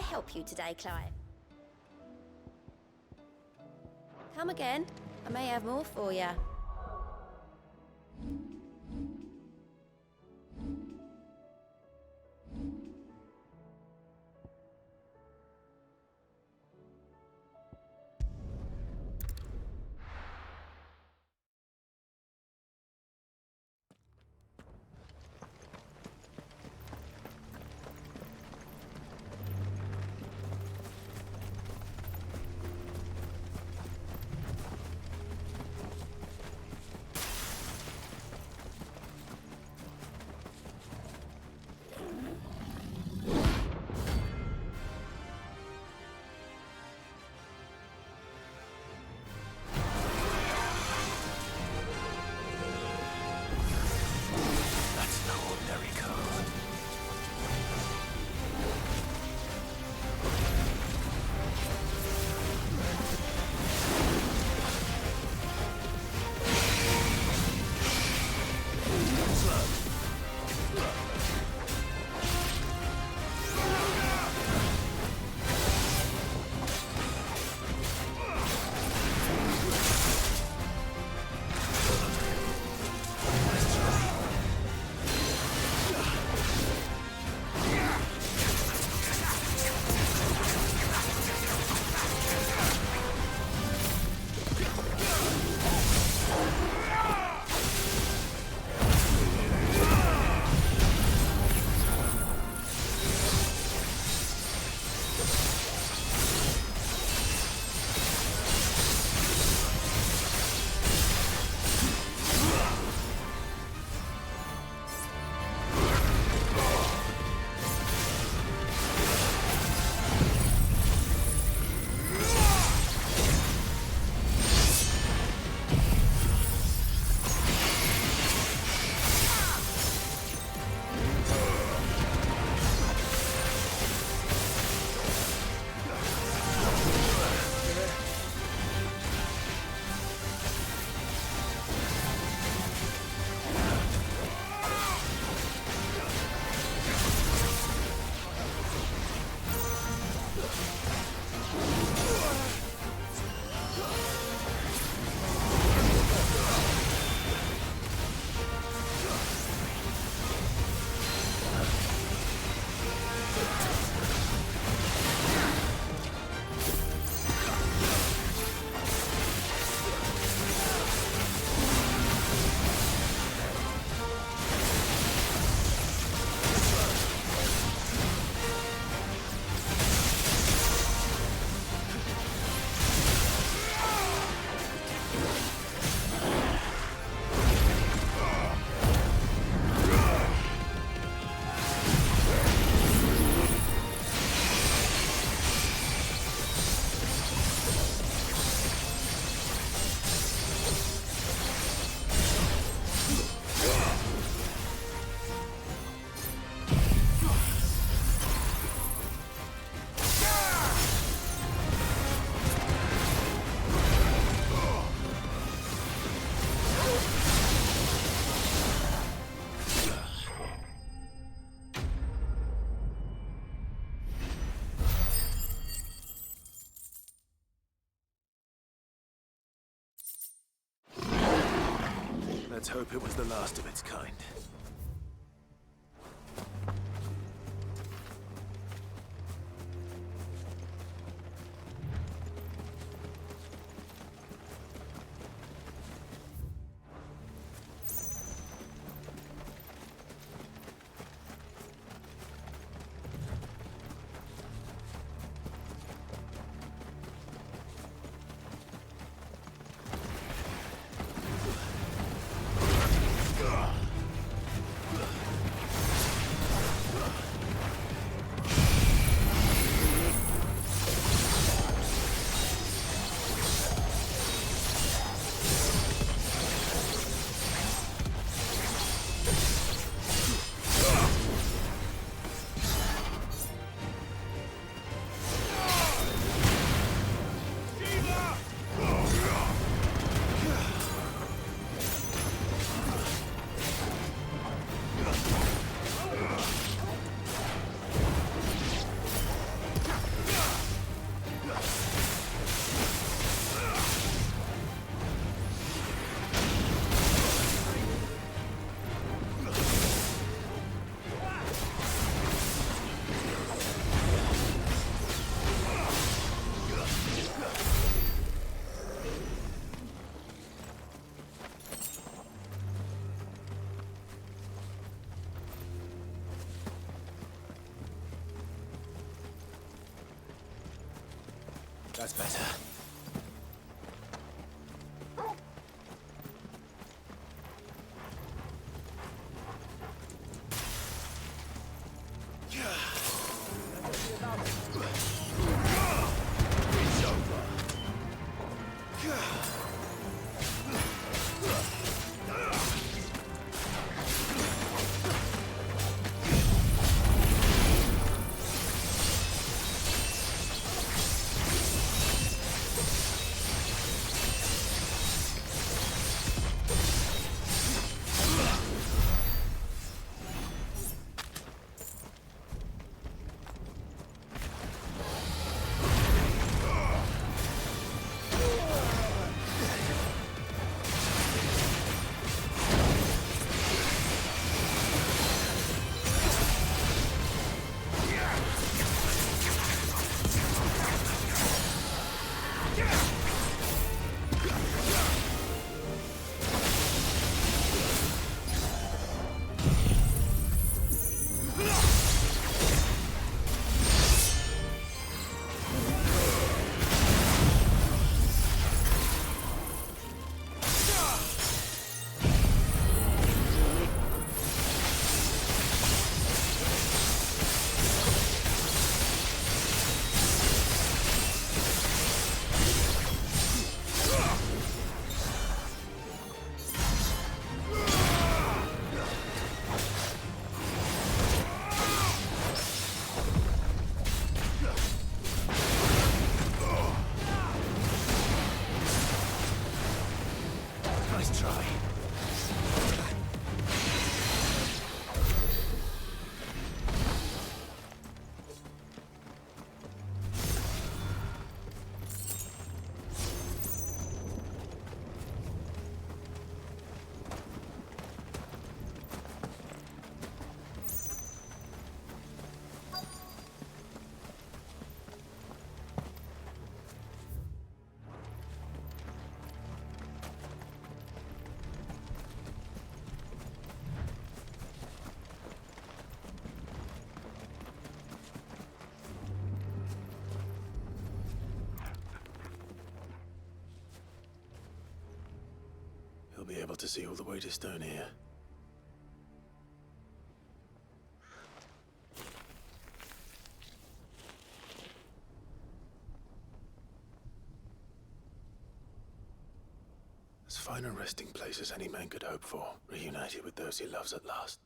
help you today, Clive? Come again. I may have more for you. Let's hope it was the last of its kind. That's better. It's over. Nice try. He'll be able to see all the way to stone here. As fine a resting place as any man could hope for, reunited with those he loves at last.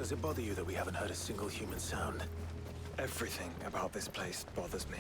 Does it bother you that we haven't heard a single human sound? Everything about this place bothers me.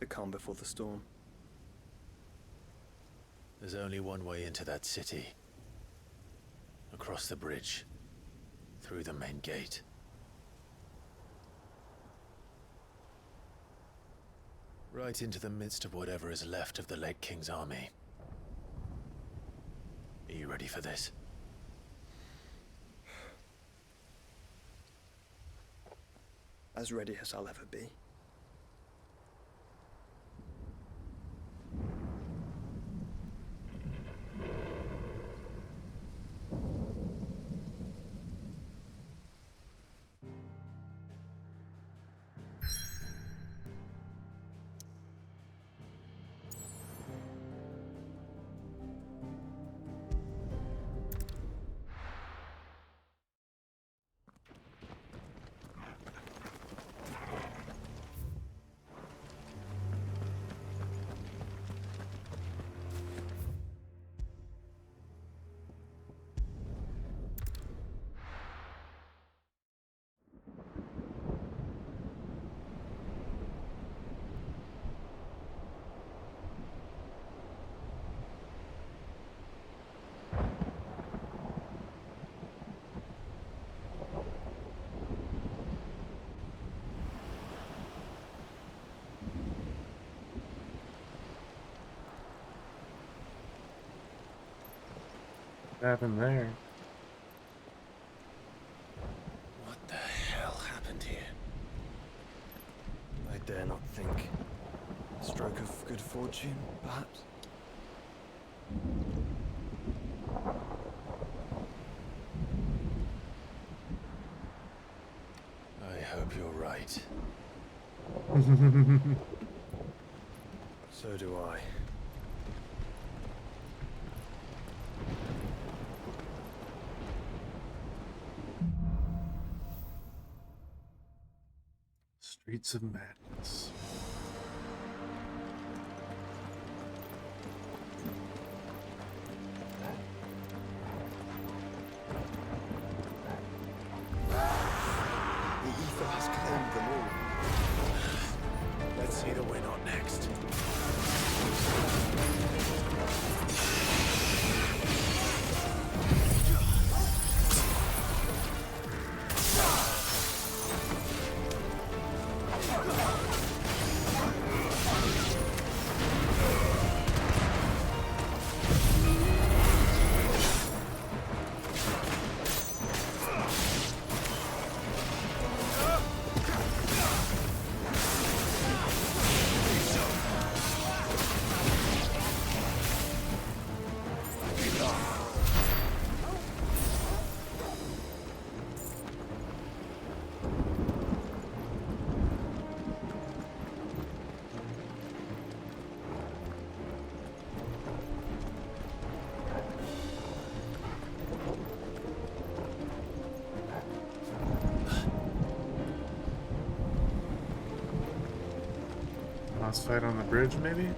calm before the storm. There's only one way into that city. Across the bridge. Through the main gate. Right into the midst of whatever is left of the late King's army. Are you ready for this? As ready as I'll ever be. What happened there? What the hell happened here? I dare not think. Stroke of good fortune, perhaps? I hope you're right. So do I. Streets of Madness. The ether has claimed them all. Let's see the win on next. Last fight on the bridge, maybe?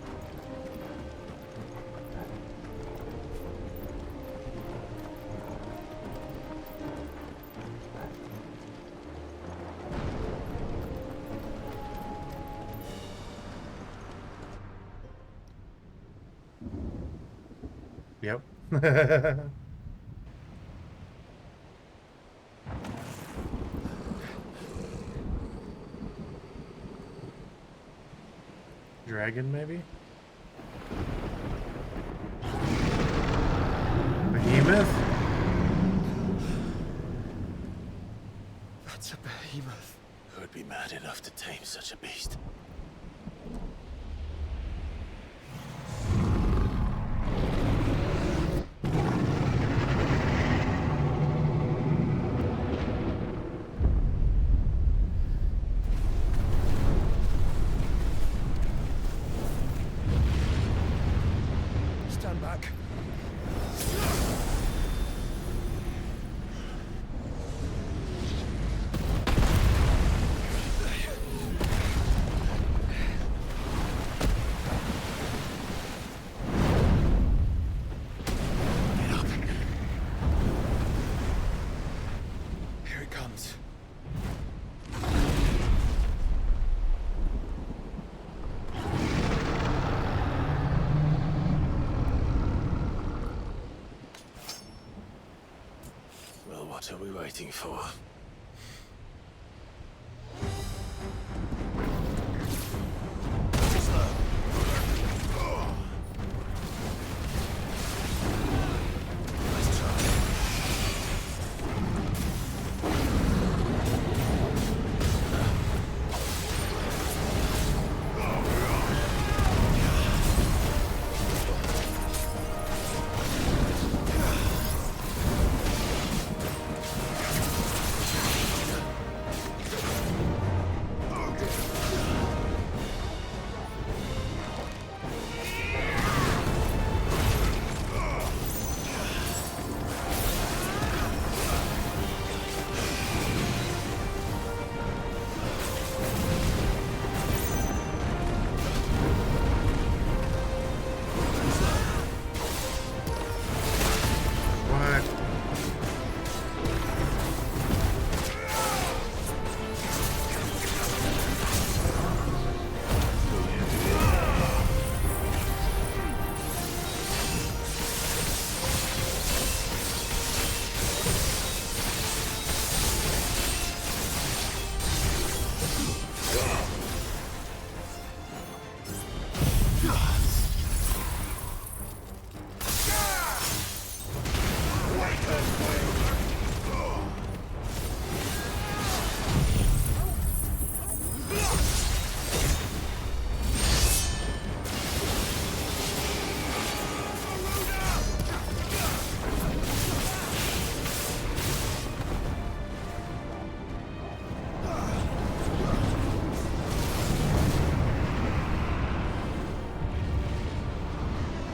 Yep. Dragon, maybe? Behemoth? That's a behemoth. Who'd be mad enough to tame such a beast? Stand back. Get up. Here it comes. What are we waiting for?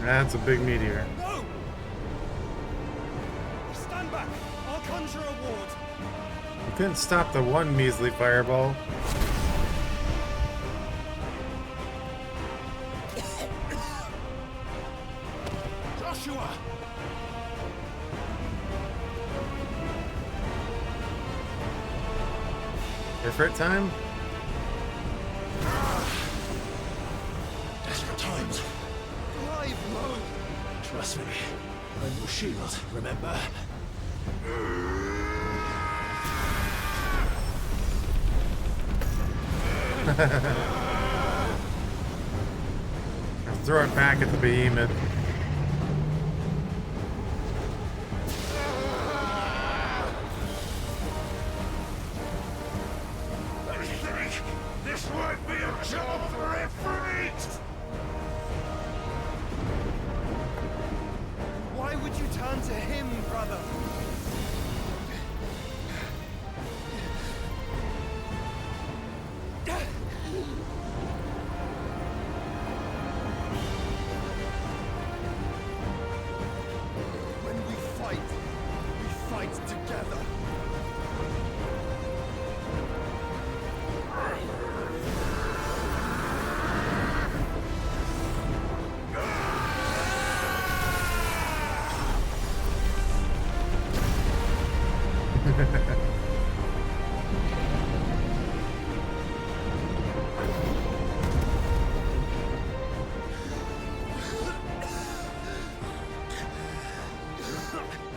That's a big meteor. No! Stand back! I'll conjure a ward. You couldn't stop the one measly fireball. Joshua! Different time? Desperate times. Live low! Trust me. I'm your shield, remember? Throw it back at the behemoth. I think this might be a job for Ifrit! Why would you turn to him, brother? When we fight together.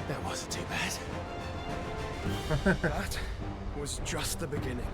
That wasn't too bad. That was just the beginning.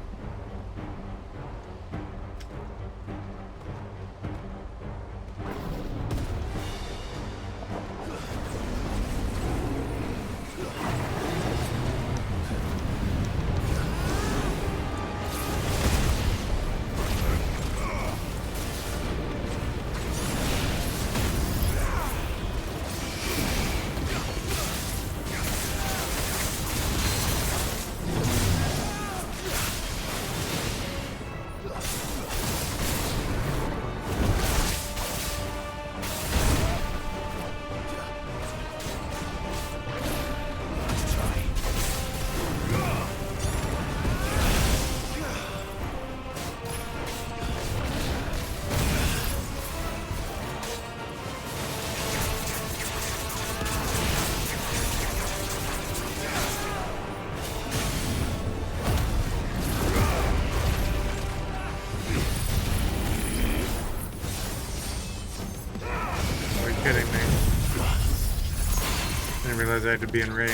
Didn't realize I had to be in range.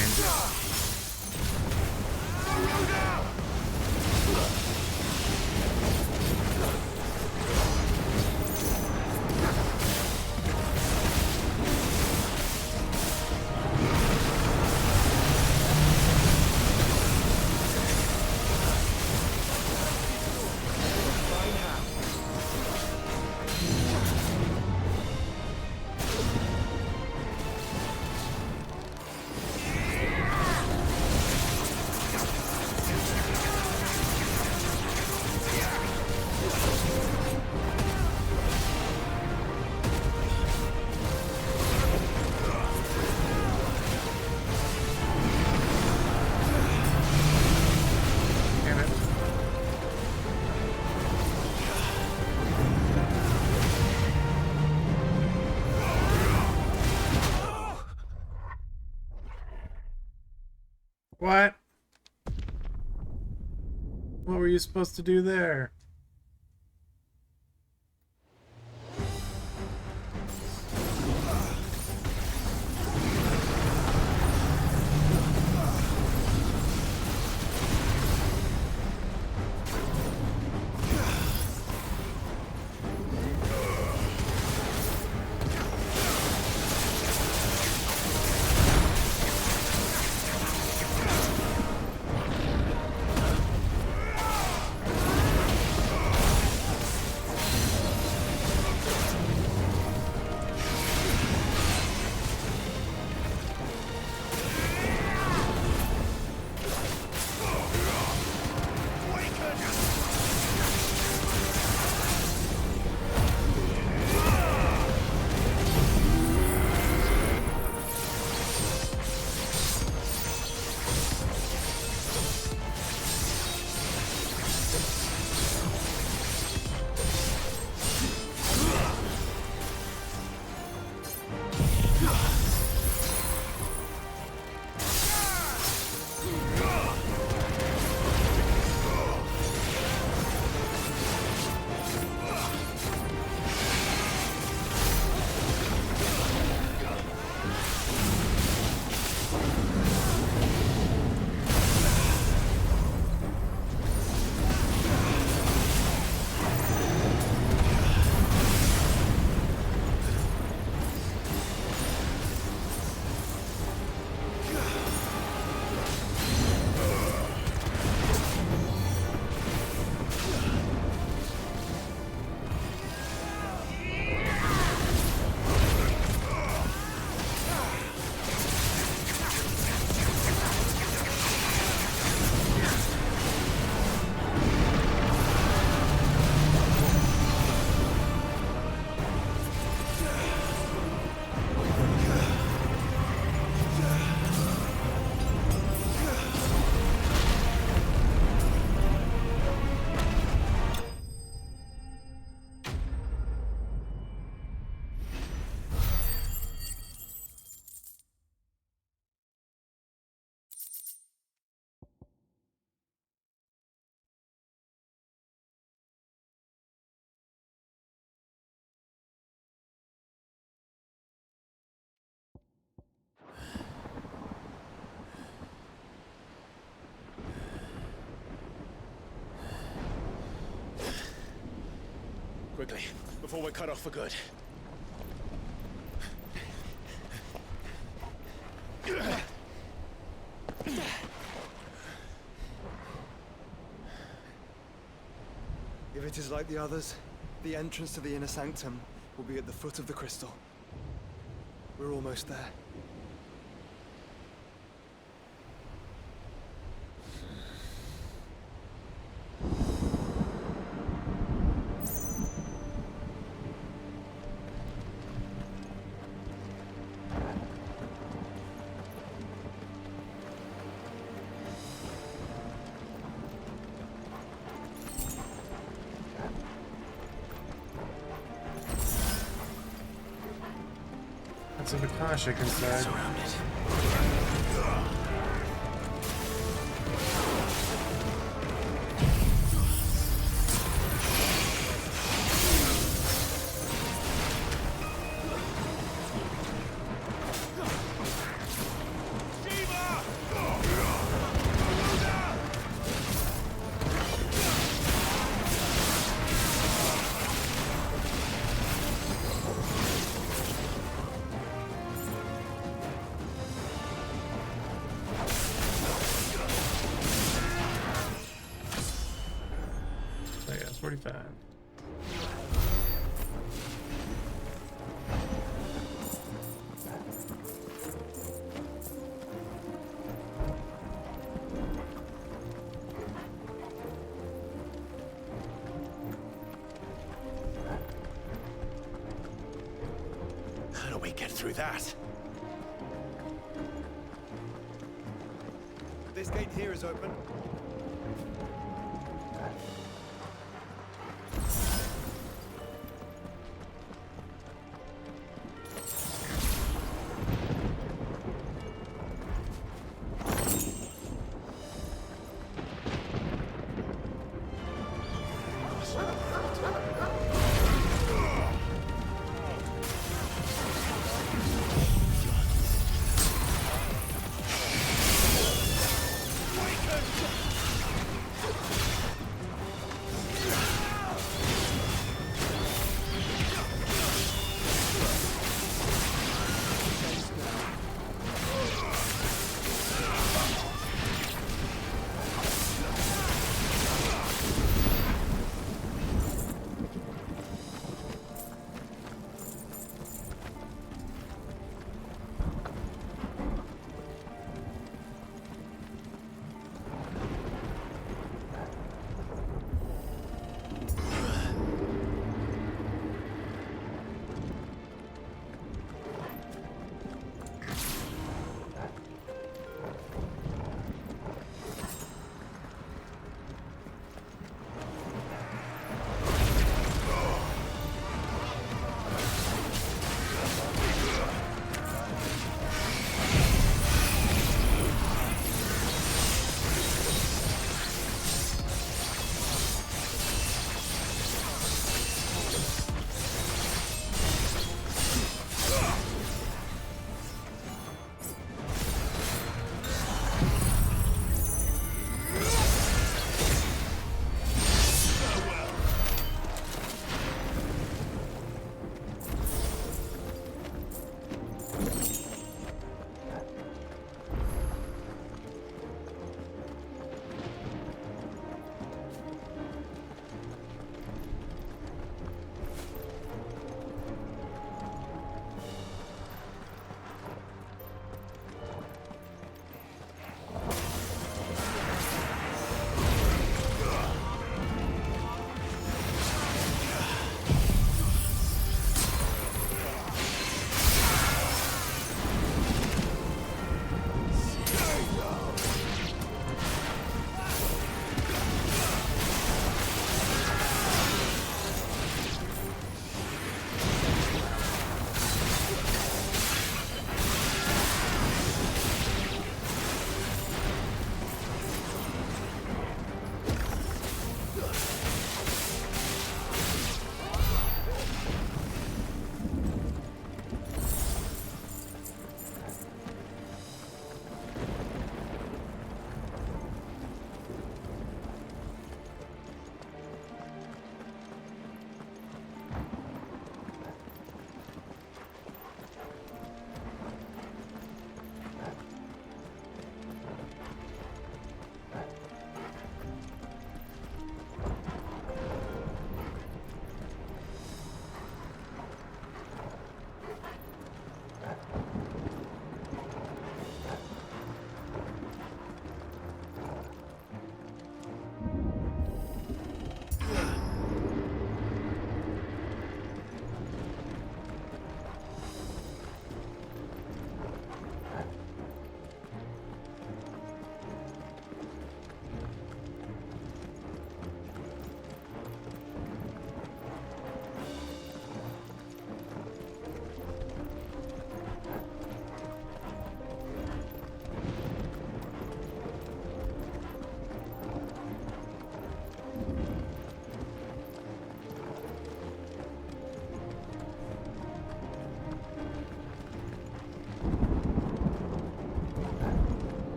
What? What were you supposed to do there? Quickly, before we're cut off for good. If it is like the others, the entrance to the inner sanctum will be at the foot of the crystal. We're almost there. That's a Vakashik inside. Surrounded. So yeah, 45. How do we get through that? This gate here is open.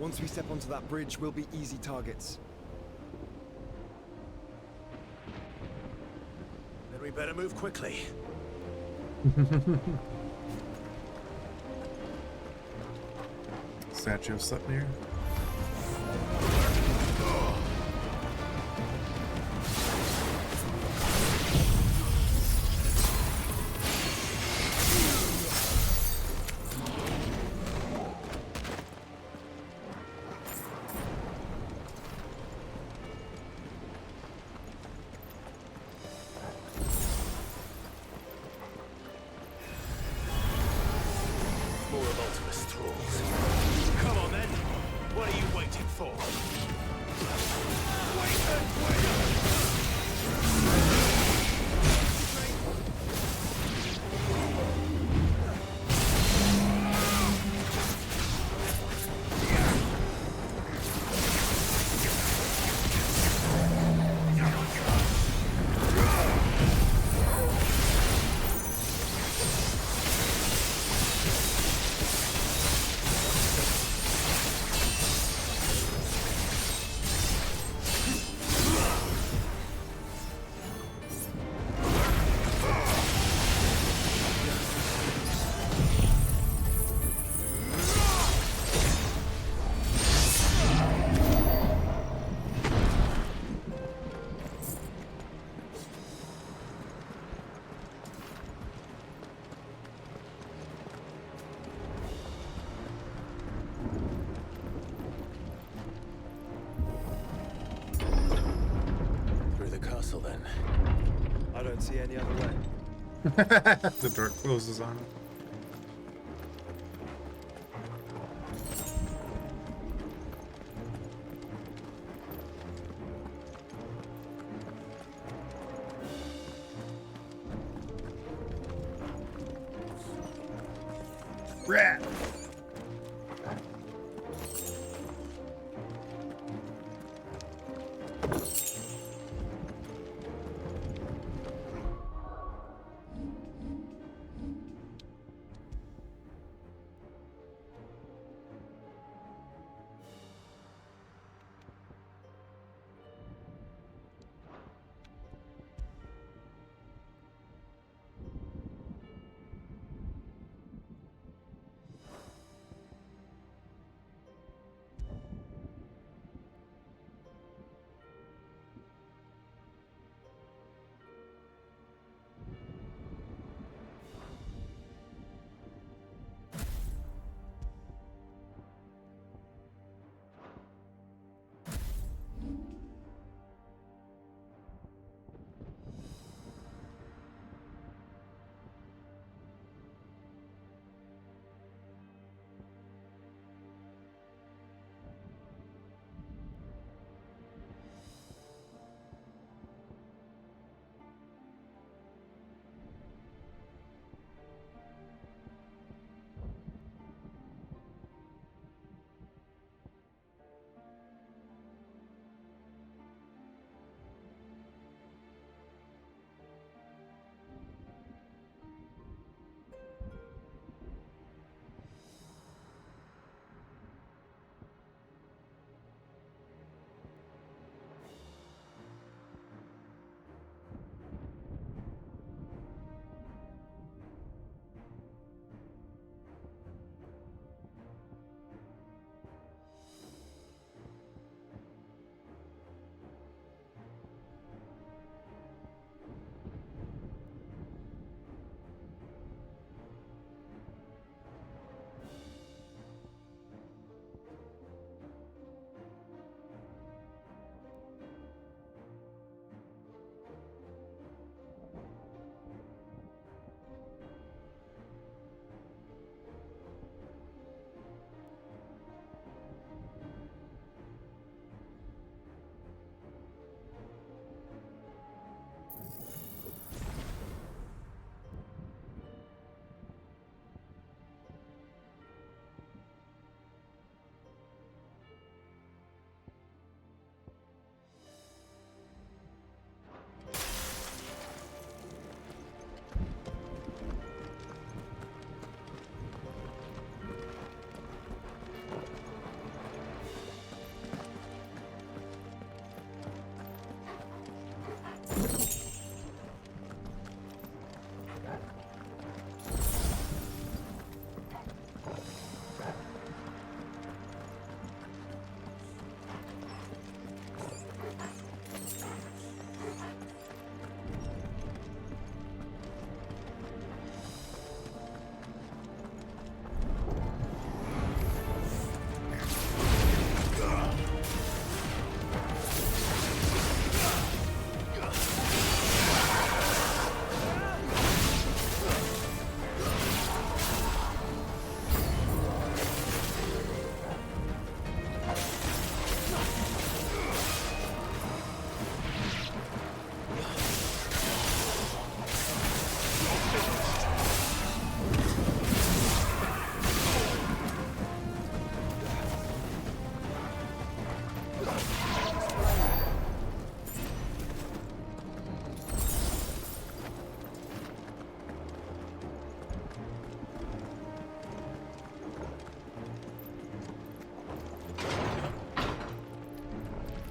Once we step onto that bridge, we'll be easy targets. Then we better move quickly. Statue of Sleipnir. More of Ultima's thralls. Come on then. What are you waiting for? Wait and through the castle then. I don't see any other way. The door closes on him. Rat!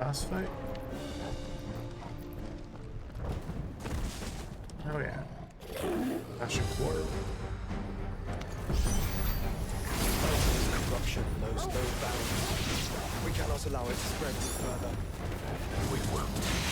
boss fight? Oh yeah. Russian quarter. Corruption knows no bounds. We cannot allow it to spread any further. We won't.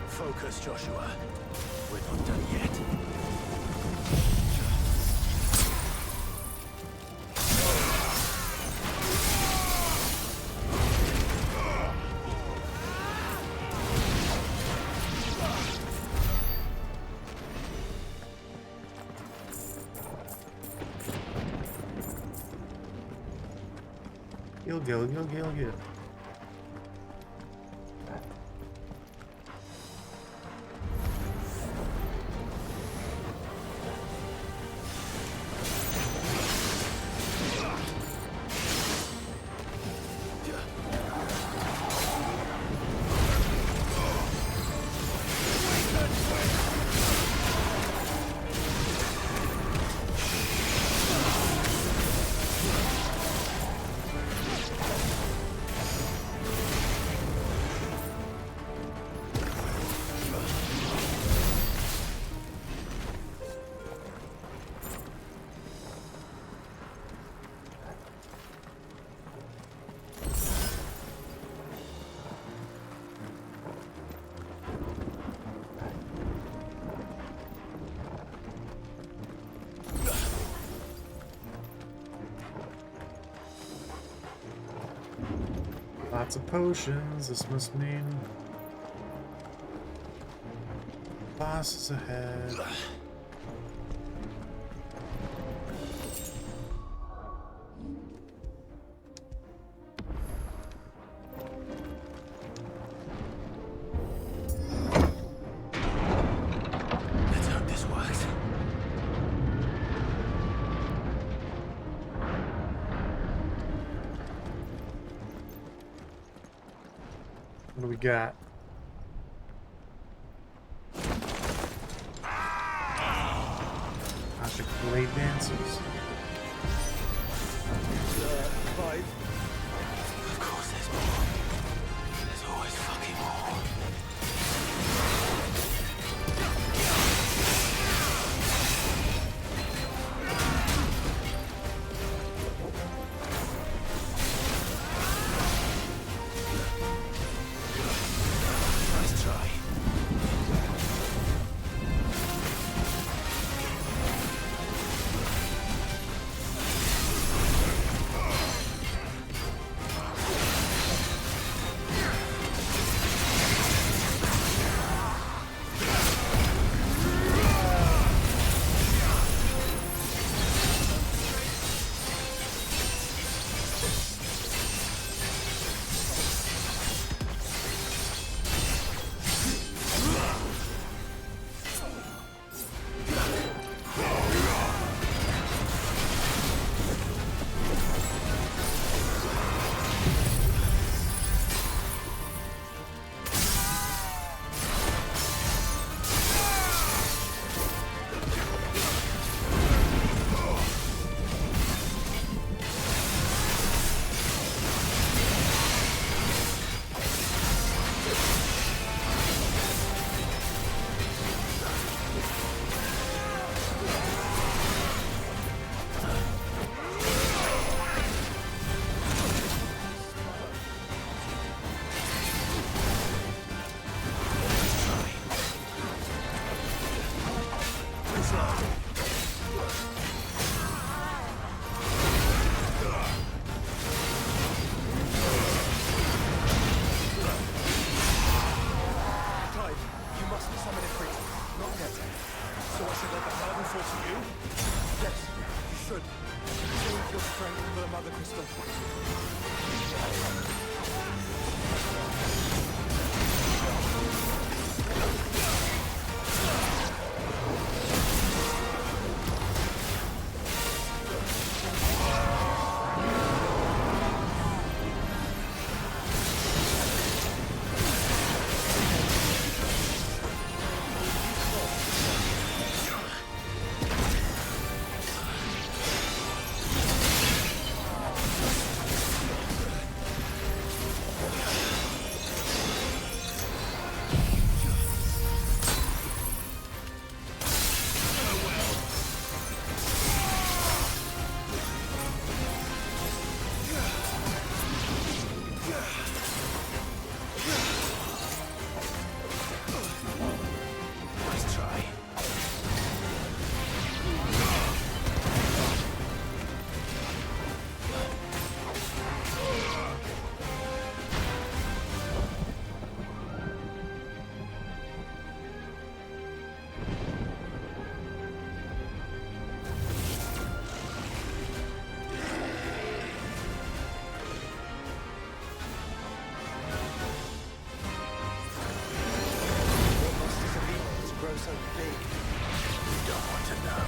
Focus, Joshua. We're not done yet. You'll go. Lots of potions. This must mean boss is ahead. Let's hope this works. What do we got? Classic blade dancers. Five. Of course there's more. There's always fucking more. Nice try. Tide, you must summon a creature. Not yet. So I should let the burden fall to you? Yes, you should. Save your strength for the Mothercrystal. Nice try. What monsters have eaten to grow so big? You don't want to know.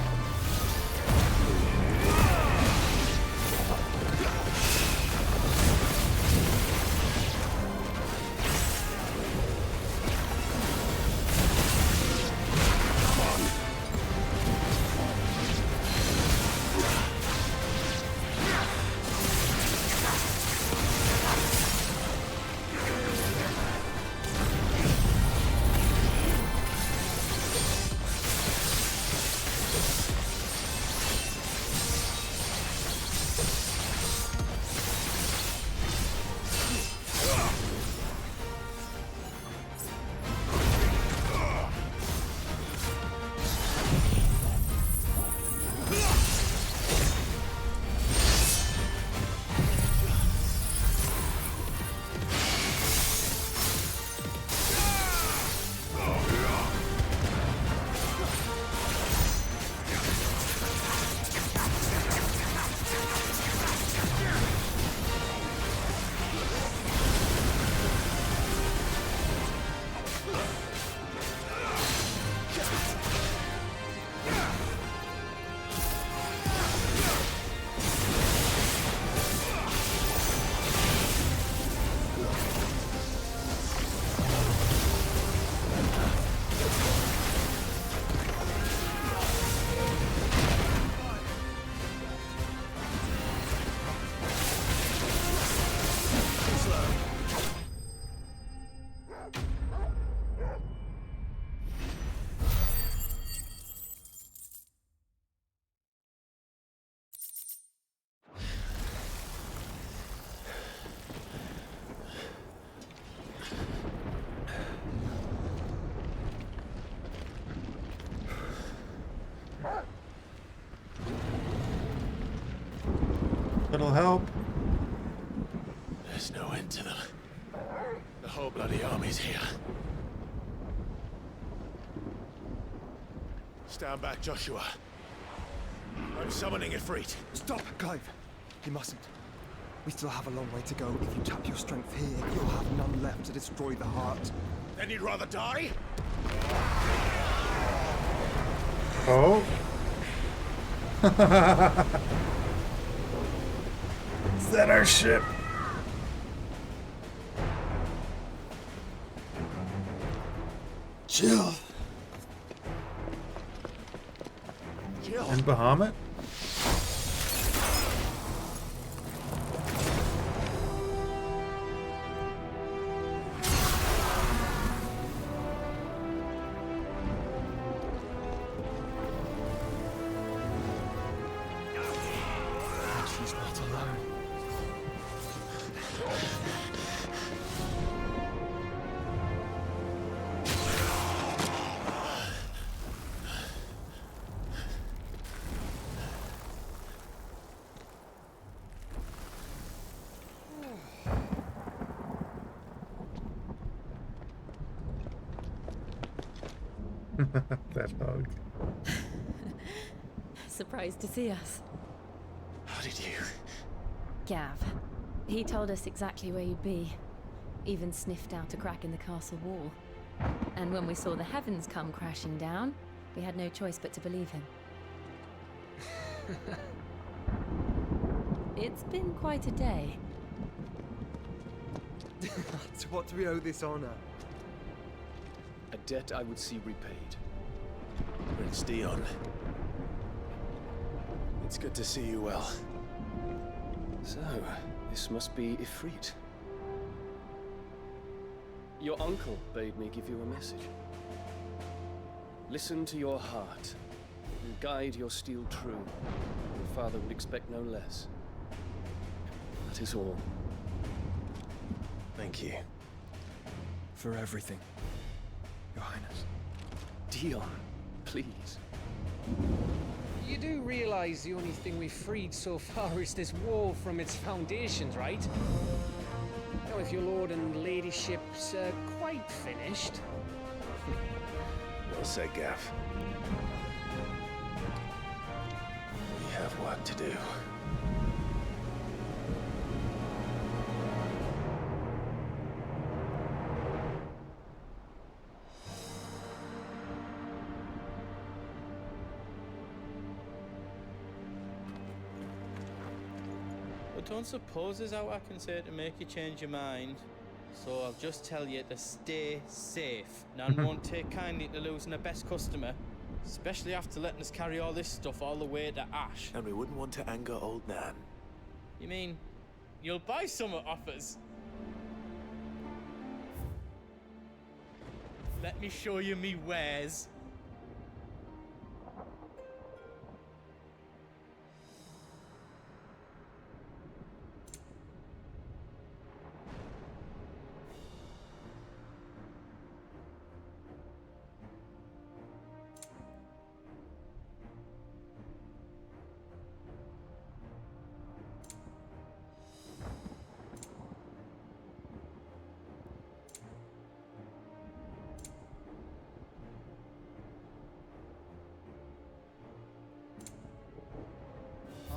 it'll help. There's no end to them. The whole bloody army's here. Stand back, Joshua. I'm summoning Ifrit. Stop, Clive. You mustn't. We still have a long way to go. If you tap your strength here, you'll have none left to destroy the heart. Then you'd rather die? Oh. Is that our ship? Jill. And Bahamut? She's not alone. That hug. Surprised to see us. How did you? Gav. He told us exactly where you'd be. Even sniffed out a crack in the castle wall. And when we saw the heavens come crashing down, we had no choice but to believe him. It's been quite a day. To what do we owe this honor? A debt I would see repaid. Prince Dion. It's good to see you well. So, this must be Ifrit. Your uncle bade me give you a message. Listen to your heart, and guide your steel true. Your father would expect no less. That is all. Thank you. For everything, Your Highness. Dion, please. You do realize the only thing we've freed so far is this wall from its foundations, right? Now, if your lord and ladyship's quite finished... Well said, Gav. We have work to do. I don't suppose there's out I can say to make you change your mind. So I'll just tell you to stay safe. Nan won't take kindly to losing her best customer, especially after letting us carry all this stuff all the way to Ash. And we wouldn't want to anger old Nan. You mean, you'll buy some off us? Let me show you me wares.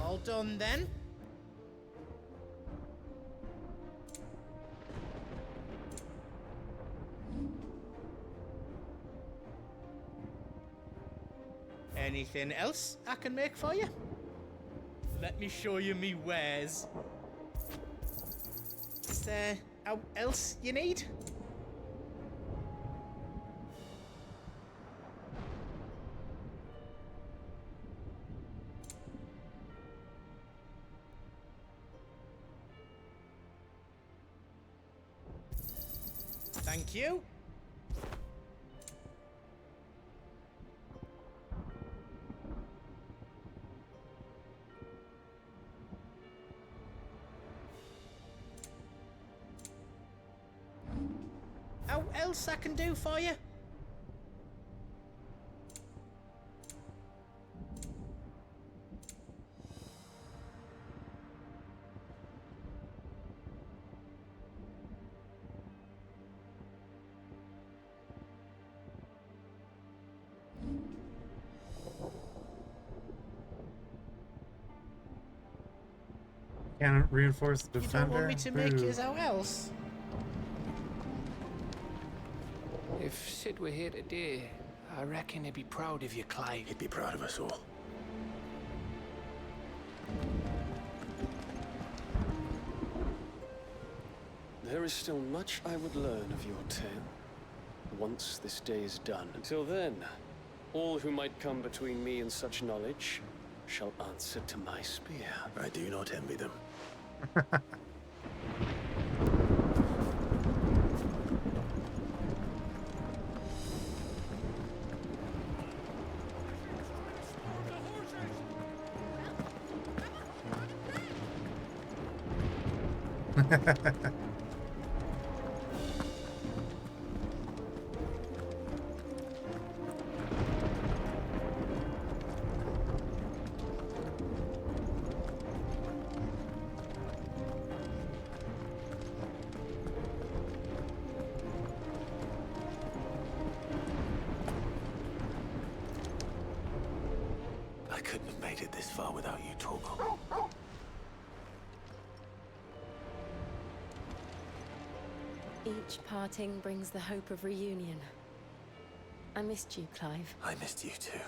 All done then? Anything else I can make for you? Let me show you me wares. Is there out else you need? Thank you. How else I can do for you? Can't reinforce the You defender. don't want me to make Boo. yours out else? If Sid were here today, I reckon he'd be proud of you, Clive. He'd be proud of us all. There is still much I would learn of your tale, once this day is done. Until then, all who might come between me and such knowledge shall answer to my spear. I do not envy them. I couldn't have made it this far without you, Torgal. Each parting brings the hope of reunion. I missed you, Clive. I missed you too.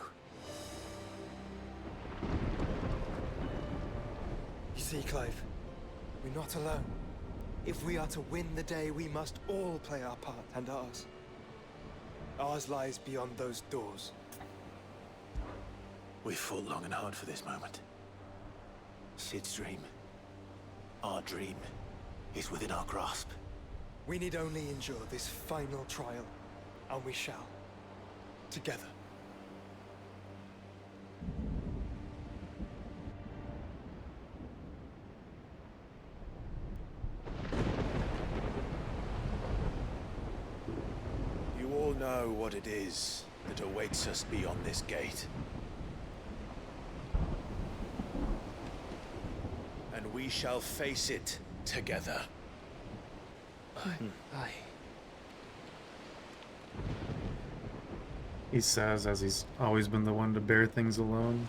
You see, Clive, we're not alone. If we are to win the day, we must all play our part, and ours. Ours lies beyond those doors. We fought long and hard for this moment. Sid's dream, our dream, is within our grasp. We need only endure this final trial, and we shall. Together. You all know what it is that awaits us beyond this gate. And we shall face it together. Aye. He says, as he's always been the one to bear things alone.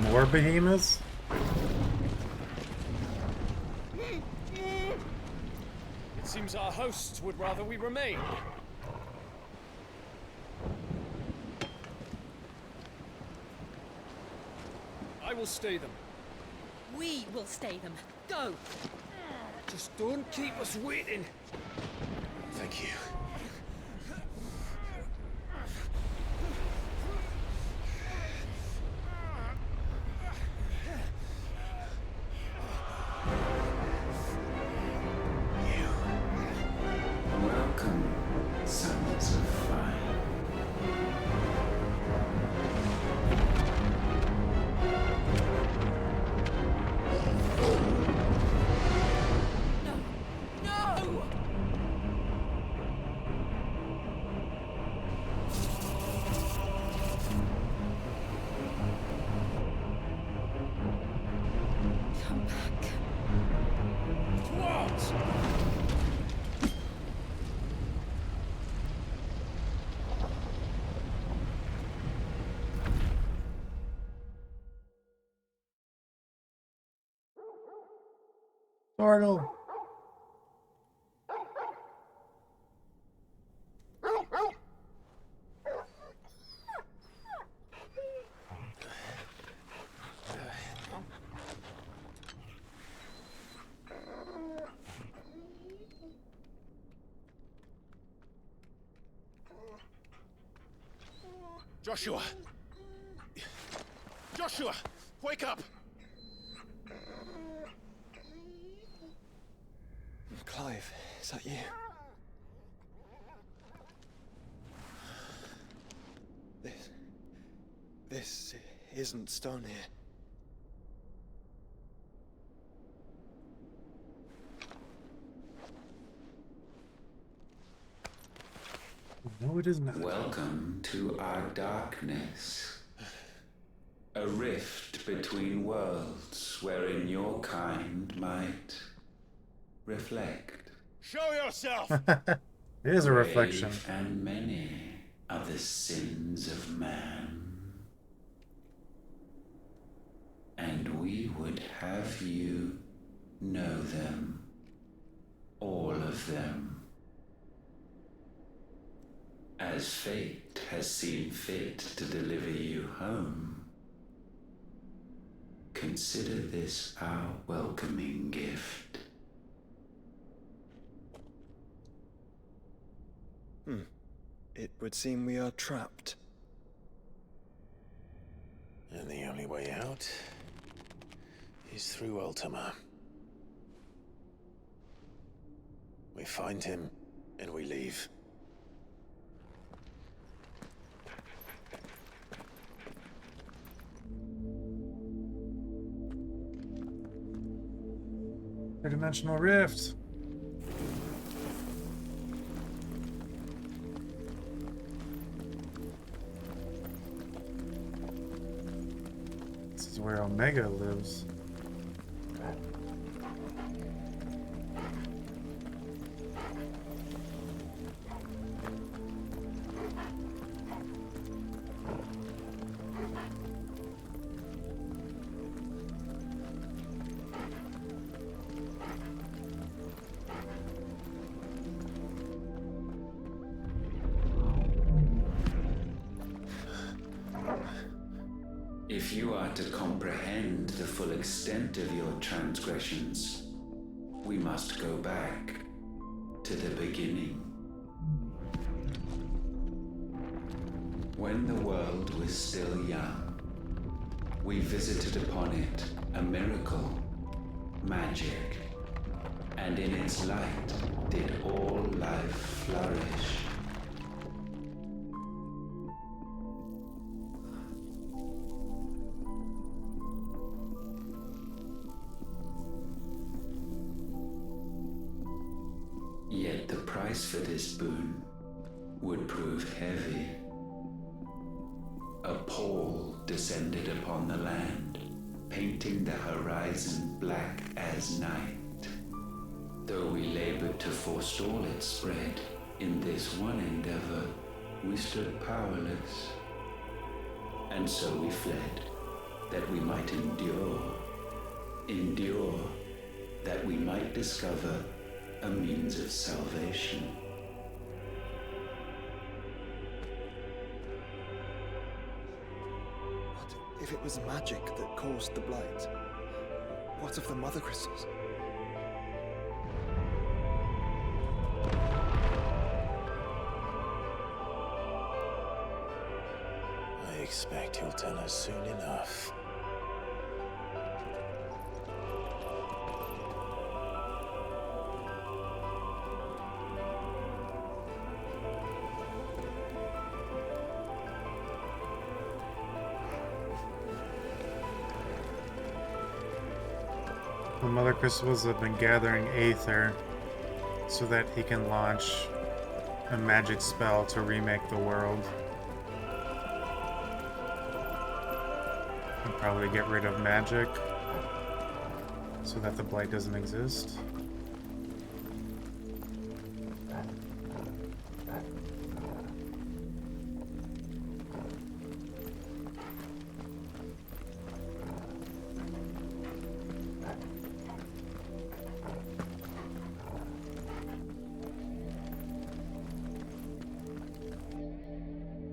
More behemoths? It seems our hosts would rather we remain. I will stay them. We will stay them. Go! Just don't keep us waiting. Thank you. Welcome, sons of fire. No! Come back. What? Torgal. Joshua! Joshua! Wake up! Clive, is that you? This isn't stone here. No, it is not. Welcome to our darkness. A rift between worlds wherein your kind might reflect. Show yourself! It is a reflection. Brave, and many are the sins of man. and we would have you know them. All of them. As fate has seen fit to deliver you home, consider this our welcoming gift. It would seem we are trapped. And the only way out is through Ultima. We find him, and we leave. Dimensional rift. This is where Omega lives. If you are to comprehend the full extent of your transgressions, we must go back to the beginning. When the world was still young, we visited upon it a miracle, magic, and in its light did all life flourish. Yet the price for this boon would prove heavy. A pall descended upon the land, painting the horizon black as night. Though we labored to forestall its spread, in this one endeavor we stood powerless. And so we fled, that we might endure, that we might discover a means of salvation. What if it was magic that caused the blight? What of the Mothercrystals? I expect he'll tell us soon enough. The Mothercrystals have been gathering Aether so that he can launch a magic spell to remake the world. And probably get rid of magic so that the blight doesn't exist.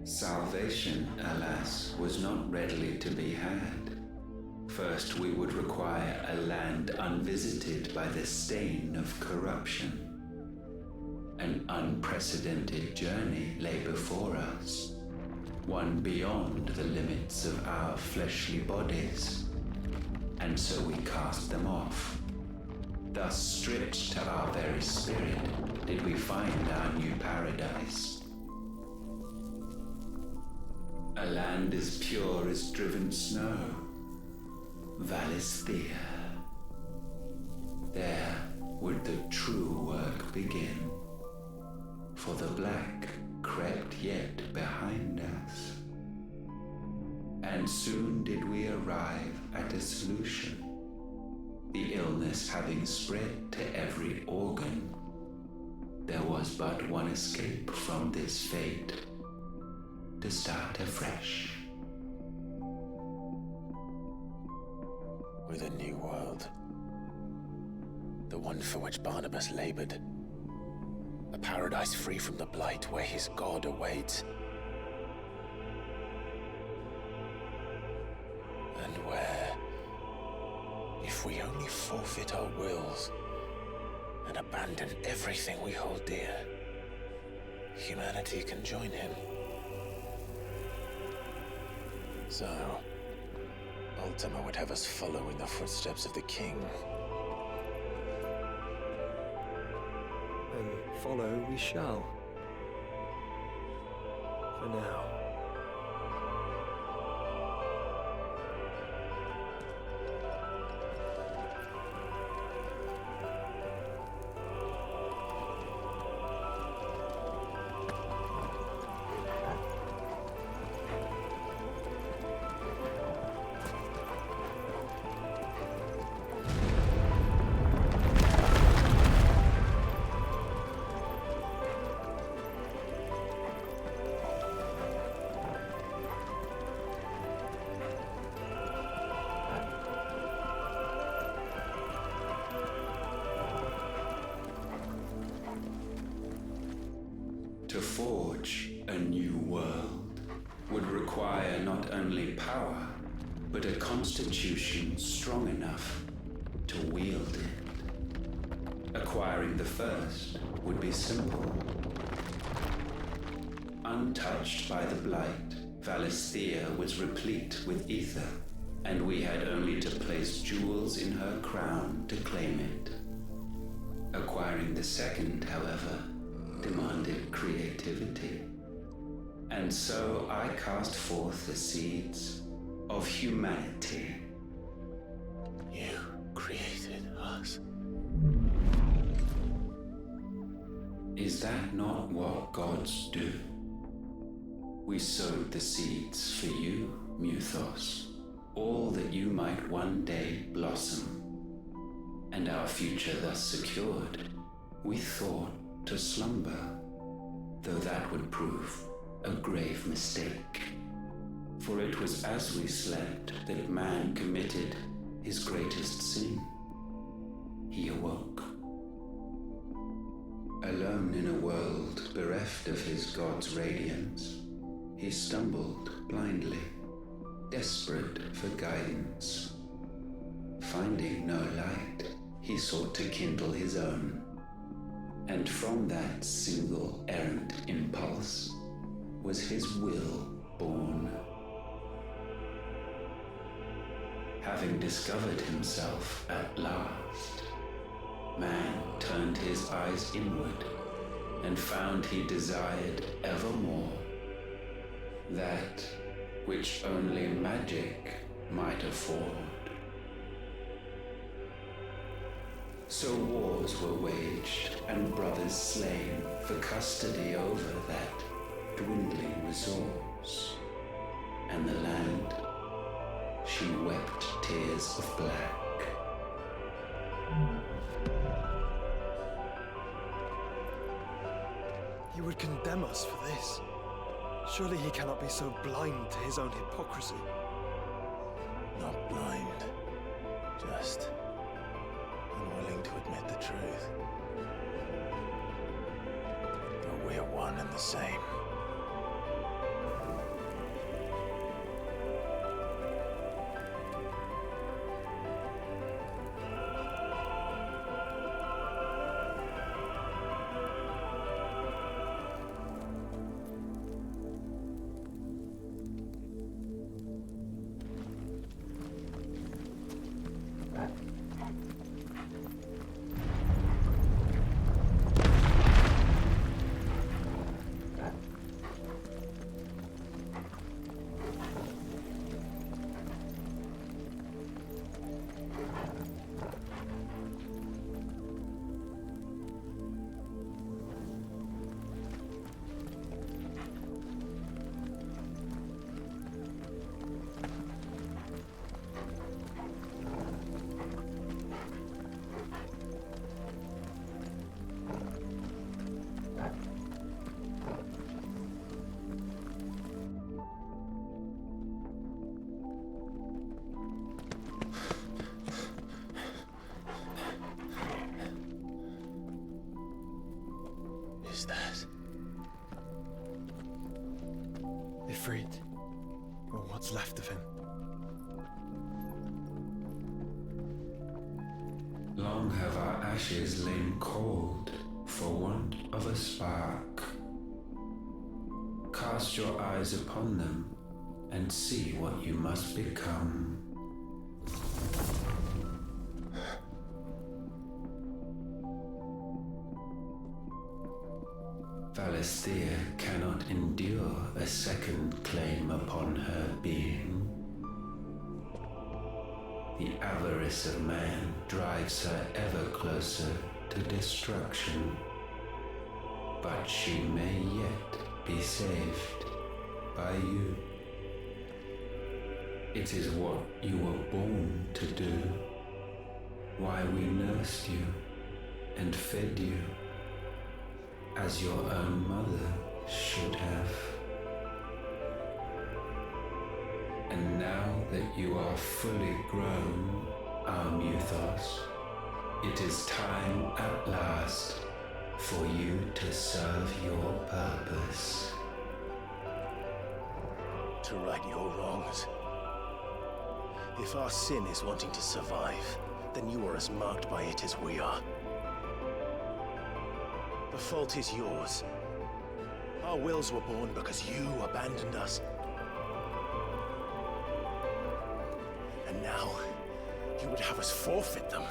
Salvation, alas, was not readily to be had. First, we would require a land unvisited by the stain of corruption. An unprecedented journey lay before us, one beyond the limits of our fleshly bodies. And so we cast them off. Thus, stripped to our very spirit, did we find our new paradise. A land as pure as driven snow, Valisthea. There would the true work begin, for the black crept yet behind us. And soon did we arrive at a solution, the illness having spread to every organ. There was but one escape from this fate, to start afresh. with a new world. The one for which Barnabas labored. A paradise free from the blight where his god awaits. And where, if we only forfeit our wills and abandon everything we hold dear, humanity can join him. So, Ultima would have us follow in the footsteps of the king. And follow we shall. For now. To forge a new world would require not only power, but a constitution strong enough to wield it. Acquiring the first would be simple. Untouched by the blight, Valisthea was replete with ether, and we had only to place jewels in her crown to claim it. Acquiring the second, however, demanded creativity. And so I cast forth the seeds of humanity. You created us. Is that not what gods do? We sowed the seeds for you, Muthos, all that you might one day blossom. And our future thus secured, we thought to slumber, though that would prove a grave mistake. For it was as we slept that man committed his greatest sin. He awoke. Alone in a world bereft of his god's radiance, he stumbled blindly, desperate for guidance. Finding no light, he sought to kindle his own. And from that single errant impulse was his will born. Having discovered himself at last, man turned his eyes inward and found he desired evermore that which only magic might afford. So wars were waged and brothers slain for custody over that dwindling resource. And the land, she wept tears of black. He would condemn us for this. Surely he cannot be so blind to his own hypocrisy. Not blind, just unwilling to admit the truth. But we're one and the same. is that? Ifrit. Or what's left of him. Long have our ashes lain cold for want of a spark. Cast your eyes upon them and see what you must become. Valisthea cannot endure a second claim upon her being. The avarice of man drives her ever closer to destruction. But she may yet be saved by you. It is what you were born to do, why we nursed you and fed you, as your own mother should have. And now that you are fully grown, our Muthos, it is time at last for you to serve your purpose. To right your wrongs. If our sin is wanting to survive, then you are as marked by it as we are. The fault is yours. Our wills were born because you abandoned us. And now, you would have us forfeit them.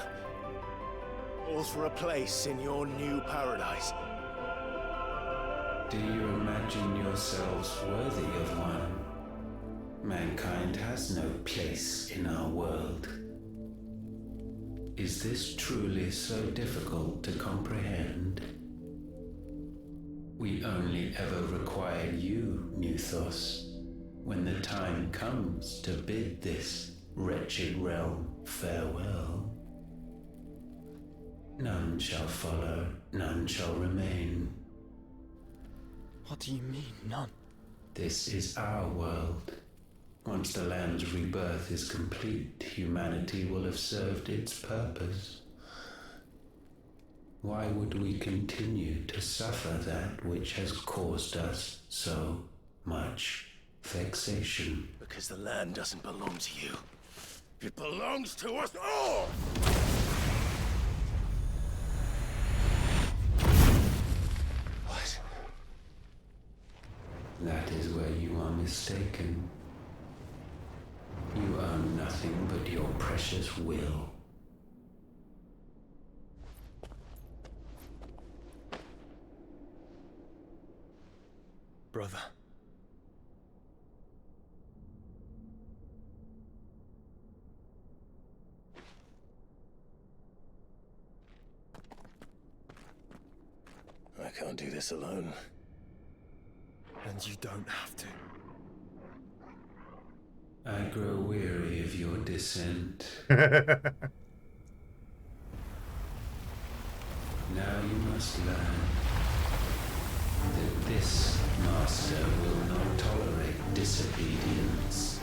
All for a place in your new paradise. Do you imagine yourselves worthy of one? Mankind has no place in our world. Is this truly so difficult to comprehend? We only ever require you, Muthos, when the time comes to bid this wretched realm farewell. None shall follow, none shall remain. What do you mean, none? This is our world. Once the land's rebirth is complete, humanity will have served its purpose. Why would we continue to suffer that which has caused us so much vexation? Because the land doesn't belong to you. It belongs to us all! What? That is where you are mistaken. You own nothing but your precious will. Brother. I can't do this alone. And you don't have to. I grow weary of your dissent. Now you must learn that this master will not tolerate disobedience.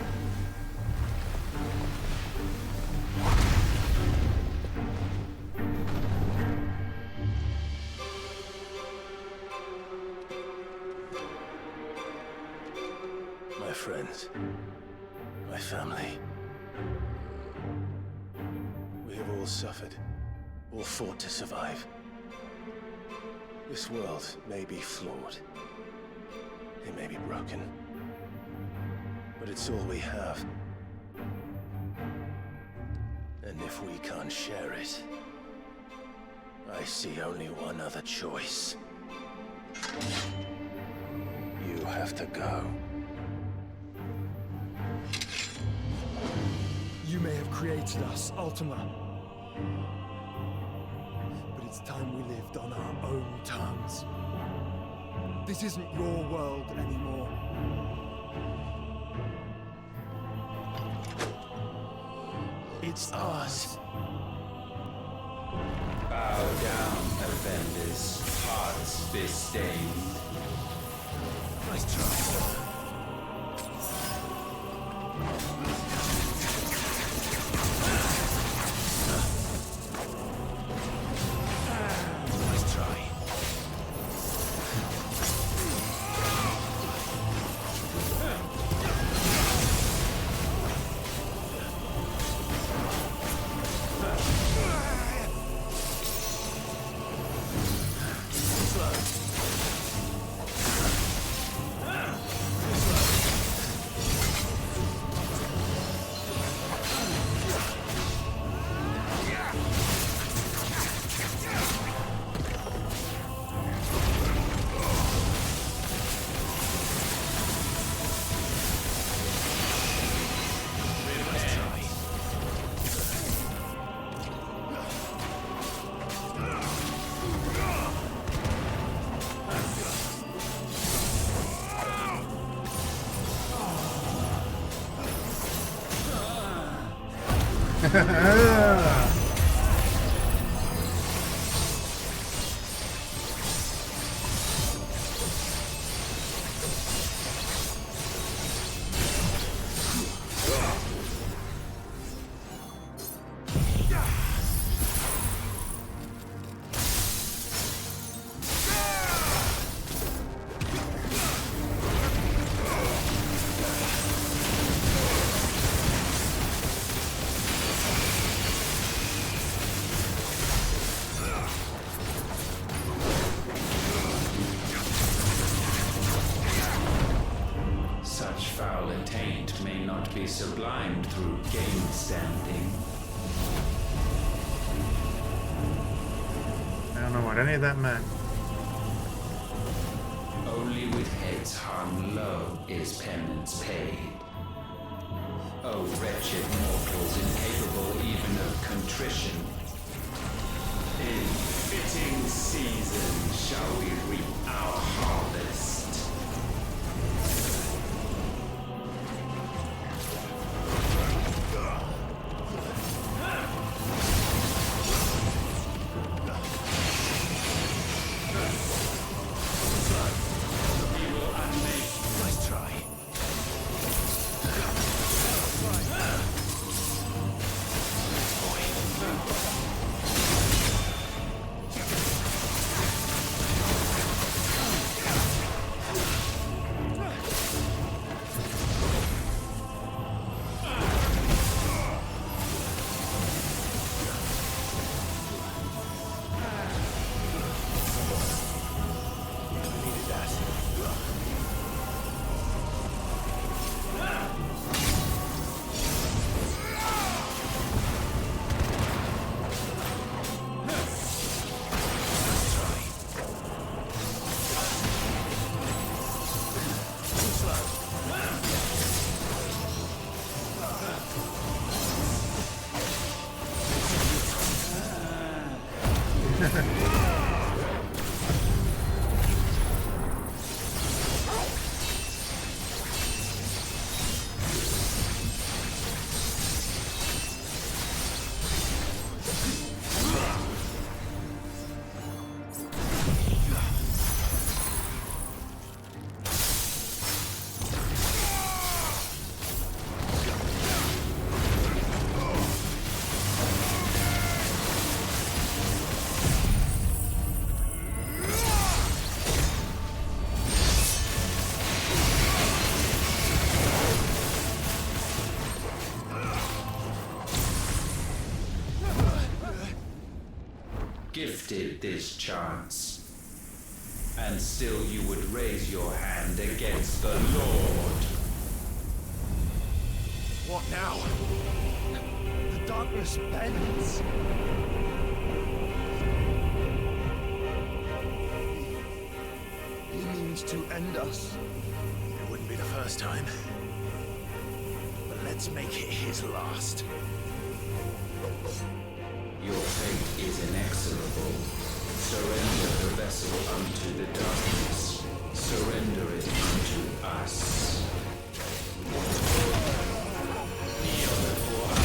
My friends, my family. We have all suffered, all fought to survive. This world may be flawed. It may be broken. But it's all we have. And if we can't share it, I see only one other choice. You have to go. You may have created us, Ultima. But it's time we lived on our own terms. This isn't your world anymore. It's ours. Bow down, offenders, hearts be-stained. Nice try. Nice try. Such foul intent may not be sublimed through game standing. I don't know what any of that meant. Only with heads hung low is penance paid. O wretched mortals incapable even of contrition. In fitting season shall we reap our harvest. Gifted this chance, and still you would raise your hand against the Lord. What now? The darkness bends. He means to end us. It wouldn't be the first time. But let's make it his last. Your fate is inexorable. Surrender the vessel unto the darkness. Surrender it unto us. Kneel before us.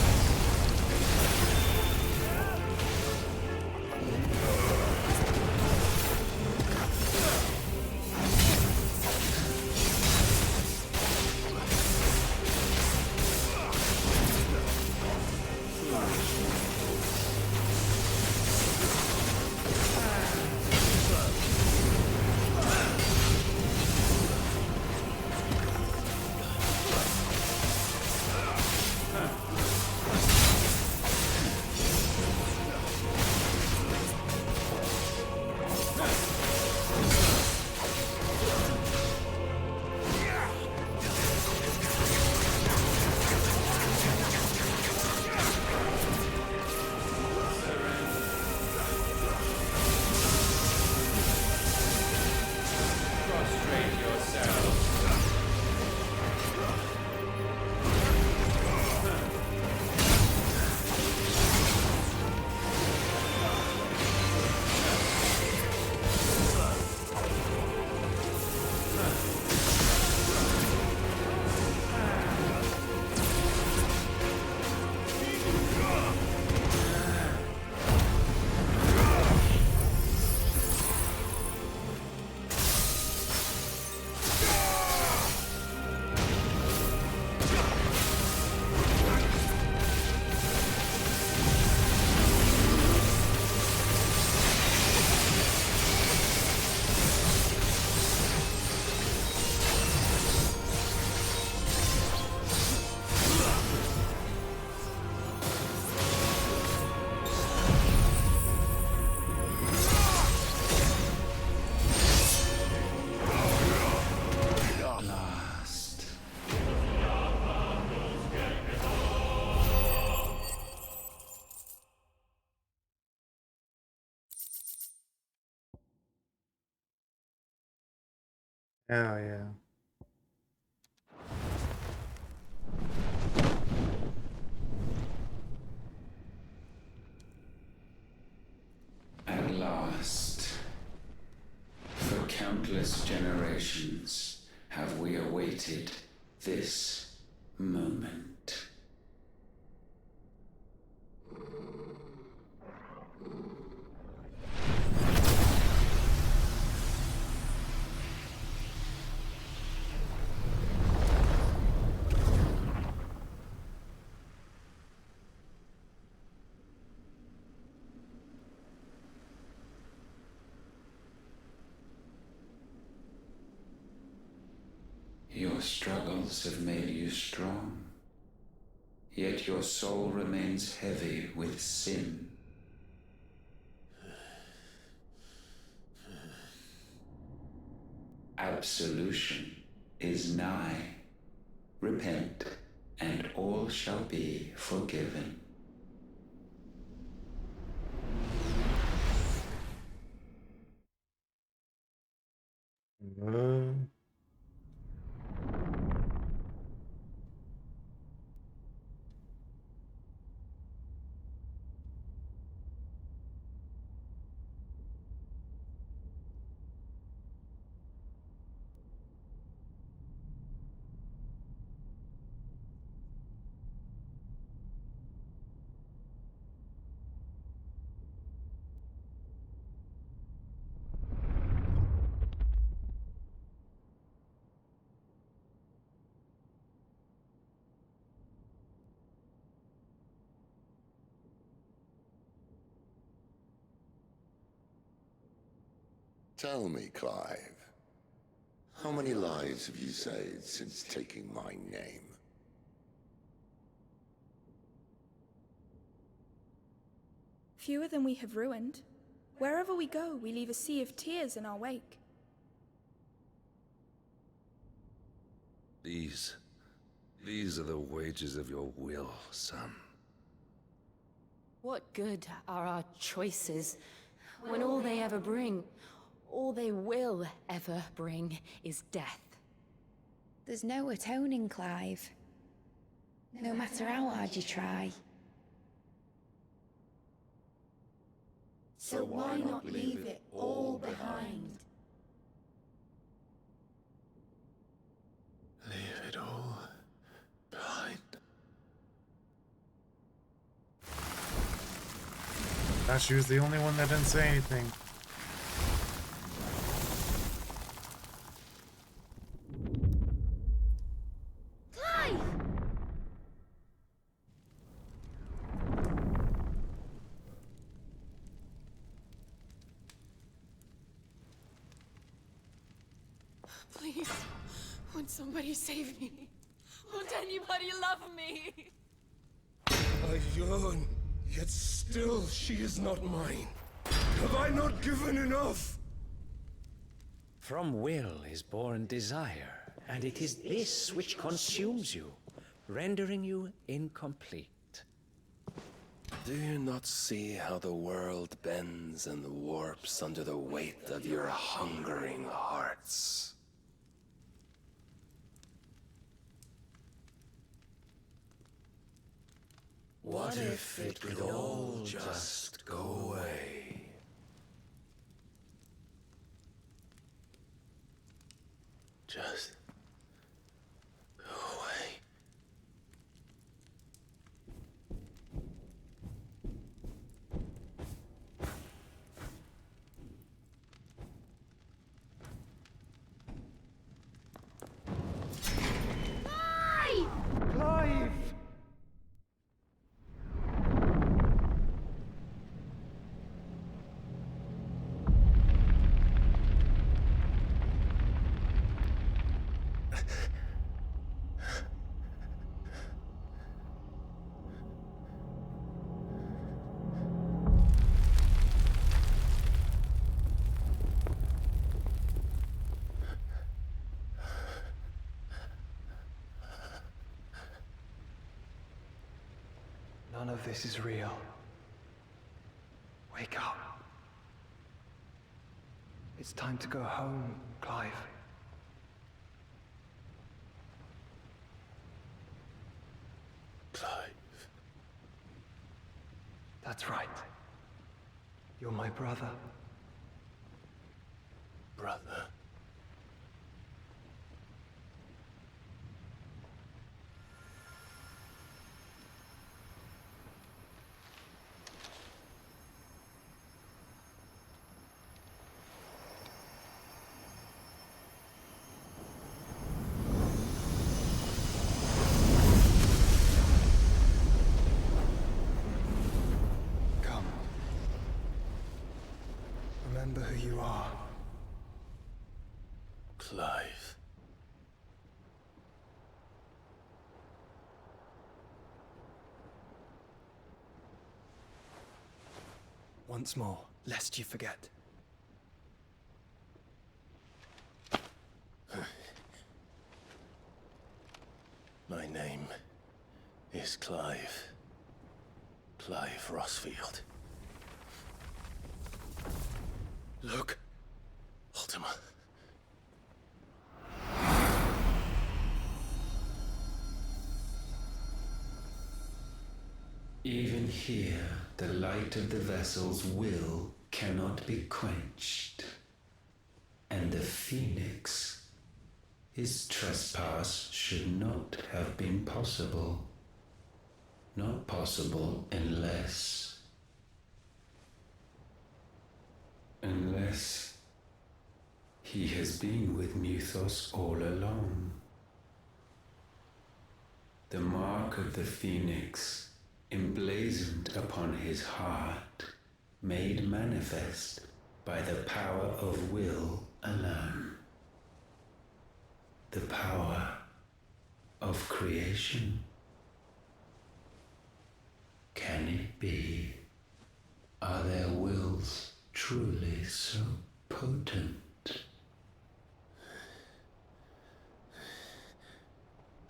Oh, yeah. At last, for countless generations, have we awaited this moment. Your struggles have made you strong, yet your soul remains heavy with sin. Absolution is nigh. Repent, and all shall be forgiven. Tell me, Clive, how many lives have you saved since taking my name? Fewer than we have ruined. Wherever we go, we leave a sea of tears in our wake. These are the wages of your will, son. What good are our choices when all they ever bring, all they will ever bring, is death? There's no atoning, Clive. No matter how hard you try. So why not leave it all behind? Leave it all behind. Thought she was the only one that didn't say anything. Clive! Please, won't somebody save me? Won't anybody love me? I yearn, yet still she is not mine. Have I not given enough? From will is born desire, and it is this which consumes you, rendering you incomplete. Do you not see how the world bends and warps under the weight of your hungering hearts? What if it could all just go away? Just go away. Clive! None of this is real. Wake up. It's time to go home, Clive. That's right. You're my brother. Brother. Come. Remember who you are. Clive. Once more, lest you forget. My name is Clive. Clive Rossfield. Look. Ultima. Even here, the light of the vessel's will cannot be quenched. And the Phoenix, his trespass should not have been possible. Not possible unless he has been with Mythos all along. The mark of the Phoenix, emblazoned upon his heart, made manifest by the power of will alone. The power of creation. Can it be? Are their wills truly so potent?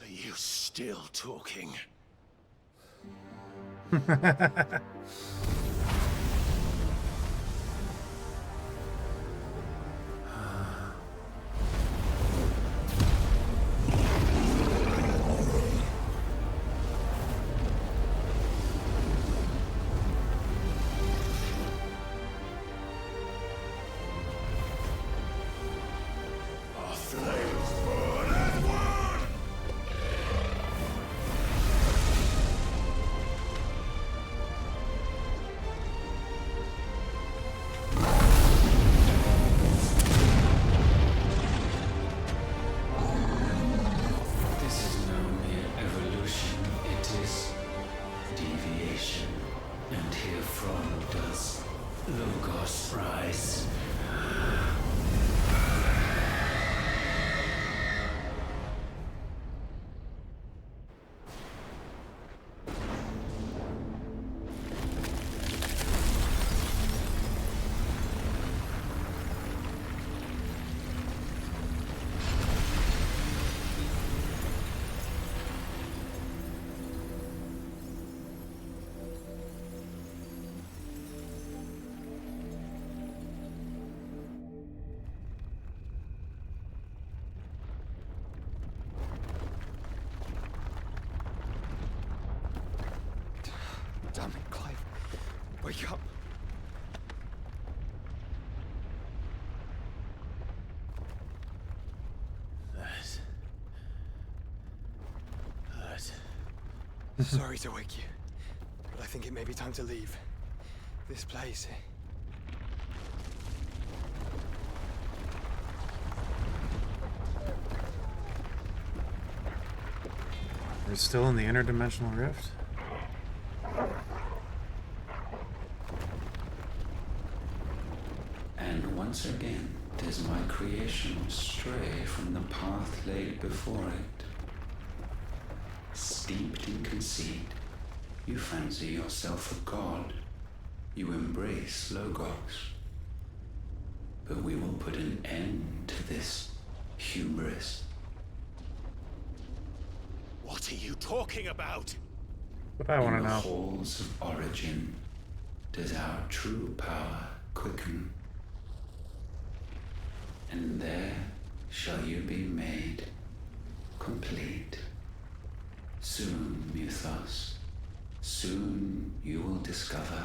Are you still talking? Damn it, Clive. Wake up. That. Sorry to wake you, but I think it may be time to leave. This place. We're still in the interdimensional rift? And once again, does my creation stray from the path laid before it? Steeped in conceit, you fancy yourself a god. You embrace Logos. But we will put an end to this hubris. What are you talking about? But I want to In the know. halls of origin, does our true power quicken? And there shall you be made complete. Soon, Mythos. Soon you will discover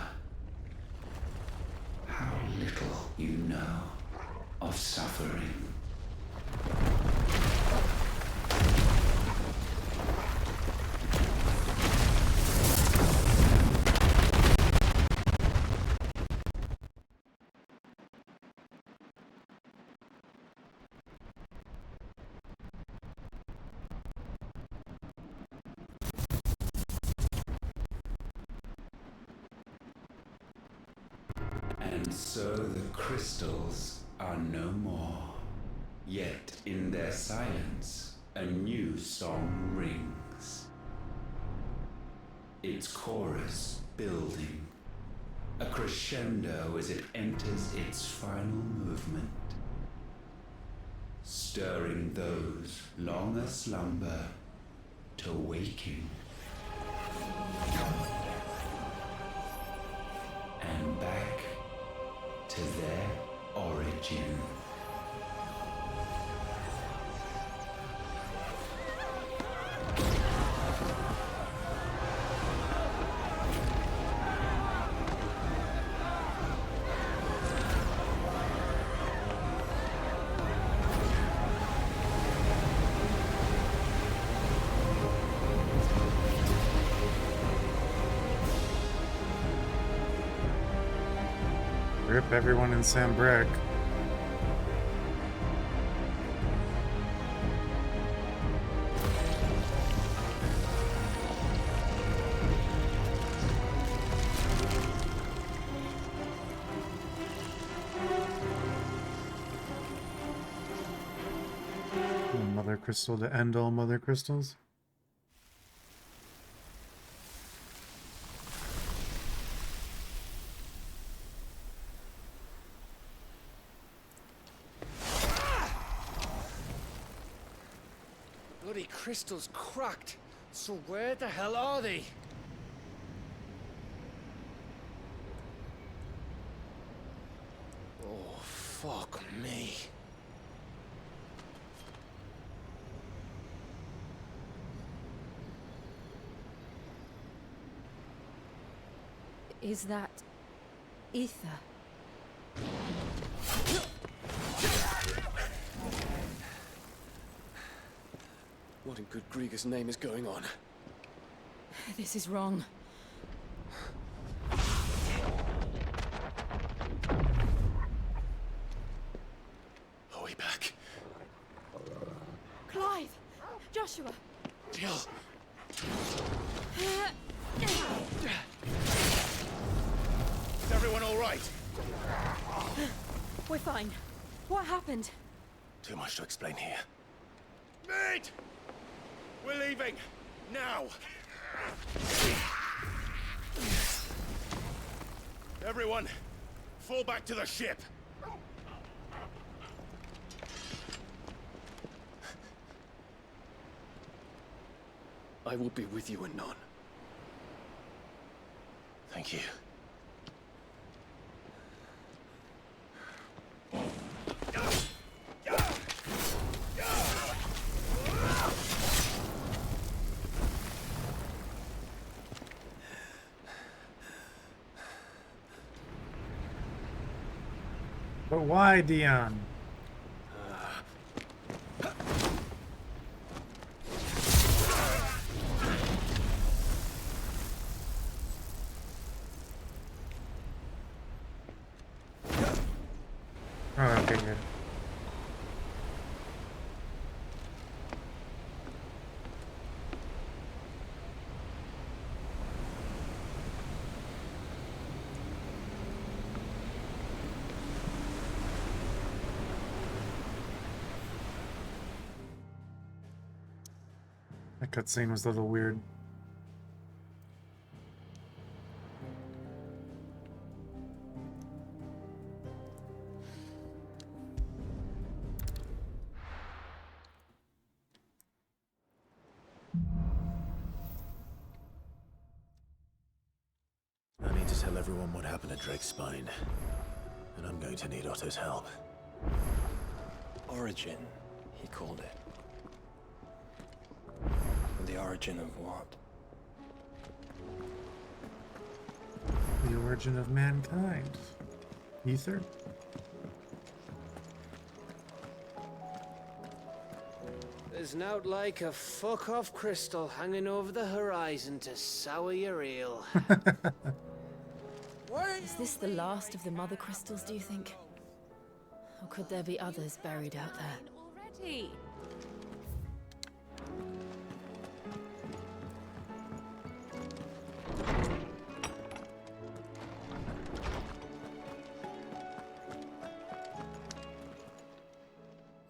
how little you know of suffering. And so the crystals are no more. Yet in their silence, a new song rings. Its chorus building, a crescendo as it enters its final movement, stirring those long aslumber to waking. And back to their origin. Rip everyone in Sambrick. Mothercrystal to end all Mothercrystals. Bloody crystal's cracked. So where the hell are they? Oh, fuck me. Is that ether? What in good Grieger's name is going on? This is wrong. Are we back? Clive! Joshua! Jill! Is everyone all right? We're fine. What happened? Too much to explain here. Mate! We're leaving! Now! Everyone, fall back to the ship! I will be with you anon. Thank you. But why, Dion? Oh, okay, good. That cutscene was a little weird. I need to tell everyone what happened at Drake's Spine. And I'm going to need Otto's help. Origin, he called it. The origin of what? The origin of mankind. Ether? There's nowt like a fuck-off crystal hanging over the horizon to sour your ale. Is this the last of the Mothercrystals, do you think? Or could there be others buried out there? Already.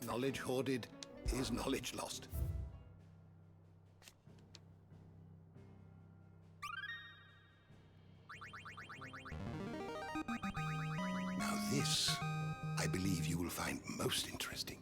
Knowledge hoarded is knowledge lost. Now this, I believe you will find most interesting.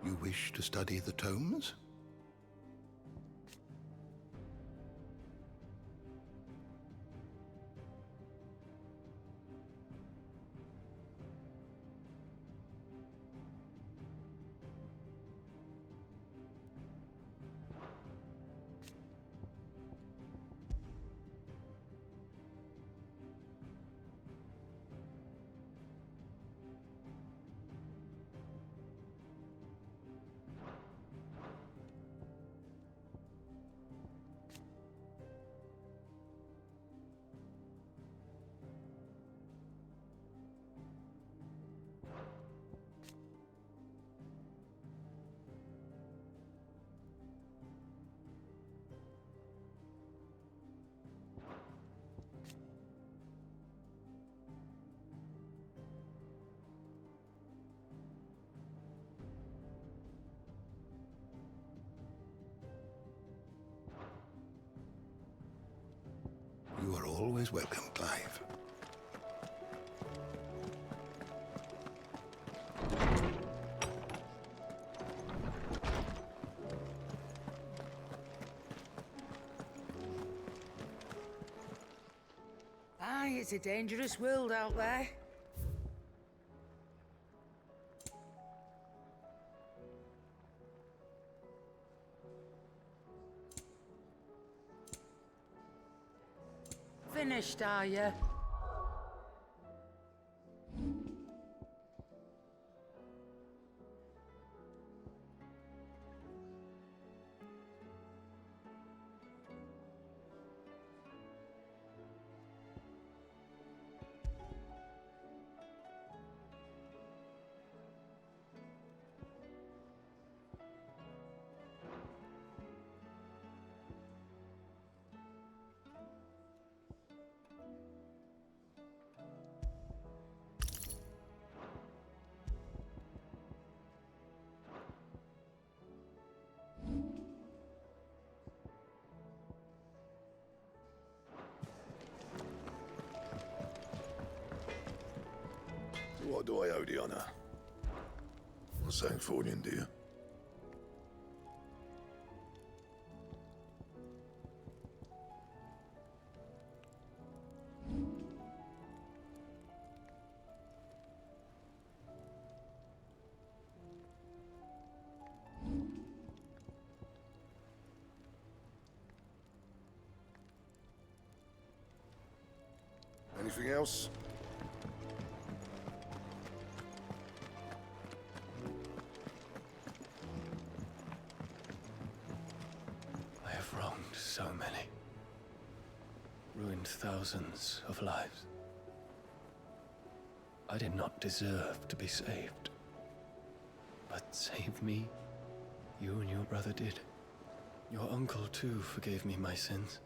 You wish to study the tomes? You are always welcome, Clive. Aye, it's a dangerous world out there. Finished, are you? What do I owe the honor? St. Fornian, do you? Anything else? I have wronged so many. Ruined thousands of lives. I did not deserve to be saved. But save me, you and your brother did. Your uncle, too, forgave me my sins.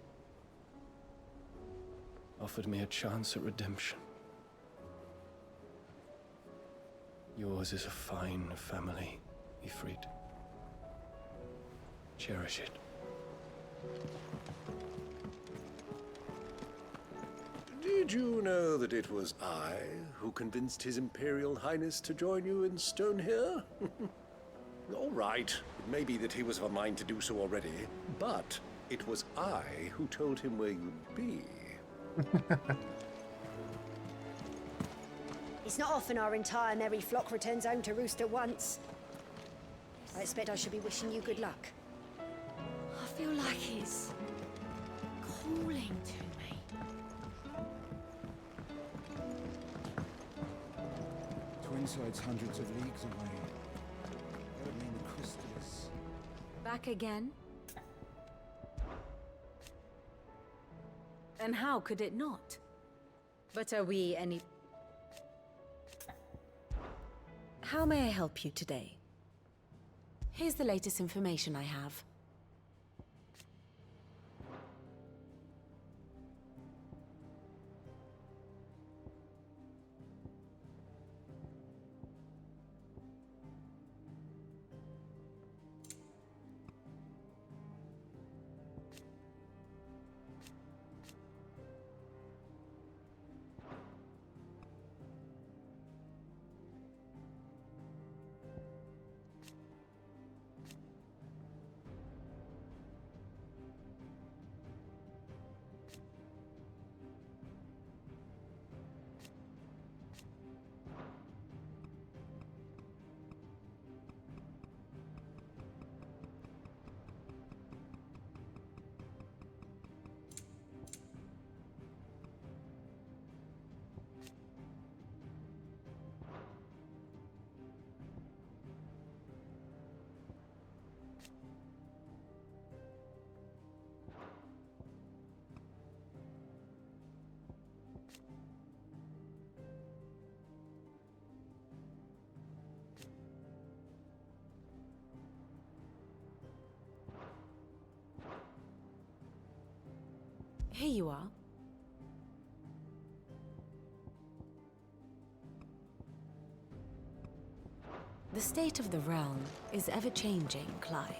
Offered me a chance at redemption. Yours is a fine family, Ifrit. Cherish it. Did you know that it was I who convinced His Imperial Highness to join you in stone here? All right, it may be that he was of a mind to do so already, but it was I who told him where you'd be. It's not often our entire merry flock returns home to roost at once. I expect I should be wishing you good luck. I feel like he's calling to me. Twinside's hundreds of leagues away. That would mean the crystal is... Back again? And how could it not? But are we any... How may I help you today? Here's the latest information I have. Here you are. The state of the realm is ever-changing, Clive.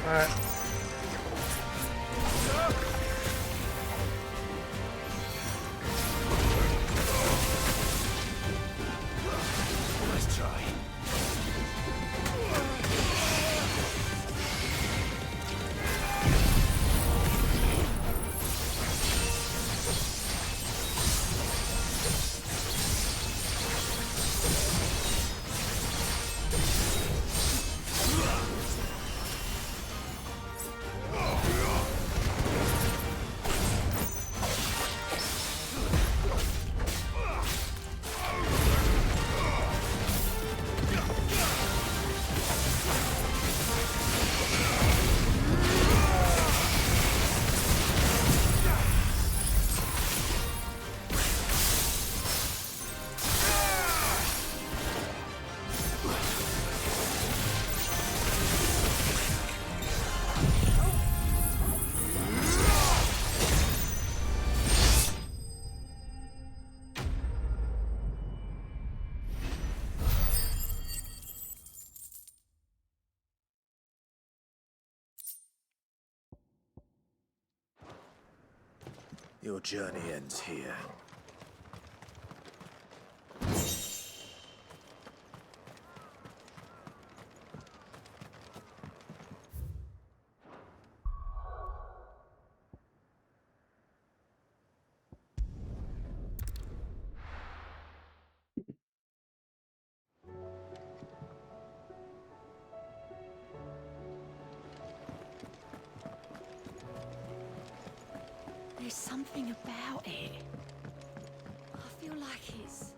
Nice try. Your journey ends here. There's something about it. I feel like it's...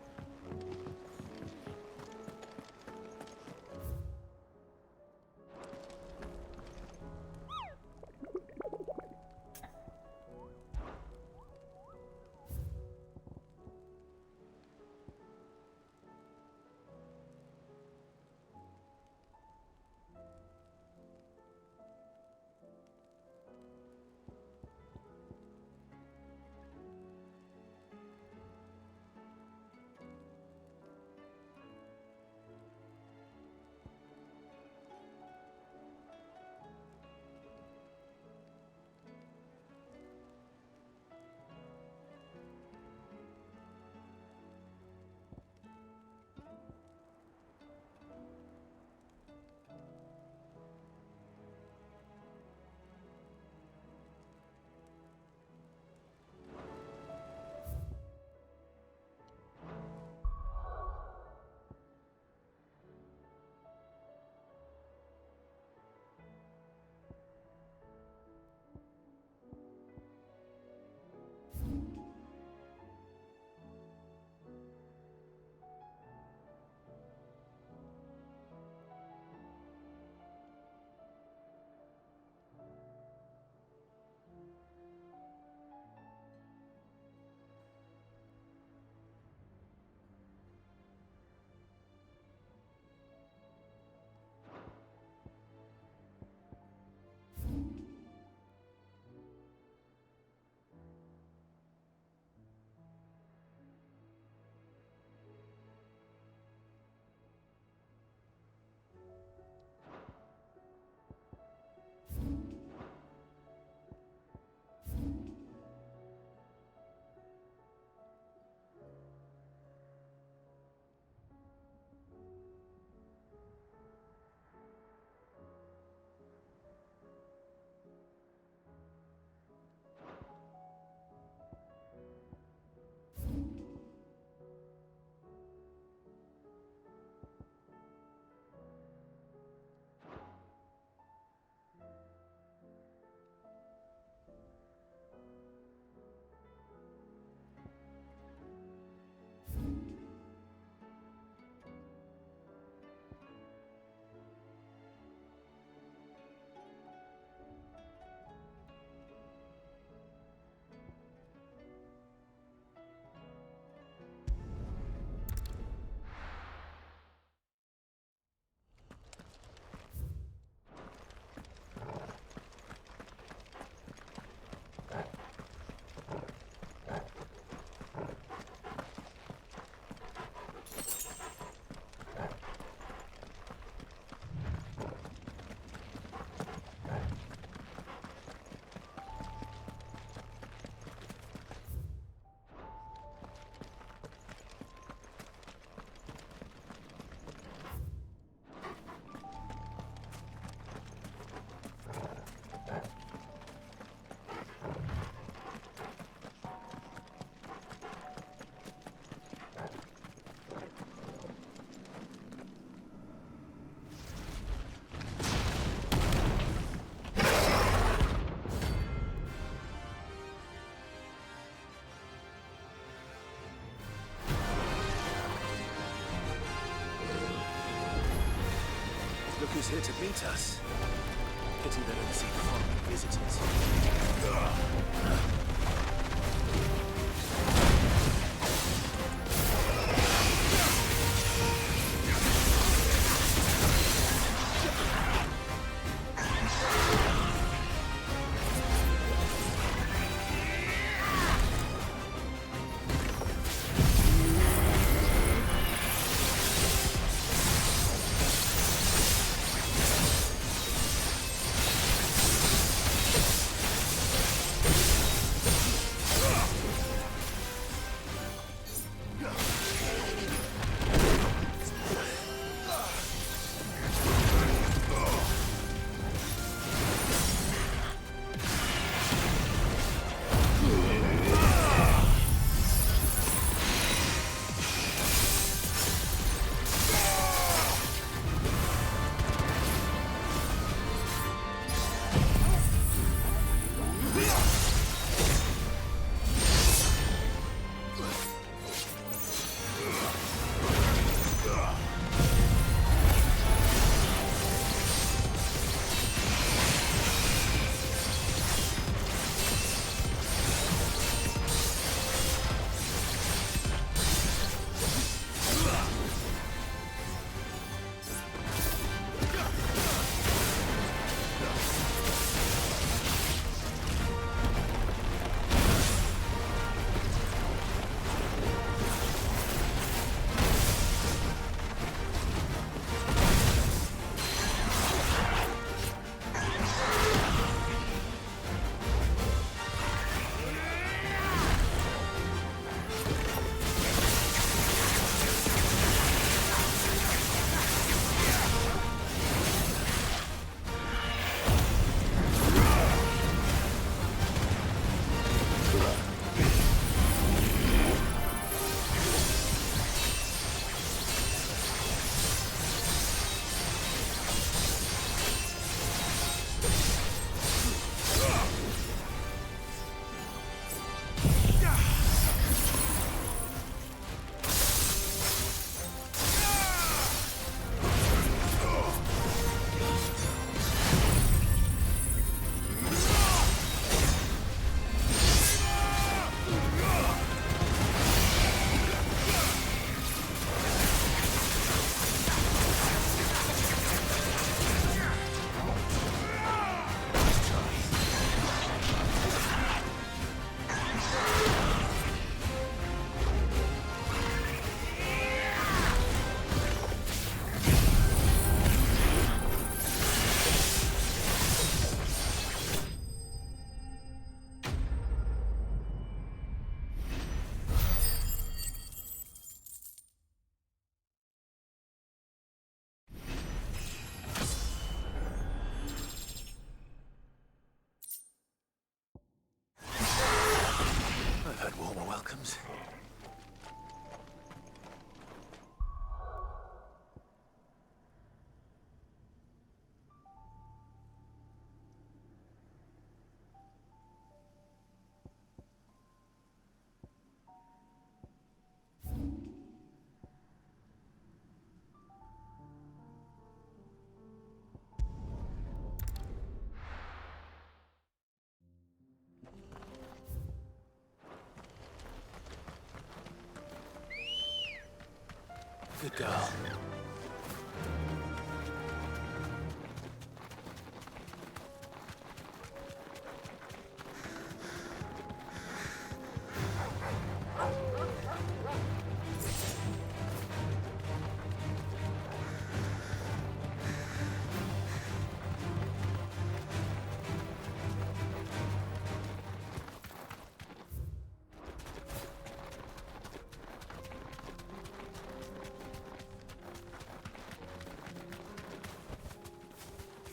who's here to meet us. Pity they don't see foreign visitors. welcomes. Good girl.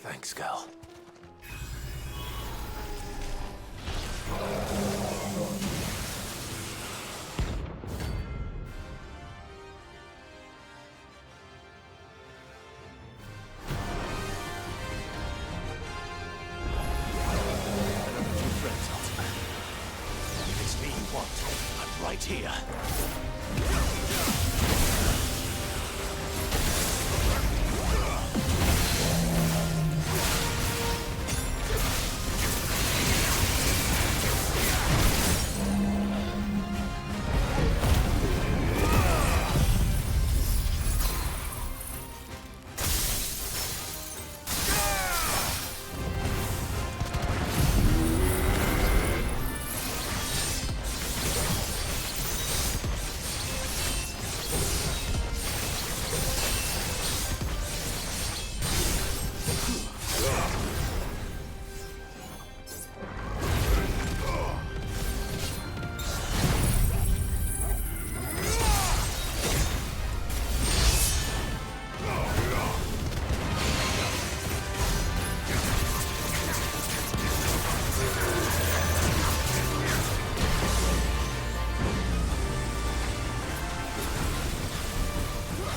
Thanks, girl. Friends, Ultima. If it's me you want, I'm right here.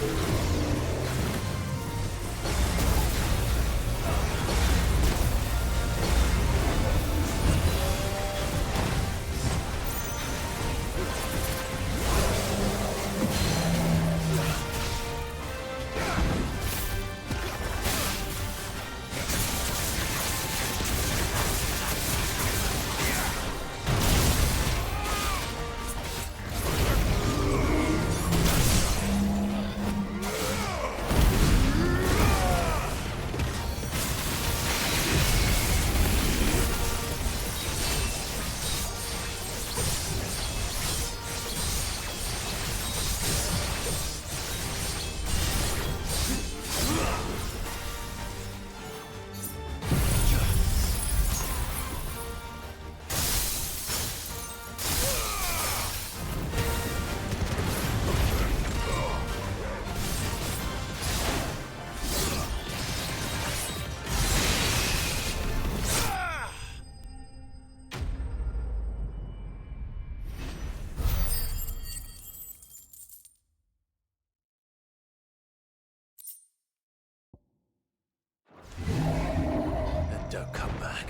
And don't come back.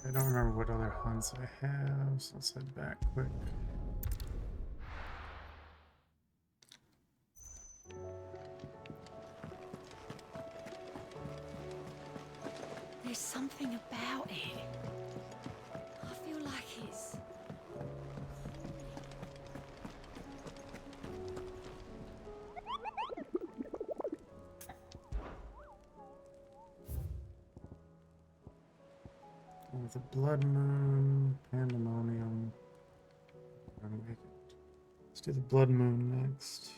I don't remember what other hunts I have, so let's head back quick. There's something about it. I feel like it's... With a blood moon, pandemonium. Let's do the blood moon next.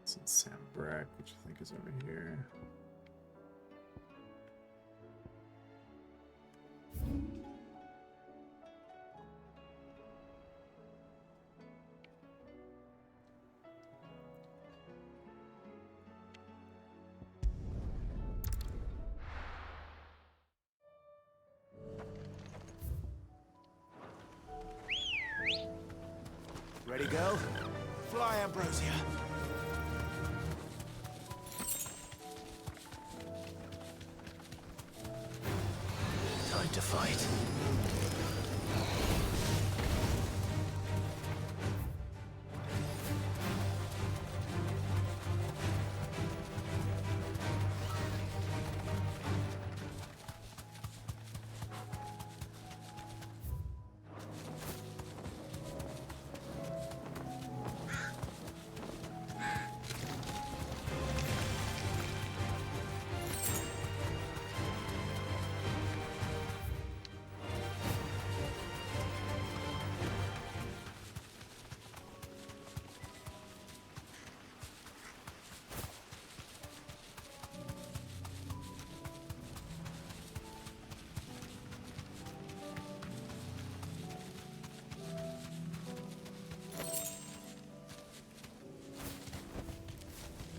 It's in Sam Brack, which I think is over here. Ready, go? Fly, Ambrosia. Time to fight.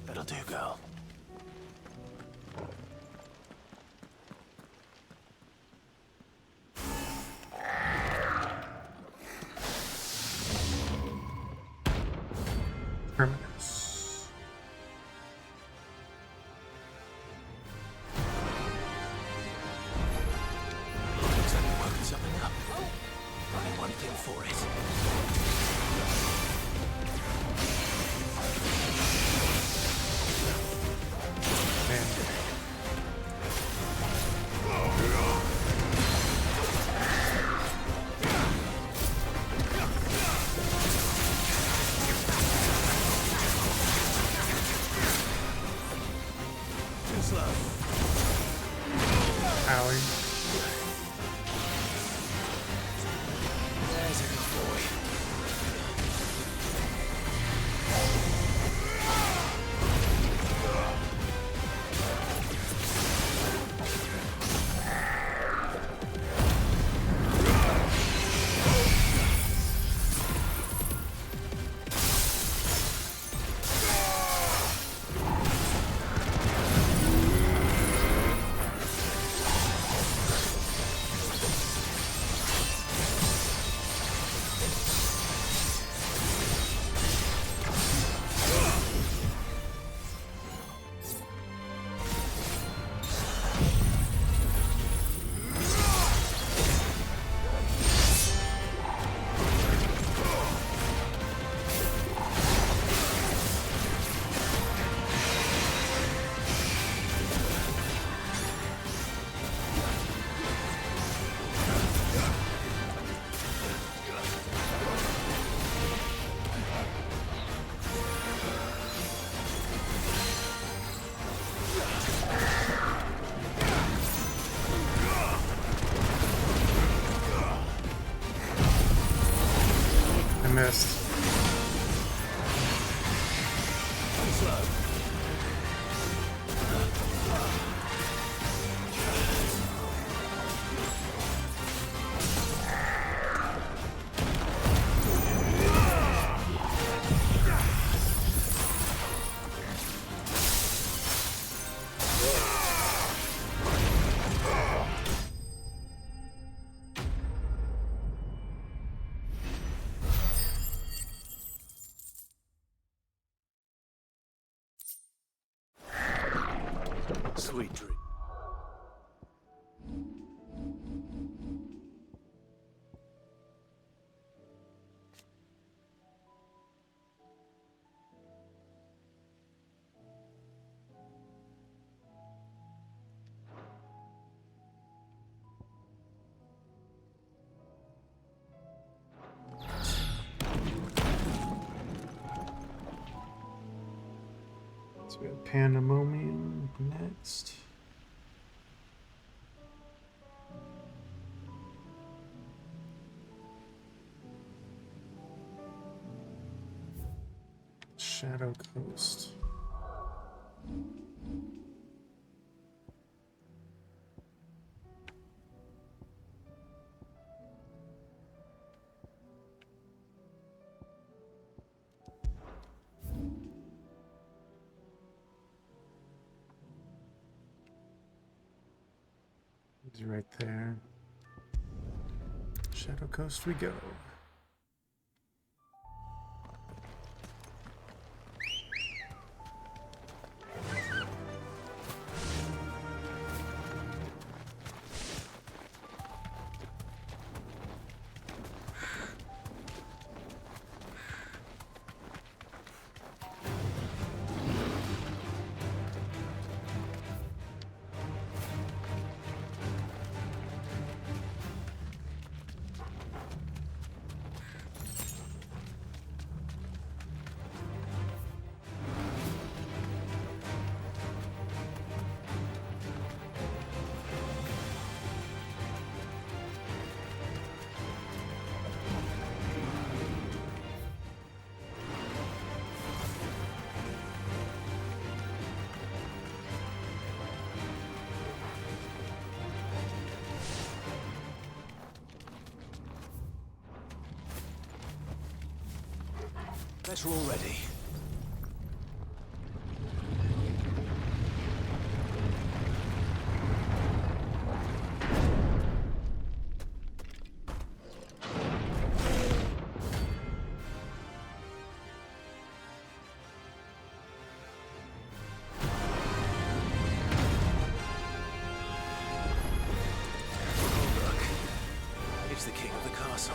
That'll do, girl. Terminus. Looks like we're working something up. Only one thing for it. Owie. There's a good boy. missed. Sweet dream. So we have Pandemonium next. Shadow Coast. He's right there. Shadow Coast we go. Better already. It's the king of the castle.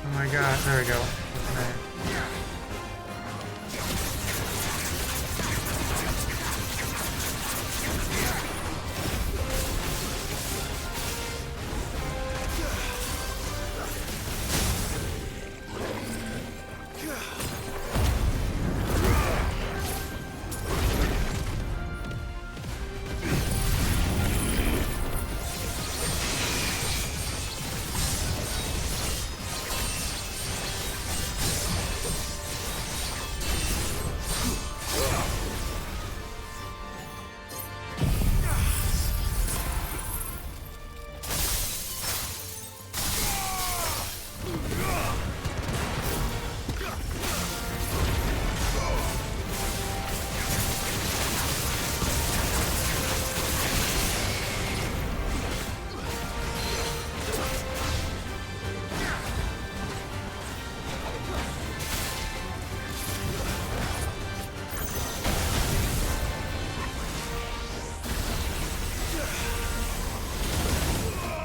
Oh my god, there we go. Okay.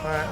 But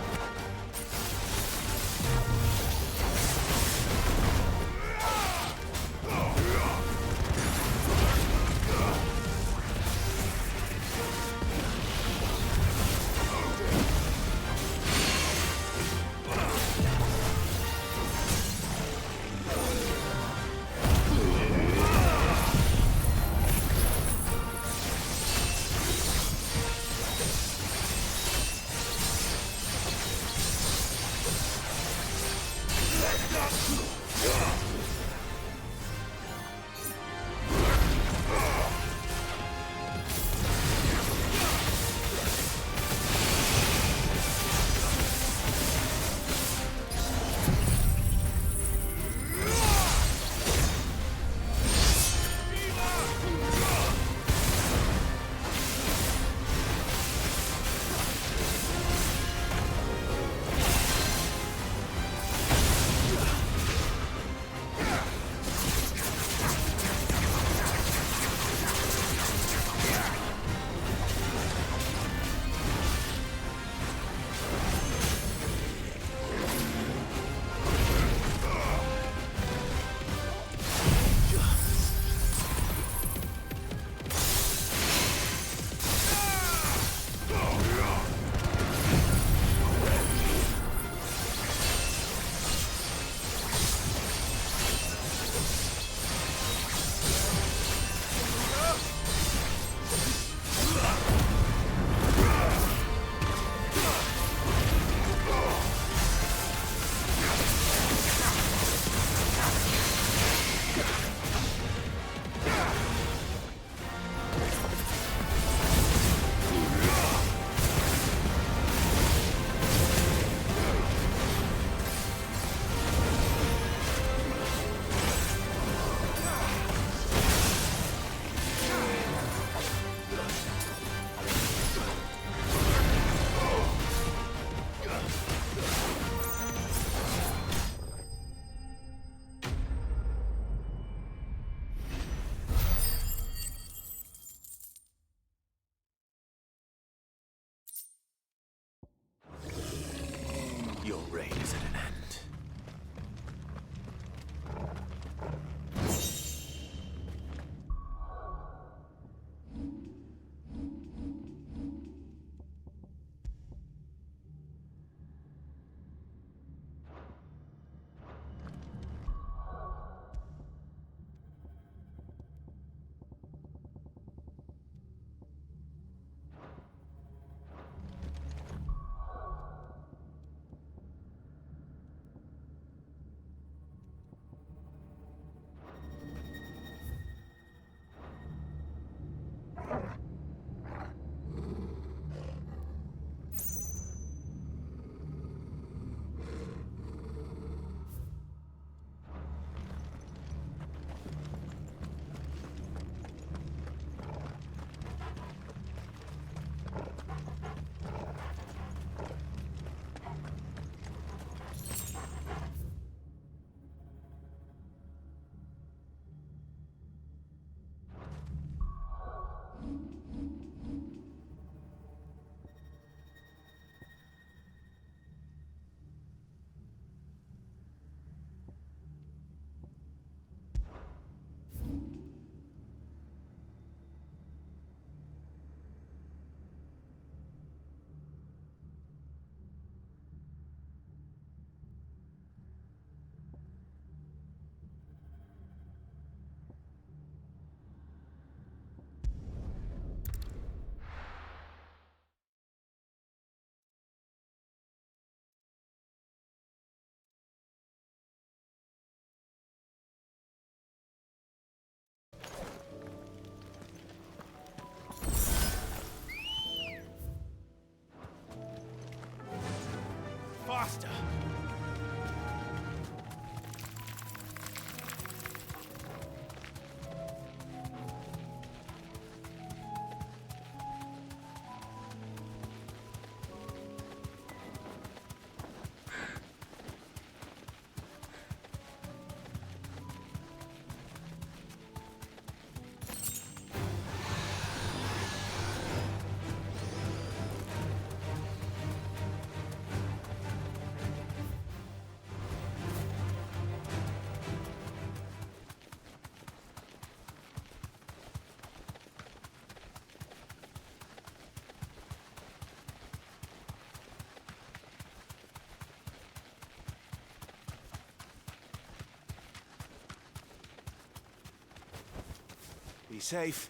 Be safe.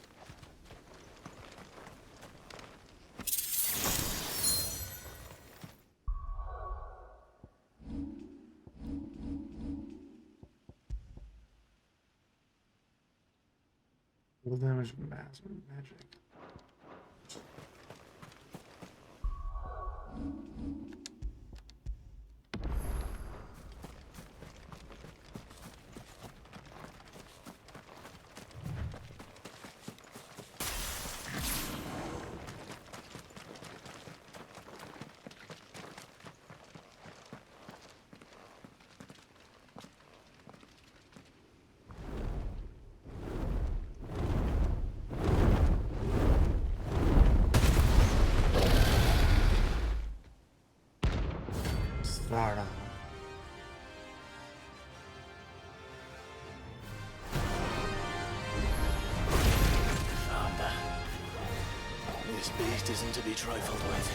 Full damage mass magic. Svara. Founder. This beast isn't to be trifled with.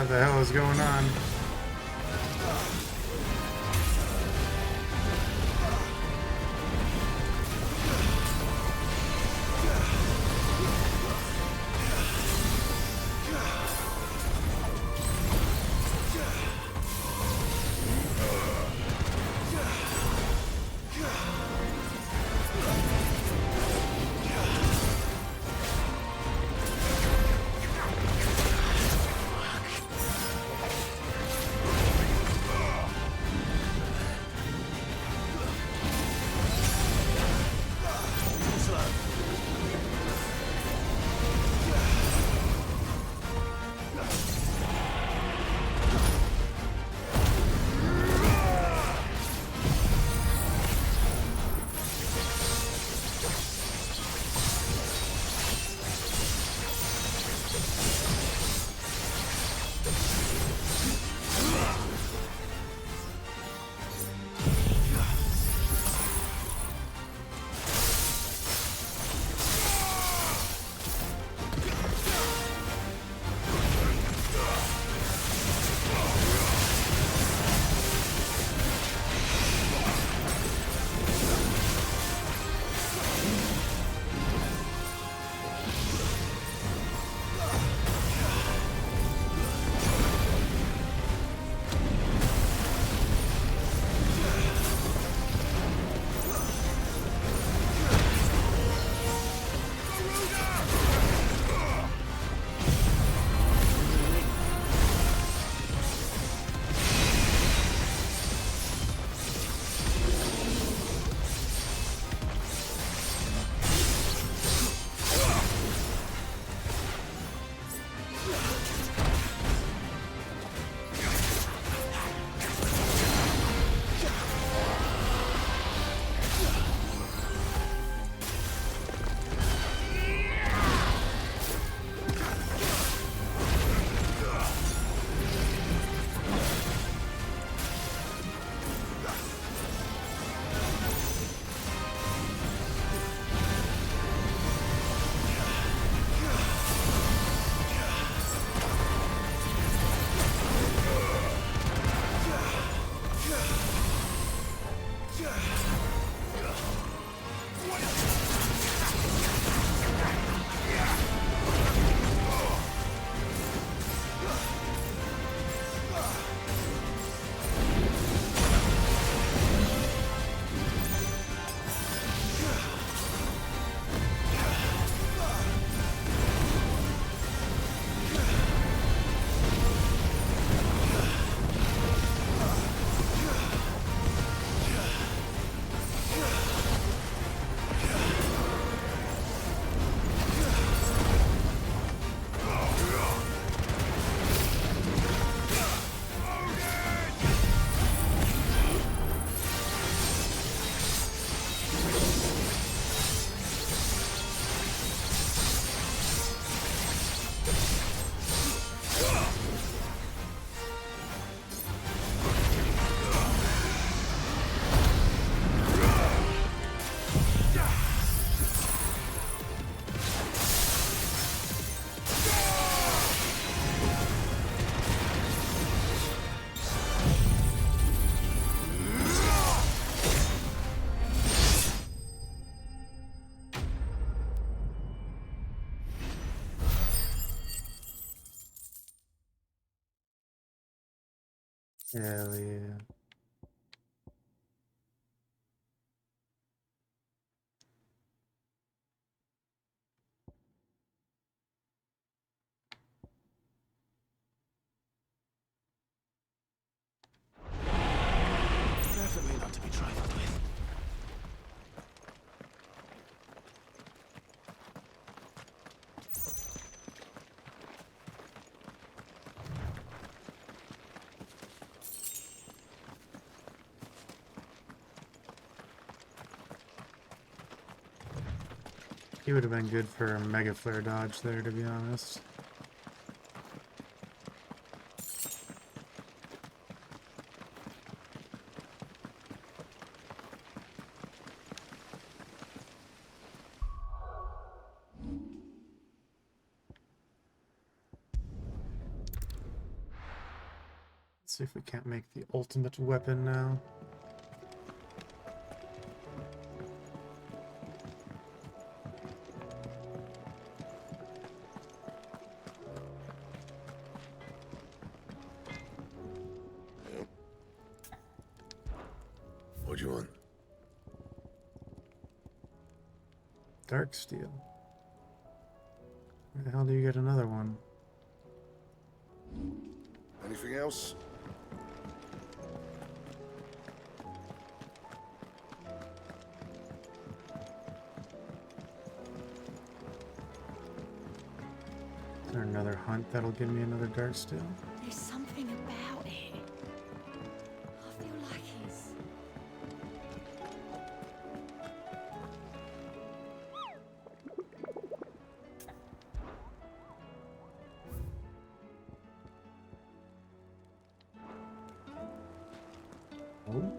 What the hell is going on? Hell yeah. Definitely not to be trifled with. He would have been good for a Mega Flare dodge there, to be honest. Let's see if we can't make the ultimate weapon now. What do you want? Dark Steel. Where the hell do you get another one? Anything else? Is there another hunt that'll give me another Dark Steel? There's something about it. I feel like it's... Oh.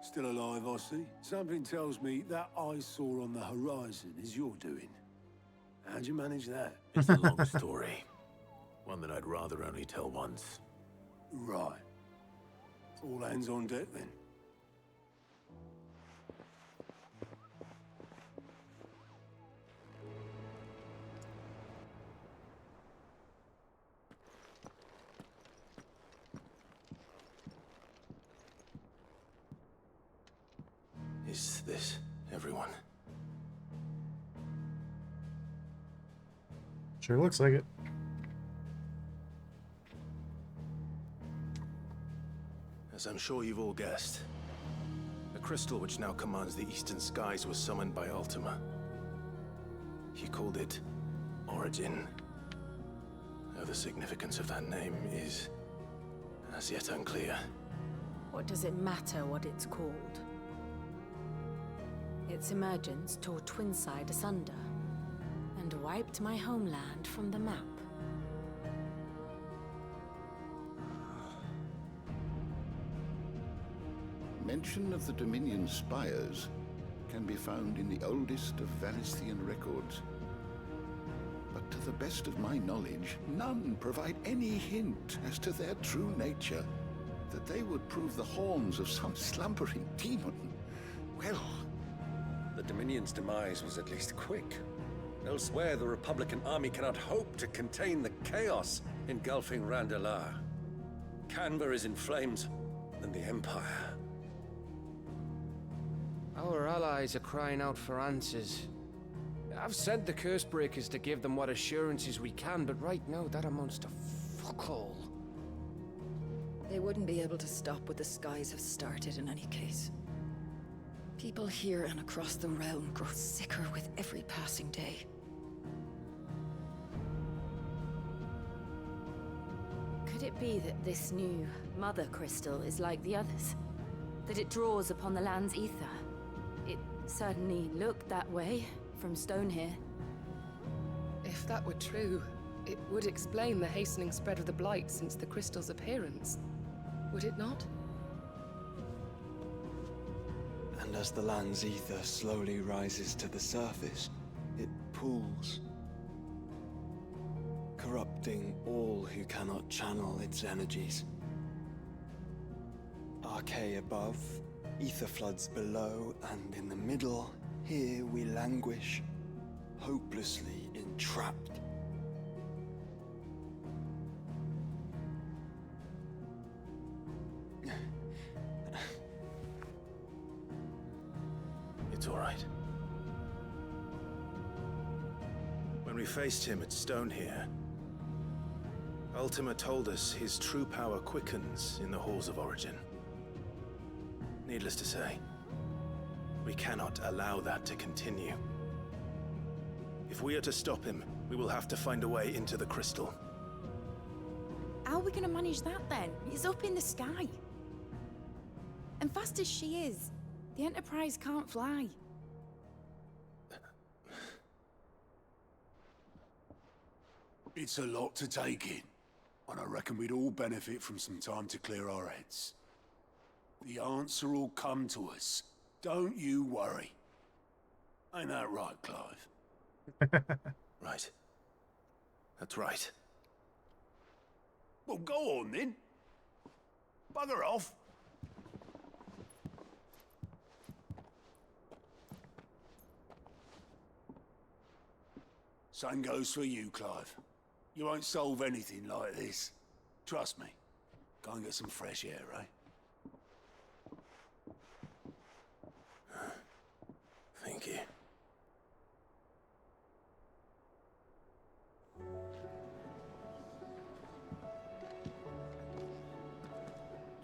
Still alive, I see. Something tells me that eyesore on the horizon is your doing. How'd you manage that? It's a long story. One that I'd rather only tell once. Right. All hands on deck, then. Is this everyone? Sure looks like it. As I'm sure you've all guessed, the crystal which now commands the eastern skies was summoned by Ultima. He called it Origin. A the significance of that name is as yet unclear. What does it matter what it's called? Its emergence tore Twinside asunder and wiped my homeland from the map. Mention of the Dominion spires can be found in the oldest of Valisthian records. But to the best of my knowledge, none provide any hint as to their true nature. That they would prove the horns of some slumbering demon. Well, the Dominion's demise was at least quick. Elsewhere, the Republican army cannot hope to contain the chaos engulfing Randalar. Canva is in flames, and the Empire. Our allies are crying out for answers. I've sent the Cursebreakers to give them what assurances we can, but right now that amounts to fuck all. They wouldn't be able to stop what the skies have started in any case. People here and across the realm grow sicker with every passing day. Could it be that this new Mothercrystal is like the others? That it draws upon the land's ether? It certainly looked that way from stone here. If that were true, it would explain the hastening spread of the Blight since the crystal's appearance. Would it not? And as the land's ether slowly rises to the surface, it pools, corrupting all who cannot channel its energies. Archay above, ether floods below, and in the middle, here we languish, hopelessly entrapped. It's all right. When we faced him at Stone here, Ultima told us his true power quickens in the Halls of Origin. Needless to say, we cannot allow that to continue. If we are to stop him, we will have to find a way into the crystal. How are we gonna manage that then? It's up in the sky. And fast as she is, the Enterprise can't fly. It's a lot to take in, and I reckon we'd all benefit from some time to clear our heads. The answer will come to us. Don't you worry. Ain't that right, Clive? Right. That's right. Well, go on then. Bugger off. Same goes for you, Clive. You won't solve anything like this. Trust me. Go and get some fresh air, eh? Thank you.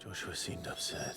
Joshua seemed upset.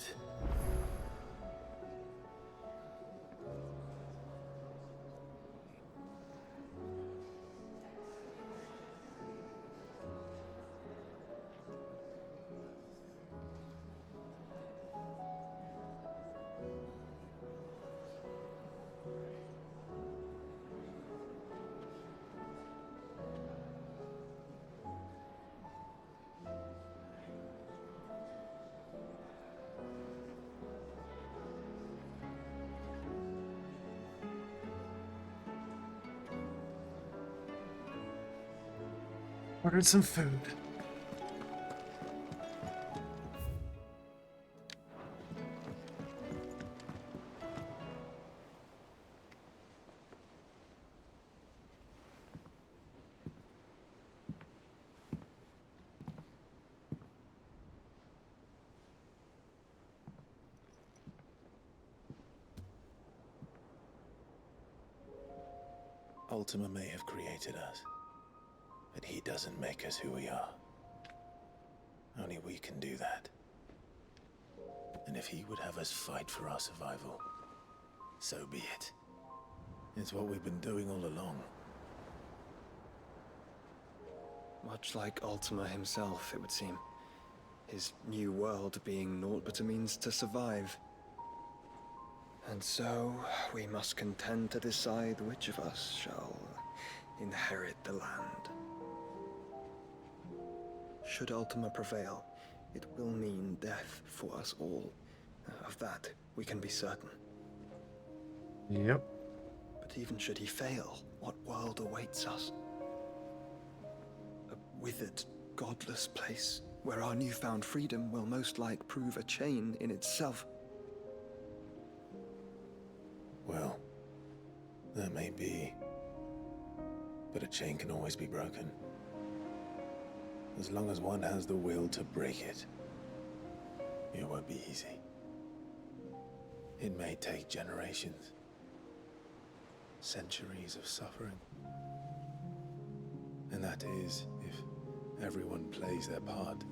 Ordered some food. Ultima may have created us, but he doesn't make us who we are. Only we can do that. And if he would have us fight for our survival, so be it. It's what we've been doing all along. Much like Ultima himself, it would seem. His new world being naught but a means to survive. And so, we must contend to decide which of us shall inherit the land. Should Ultima prevail, it will mean death for us all. Of that, we can be certain. Yep. But even should he fail, what world awaits us? A withered, godless place where our newfound freedom will most like prove a chain in itself. Well, that may be. But a chain can always be broken. As long as one has the will to break it. It won't be easy. It may take generations. Centuries of suffering. And that is if everyone plays their part.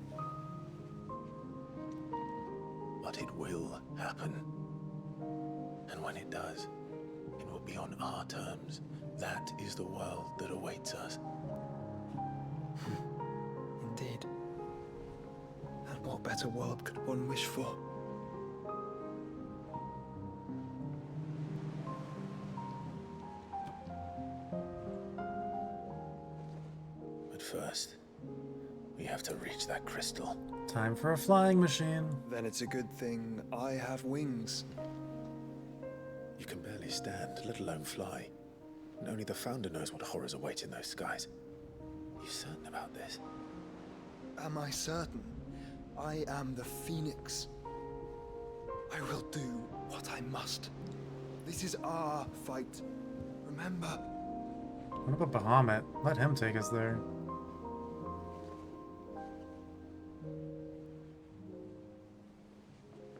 But it will happen. And when it does, it will be on our terms. That is the world that awaits us. Indeed. And what better world could one wish for? But first, we have to reach that crystal. Time for a flying machine. Then it's a good thing I have wings. You can barely stand, let alone fly. And only the Founder knows what horrors await in those skies. Are you certain about this? Am I certain? I am the Phoenix. I will do what I must. This is our fight. Remember? What about Bahamut? Let him take us there.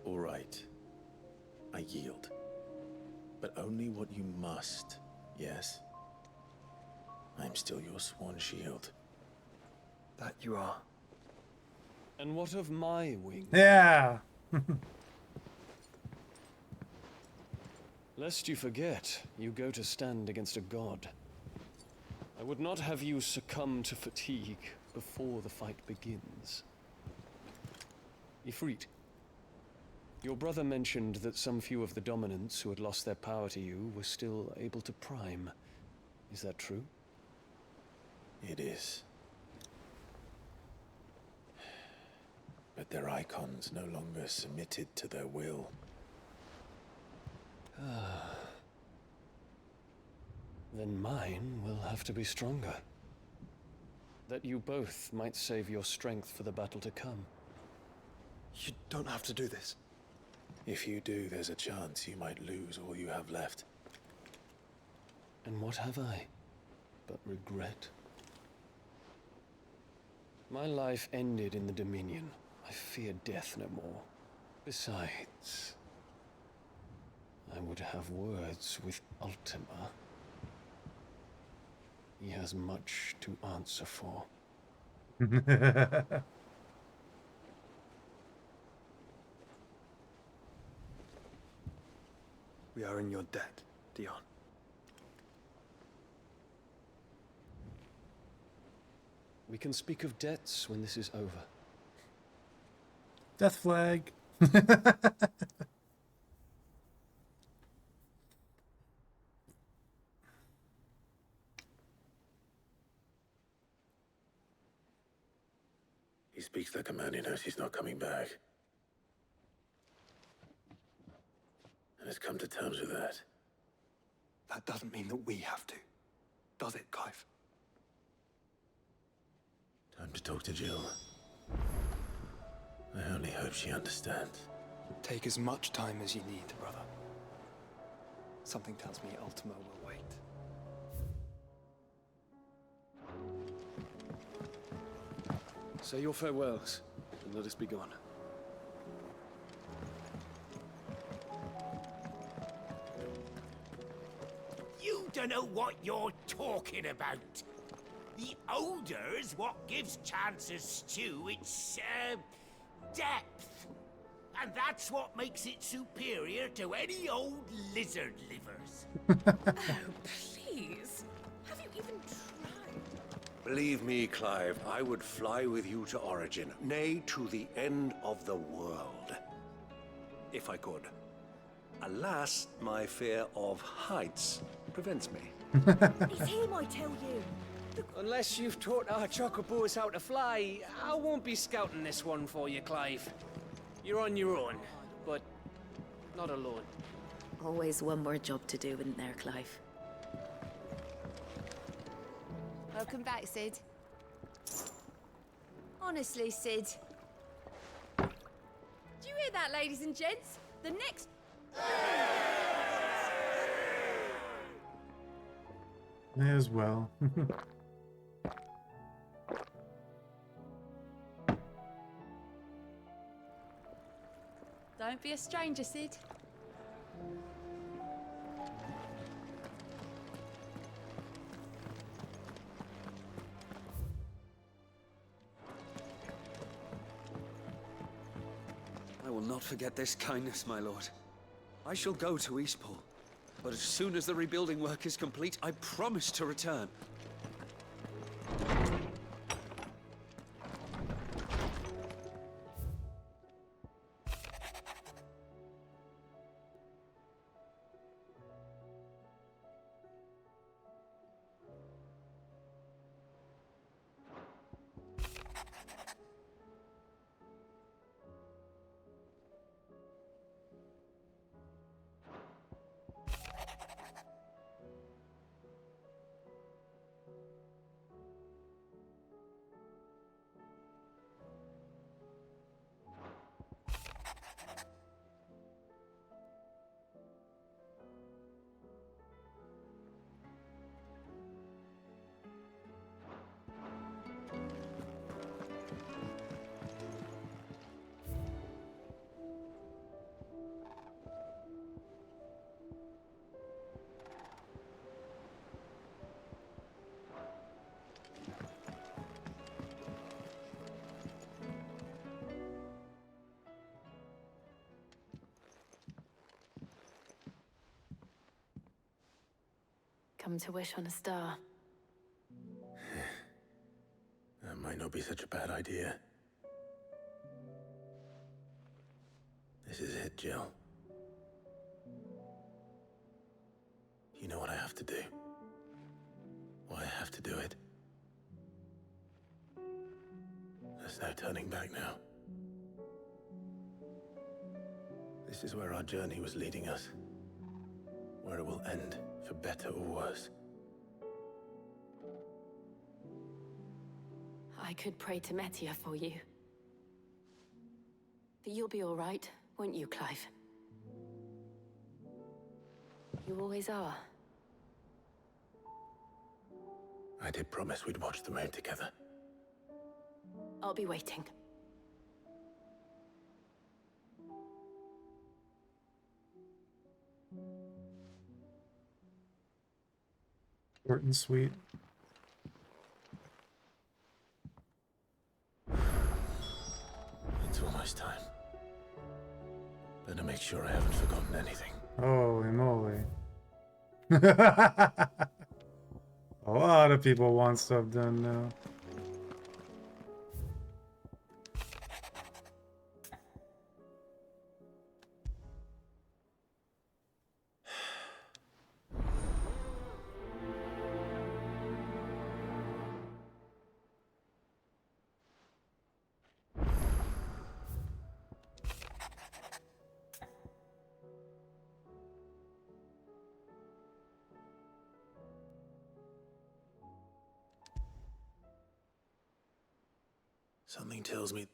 All right. I yield. But only what you must, yes? I'm still your sworn shield. That you are. And what of my wings? Yeah! Lest you forget, you go to stand against a god. I would not have you succumb to fatigue before the fight begins. Ifrit, your brother mentioned that some few of the dominants who had lost their power to you were still able to prime. Is that true? It is. But their icons no longer submitted to their will. Then mine will have to be stronger. That you both might save your strength for the battle to come. You don't have to do this. If you do, there's a chance you might lose all you have left. And what have I but regret? My life ended in the Dominion. I fear death no more. Besides, I would have words with Ultima. He has much to answer for. We are in your debt, Dion. We can speak of debts when this is over. Death flag. He speaks like a man who knows he's not coming back. And has come to terms with that. That doesn't mean that we have to, does it, Clive? Time to talk to Jill. I only hope she understands. Take as much time as you need, brother. Something tells me Ultima will wait. Say your farewells, and let us be gone. You don't know what you're talking about. The odor's what gives Chance's stew its, depth. And that's what makes it superior to any old lizard livers. Oh, please. Have you even tried? Believe me, Clive, I would fly with you to Origin, nay, to the end of the world. If I could. Alas, my fear of heights prevents me. It's him, I tell you. Unless you've taught our chocobos how to fly, I won't be scouting this one for you, Clive. You're on your own, but not alone. Always one more job to do, isn't there, Clive? Welcome back, Sid. Honestly, Sid. Do you hear that, ladies and gents? The next... May as well. Don't be a stranger, Sid. I will not forget this kindness, my lord. I shall go to Eastport, but as soon as the rebuilding work is complete, I promise to return. Come to wish on a star. That might not be such a bad idea. This is it, Jill. You know what I have to do. Why I have to do it. There's no turning back now. This is where our journey was leading us. Where it will end, for better or worse. I could pray to Metia for you. But you'll be all right, won't you, Clive? You always are. I did promise we'd watch the moon together. I'll be waiting. Short and sweet. It's almost time. Better make sure I haven't forgotten anything. Holy moly. A lot of people want stuff done now. Something tells me...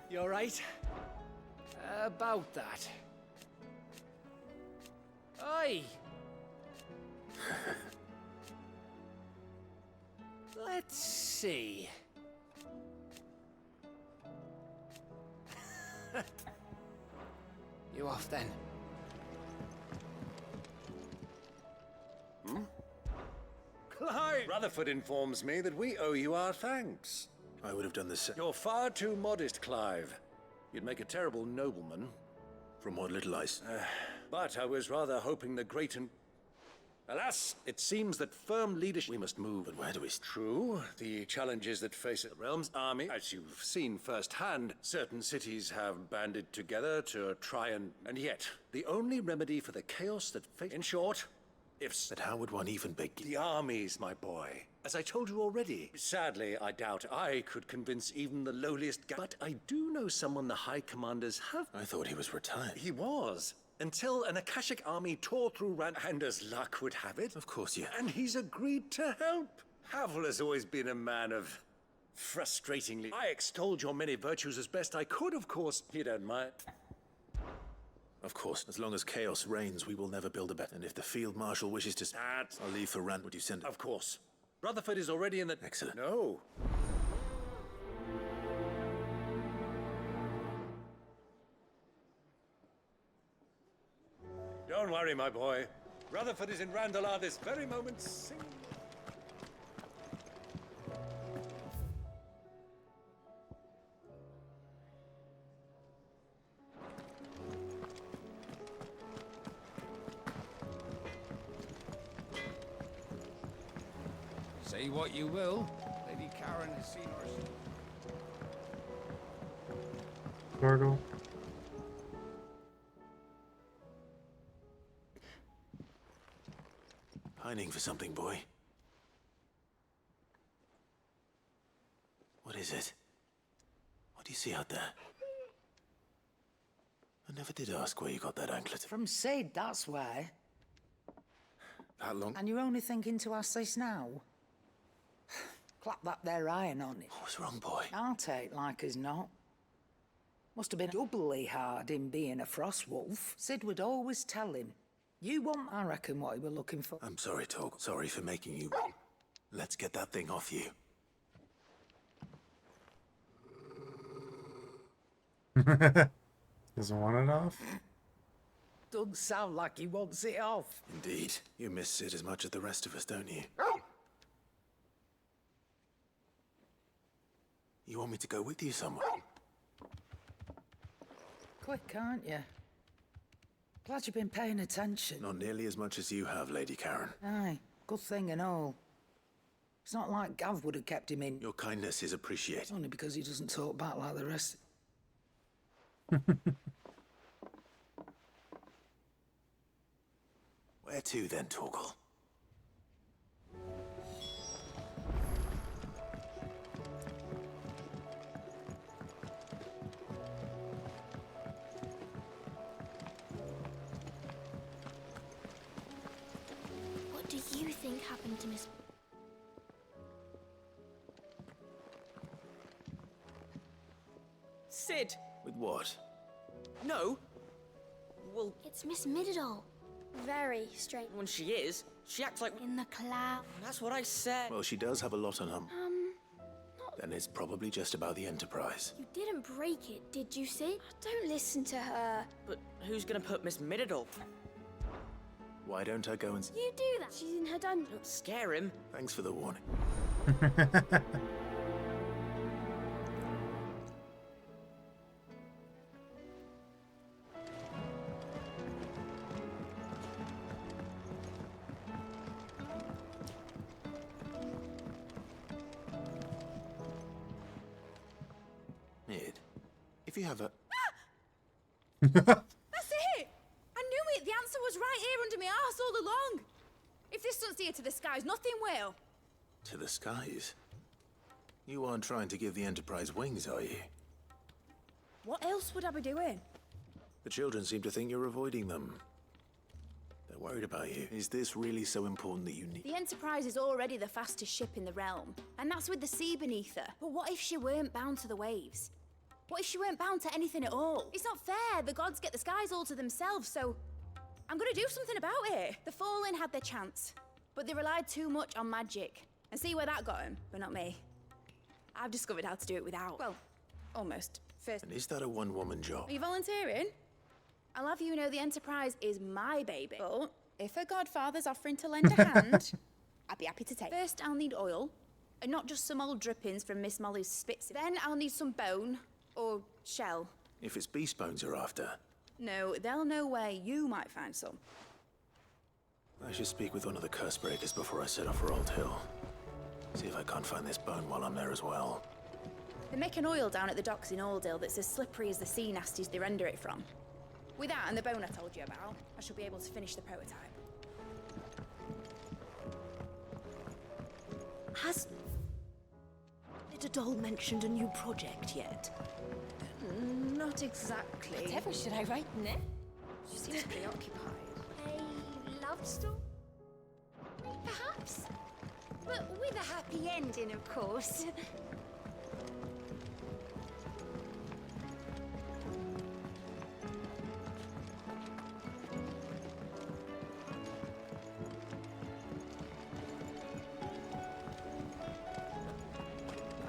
You all right? About that. Oi! Let's see. You off then? Clive! Rutherford informs me that we owe you our thanks. I would have done the same. You're far too modest, Clive. You'd make a terrible nobleman. From what little I... But I was rather hoping the great and... Alas, it seems that firm leadership... We must move. But where do we... True. The challenges that face the realm's army, as you've seen firsthand, certain cities have banded together to try and... And yet, the only remedy for the chaos that face... In short, if... But how would one even begin? The armies, my boy. As I told you already. Sadly, I doubt I could convince even the lowliest... But I do know someone the High Commanders have... I thought he was retired. He was. Until an Akashic army tore through and as luck would have it... Of course, yeah. And he's agreed to help. Havel has always been a man of... frustratingly... I extolled your many virtues as best I could, of course. You don't mind. Of course, as long as chaos reigns, we will never build a better. And if the Field Marshal wishes to... I'll leave for Rand. Would you send it? Of course. Rutherford is already in the... Excellent. No. Don't worry, my boy. Rutherford is in Randalar this very moment, singing. Say what you will, Lady Karen has seen her. Portal. Pining for something, boy. What is it? What do you see out there? I never did ask where you got that anklet. From Sid, that's why. That long? And you're only thinking to ask this now? Clap that there iron on it. What's wrong, boy? I'll take like as not. Must have been doubly hard in being a frost wolf. Sid would always tell him. You want, I reckon, what he were looking for. I'm sorry, Torg. Sorry for making you... Let's get that thing off you. Doesn't want it off? Doesn't sound like he wants it off. Indeed. You miss Sid as much as the rest of us, don't you? You want me to go with you somewhere? Quick, aren't you? Glad you've been paying attention. Not nearly as much as you have, Lady Karen. Aye, good thing and all. It's not like Gav would have kept him in. Your kindness is appreciated. Only because he doesn't talk back like the rest. Where to then, Torgal? What do you think happened to Miss... Sid! With what? No. Well... It's Miss Midadol. Very strange. When she is, she acts like... In the cloud. That's what I said. Well, she does have a lot on her... Then it's probably just about the Enterprise. You didn't break it, did you, Sid? Don't listen to her. But who's gonna put Miss Midadol? Why don't I go and... You do that. She's in her dungeon. Don't scare him. Thanks for the warning. Mid, if you have a... That's it! I knew it! The answer was right here under my arse all along! If this doesn't steer to the skies, nothing will! To the skies? You aren't trying to give the Enterprise wings, are you? What else would I be doing? The children seem to think you're avoiding them. They're worried about you. Is this really so important that you need... The Enterprise is already the fastest ship in the realm, and that's with the sea beneath her. But what if she weren't bound to the waves? What if she weren't bound to anything at all? It's not fair. The gods get the skies all to themselves, so... I'm gonna do something about it. The Fallen had their chance, but they relied too much on magic. And see where that got them, but not me. I've discovered how to do it without. Well, almost. First... And is that a one-woman job? Are you volunteering? I'll have you know the Enterprise is my baby. But if her godfather's offering to lend a hand, I'd be happy to take. First, I'll need oil, and not just some old drippings from Miss Molly's spits. Then I'll need some bone, or shell. If it's beast bones you're after, No, they'll know where you might find some. I should speak with one of the curse breakers before I set off for Old Hill. See if I can't find this bone while I'm there as well. They make an oil down at the docks in Oldale that's as slippery as the sea nasties they render it from. With that and the bone I told you about, I shall be able to finish the prototype. Has Citadel mentioned a new project yet? Not exactly. Whatever should I write next? She seems preoccupied. A love story? Perhaps. But with a happy ending, of course.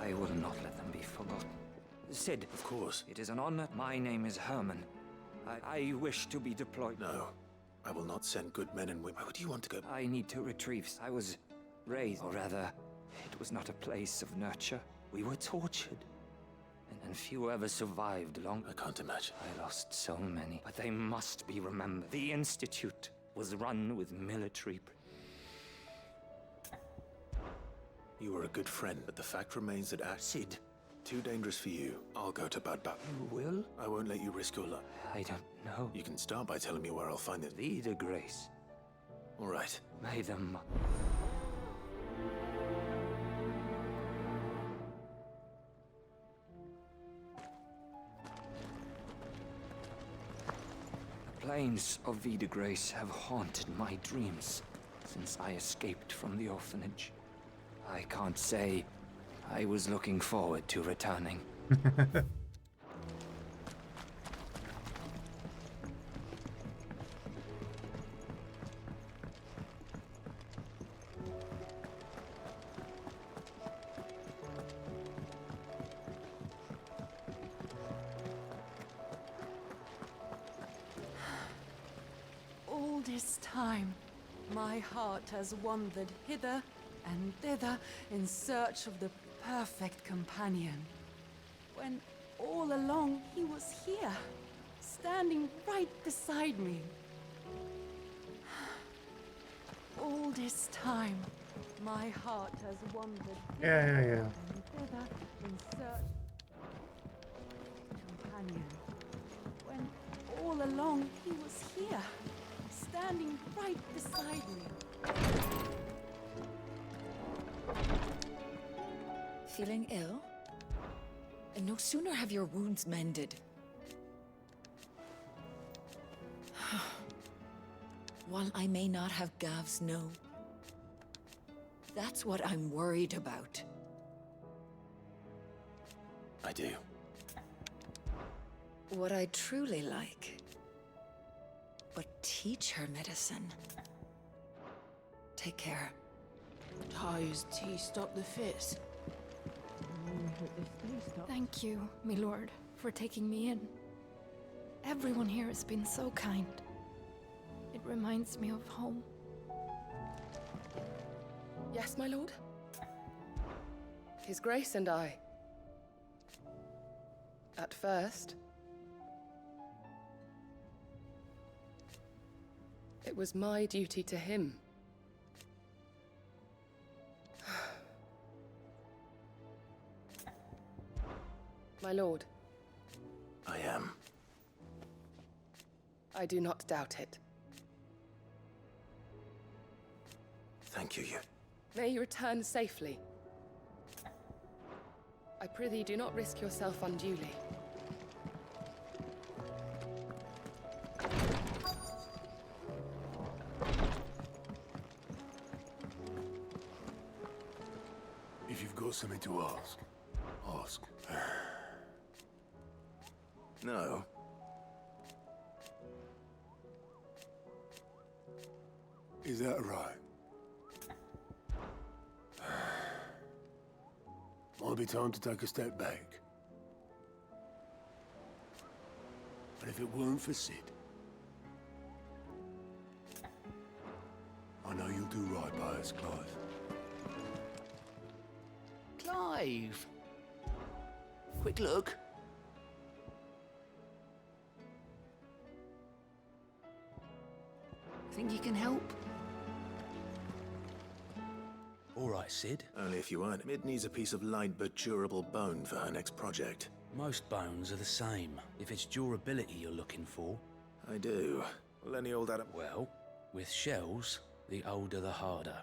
I will not let them be forgotten. Sid. Of course. It is an honor. My name is Herman. I wish to be deployed. No. I will not send good men and women. Where do you want to go? I need to retrieve. I was raised, or rather, it was not a place of nurture. We were tortured. And few ever survived long. I can't imagine. I lost so many. But they must be remembered. The Institute was run with military. You were a good friend, but the fact remains that Sid. Too dangerous for you. I'll go to Baghdad. You will? I won't let you risk your life. I don't know. You can start by telling me where I'll find it. Vida Grace. All right. May them. The plains of Vida Grace have haunted my dreams since I escaped from the orphanage. I can't say I was looking forward to returning. All this time, my heart has wandered hither and thither in search of the perfect companion. When all along he was here, standing right beside me. All this time, my heart has wandered Yeah. and thither in search of the companion. When all along he was here, standing right beside me. Feeling ill? And no sooner have your wounds mended. While I may not have Gav's no, that's what I'm worried about. I do. What I truly like. But teach her medicine. Take care. Ty's tea stop the fits. Thank you, my lord, for taking me in. Everyone here has been so kind. It reminds me of home. Yes, my lord? His Grace and I. At first, it was my duty to him. My lord. I am. I do not doubt it. Thank you, you. May you return safely. I prithee, do not risk yourself unduly. If you've got something to ask, ask. No. Is that right? Might be time to take a step back. But if it weren't for Sid, I know you You'll do right by us, Clive. Clive! Quick look. Think you can help? All right, Sid. Only if you weren't. Mid needs a piece of light but durable bone for her next project. Most bones are the same. If it's durability you're looking for... I do. Well, any old Adam... Well, with shells, the older the harder.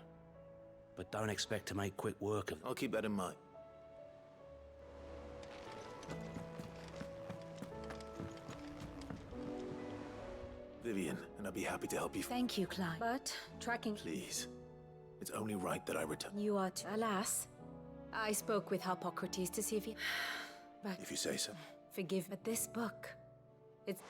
But don't expect to make quick work of them. I'll keep that in mind. Vivian, and I'll be happy to help you. Thank you, Clive. But tracking... Please. It's only right that I return. You are to... Alas, I spoke with Hippocrates to see if he... But If you say so. forgive, but this book... It's...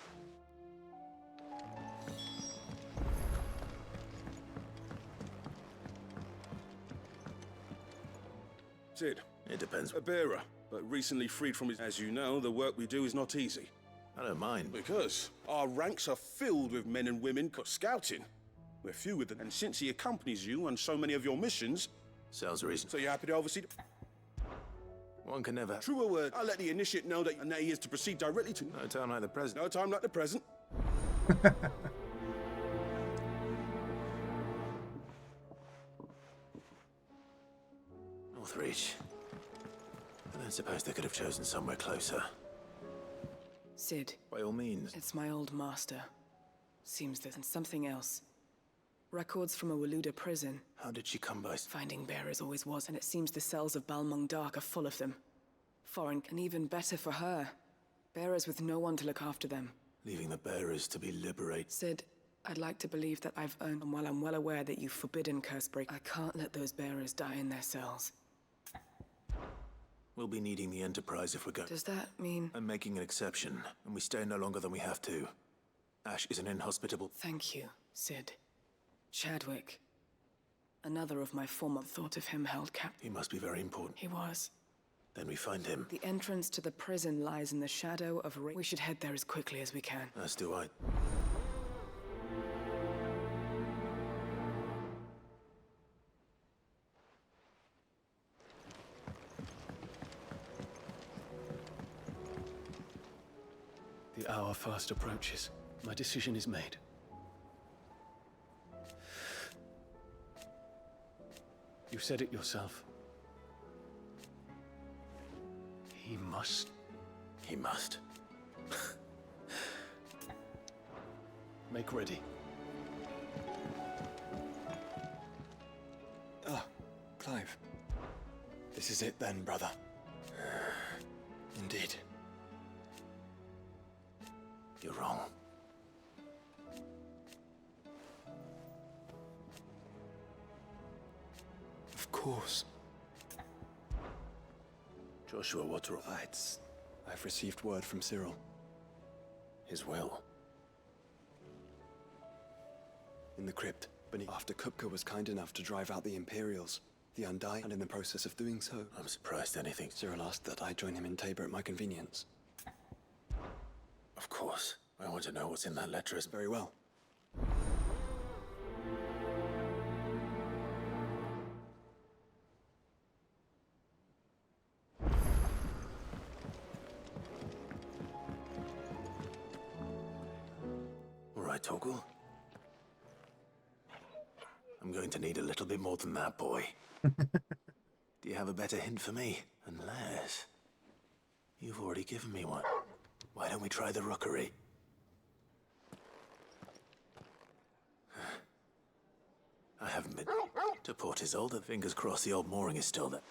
Sid. It depends. A bearer, but recently freed from his... As you know, the work we do is not easy. I don't mind. Because our ranks are filled with men and women scouting. We're few with them, and since he accompanies you on so many of your missions... Sounds reasonable. So you're happy to oversee... One can never... Truer word. I'll let the initiate know that he is to proceed directly to... No time like the present. No time like the present. Northreach. I don't suppose they could have chosen somewhere closer. Sid. By all means. It's my old master. Seems there's something else. Records from a Waluda prison. How did she come by? Finding bearers always was, and it seems the cells of Balmung Dark are full of them. Foreign, and even better for her. Bearers with no one to look after them. Leaving the bearers to be liberated. Sid, I'd like to believe that I've earned, and while I'm well aware that you've forbidden Cursebreak, I can't let those bearers die in their cells. We'll be needing the Enterprise if we're going. Does that mean... I'm making an exception, and we stay no longer than we have to. Ash is an inhospitable... Thank you, Sid. Chadwick. Another of my former thought of him held cap. He must be very important. He was. Then we find him. The entrance to the prison lies in the shadow of We should head there as quickly as we can. As do I. The hour fast approaches. My decision is made. You said it yourself. He must. He must. Make ready. Ah, Clive. This is it then, brother. Indeed. You're wrong. Of course. Joshua, what's wrong? I've received word from Cyril. His will? In the crypt, beneath. After Kupka was kind enough to drive out the Imperials, the Undying, and in the process of doing so... I'm surprised anything. Cyril asked that I join him in Tabor at my convenience. Of course. I want to know what's in that letter. Very well. All right, Torgal. I'm going to need a little bit more than that, boy. Do you have a better hint for me? Unless... You've already given me one. Why don't we try the rookery? I haven't been to Port Isolde. Fingers crossed the old mooring is still there.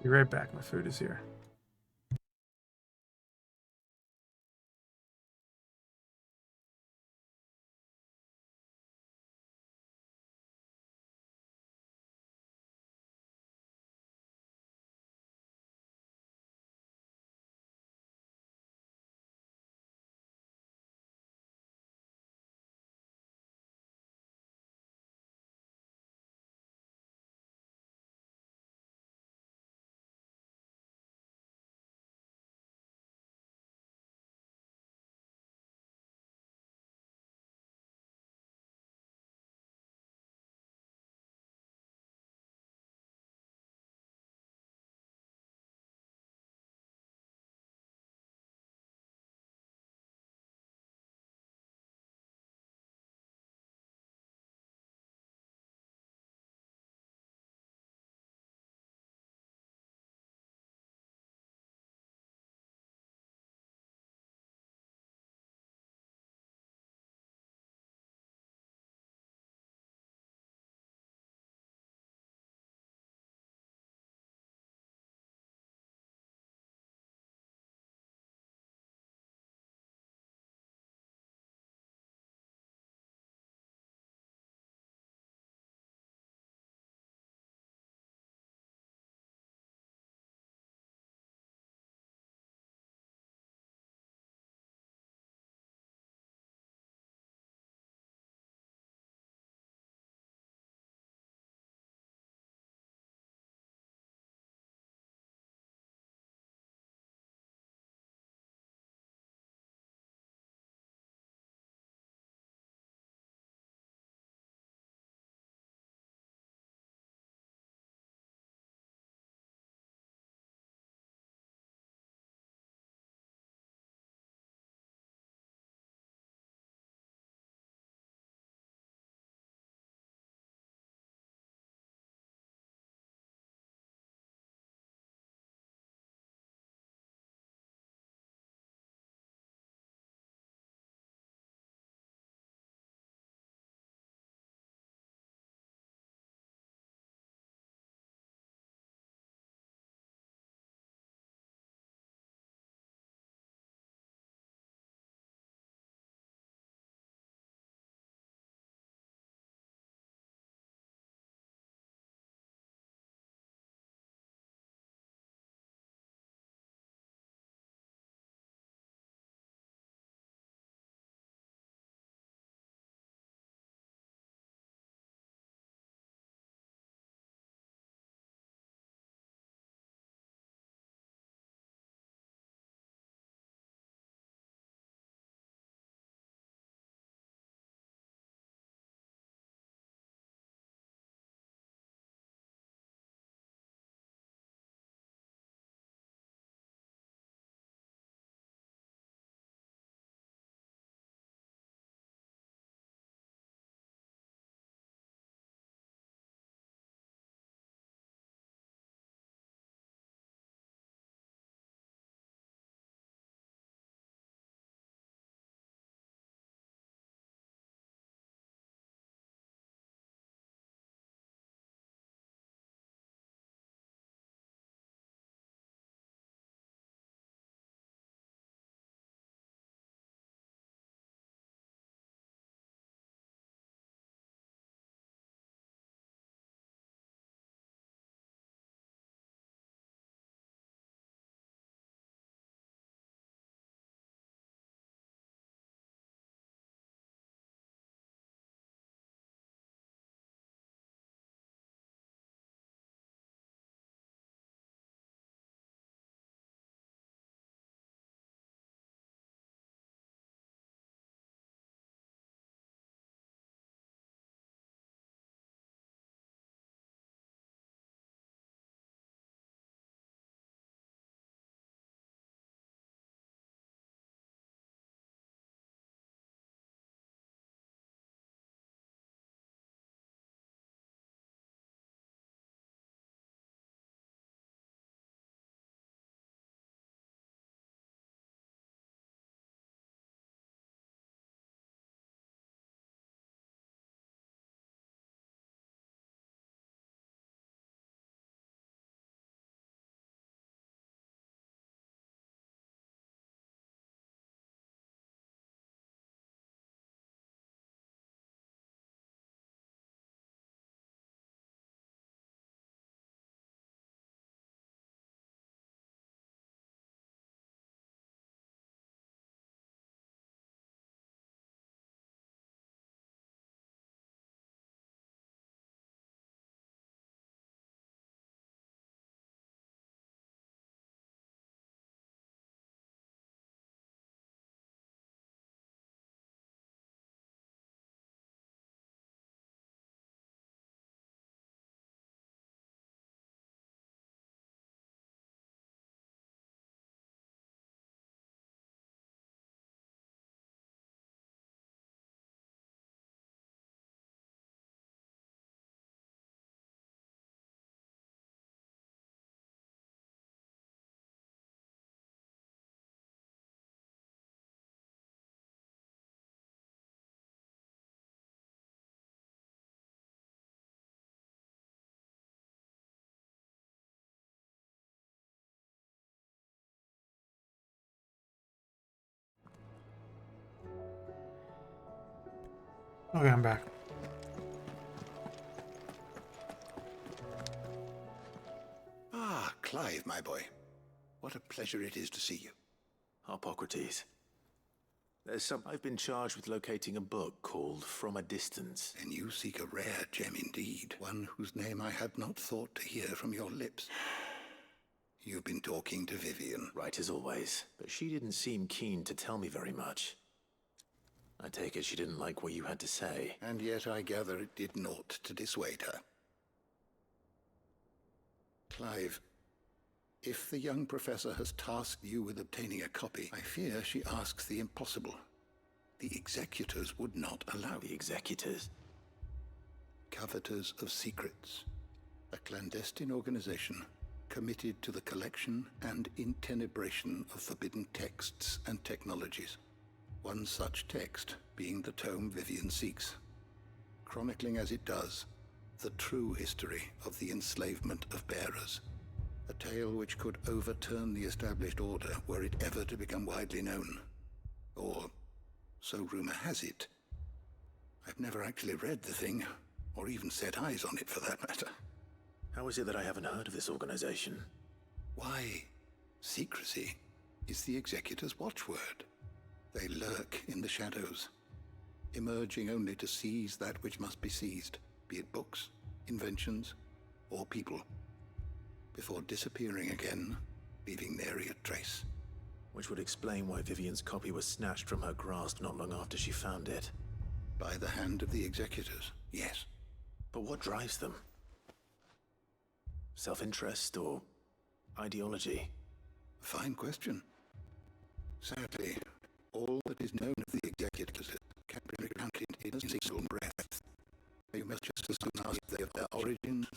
Be right back, my food is here. Okay, I'm back. Ah, Clive, my boy. What a pleasure it is to see you. Hippocrates. I've been charged with locating a book called From a Distance. And you seek a rare gem indeed, one whose name I had not thought to hear from your lips. You've been talking to Vivian. Right as always, but she didn't seem keen to tell me very much. I take it she didn't like what you had to say. And yet I gather it did naught to dissuade her. Clive, if the young professor has tasked you with obtaining a copy, I fear she asks the impossible. The executors would not allow. The executors? Coveters of secrets. A clandestine organization committed to the collection and intenebration of forbidden texts and technologies. One such text being the tome Vivian seeks, chronicling as it does the true history of the enslavement of bearers. A tale which could overturn the established order were it ever to become widely known. Or, so rumor has it. I've never actually read the thing, or even set eyes on it for that matter. How is it that I haven't heard of this organization? Why, secrecy is the executor's watchword. They lurk in the shadows, emerging only to seize that which must be seized, be it books, inventions, or people, before disappearing again, leaving nary a trace. Which would explain why Vivian's copy was snatched from her grasp not long after she found it. By the hand of the executors, yes. But what drives them? Self-interest or ideology? A fine question. Sadly, all that is known of the executors can be recounted in a single breath. You must just as soon ask their origins,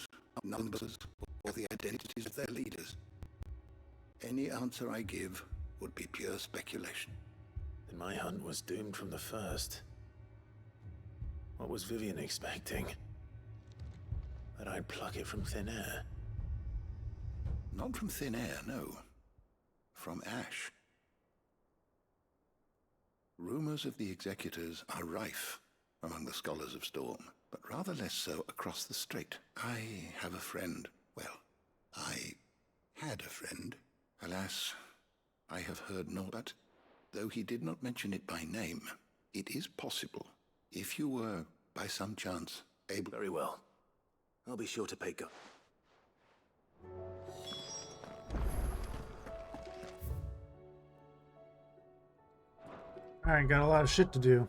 numbers, or the identities of their leaders. Any answer I give would be pure speculation. Then my hunt was doomed from the first. What was Vivian expecting? That I'd pluck it from thin air? Not from thin air, no. From ash. Rumors of the executors are rife among the scholars of Storm, but rather less so across the strait. I have a friend. Well, I had a friend. Alas, I have heard naught, but though he did not mention it by name, it is possible, if you were, by some chance, able... Very well. I'll be sure to pay go... Alright, got a lot of shit to do.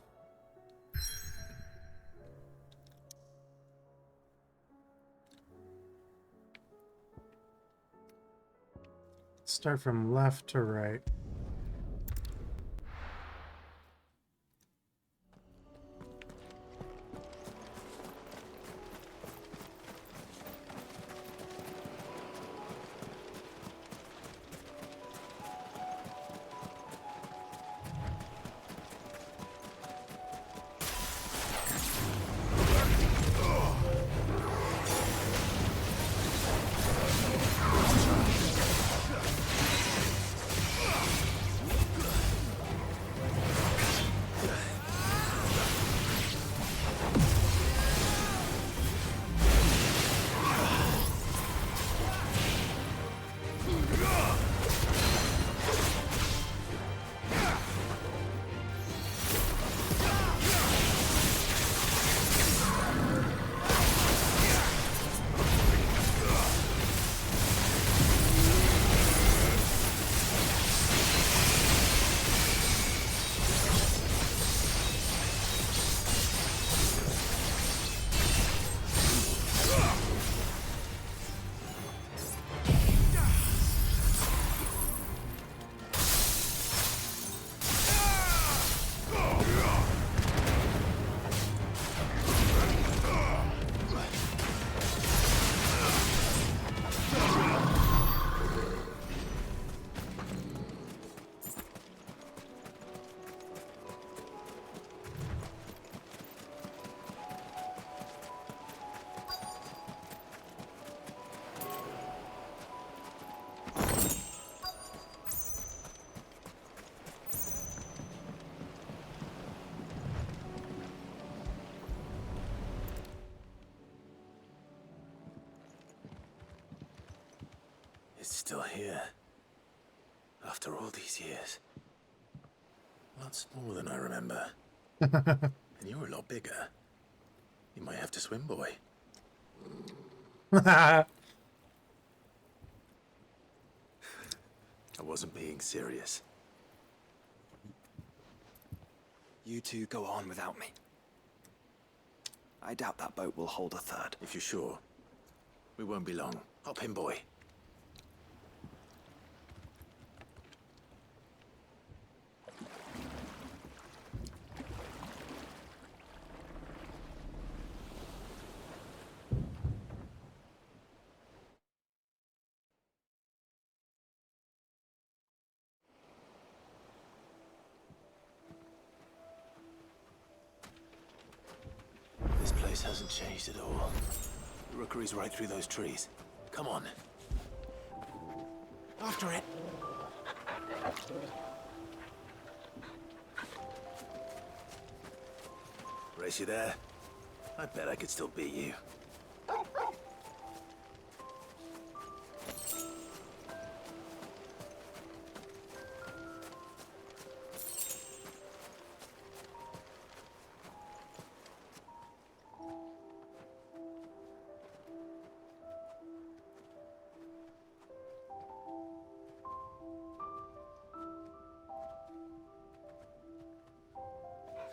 Start from left to right. still here. After all these years. Lots more than I remember. And you're a lot bigger. You might have to swim, boy. I wasn't being serious. You two go on without me. I doubt that boat will hold a third. If you're sure. We won't be long. Hop in, boy. This place hasn't changed at all. The rookery's right through those trees. Come on. After it. Race you there? I bet I could still beat you.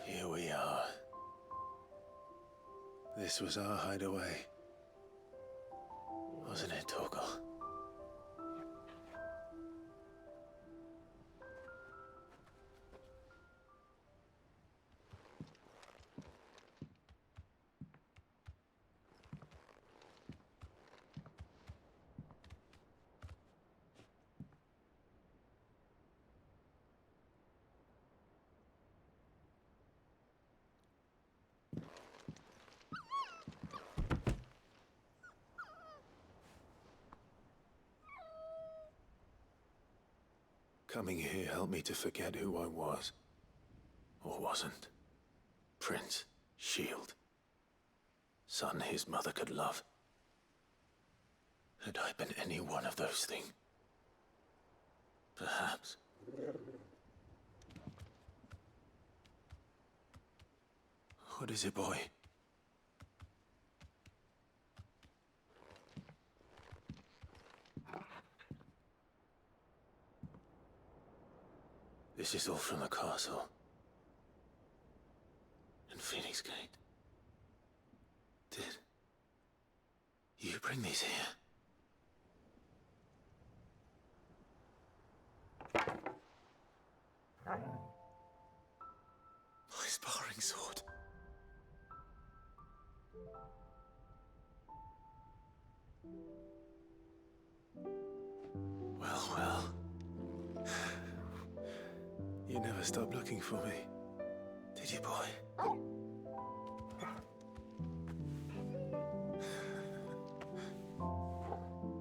Here we are. This was our hideaway. Wasn't it, Torgal? Coming here helped me to forget who I was. Or wasn't. Prince, shield. Son his mother could love. Had I been any one of those things? Perhaps. What is it, boy? This is all from the castle. And Phoenix Gate. Did you bring these here? My sparring sword. Well, well. You never stopped looking for me, did you, boy?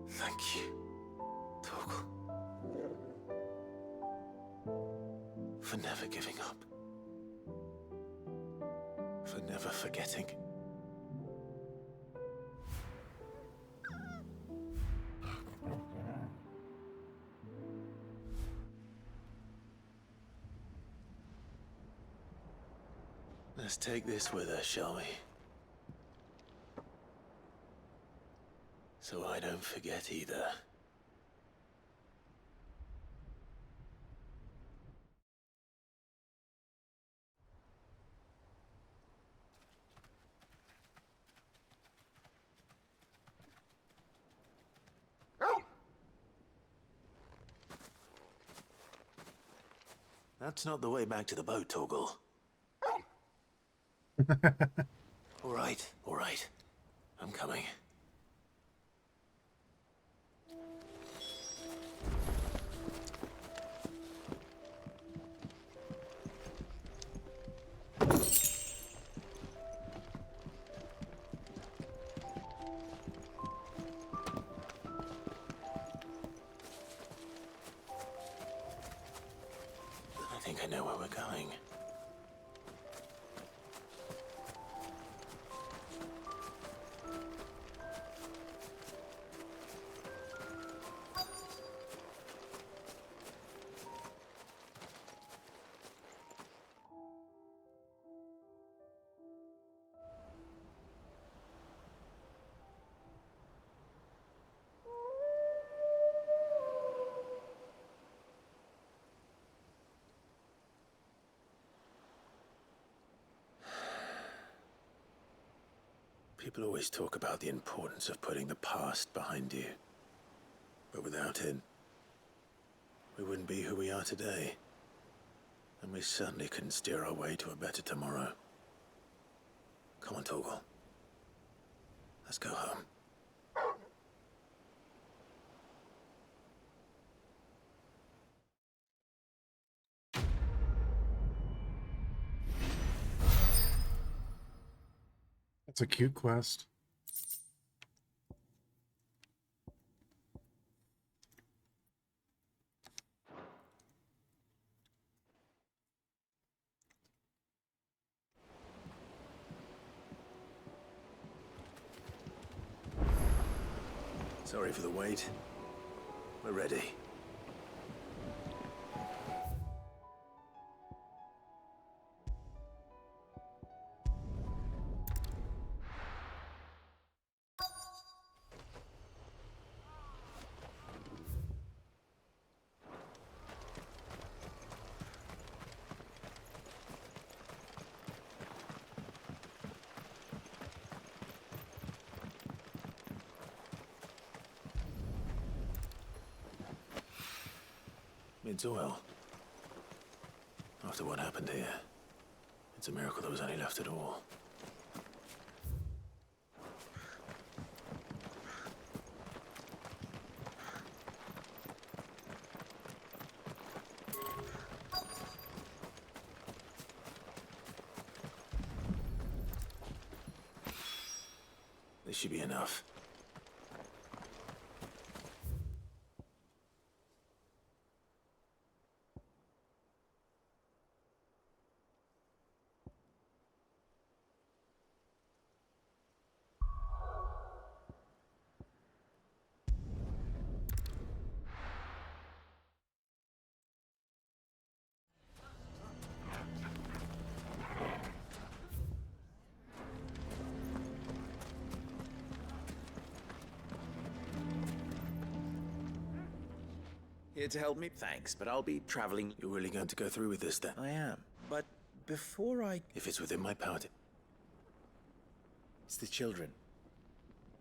Thank you, Torgal. For never giving up. For never forgetting. Let's take this with us, shall we? So I don't forget either. That's not the way back to the boat, Torgal. All right. I'm coming. I think I know where we're going. People always talk about the importance of putting the past behind you. But without it, we wouldn't be who we are today. And we certainly couldn't steer our way to a better tomorrow. Come on, Torgal. Let's go home. That's a cute quest. Sorry for the wait. We're ready. It's oil. After what happened here, it's a miracle there was any left at all. This should be enough. Here to help me? Thanks, but I'll be traveling. You're really going to go through with this then? I am. But before I... If it's within my power to... It's the children.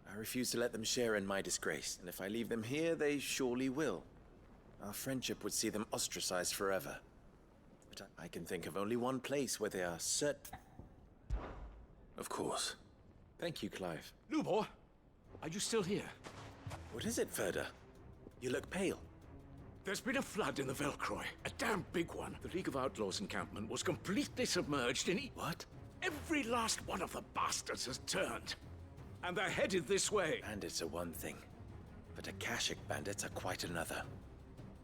I refuse to let them share in my disgrace, and if I leave them here, they surely will. Our friendship would see them ostracized forever. But I can think of only one place where they are certain... Of course. Thank you, Clive. Lubor, are you still here? What is it, Ferda? You look pale. There's been a flood in the Velcroy. A damn big one. The League of Outlaws encampment was completely submerged in... What? Every last one of the bastards has turned. And they're headed this way. Bandits are one thing, but Akashic bandits are quite another.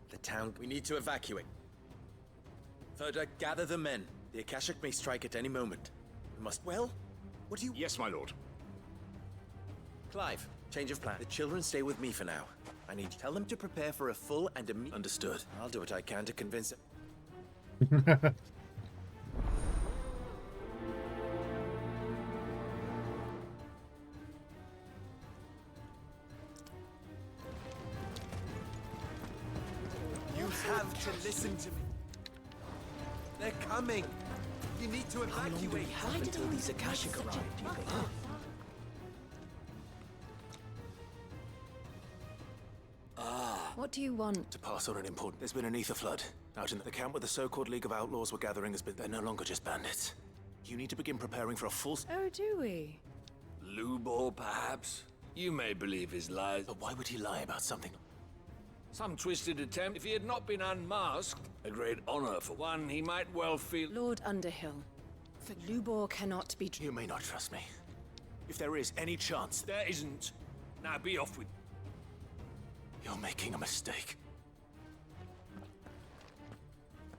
The town... We need to evacuate. Ferda, gather the men. The Akashic may strike at any moment. We must... Well, what do you... Yes, my lord. Clive, change of plan. The children stay with me for now. I need to tell them to prepare for a full and immediate... Understood. I'll do what I can to convince them. You have to listen to me. They're coming. You need to evacuate. Why did all these Akashic arrive, do you think? What do you want? To pass on an important... There's been an ether flood. Out in the camp where the so-called League of Outlaws were gathering has been... They're no longer just bandits. You need to begin preparing for a full... Oh, do we? Lubor, perhaps? You may believe his lies. But why would he lie about something? Some twisted attempt. If he had not been unmasked, a great honor for one, he might well feel... Lord Underhill, Lubor cannot be... You may not trust me. If there is any chance... There isn't. Now be off with... You're making a mistake.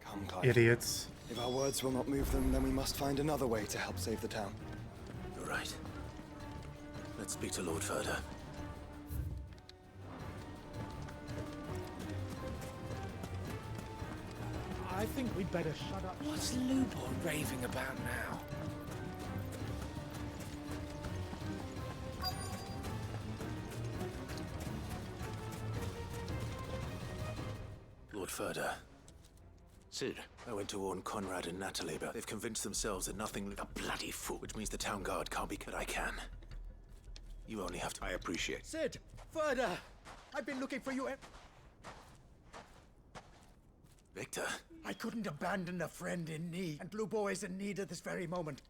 Come, Clive. Idiots. If our words will not move them, then we must find another way to help save the town. You're right. Let's speak to Lord Ferda. I think we'd better shut up. What's Lubor raving about now? Lord Ferda. Sid. I went to warn Conrad and Natalie, but they've convinced themselves that nothing... A bloody fool, which means the town guard can't be... But I can. You only have to... I appreciate. Sid! Further! I've been looking for you Victor? I couldn't abandon a friend in need, and Blue Boy is in need at this very moment.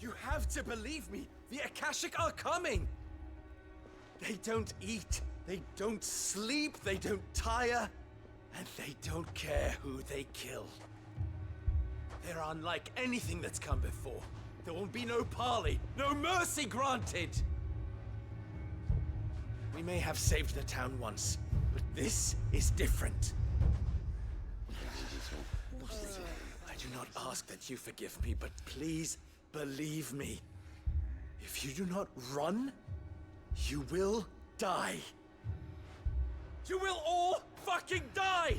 You have to believe me! The Akashic are coming! They don't eat, they don't sleep, they don't tire, and they don't care who they kill. They're unlike anything that's come before. There will be no parley, no mercy granted! We may have saved the town once, but this is different. I do not ask that you forgive me, but please believe me. If you do not run, you will die. You will all fucking die!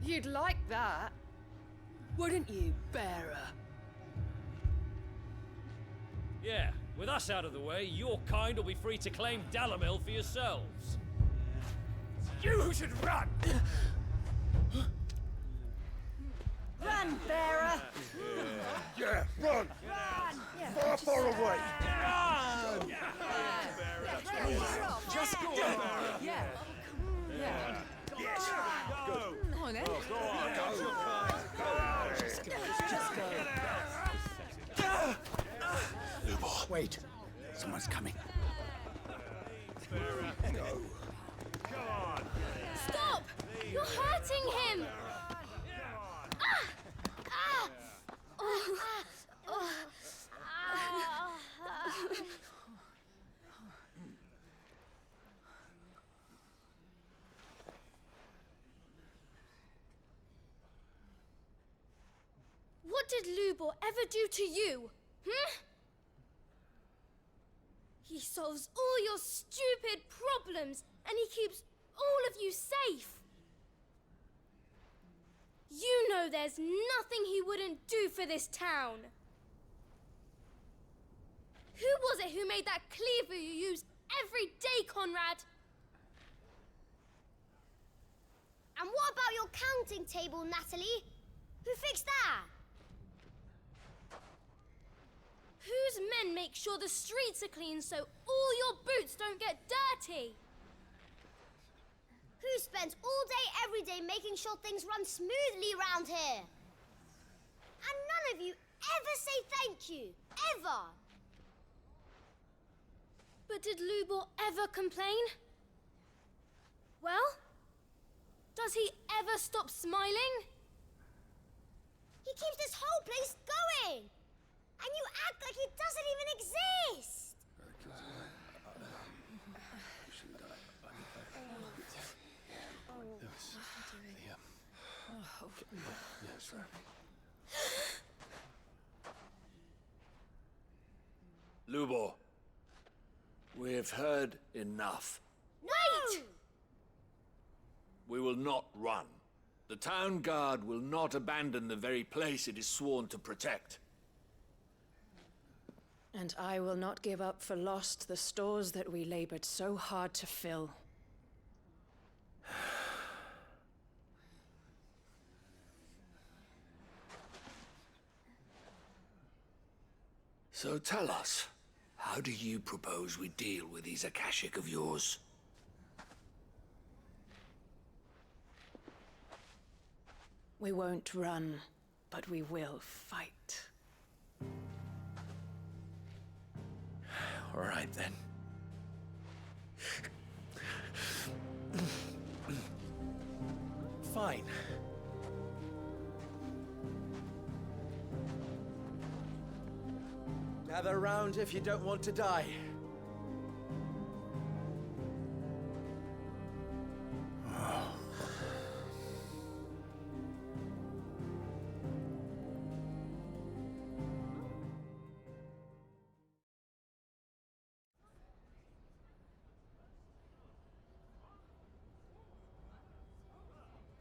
You'd like that, wouldn't you, bearer? Yeah, with us out of the way, your kind will be free to claim Dalamil for yourselves. You should run! Run, bearer! Yeah, run! Far, far away! Run! Just go. Yeah. Yeah. Yes, go! Come on, then. Go on, go! Just go. Lubo. Wait. Someone's coming. Go. Stop! You're hurting him! What did Lubor ever do to you? He solves all your stupid problems, and he keeps all of you safe. You know there's nothing he wouldn't do for this town. Who was it who made that cleaver you use every day, Conrad? And what about your counting table, Natalie? Who fixed that? Whose men make sure the streets are clean so all your boots don't get dirty? Who spends all day, every day making sure things run smoothly round here? And none of you ever say thank you. Ever. But did Lubor ever complain? Well, does he ever stop smiling? He keeps this whole place going. And you act like it doesn't even exist. Lubor, we've heard enough. Wait! We will not run. The town guard will not abandon the very place it is sworn to protect. And I will not give up for lost the stores that we labored so hard to fill. So tell us, how do you propose we deal with these Akashic of yours? We won't run, but we will fight. All right, then. Fine. Gather round if you don't want to die.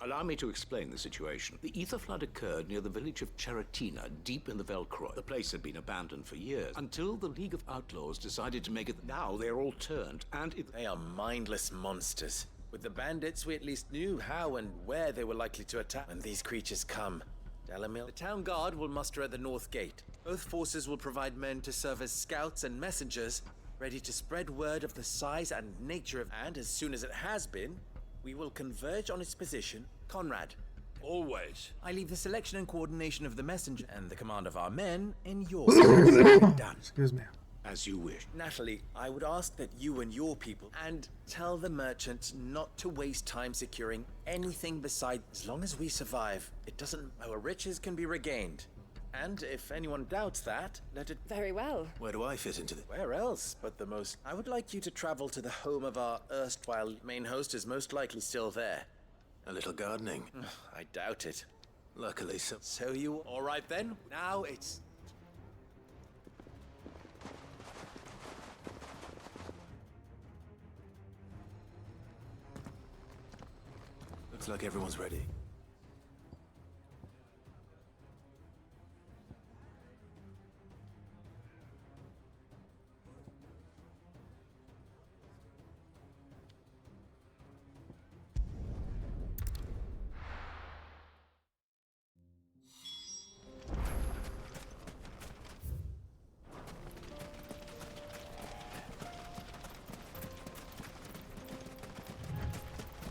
Allow me to explain the situation. The ether flood occurred near the village of Cheratina, deep in the Velcroy. The place had been abandoned for years, until the League of Outlaws decided to make it. Now they're all turned, and They are mindless monsters. With the bandits, we at least knew how and where they were likely to attack. When these creatures come, Dalamil, the town guard will muster at the north gate. Both forces will provide men to serve as scouts and messengers, ready to spread word of the size and nature of. And as soon as it has been, we will converge on its position. Conrad. Always. I leave the selection and coordination of the messenger and the command of our men in your hands. Done. Excuse me. As you wish. Natalie, I would ask that you and your people, and tell the merchants not to waste time securing anything beside. As long as we survive, it doesn't. Our riches can be regained. And if anyone doubts that, let it. Very well. Where do I fit into this? Where else but the most? I would like you to travel to the home of our erstwhile main host is most likely still there. A little gardening. I doubt it. Luckily, so. So you. All right then. Now it's. Looks like everyone's ready.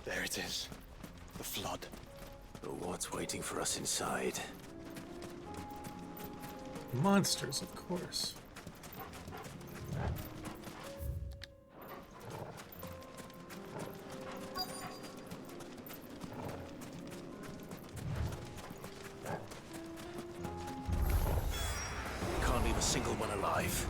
There it is. The flood. But what's waiting for us inside? Monsters, of course. Can't leave a single one alive.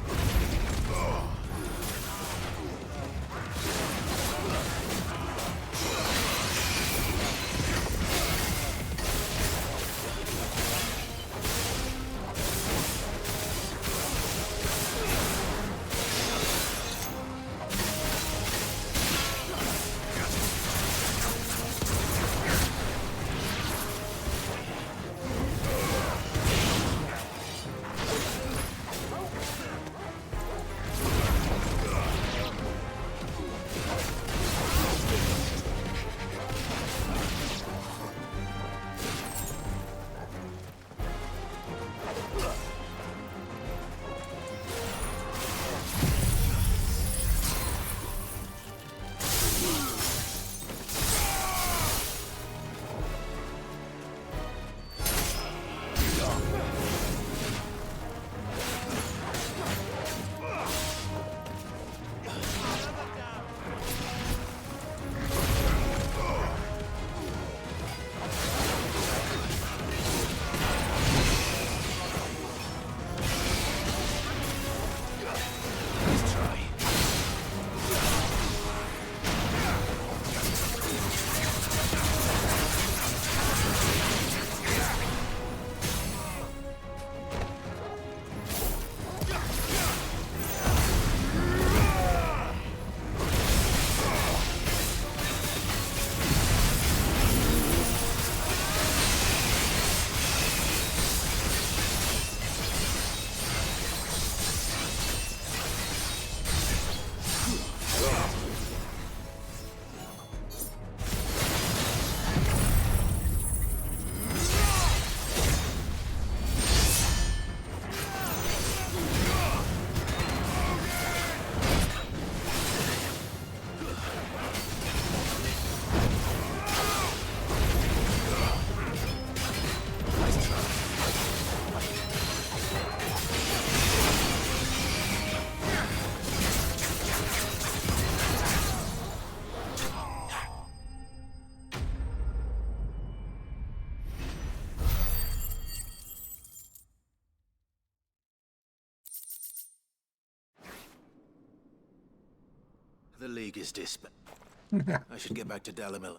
The League is disbanded. I should get back to Dalamil.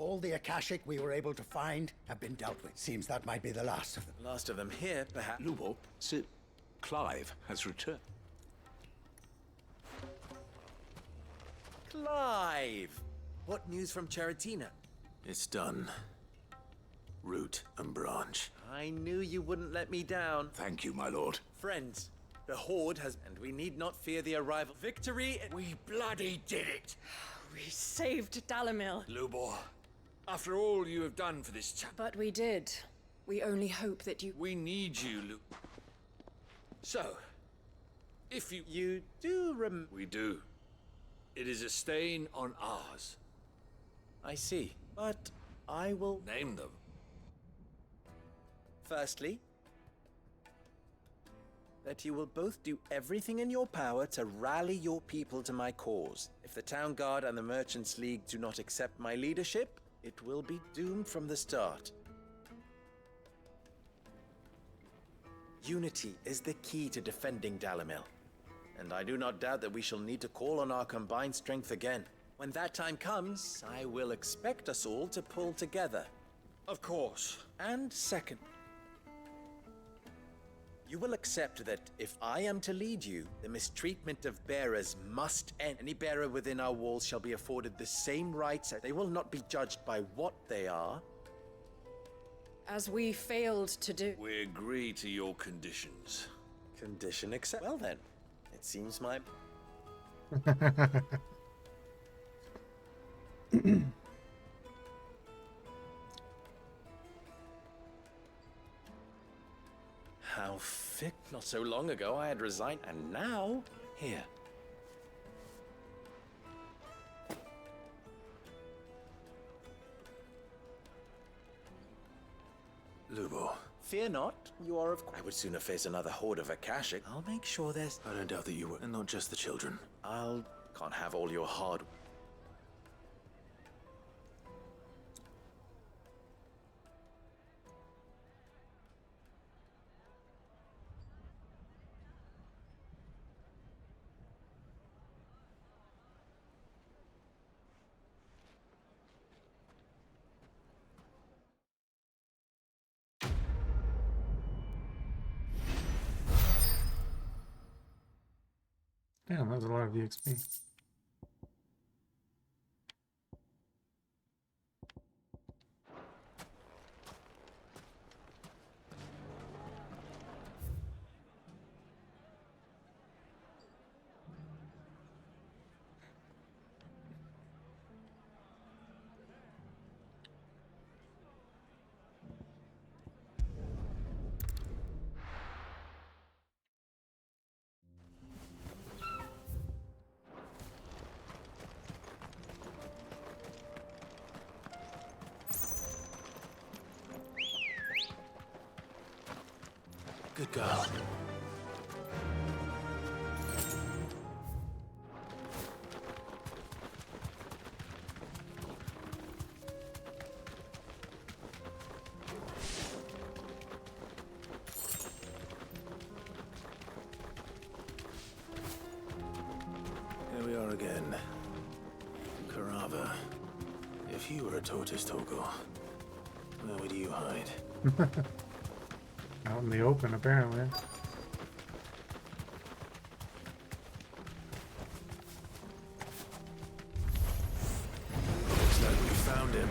All the Akashic we were able to find have been dealt with. Seems that might be the last of them. Last of them here, perhaps. Lubo, Sir Clive has returned. Clive! What news from Charatina? It's done. Root and branch. I knew you wouldn't let me down. Thank you, my lord. Friends, the Horde has... and we need not fear the arrival. Victory! We bloody did it! We saved Dalamil. Lubor, after all you have done for this chap... But we did. We only hope that you... We need you, Lu... So, if you... You do We do. It is a stain on ours. I see, but I will... Name them. Firstly, that you will both do everything in your power to rally your people to my cause. If the Town Guard and the Merchants League do not accept my leadership, it will be doomed from the start. Unity is the key to defending Dalamil, and I do not doubt that we shall need to call on our combined strength again. When that time comes, I will expect us all to pull together. Of course. And second, you will accept that if I am to lead you, the mistreatment of bearers must end. Any bearer within our walls shall be afforded the same rights. They will not be judged by what they are. As we failed to do... We agree to your conditions. Condition accept. Well then, it seems my... How thick? Not so long ago I had resigned, and now, here. Lubo. Fear not, you are of... I would sooner face another horde of Akashic. I'll make sure there's... I don't doubt that you would, and not just the children. Can't have all your hard... Damn, that was a lot of EXP. Good girl. Here we are again. Carava. If you were a tortoise, Torgor, where would you hide? Out in the open, apparently. Looks like we found him.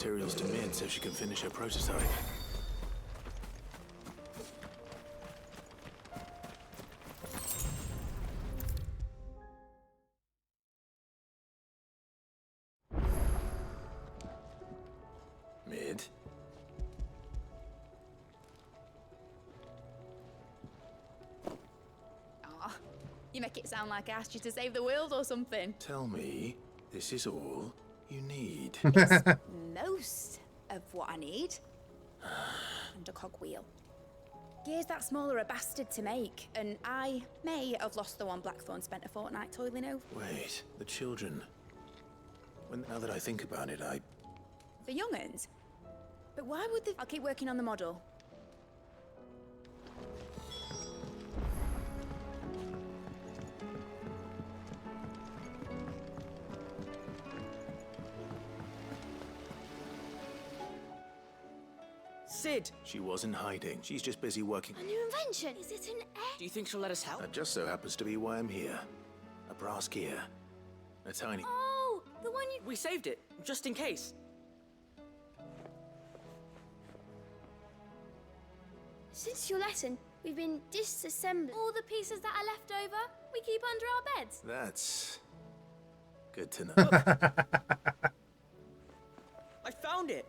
materials to Mid so she can finish her prototype. Mid? Aw, you make it sound like I asked you to save the world or something. Tell me, this is all you need. Most of what I need. And a cogwheel. Gears that small are a bastard to make, and I may have lost the one Blackthorn spent a fortnight toiling over. Wait, the children. Now that I think about it, The young'uns? But why would they? I'll keep working on the model. Sid! She wasn't hiding. She's just busy working. A new invention. Is it an egg? Do you think she'll let us help? That just so happens to be why I'm here. A brass gear. A tiny... Oh, the one you... We saved it, just in case. Since your lesson, we've been disassembling all the pieces that are left over. We keep under our beds. That's... good to know. I found it!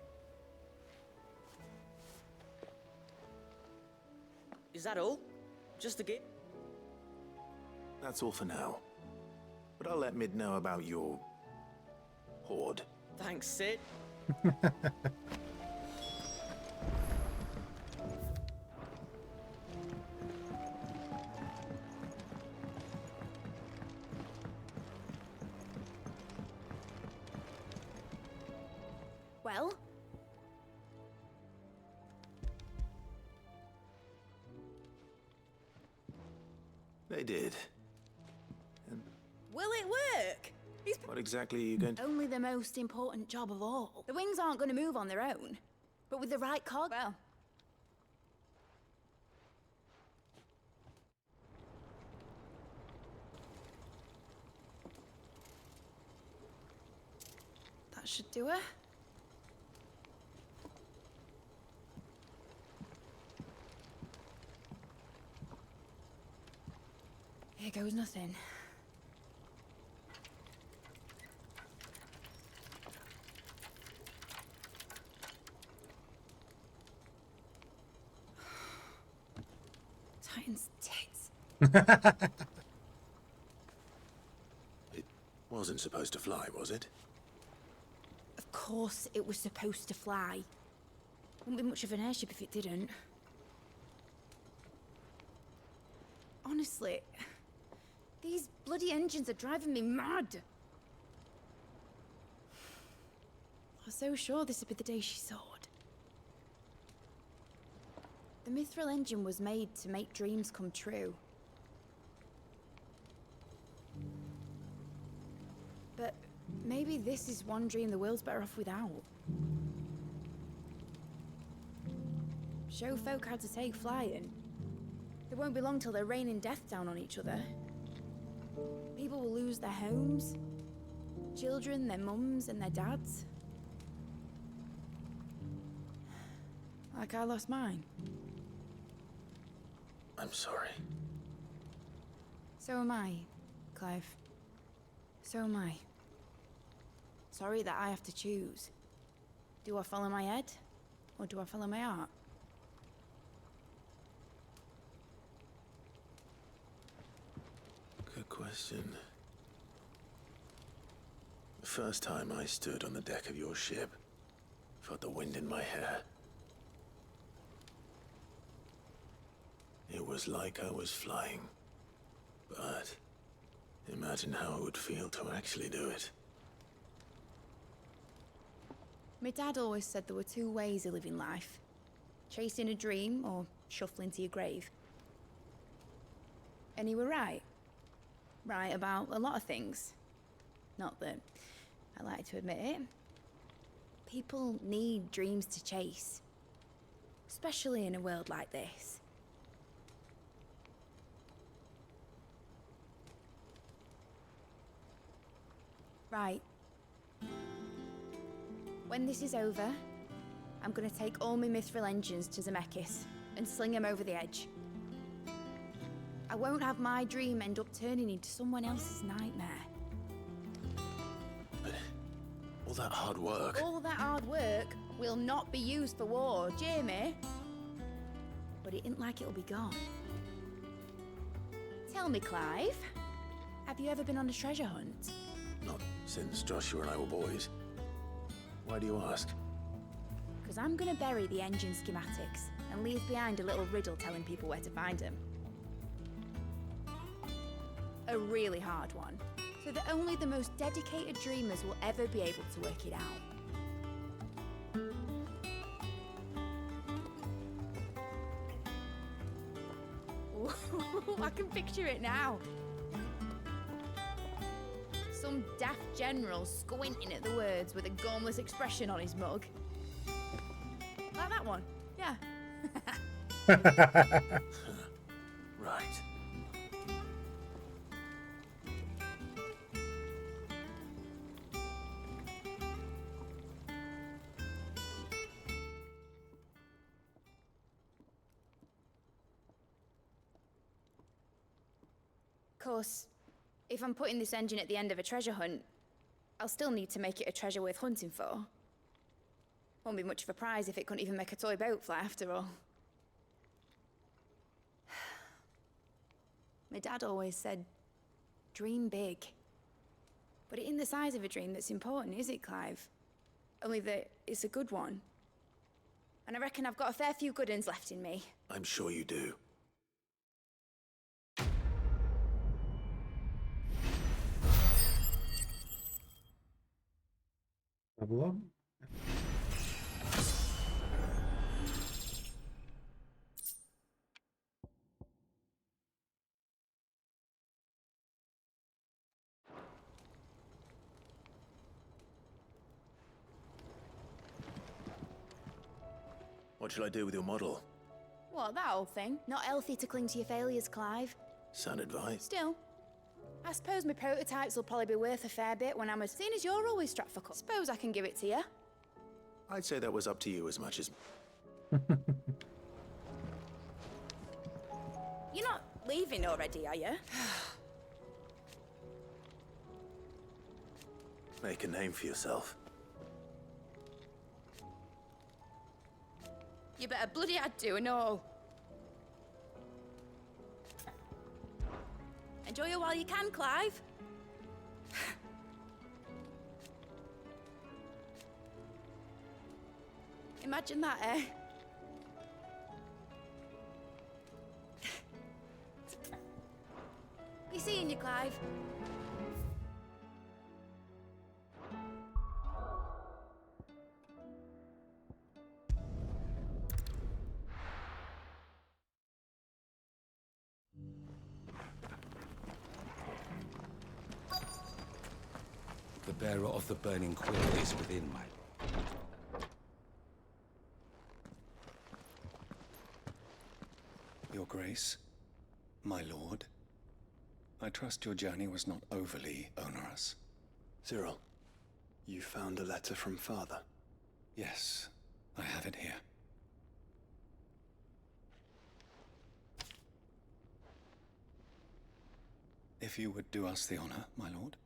Is that all? Just the gear? That's all for now. But I'll let Mid know about your... hoard. Thanks, Sid. Well? They did. Will it work? What exactly are you going to... Only the most important job of all. The wings aren't going to move on their own. But with the right cog, well... That should do it. Here goes nothing. Titan's tits. It wasn't supposed to fly, was it? Of course it was supposed to fly. Wouldn't be much of an airship if it didn't. Honestly, these bloody engines are driving me mad. I was so sure this would be the day she soared. The Mithril engine was made to make dreams come true. But maybe this is one dream the world's better off without. Show folk how to take flying. It won't be long till they're raining death down on each other. People will lose their homes. Children, their mums and their dads. Like I lost mine. I'm sorry. So am I, Clive. So am I. Sorry that I have to choose. Do I follow my head? Or do I follow my heart? Good question. The first time I stood on the deck of your ship, felt the wind in my hair. It was like I was flying. But imagine how it would feel to actually do it. My dad always said there were two ways of living life. Chasing a dream or shuffling to your grave. And he were right. Right about a lot of things. Not that I like to admit it. People need dreams to chase. Especially in a world like this. Right. When this is over, I'm gonna take all my mithril engines to Zemeckis and sling them over the edge. I won't have my dream end up turning into someone else's nightmare. But all that hard work... All that hard work will not be used for war, Jamie. But it isn't like it'll be gone. Tell me, Clive, have you ever been on a treasure hunt? Not since Joshua and I were boys. Why do you ask? Because I'm gonna bury the engine schematics and leave behind a little riddle telling people where to find them. A really hard one, so that only the most dedicated dreamers will ever be able to work it out. I can picture it now. Some daft general squinting at the words with a gormless expression on his mug. Like that one, yeah. Right. Of course, if I'm putting this engine at the end of a treasure hunt, I'll still need to make it a treasure worth hunting for. Won't be much of a prize if it couldn't even make a toy boat fly after all. My dad always said, dream big. But it ain't the size of a dream that's important, is it, Clive? Only that it's a good one. And I reckon I've got a fair few good uns left in me. I'm sure you do. Level up. What shall I do with your model? What, that old thing? Not healthy to cling to your failures, Clive. Sound advice? Still, I suppose my prototypes will probably be worth a fair bit when I'm as... Seeing as you're always strapped for cut, suppose I can give it to you. I'd say that was up to you as much as... You're not leaving already, are you? Make a name for yourself. You better bloody had to and all. Enjoy it while you can, Clive. Imagine that, eh? Be seeing you, Clive. The bearer of the burning quill is within, my lord. Your Grace, my lord, I trust your journey was not overly onerous. Cyril, you found a letter from Father? Yes, I have it here. If you would do us the honor, my lord.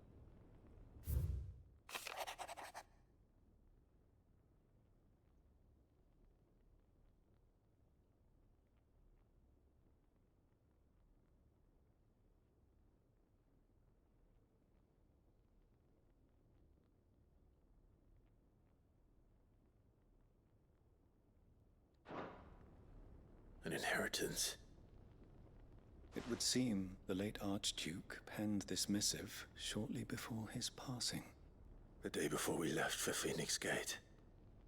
An inheritance. It would seem the late Archduke penned this missive shortly before his passing. The day before we left for Phoenix Gate.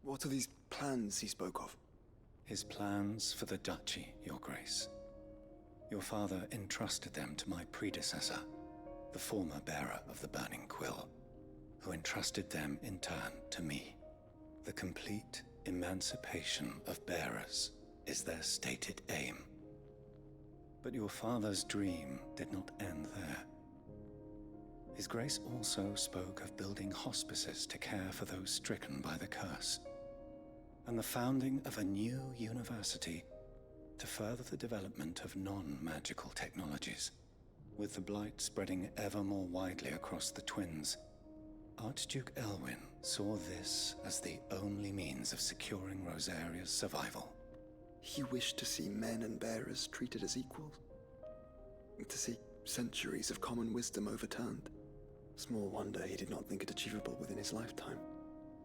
What are these plans he spoke of? His plans for the duchy, Your Grace. Your father entrusted them to my predecessor, the former bearer of the Burning Quill, who entrusted them in turn to me. The complete emancipation of bearers is their stated aim. But your father's dream did not end there. His Grace also spoke of building hospices to care for those stricken by the curse, and the founding of a new university to further the development of non-magical technologies. With the blight spreading ever more widely across the Twins, Archduke Elwyn saw this as the only means of securing Rosaria's survival. He wished to see men and bearers treated as equals. To see centuries of common wisdom overturned. Small wonder he did not think it achievable within his lifetime.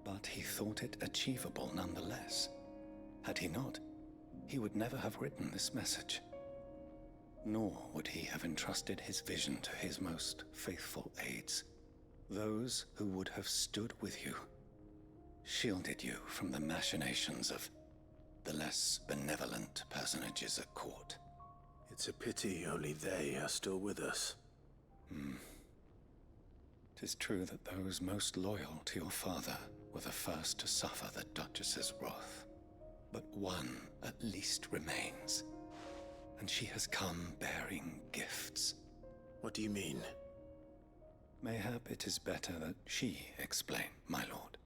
But he thought it achievable nonetheless. Had he not, he would never have written this message. Nor would he have entrusted his vision to his most faithful aides, those who would have stood with you, shielded you from the machinations of the less benevolent personages at court. It's a pity only they are still with us. 'Tis true that those most loyal to your father were the first to suffer the Duchess's wrath. But one at least remains, and she has come bearing gifts. What do you mean? Mayhap it is better that she explain, my lord.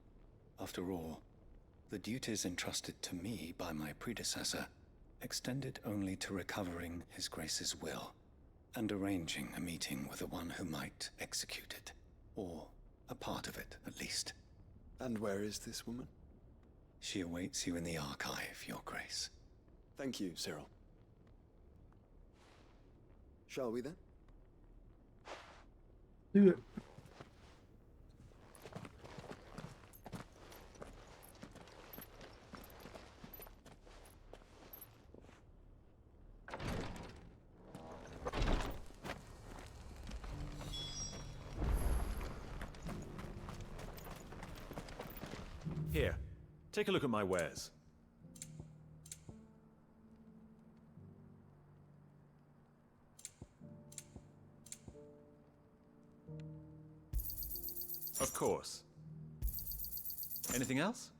After all, the duties entrusted to me by my predecessor extended only to recovering His Grace's will and arranging a meeting with the one who might execute it, or a part of it at least. And where is this woman? She awaits you in the archive, Your Grace. Thank you, Cyril. Shall we then? Do it. Here, take a look at my wares. Of course. Anything else?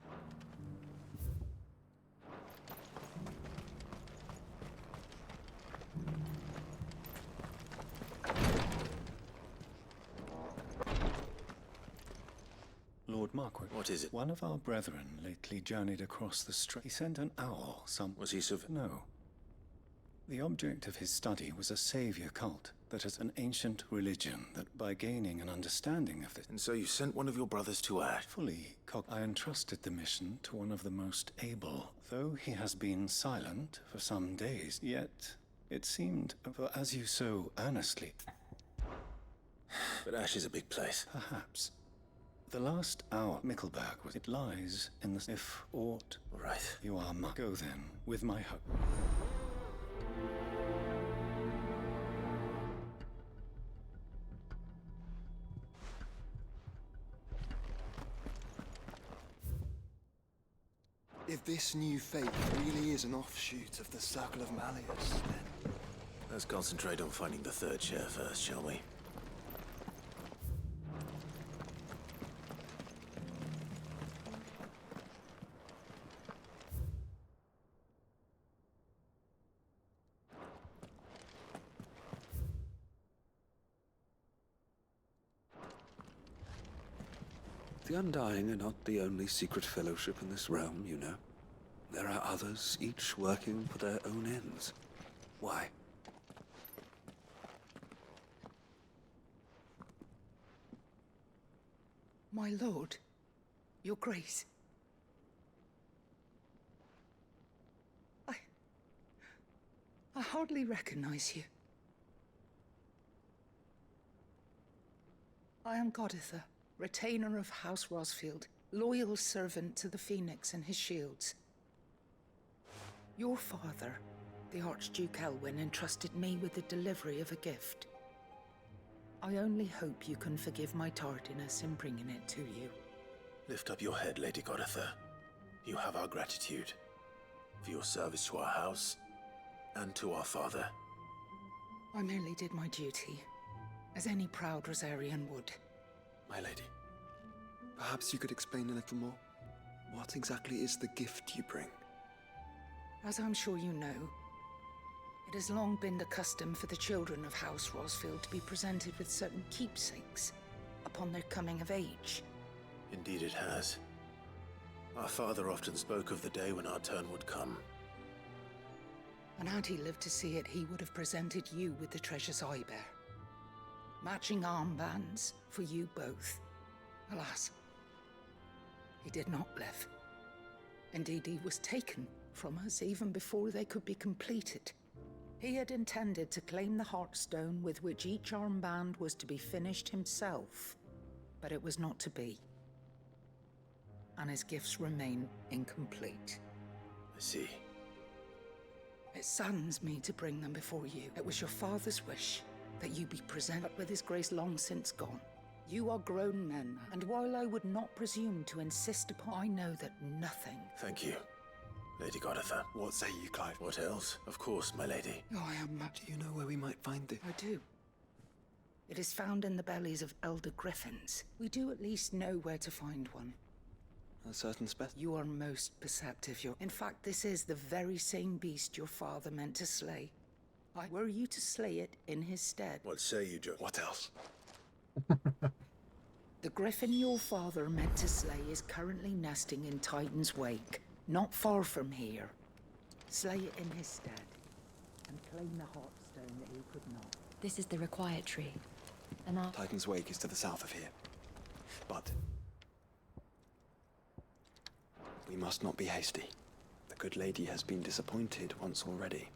Lord Marquardt. What is it? One of our brethren lately journeyed across the strait. He sent an owl Was he No. The object of his study was a savior cult that is an ancient religion that by gaining an understanding of it... And so you sent one of your brothers to act? I entrusted the mission to one of the most able, though he has been silent for some days. Yet, it seemed, for as you so earnestly... But Ash is a big place. Perhaps. The last hour, Mickleburg, it lies in the... If aught... Right. You are my... Go then, with my hope. If this new faith really is an offshoot of the Circle of Malleus, then... Let's concentrate on finding the third chair first, shall we? The Undying are not the only secret fellowship in this realm, you know. There are others, each working for their own ends. Why? My lord, your grace. I hardly recognize you. I am Goditha, retainer of House Rosfield, loyal servant to the Phoenix and his shields. Your father, the Archduke Elwyn, entrusted me with the delivery of a gift. I only hope you can forgive my tardiness in bringing it to you. Lift up your head, Lady Goditha. You have our gratitude for your service to our house and to our father. I merely did my duty, as any proud Rosarian would. My lady, perhaps you could explain a little more? What exactly is the gift you bring? As I'm sure you know, It has long been the custom for the children of House Rosfield to be presented with certain keepsakes upon their coming of age. Indeed it has. Our father often spoke of the day when our turn would come. And had he lived to see it, he would have presented you with the treasures I bear. Matching armbands for you both. Alas, he did not live. Indeed, he was taken from us even before they could be completed. He had intended to claim the Heartstone with which each armband was to be finished himself, but it was not to be. And his gifts remain incomplete. I see. It saddens me to bring them before you. It was your father's wish that you be present, but with his grace long since gone. You are grown men, and while I would not presume to insist upon, I know that nothing... Thank you, Lady Goditha. What say you, Clive? What else? Of course, my lady. Oh, I am... Do you know where we might find it? I do. It is found in the bellies of elder griffins. We do at least know where to find one. A certain specimen? You are most perceptive. In fact, this is the very same beast your father meant to slay. Were you to slay it in his stead? What say you, Joe? What else? The griffin your father meant to slay is currently nesting in Titan's Wake, not far from here. Slay it in his stead, and claim the Heartstone that he could not. This is the required tree. And Titan's Wake is to the south of here. But we must not be hasty. The good lady has been disappointed once already.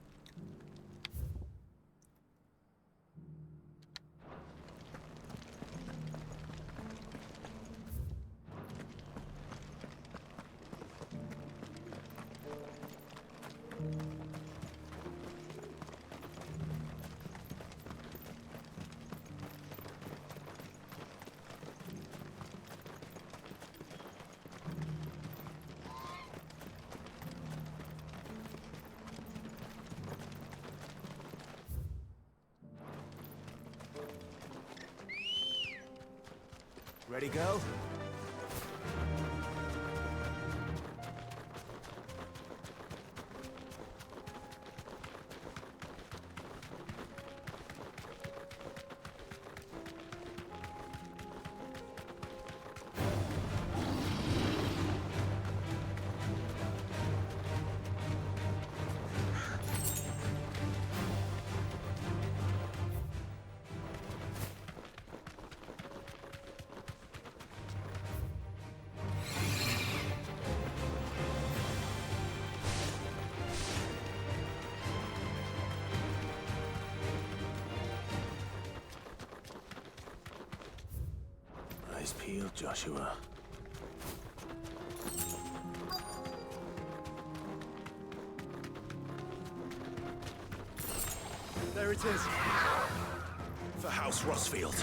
Ready, go? Eyes peeled, Joshua. There it is. For House Rosfield.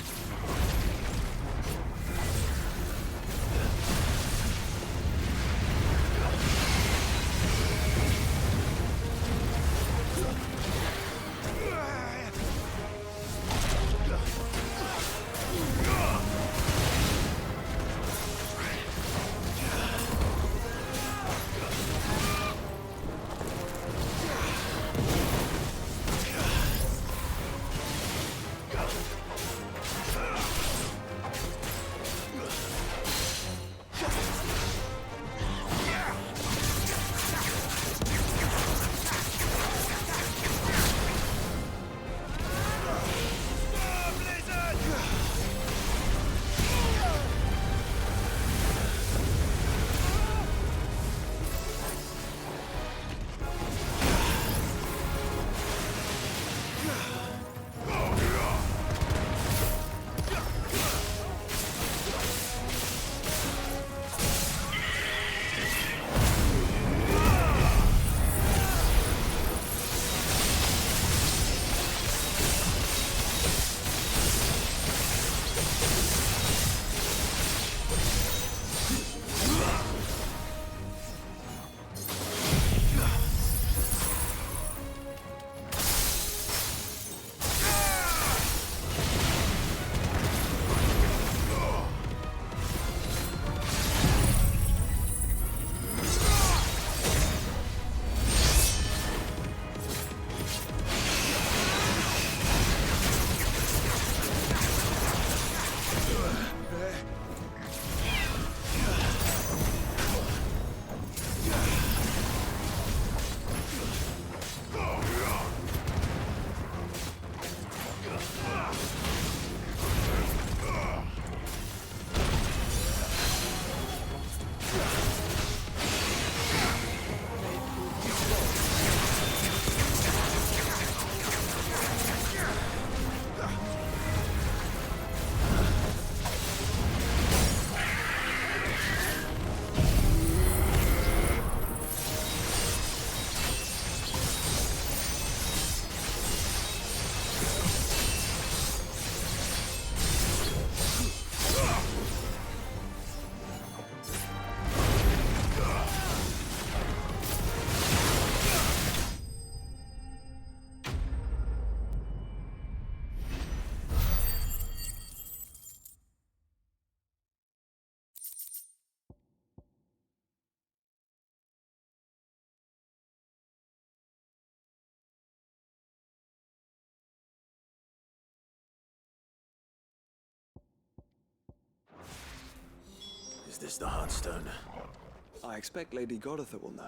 Is this the Heartstone? I expect Lady Goditha will know.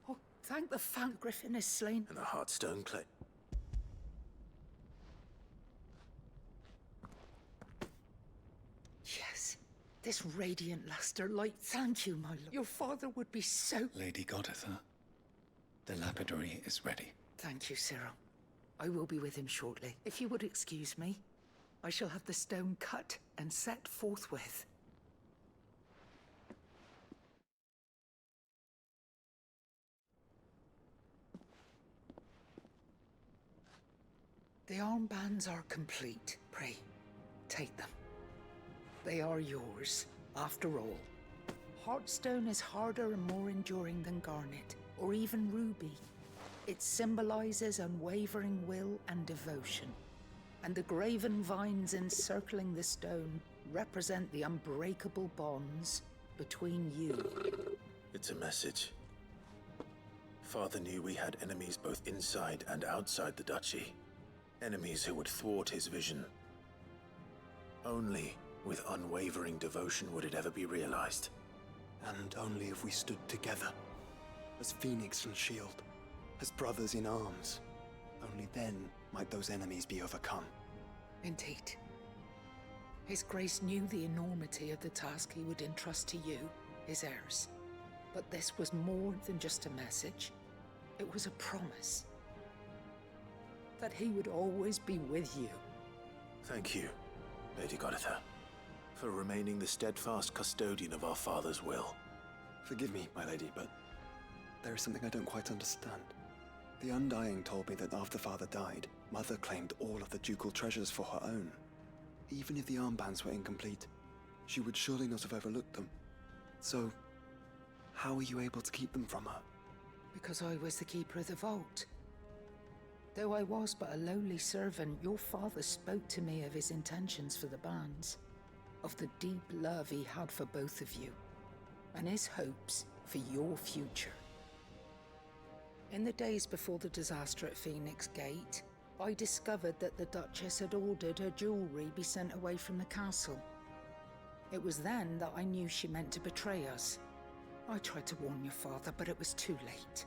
Oh, thank the Fount Griffin is slain. And the Heartstone clay. Yes, this radiant luster light. Thank you, my lord. Your father would be so... Lady Goditha, the lapidary is ready. Thank you, Cyril. I will be with him shortly. If you would excuse me, I shall have the stone cut and set forthwith. The armbands are complete. Pray, take them. They are yours, after all. Heartstone is harder and more enduring than garnet, or even ruby. It symbolizes unwavering will and devotion. And the graven vines encircling the stone represent the unbreakable bonds between you. It's a message. Father knew we had enemies both inside and outside the duchy. Enemies who would thwart his vision. Only with unwavering devotion would it ever be realized. And only if we stood together, as Phoenix and Shield, as brothers in arms. Only then might those enemies be overcome. Indeed. His Grace knew the enormity of the task he would entrust to you, his heirs. But this was more than just a message. It was a promise. That he would always be with you. Thank you, Lady Goditha, for remaining the steadfast custodian of our father's will. Forgive me, my lady, but there is something I don't quite understand. The Undying told me that after Father died, Mother claimed all of the ducal treasures for her own. Even if the armbands were incomplete, she would surely not have overlooked them. So, how were you able to keep them from her? Because I was the keeper of the vault. Though I was but a lowly servant, your father spoke to me of his intentions for the bands, of the deep love he had for both of you, and his hopes for your future. In the days before the disaster at Phoenix Gate, I discovered that the Duchess had ordered her jewelry be sent away from the castle. It was then that I knew she meant to betray us. I tried to warn your father, but it was too late.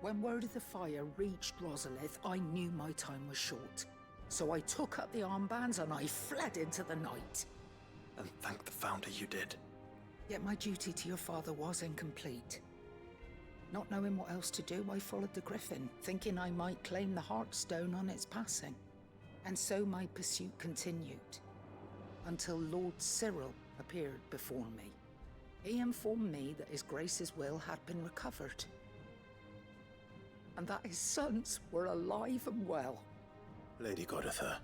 When word of the fire reached Rosalith, I knew my time was short. So I took up the armbands and I fled into the night. And thank the Founder you did. Yet my duty to your father was incomplete. Not knowing what else to do, I followed the Griffin, thinking I might claim the Heartstone on its passing. And so my pursuit continued, until Lord Cyril appeared before me. He informed me that His Grace's will had been recovered, and that his sons were alive and well. Lady Goditha,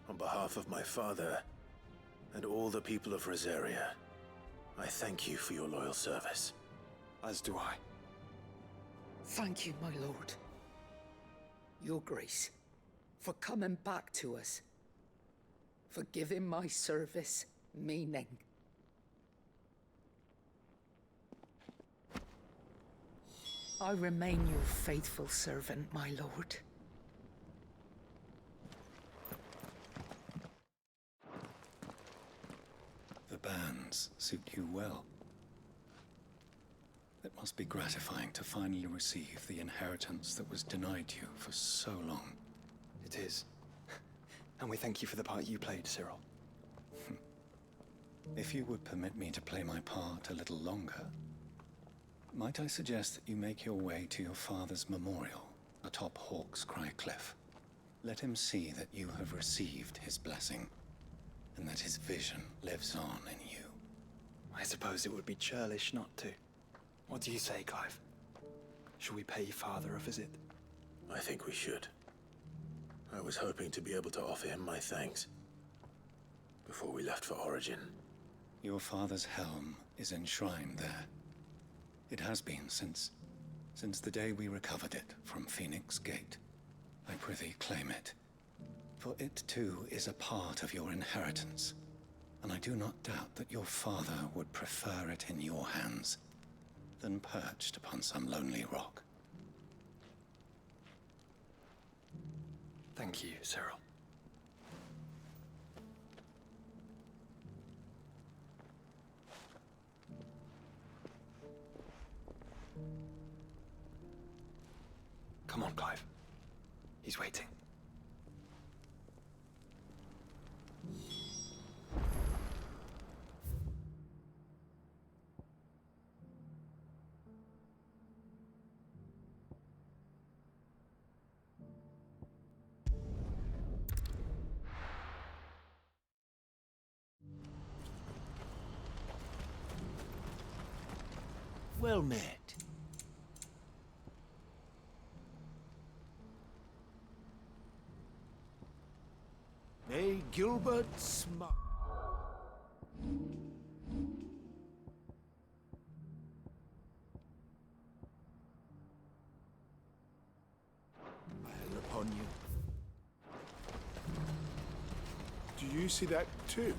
on behalf of my father and all the people of Rosaria, I thank you for your loyal service. As do I. Thank you, my lord. Your Grace, for coming back to us, for giving my service meaning. I remain your faithful servant, my lord. The bands suit you well. It must be gratifying to finally receive the inheritance that was denied you for so long. It is. And we thank you for the part you played, Cyril. If you would permit me to play my part a little longer, might I suggest that you make your way to your father's memorial atop Hawk's Cry Cliff? Let him see that you have received his blessing, and that his vision lives on in you. I suppose it would be churlish not to. What do you say, Clive? Shall we pay Father a visit? I think we should. I was hoping to be able to offer him my thanks before we left for Origin. Your father's helm is enshrined there. It has been since the day we recovered it from Phoenix Gate. I prithee claim it. For it too is a part of your inheritance, and I do not doubt that your father would prefer it in your hands than perched upon some lonely rock. Thank you, Cyril. Come on, Clive. He's waiting. Well met. May Gilbert smile. Upon you. Do you see that too?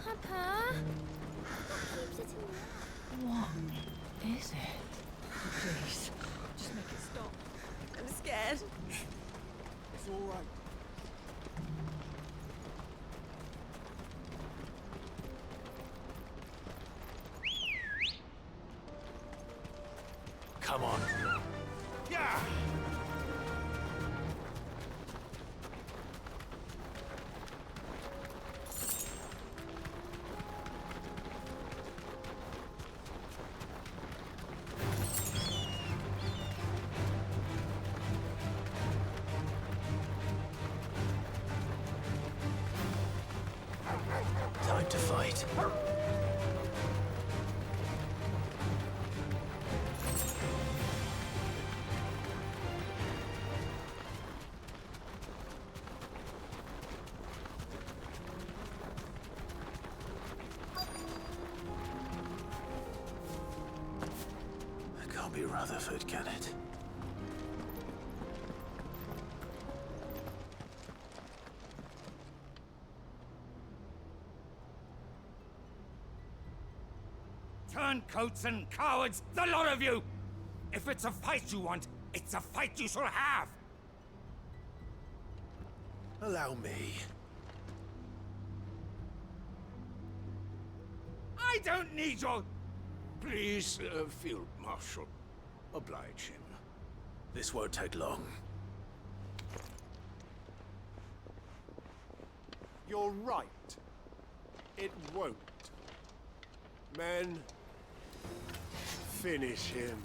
Papa? What keeps it in there? What is it? Please, just make it stop. I'm scared. It's all right. Come on. Yeah! Time to fight. That can't be Rutherford, can it? Turncoats and cowards, the lot of you! If it's a fight you want, it's a fight you shall have! Allow me. I don't need your... Please, Field Marshal, oblige him. This won't take long. You're right. It won't. Men, finish him.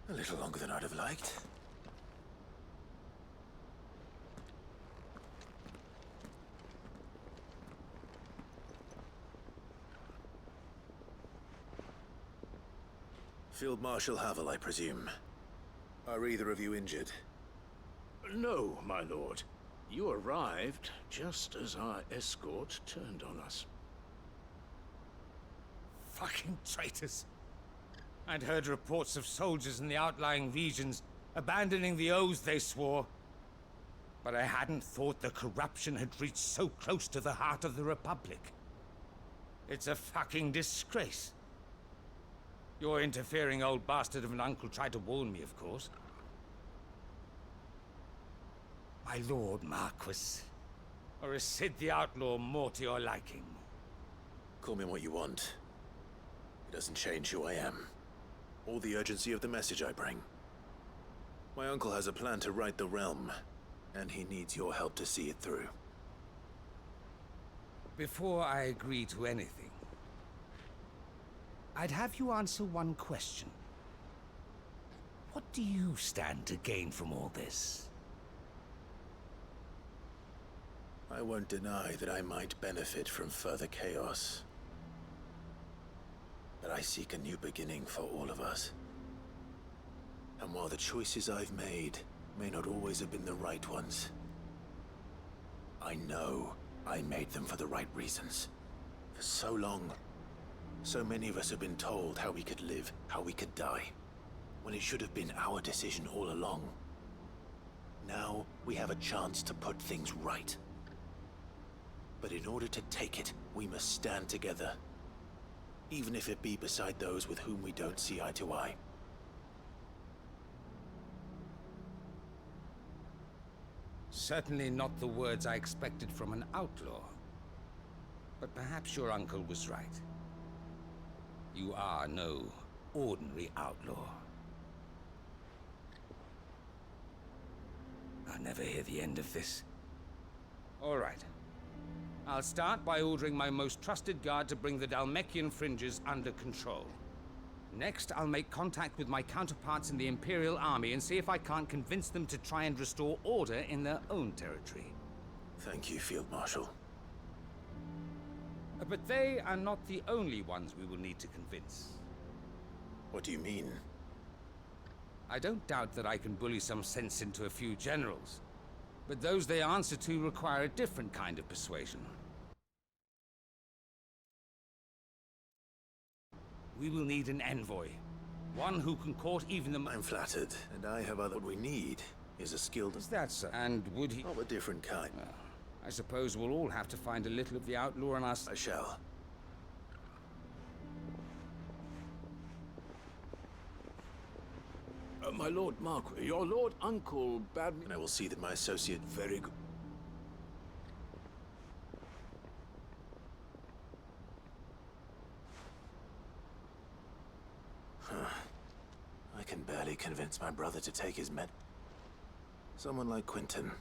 A little longer than I'd have liked. Field Marshal Havel, I presume. Are either of you injured? No, my lord. You arrived just as our escort turned on us. Fucking traitors. I'd heard reports of soldiers in the outlying regions abandoning the oaths they swore. But I hadn't thought the corruption had reached so close to the heart of the Republic. It's a fucking disgrace. Your interfering old bastard of an uncle tried to warn me, of course. My lord Marquis. Or is Sid the Outlaw more to your liking? Call me what you want. It doesn't change who I am. or the urgency of the message I bring. My uncle has a plan to right the realm, and he needs your help to see it through. Before I agree to anything, I'd have you answer one question. What do you stand to gain from all this? I won't deny that I might benefit from further chaos. But I seek a new beginning for all of us. And while the choices I've made may not always have been the right ones, I know I made them for the right reasons. For so long, so many of us have been told how we could live, how we could die, when it should have been our decision all along. Now we have a chance to put things right. But in order to take it, we must stand together, even if it be beside those with whom we don't see eye to eye. Certainly not the words I expected from an outlaw. But perhaps your uncle was right. You are no ordinary outlaw. I'll never hear the end of this. All right. I'll start by ordering my most trusted guard to bring the Dhalmekian fringes under control. Next, I'll make contact with my counterparts in the Imperial Army and see if I can't convince them to try and restore order in their own territory. Thank you, Field Marshal. But they are not the only ones we will need to convince. What do you mean? I don't doubt that I can bully some sense into a few generals, but those they answer to require a different kind of persuasion. We will need an envoy. One who can court even the... I'm flattered, and I have other... What we need is a skilled... Is that so? And would he... Of a different kind. Well, I suppose we'll all have to find a little of the outlaw in us. I shall. My Lord Marquis, your Lord Uncle bade me... And I will see that my associate... Very good. I can barely convince my brother to take his med... Someone like Quentin.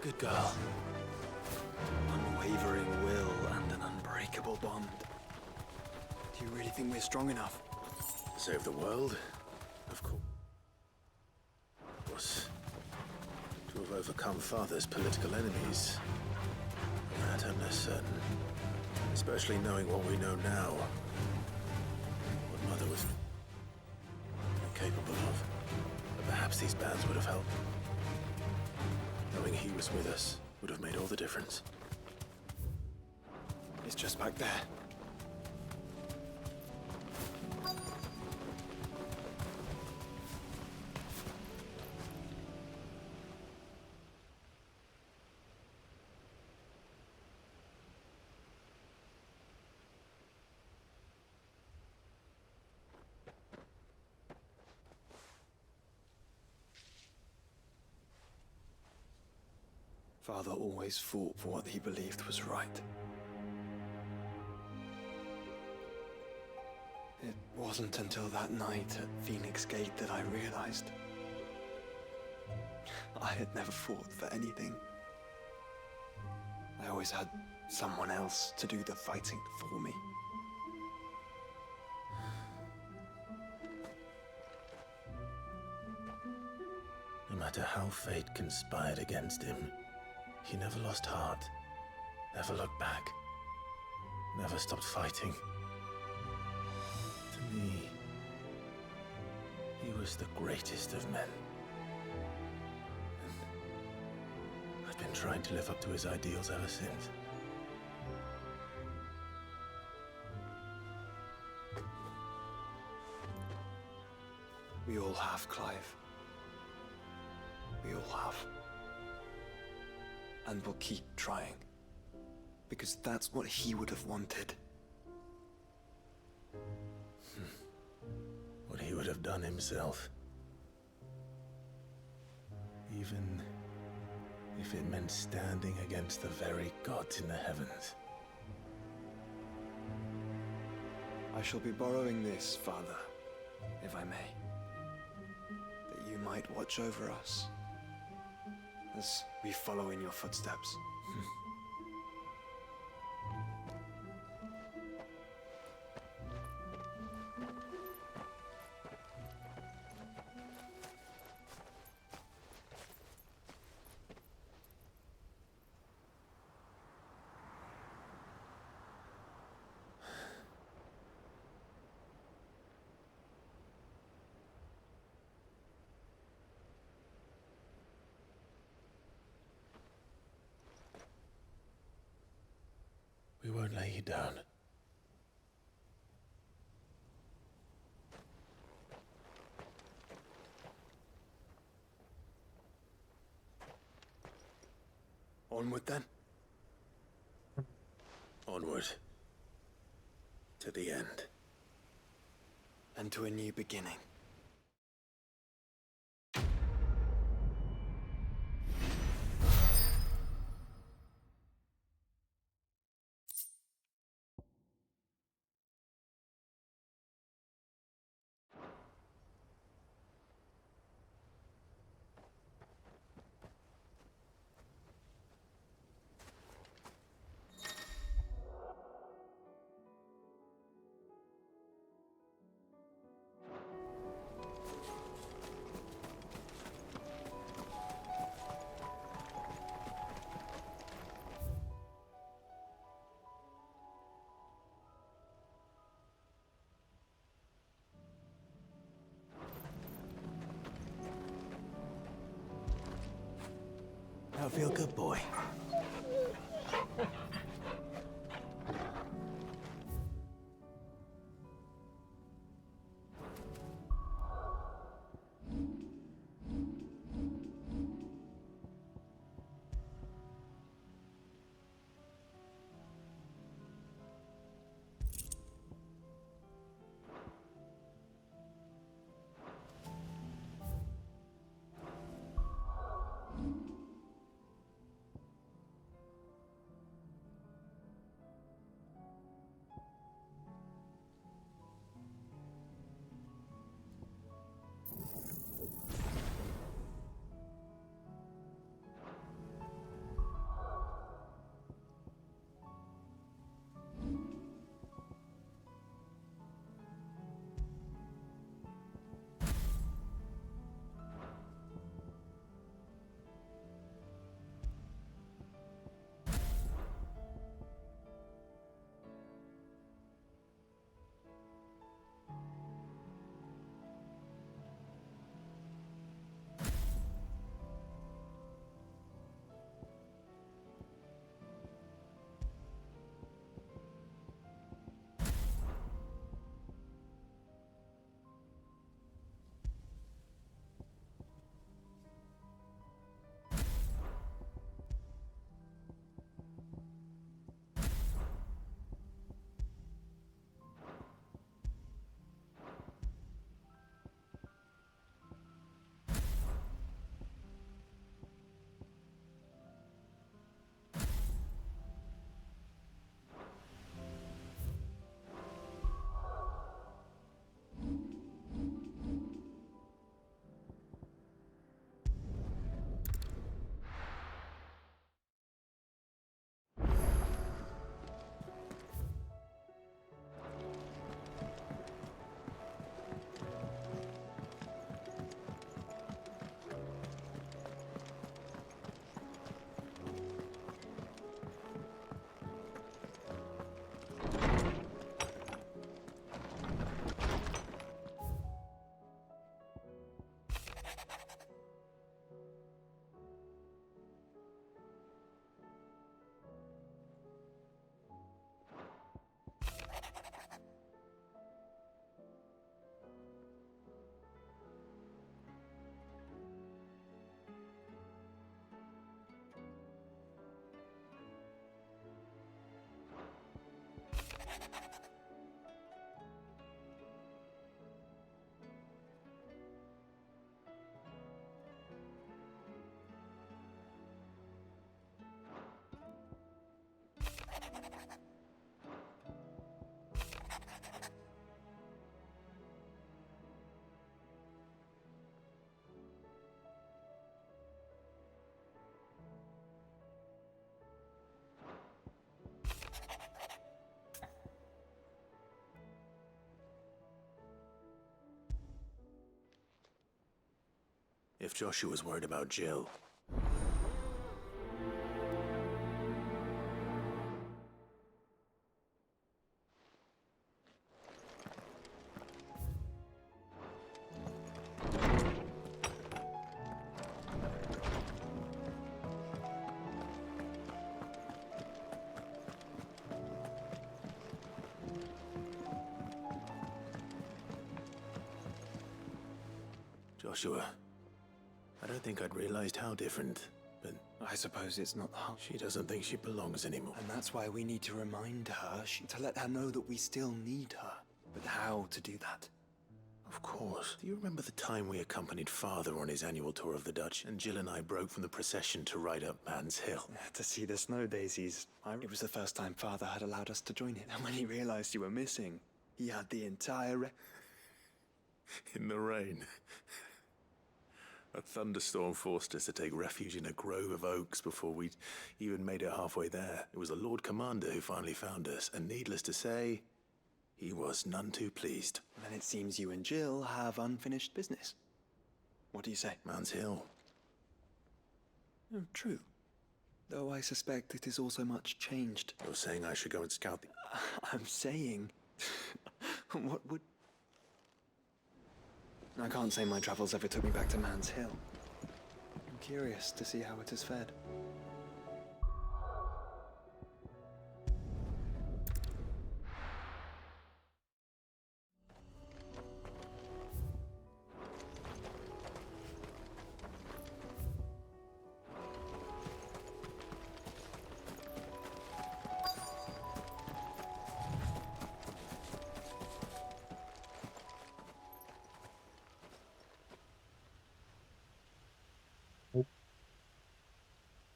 Good girl. Unwavering will and an unbreakable bond. Do you really think we're strong enough? Save the world? Of course. To have overcome Father's political enemies. That I'm less certain. Especially knowing what we know now. What Mother was capable of. But perhaps these bands would have helped. Knowing he was with us would have made all the difference. It's just back there. Father always fought for what he believed was right. It wasn't until that night at Phoenix Gate that I realized I had never fought for anything. I always had someone else to do the fighting for me. No matter how fate conspired against him, he never lost heart, never looked back, never stopped fighting. To me, he was the greatest of men. And I've been trying to live up to his ideals ever since. We all have, Clive. We all have. And we'll keep trying. Because that's what he would have wanted. What he would have done himself. Even if it meant standing against the very gods in the heavens. I shall be borrowing this, Father, if I may. That you might watch over us as we follow in your footsteps. We won't lay you down. Onward then. Onward. To the end. And to a new beginning. Now feel good, boy. if Joshua's worried about Jill. Joshua, I don't think I'd realized how different, but I suppose it's not how. she doesn't think she belongs anymore. And that's why we need to remind her, to let her know that we still need her. But how to do that? Of course. Do you remember the time we accompanied Father on his annual tour of the Dutch, and Jill and I broke from the procession to ride up Man's Hill? To see the snow daisies. It was the first time Father had allowed us to join it, and when he realized you were missing, he had the entire in the rain. A thunderstorm forced us to take refuge in a grove of oaks before we'd even made it halfway there. It was the Lord Commander who finally found us, and needless to say, he was none too pleased. And it seems you and Jill have unfinished business. What do you say? Man's Hill. Oh, true. Though I suspect it is also much changed. You're saying I should go and scout the... I'm saying... what would... I can't say my travels ever took me back to Man's Hill. I'm curious to see how it has fared.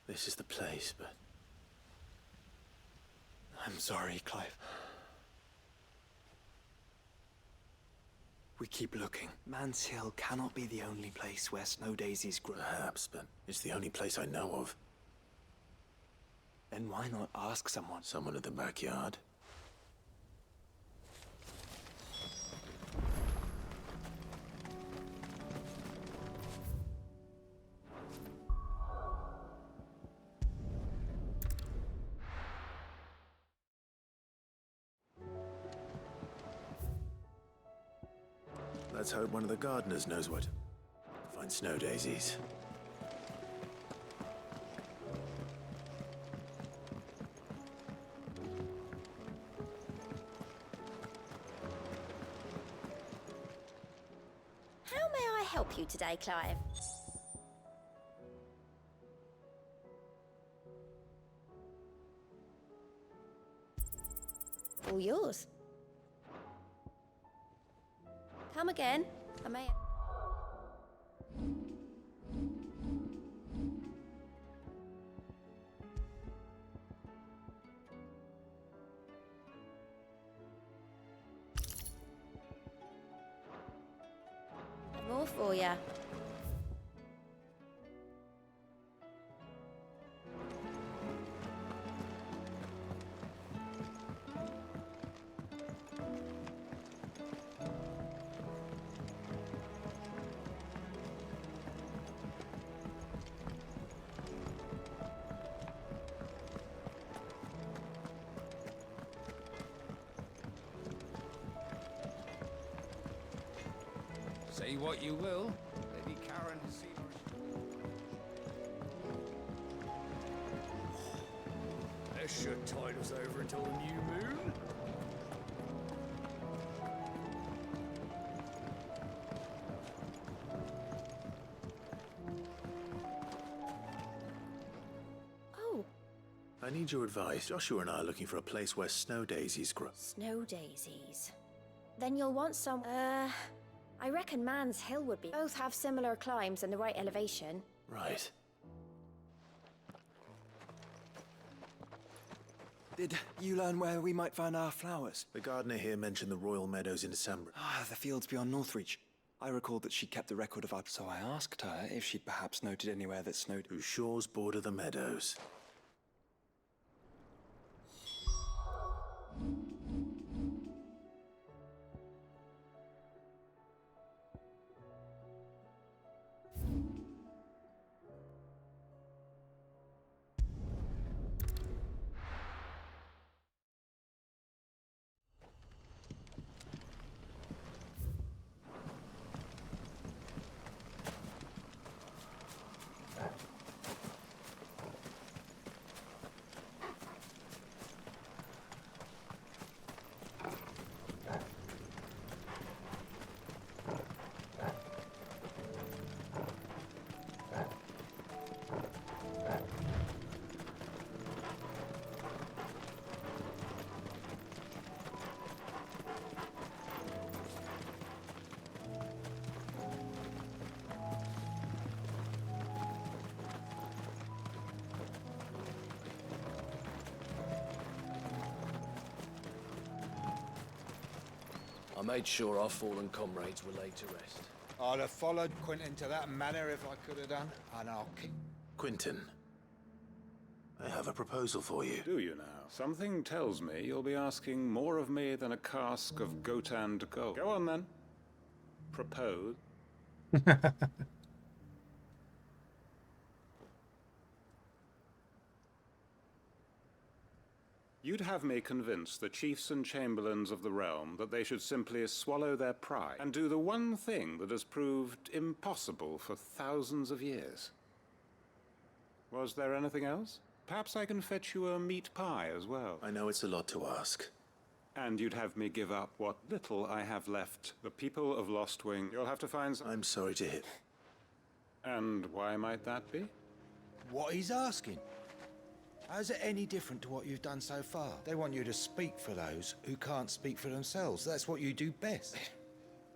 This is the place, but... I'm sorry, Clive. We keep looking. Man's Hill cannot be the only place where snow daisies grow. Perhaps, but it's the only place I know of. Then why not ask someone? Someone in the backyard. Let's hope one of the gardeners knows what. Find snow daisies. How may I help you today, Clive? All yours. Come again. I may... More for ya. Say what you will, Lady Karen has seen her. This should tide us over until the new moon. Oh, I need your advice. Joshua and I are looking for a place where snow daisies grow. snow daisies. Then you'll want some... I reckon Man's Hill would be... Both have similar climbs and the right elevation. Right. Did you learn where we might find our flowers? The gardener here mentioned the Royal Meadows in December. The fields beyond Northreach. I recalled that she kept a record of our... So I asked her if she'd perhaps noted anywhere that snowed... Whose shores border the meadows. made sure our fallen comrades were laid to rest. I'd have followed Quentin to that manor if I could have done, and I'll keep... Quentin, I have a proposal for you. Do you now? Something tells me you'll be asking more of me than a cask of Gotand gold. Go on then. Propose. You'd have me convince the chiefs and chamberlains of the realm that they should simply swallow their pride and do the one thing that has proved impossible for thousands of years. Was there anything else? Perhaps I can fetch you a meat pie as well. I know it's a lot to ask. And you'd have me give up what little I have left. The people of Lostwing, you'll have to find some... I'm sorry to hear. And why might that be? What he's asking. How's it any different to what you've done so far? They want you to speak for those who can't speak for themselves. That's what you do best.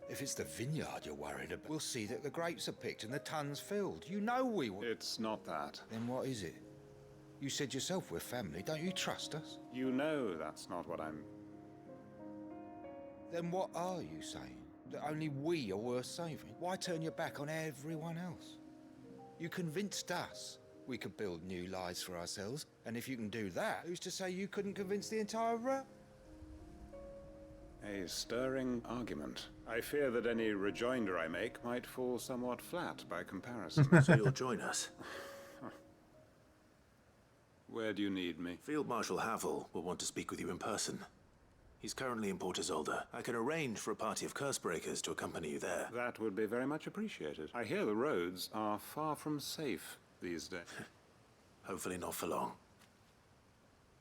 If it's the vineyard you're worried about, we'll see that the grapes are picked and the tons filled. You know we will. It's not that. Then what is it? You said yourself we're family. Don't you trust us? You know that's not what I'm... Then what are you saying? That only we are worth saving? Why turn your back on everyone else? You convinced us we could build new lives for ourselves, and if you can do that, who's to say you couldn't convince the entire realm? A stirring argument. I fear that any rejoinder I make might fall somewhat flat by comparison. So you'll join us? Where do you need me? Field Marshal Havel will want to speak with you in person. He's currently in Port Isolde. I can arrange for a party of Cursebreakers to accompany you there. That would be very much appreciated. I hear the roads are far from safe these days. Hopefully not for long.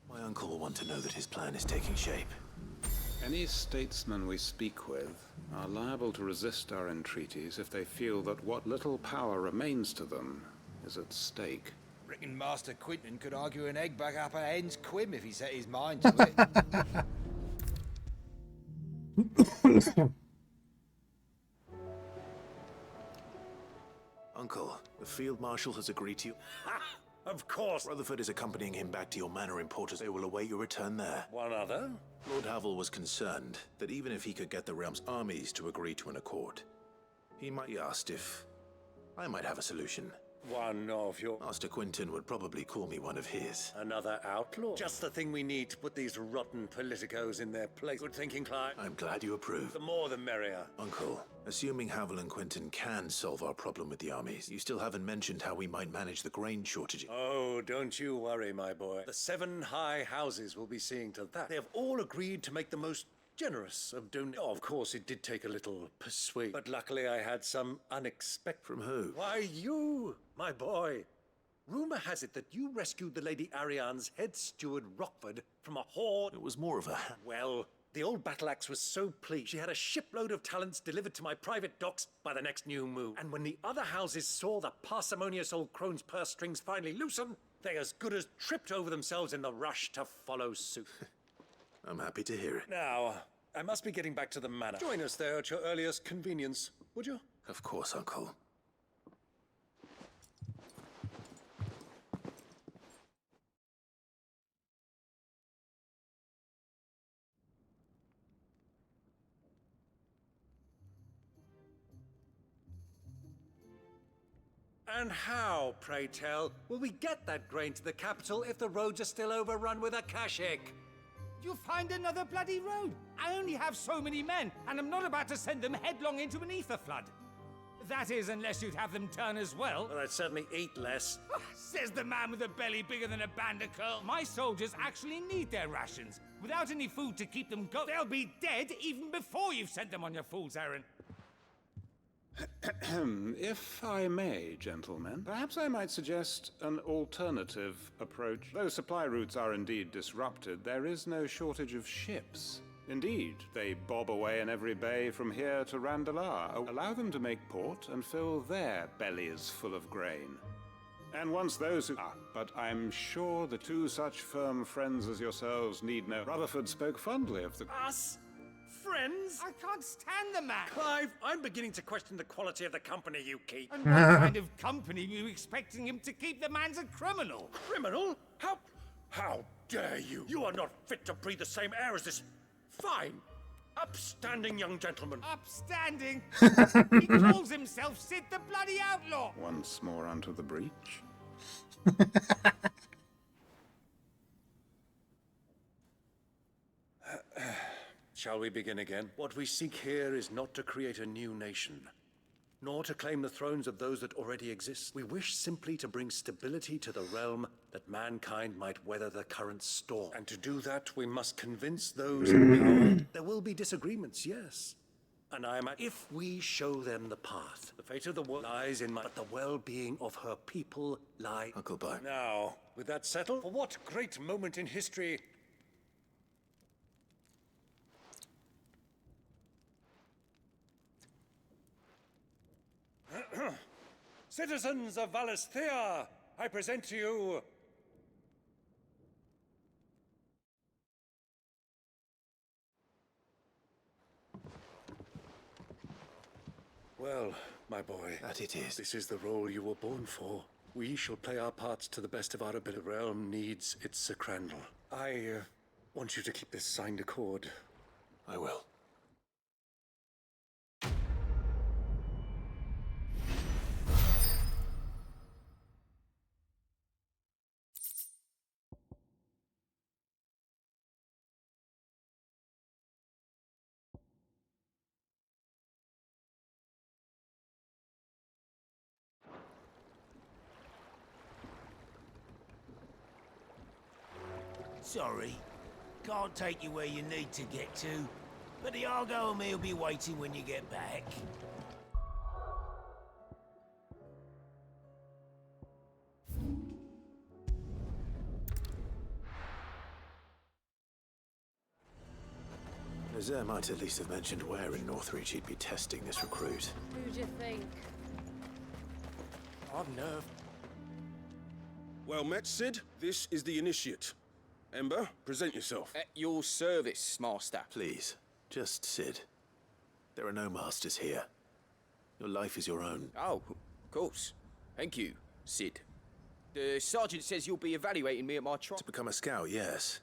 My uncle will want to know that his plan is taking shape. Any statesmen we speak with are liable to resist our entreaties if they feel that what little power remains to them is at stake. Reckon Master Quentin could argue an egg back up a hen's quim if he set his mind to it. Uncle, the Field Marshal has agreed to you. Of course. Rutherford is accompanying him back to your manor in Portus. They will await your return there. One other? Lord Havel was concerned that even if he could get the realm's armies to agree to an accord, he might be asked if I might have a solution. One of your... Master Quentin would probably call me one of his. Another outlaw? Just the thing we need to put these rotten politicos in their place. Good thinking, Clive. I'm glad you approve. The more the merrier. Uncle, assuming Havel and Quentin can solve our problem with the armies, you still haven't mentioned how we might manage the grain shortages. Oh, don't you worry, my boy. The 7 high houses will be seeing to that. They have all agreed to make the most generous of Oh, of course, it did take a little persuade, but luckily I had some unexpected... From who? Why, you, my boy. Rumor has it that you rescued the Lady Ariane's head steward, Rockford, from a horde... It was more of a... Well, the old battle axe was so pleased, she had a shipload of talents delivered to my private docks by the next new moon. And when the other houses saw the parsimonious old crone's purse strings finally loosen, they as good as tripped over themselves in the rush to follow suit. I'm happy to hear it. Now, I must be getting back to the manor. Join us there at your earliest convenience, would you? Of course, Uncle. And how, pray tell, will we get that grain to the capital if the roads are still overrun with Akashic? You'll find another bloody road. I only have so many men, and I'm not about to send them headlong into an ether flood. That is, unless you'd have them turn as well. Well, I'd certainly eat less. Says the man with a belly bigger than a bandicoot. My soldiers actually need their rations. Without any food to keep them going, they'll be dead even before you've sent them on your fool's errand. If I may, gentlemen, perhaps I might suggest an alternative approach. Though supply routes are indeed disrupted, there is no shortage of ships. Indeed, they bob away in every bay from here to Randalar. Allow them to make port and fill their bellies full of grain. And once those who... but I'm sure the 2 such firm friends as yourselves need no... Rutherford spoke fondly of the... Us? Friends? I can't stand the man! Clive, I'm beginning to question the quality of the company you keep. And what kind of company were you expecting him to keep? The man's a criminal! Criminal? How dare you? You are not fit to breathe the same air as this fine, Upstanding young gentleman. Upstanding? He calls himself Sid the Bloody Outlaw. Once more onto the breach. Shall we begin again? What we seek here is not to create a new nation, nor to claim the thrones of those that already exist. We wish simply to bring stability to the realm that mankind might weather the current storm. And to do that, we must convince those in power. There will be disagreements, yes. And if we show them the path, the fate of the world lies in but the well-being of her people lie. Huckleberry. Now, with that settled, for what great moment in history citizens of Valisthea, I present to you well, my boy. That it is. This is the role you were born for. We shall play our parts to the best of our ability. The realm needs its Sacrandal. I want you to keep this signed accord. I will. Sorry, can't take you where you need to get to, but the Argo and me will be waiting when you get back. Nazaire might at least have mentioned where in Northreach he'd be testing this recruit. Who'd you think? I'm nerved. Well met, Sid. This is the Initiate. Ember, present yourself. At your service, Master. Please, just Sid. There are no masters here. Your life is your own. Oh, of course. Thank you, Sid. The sergeant says you'll be evaluating me at my trial. To become a scout, yes.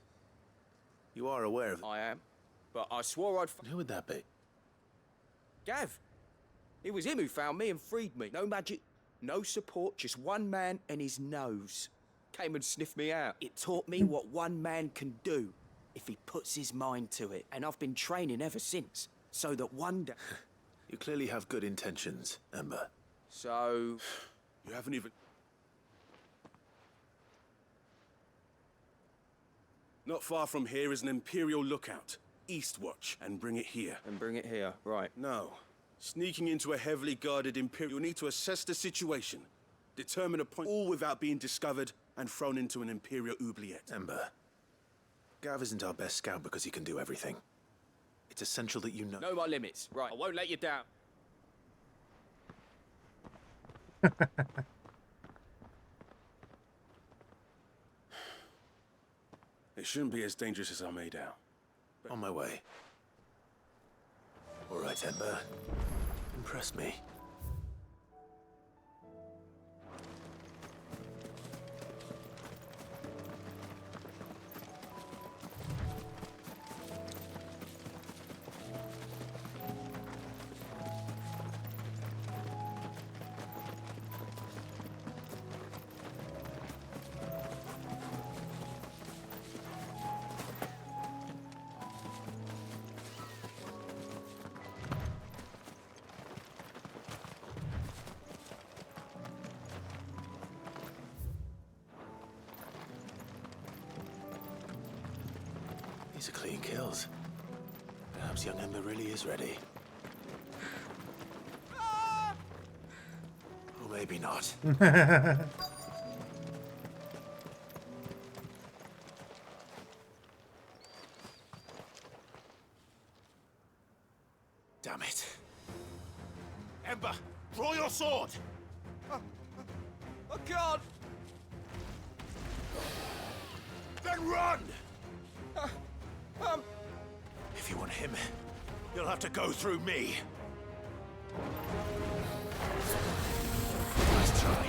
You are aware of... I am. But I swore I'd... Who would that be? Gav. It was him who found me and freed me. No magic, no support, just one man and his nose. Came and sniffed me out. It taught me what one man can do if he puts his mind to it. And I've been training ever since, so that one day... You clearly have good intentions, Ember. So... You haven't even... Not far from here is an Imperial lookout. Eastwatch, and bring it here. And bring it here, right. No. Sneaking into a heavily guarded Imperial... You'll need to assess the situation. Determine a point, all without being discovered and thrown into an Imperial oubliette. Ember, Gav isn't our best scout because he can do everything. It's essential that you know... Know my limits. Right, I won't let you down. It shouldn't be as dangerous as I made out. But... On my way. All right, Ember. Impress me. These are clean kills. Perhaps young Ember really is ready. Or maybe not. Damn it. Ember, draw your sword! I can't! Then run! If you want him, you'll have to go through me. Nice try.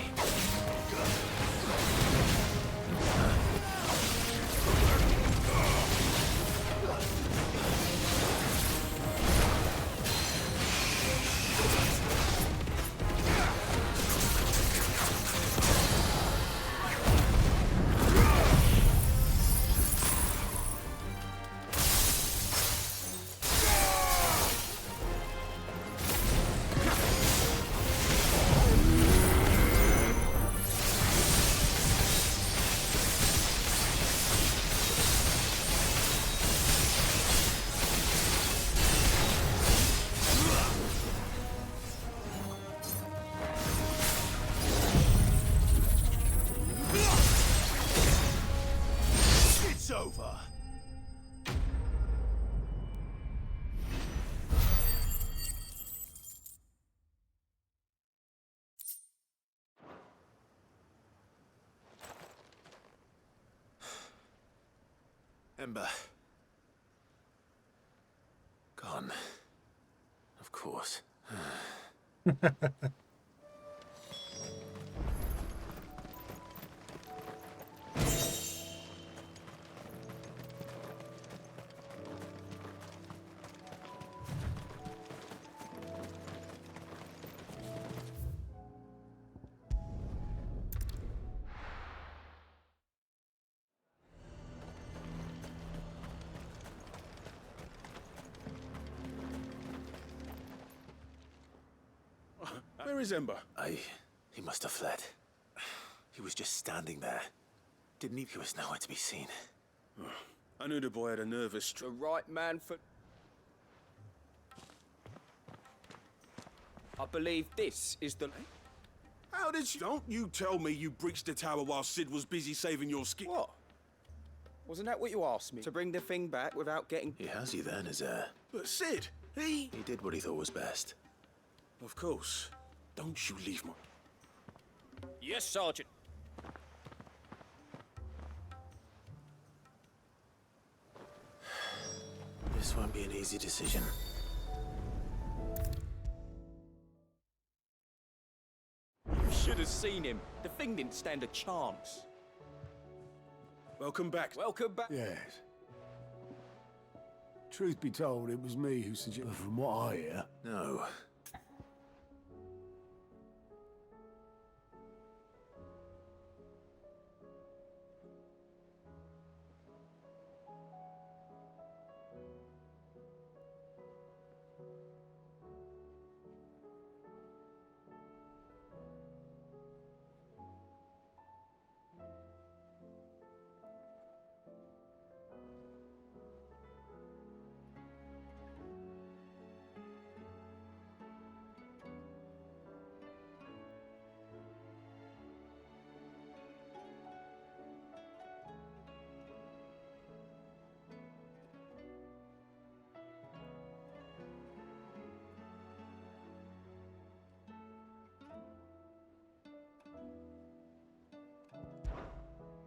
Ember. Gone. Of course. Where is Ember? He must have fled. He was just standing there. He was nowhere to be seen. I knew the boy had a nervous... The right man for... I believe this is the... How did you... Don't you tell me you breached the tower while Sid was busy saving your skin. What? Wasn't that what you asked me? To bring the thing back without getting... He has you then, his heir. But Sid, he did what he thought was best. Of course. Don't you leave my... Yes, Sergeant. This won't be an easy decision. You should have seen him. The thing didn't stand a chance. Welcome back. Welcome back. Yes. Truth be told, it was me who suggested... From what I hear... No.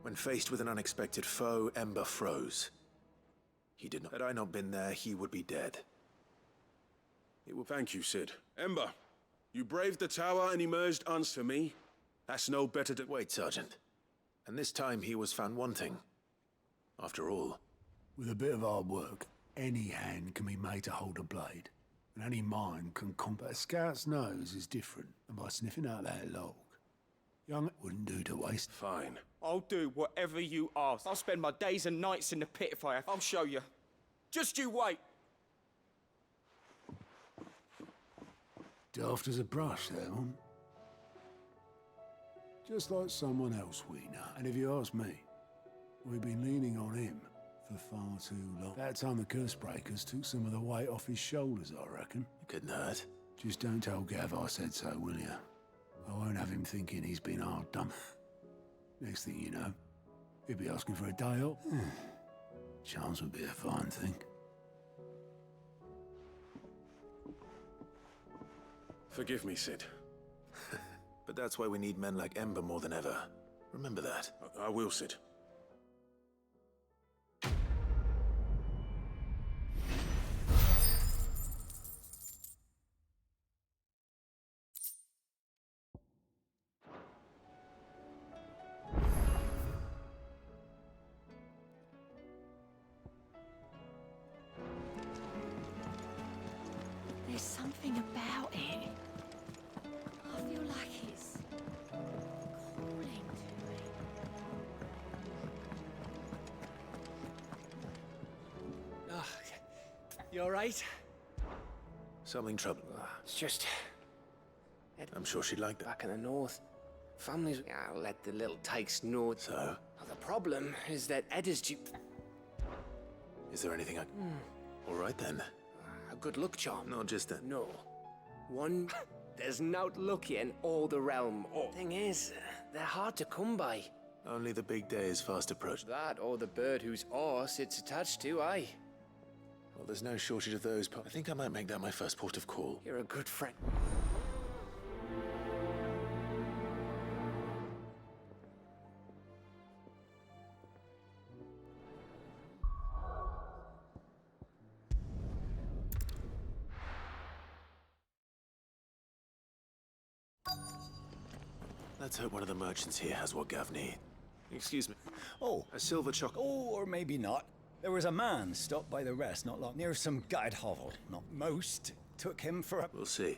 When faced with an unexpected foe, Ember froze. He did not. Had I not been there, he would be dead. It will... Thank you, Sid. Ember, you braved the tower and emerged for me. That's no better than... Wait, Sergeant. And this time he was found wanting. After all. With a bit of hard work, any hand can be made to hold a blade. And any mind can combat. A scout's nose is different. And by sniffing out that log, young wouldn't do to waste. Fine. I'll do whatever you ask. I'll spend my days and nights in the pit if I have. I'll show you. Just you wait. Daft as a brush, that one. Just like someone else we know. And if you ask me, we've been leaning on him for far too long. That time the curse breakers took some of the weight off his shoulders, I reckon. Couldn't hurt. Just don't tell Gav I said so, will you? I won't have him thinking he's been hard done. Next thing you know, he'll be asking for a day off. Chance would be a fine thing. Forgive me, Sid. But that's why we need men like Ember more than ever. Remember that. I will, Sid. There's something about it. I feel like it's calling to me. Oh, you alright? Something trouble. It's just... I'm sure she'd like that. Back in the north, families let the little tykes know. So? Well, the problem is that Ed is due... Is there anything I... All right, then. A good luck charm. Not just that. No. One, there's no lucky in all the realm. Thing is, they're hard to come by. Only the big day is fast approaching. That or the bird whose horse it's attached to, aye. Well, there's no shortage of those, but I think I might make that my first port of call. You're a good friend. Let's hope one of the merchants here has what Gav needs. Excuse me. Oh. A silver chocolate. Oh, or maybe not. There was a man stopped by the rest not long near some gutted hovel. Not most took him for a... We'll see.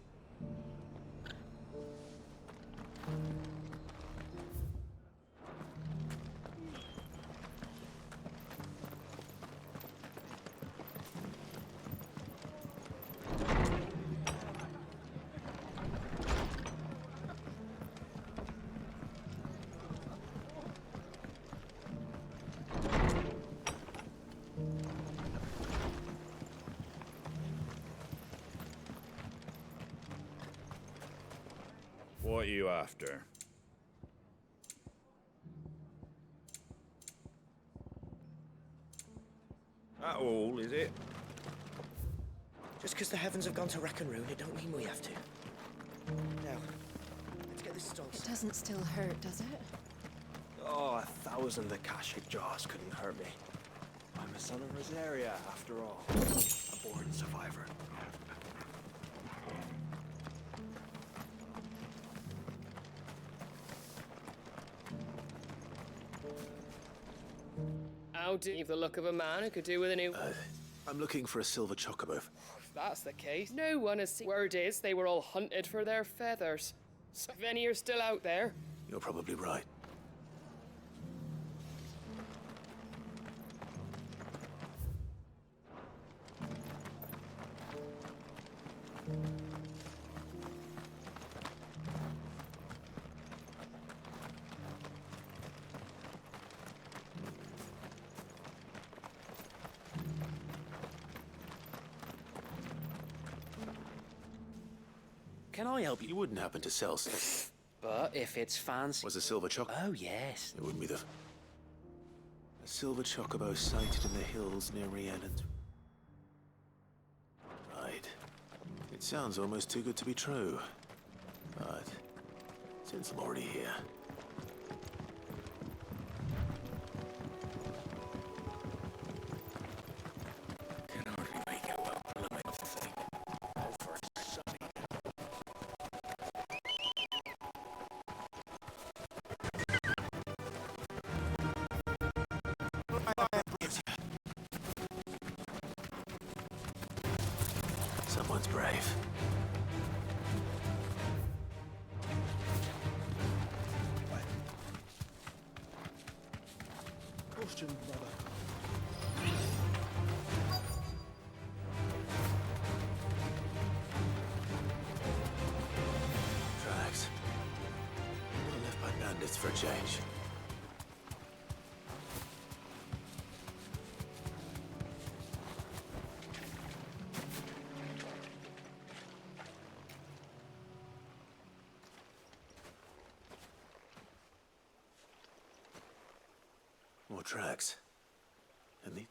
What are you after? That all, is it? Just because the heavens have gone to rack and ruin, it don't mean we have to. Now, let's get this stalled. It doesn't still hurt, does it? Oh, 1,000 Akashic jaws couldn't hurt me. I'm a son of Rosaria, after all. A born survivor. How do you have the look of a man who could do with a new... I'm looking for a silver chocobo. If that's the case, no one has seen... Word is, they were all hunted for their feathers. So if any are still out there... You're probably right. Can I help you? You wouldn't happen to sell... But if it's fancy... Was a silver chocobo? Oh, yes. It wouldn't be the... A silver chocobo sighted in the hills near Rhiannon. Right. It sounds almost too good to be true. But... since I'm already here... Someone's brave. Question, brother. Tracks. Left by bandits for a change. More tracks. And the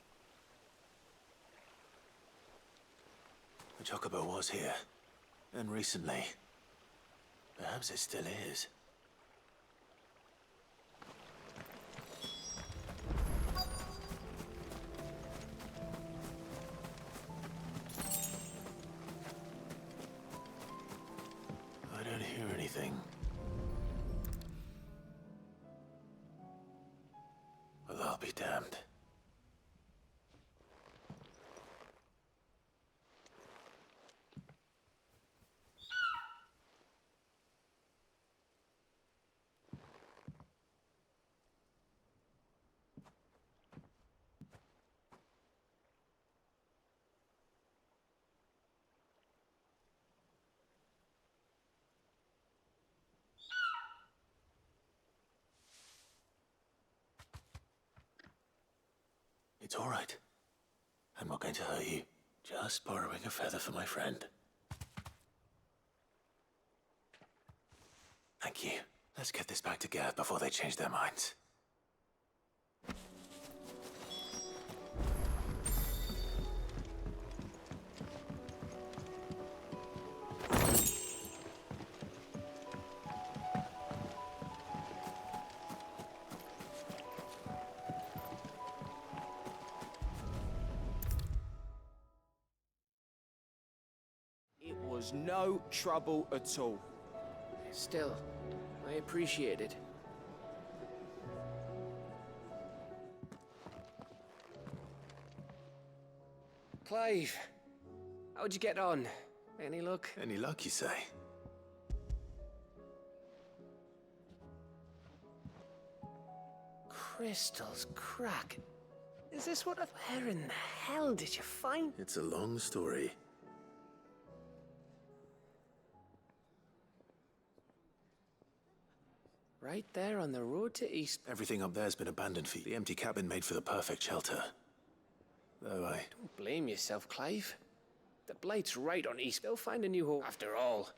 chocobo was here. And recently. Perhaps it still is. I don't hear anything. Well, I'll be damned. It's all right. I'm not going to hurt you. Just borrowing a feather for my friend. Thank you. Let's get this back to Gav before they change their minds. It was no trouble at all. Still, I appreciate it. Clive, how'd you get on? Any luck? Any luck, you say? Crystals crack. Is this what? Where in the hell did you find? It's a long story. Right there on the road to East. Everything up there's been abandoned for the empty cabin made for the perfect shelter. Though I... Don't blame yourself, Clive. The Blight's right on East. They'll find a new home. After all,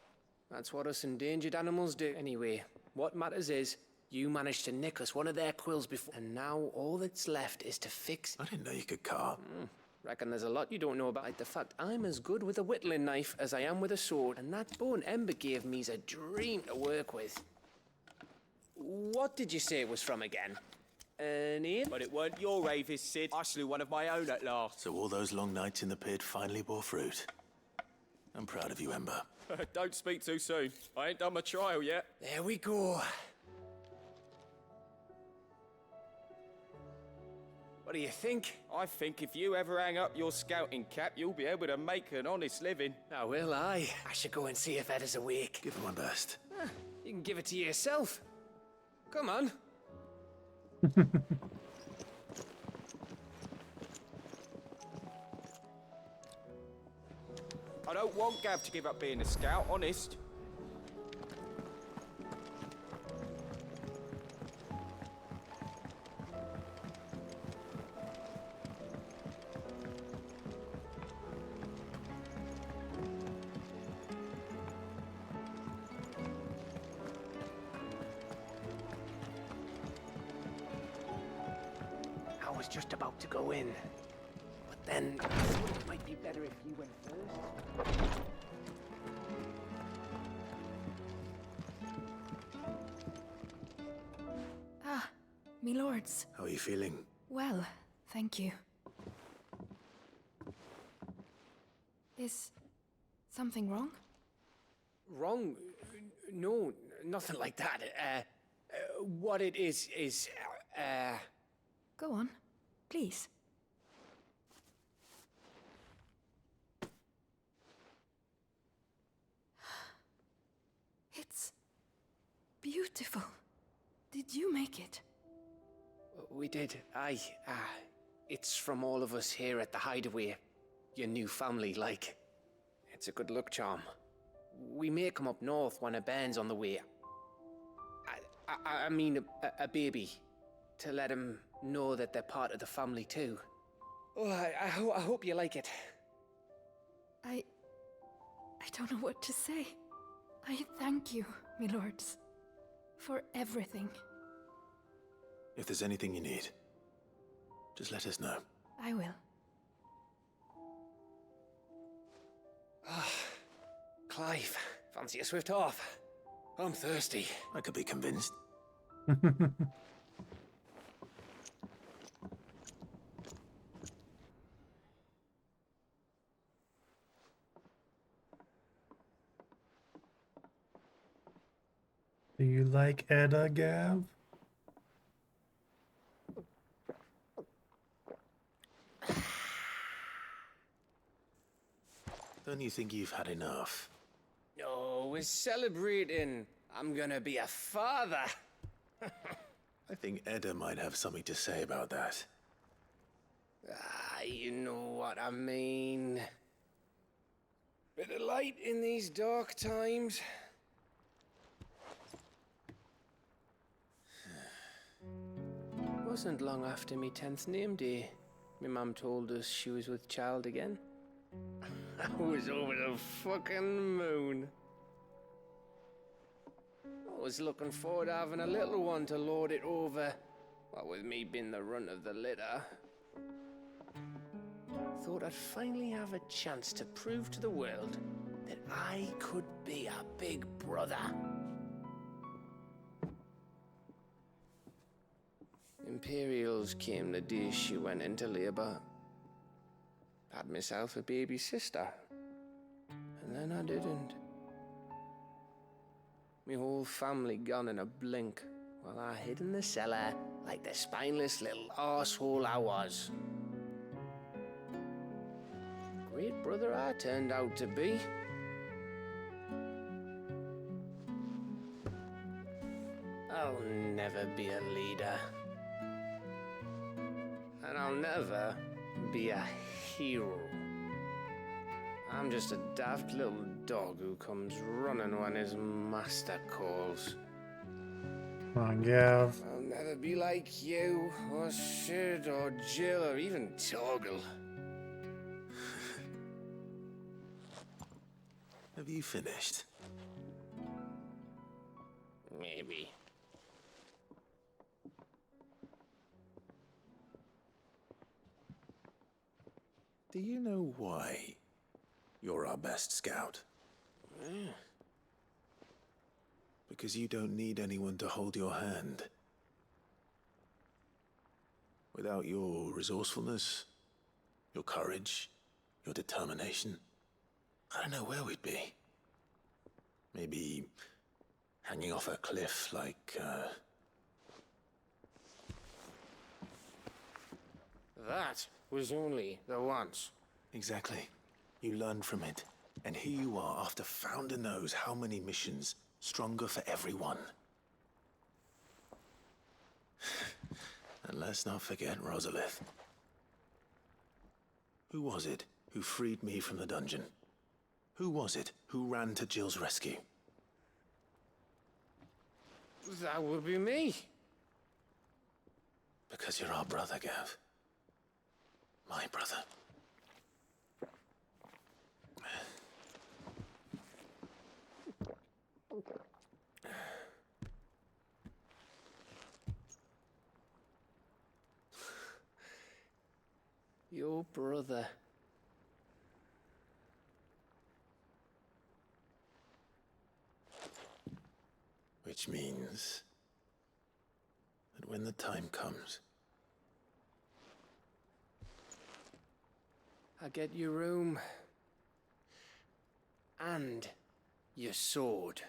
that's what us endangered animals do. Anyway, what matters is, you managed to nick us one of their quills before, and now all that's left is to fix... I didn't know you could carve. Reckon there's a lot you don't know about. Like the fact I'm as good with a whittling knife as I am with a sword, and that bone Ember gave me's a dream to work with. What did you say it was from again? An ape? But it weren't your Avis, Sid. I slew one of my own at last. So all those long nights in the pit finally bore fruit. I'm proud of you, Ember. Don't speak too soon. I ain't done my trial yet. There we go. What do you think? I think if you ever hang up your scouting cap, you'll be able to make an honest living. Oh, will I? I should go and see if Ed is awake. Give it my best. You can give it to yourself. Come on. I don't want Gav to give up being a scout, honest. I was just about to go in. But then, it might be better if you went first. Ah, me lords. How are you feeling? Well, thank you. Is something wrong? Wrong? No, nothing like that. What it is, Go on, please. It's beautiful. Did you make it? We did. Aye. It's from all of us here at the Hideaway. Your new family, like. It's a good luck charm. We may come up north when a band's on the way. I mean a baby. To let him know that they're part of the family too. Oh, I hope you like it. I don't know what to say. I thank you, my lords, for everything. If there's anything you need, just let us know. I will. Clive, fancy a swift off? I'm thirsty. I could be convinced. Do you like Edda, Gav? Don't you think you've had enough? No, we're celebrating. I'm gonna be a father. I think Edda might have something to say about that. You know what I mean. Bit of light in these dark times. Wasn't long after me 10th name day. My mum told us she was with child again. I was over the fucking moon. I was looking forward to having a little one to lord it over. What with me being the runt of the litter. Thought I'd finally have a chance to prove to the world that I could be a big brother. Imperials came the day she went into labor. Had myself a baby sister. And then I didn't. Me whole family gone in a blink, while I hid in the cellar like the spineless little arsehole I was. Great brother I turned out to be. I'll never be a leader. And I'll never be a hero. I'm just a daft little dog who comes running when his master calls. Come on, Gav. I'll never be like you, or Sid, or Jill, or even Torgal. Have you finished? Maybe. Do you know why you're our best scout? Because you don't need anyone to hold your hand. Without your resourcefulness, your courage, your determination, I don't know where we'd be. Maybe hanging off a cliff like, That was only the once. Exactly. You learned from it. And here you are, after Founder knows how many missions, stronger for everyone. And let's not forget Rosalith. Who was it who freed me from the dungeon? Who was it who ran to Jill's rescue? That would be me. Because you're our brother, Gav. My brother. Your brother. Which means that when the time comes, I get your room. And your sword.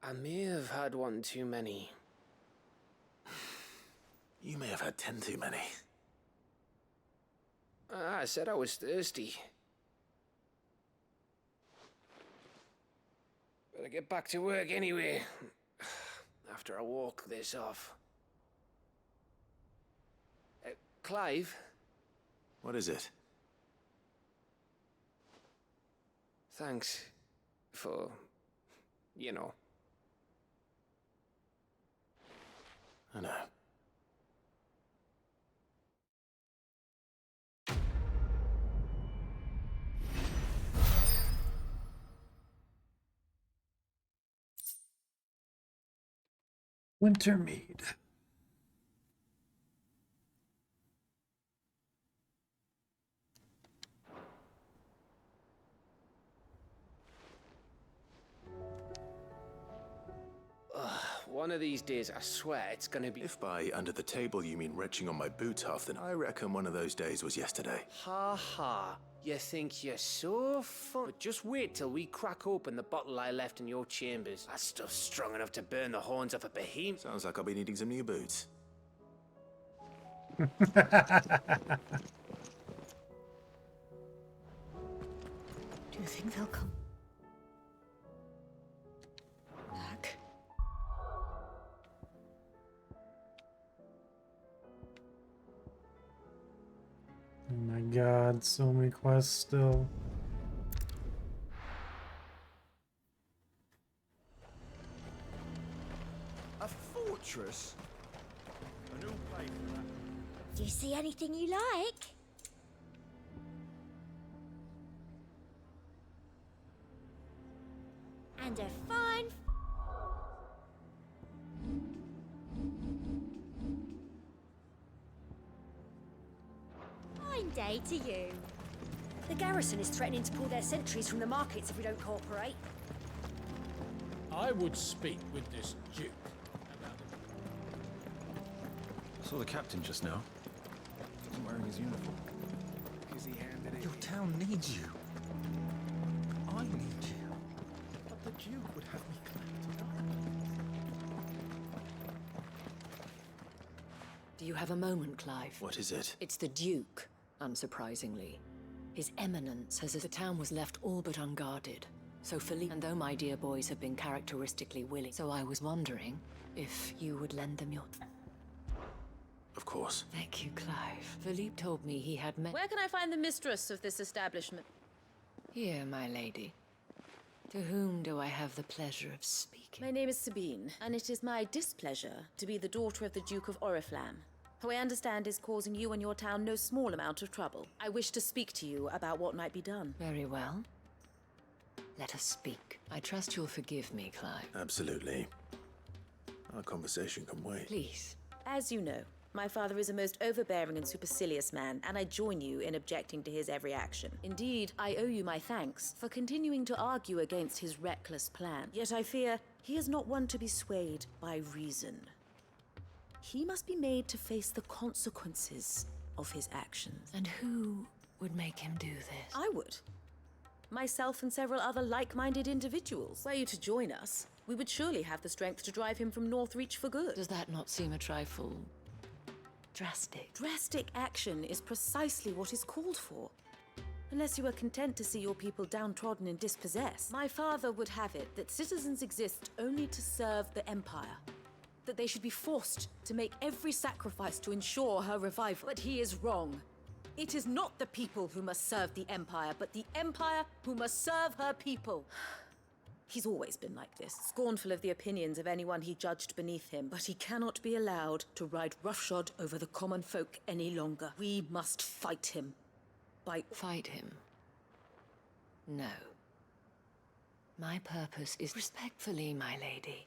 I may have had one too many. you may have had 10 too many. I said I was thirsty. Better get back to work anyway. After I walk this off. Clive? What is it? Thanks for, you know. I know. Wintermead. One of these days, I swear, it's gonna be... If by under the table you mean retching on my boot half, then I reckon one of those days was yesterday. Ha ha. You think you're so fun. But just wait till we crack open the bottle I left in your chambers. That stuff's strong enough to burn the horns off a behemoth. Sounds like I'll be needing some new boots. Do you think they'll come back? Oh my god, so many quests still. A fortress? A new place for that. Do you see anything you like? And a fine... day to you. The garrison is threatening to pull their sentries from the markets if we don't cooperate. I would speak with this Duke about I saw the captain just now. He wasn't wearing his uniform. Because he handed it. Your town needs you. I need you. But the Duke would have me clapped. Do you have a moment, Clive? What is it? It's the Duke, unsurprisingly. His Eminence says that the town was left all but unguarded. So Philippe, and though my dear boys have been characteristically willing, so I was wondering if you would lend them your... Of course. Thank you, Clive. Philippe told me he had met... Where can I find the mistress of this establishment? Here, my lady. To whom do I have the pleasure of speaking? My name is Sabine, and it is my displeasure to be the daughter of the Duke of Oriflamme, who I understand is causing you and your town no small amount of trouble. I wish to speak to you about what might be done. Very well. Let us speak. I trust you'll forgive me, Clive. Absolutely. Our conversation can wait. Please. As you know, my father is a most overbearing and supercilious man, and I join you in objecting to his every action. Indeed, I owe you my thanks for continuing to argue against his reckless plan. Yet I fear he is not one to be swayed by reason. He must be made to face the consequences of his actions. And who would make him do this? I would. Myself and several other like-minded individuals. Were you to join us, we would surely have the strength to drive him from Northreach for good. Does that not seem a trifle... drastic? Drastic action is precisely what is called for. Unless you are content to see your people downtrodden and dispossessed. My father would have it that citizens exist only to serve the Empire. That they should be forced to make every sacrifice to ensure her revival. But he is wrong. It is not the people who must serve the Empire, but the Empire who must serve her people. He's always been like this, scornful of the opinions of anyone he judged beneath him, but he cannot be allowed to ride roughshod over the common folk any longer. We must fight him. Fight him? No. My purpose is respectfully, my lady.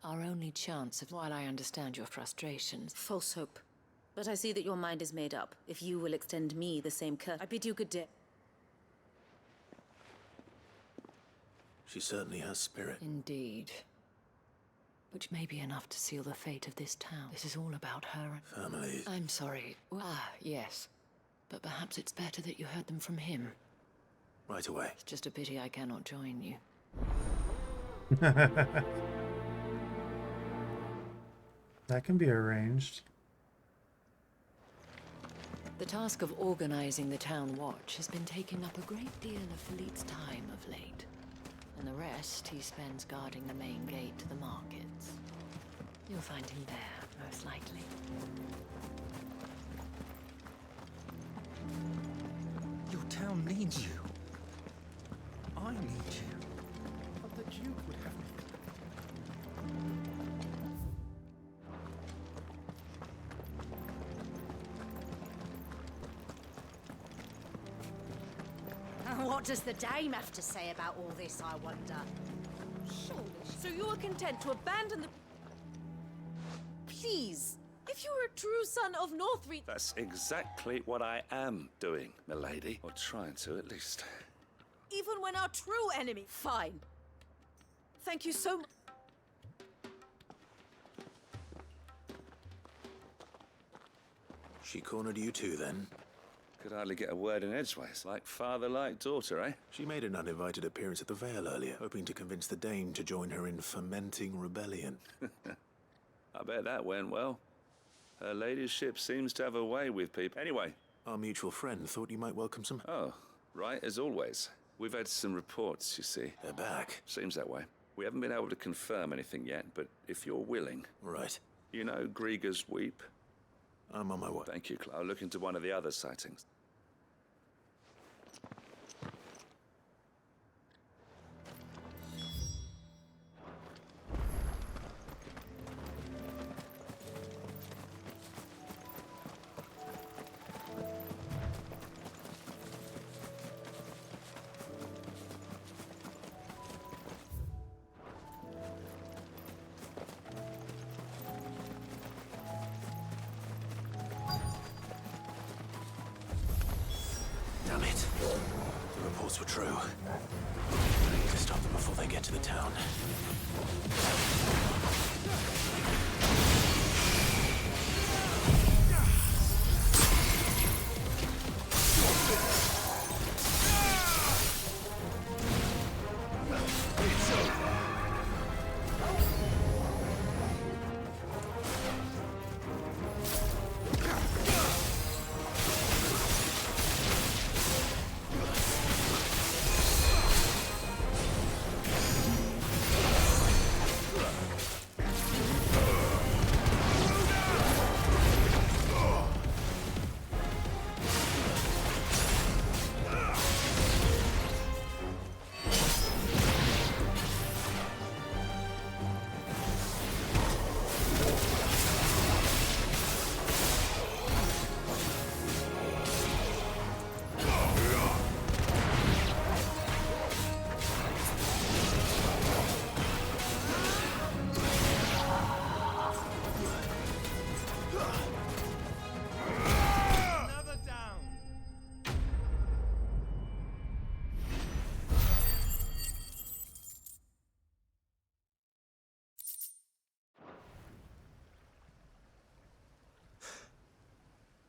Our only chance of, while I understand your frustrations... False hope. But I see that your mind is made up. If you will extend me the same curse, I bid you good day. She certainly has spirit. Indeed. Which may be enough to seal the fate of this town. This is all about her. Families. I'm sorry. Yes. But perhaps it's better that you heard them from him. Right away. It's just a pity I cannot join you. That can be arranged. The task of organizing the town watch has been taking up a great deal of Philippe's time of late. And the rest he spends guarding the main gate to the markets. You'll find him there, most likely. Your town needs you. I need you. But the Duke would have me. What does the dame have to say about all this, I wonder? So you are content to abandon the... Please, if you are a true son of Northreach... That's exactly what I am doing, milady. Or trying to, at least. Even when our true enemy... Fine. Thank you so much. She cornered you too, then? Could hardly get a word in edgeways. Like father, like daughter, eh? She made an uninvited appearance at the Vale earlier, hoping to convince the Dane to join her in fomenting rebellion. I bet that went well. Her ladyship seems to have a way with people. Anyway. Our mutual friend thought you might welcome some... Oh, right, as always. We've had some reports, you see. They're back. Seems that way. We haven't been able to confirm anything yet, but if you're willing... Right. You know Grieger's Weep? I'm on my way. Thank you, I'll look into one of the other sightings. the town.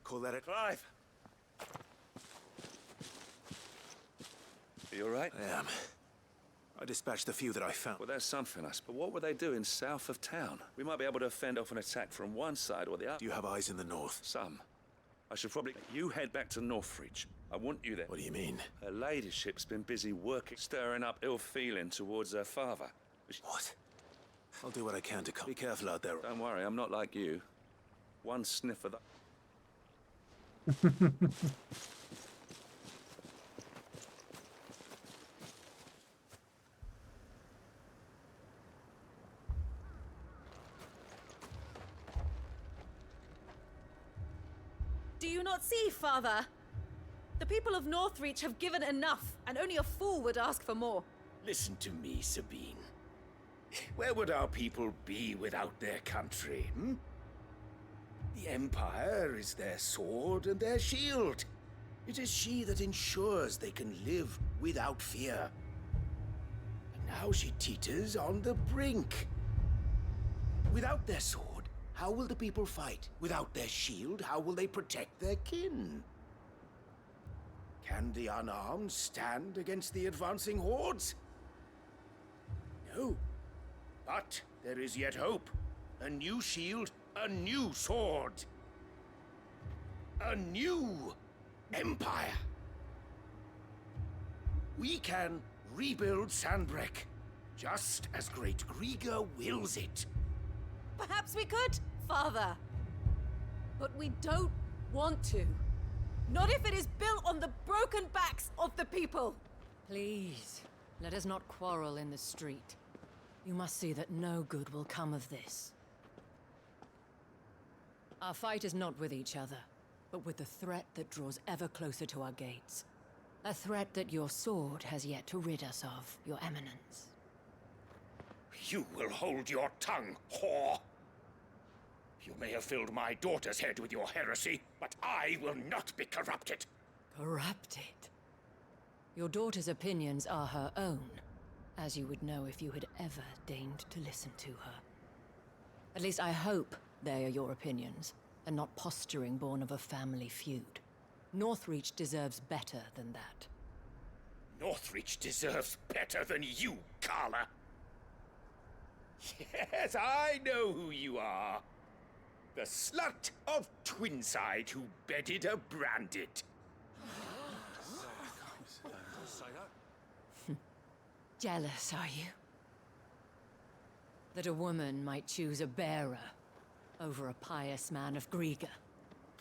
Call that it? Clive! Are you alright? I am. I dispatched the few that I found. Well, there's something, I suppose. But what were they doing south of town? We might be able to fend off an attack from one side or the other. Do you have eyes in the north? Some. I should probably... You head back to Northreach. I want you there. What do you mean? Her ladyship's been busy working, stirring up ill feeling towards her father. What? I'll do what I can to come. Be careful out there. Don't worry, I'm not like you. One sniff of the... Do you not see, Father? The people of Northreach have given enough, and only a fool would ask for more. Listen to me, Sabine. Where would our people be without their country, hmm? The Empire is their sword and their shield. It is she that ensures they can live without fear. And now she teeters on the brink. Without their sword, how will the people fight? Without their shield, how will they protect their kin? Can the unarmed stand against the advancing hordes? No. But there is yet hope. A new shield, a new sword. A new empire. We can rebuild Sandbreck, just as Great Grieger wills it. Perhaps we could, Father. But we don't want to. Not if it is built on the broken backs of the people. Please, let us not quarrel in the street. You must see that no good will come of this. Our fight is not with each other, but with the threat that draws ever closer to our gates. A threat that your sword has yet to rid us of, Your Eminence. You will hold your tongue, whore! You may have filled my daughter's head with your heresy, but I will not be corrupted. Corrupted? Your daughter's opinions are her own, as you would know if you had ever deigned to listen to her. At least I hope they are your opinions, and not posturing born of a family feud. Northreach deserves better than that. Northreach deserves better than you, Carla. Yes, I know who you are. The slut of Twinside who bedded a Branded. Jealous, are you? That a woman might choose a bearer over a pious man of Grieger.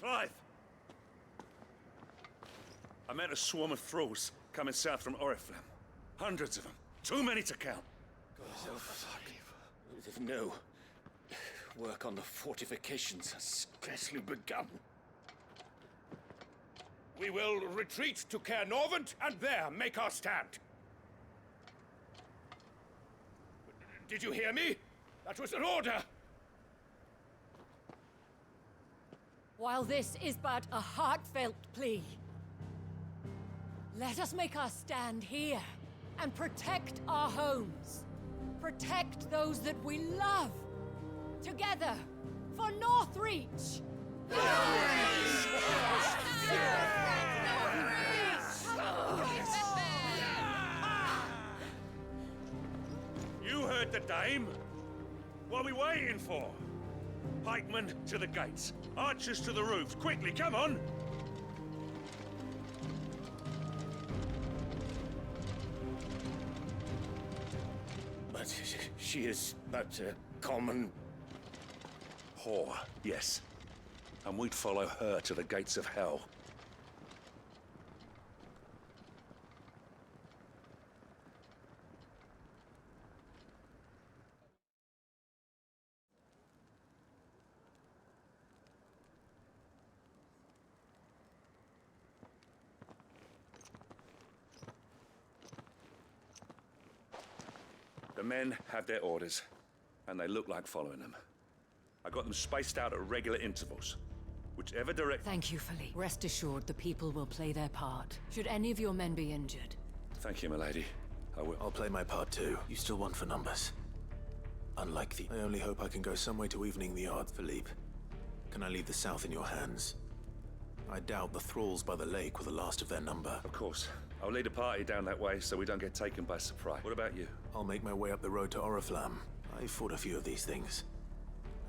Clive! I met a swarm of thralls coming south from Oriflamme. Hundreds of them. Too many to count. No. Work on the fortifications has scarcely begun. We will retreat to Caernarvon and there make our stand. Did you hear me? That was an order! While this is but a heartfelt plea, let us make our stand here and protect our homes. Protect those that we love. Together, for Northreach! You heard the dame. What are we waiting for? Pikemen to the gates. Archers to the roofs. Quickly, come on! But she is but a common... Whore, yes. And we'd follow her to the gates of hell. The men have their orders, and they look like following them. I got them spaced out at regular intervals. Whichever direct... Thank you, Philippe. Rest assured the people will play their part. Should any of your men be injured. Thank you, milady. I will. I'll play my part too. You still want for numbers. Unlike the... I only hope I can go some way to evening the odds, Philippe. Can I leave the south in your hands? I doubt the thralls by the lake were the last of their number. Of course. I'll lead a party down that way so we don't get taken by surprise. What about you? I'll make my way up the road to Oriflamme. I fought a few of these things.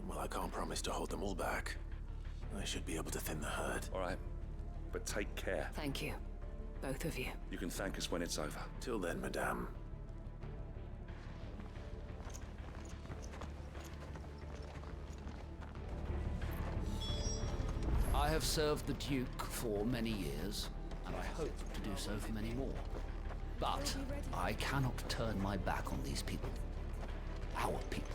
And while I can't promise to hold them all back, I should be able to thin the herd. All right. But take care. Thank you. Both of you. You can thank us when it's over. Till then, madame. I have served the Duke for many years, and I hope to do so for many more. But I cannot turn my back on these people. Our people.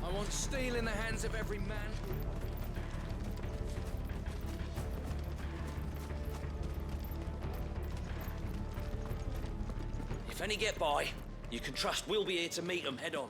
I want steel in the hands of every man. If any get by, you can trust we'll be here to meet them head on.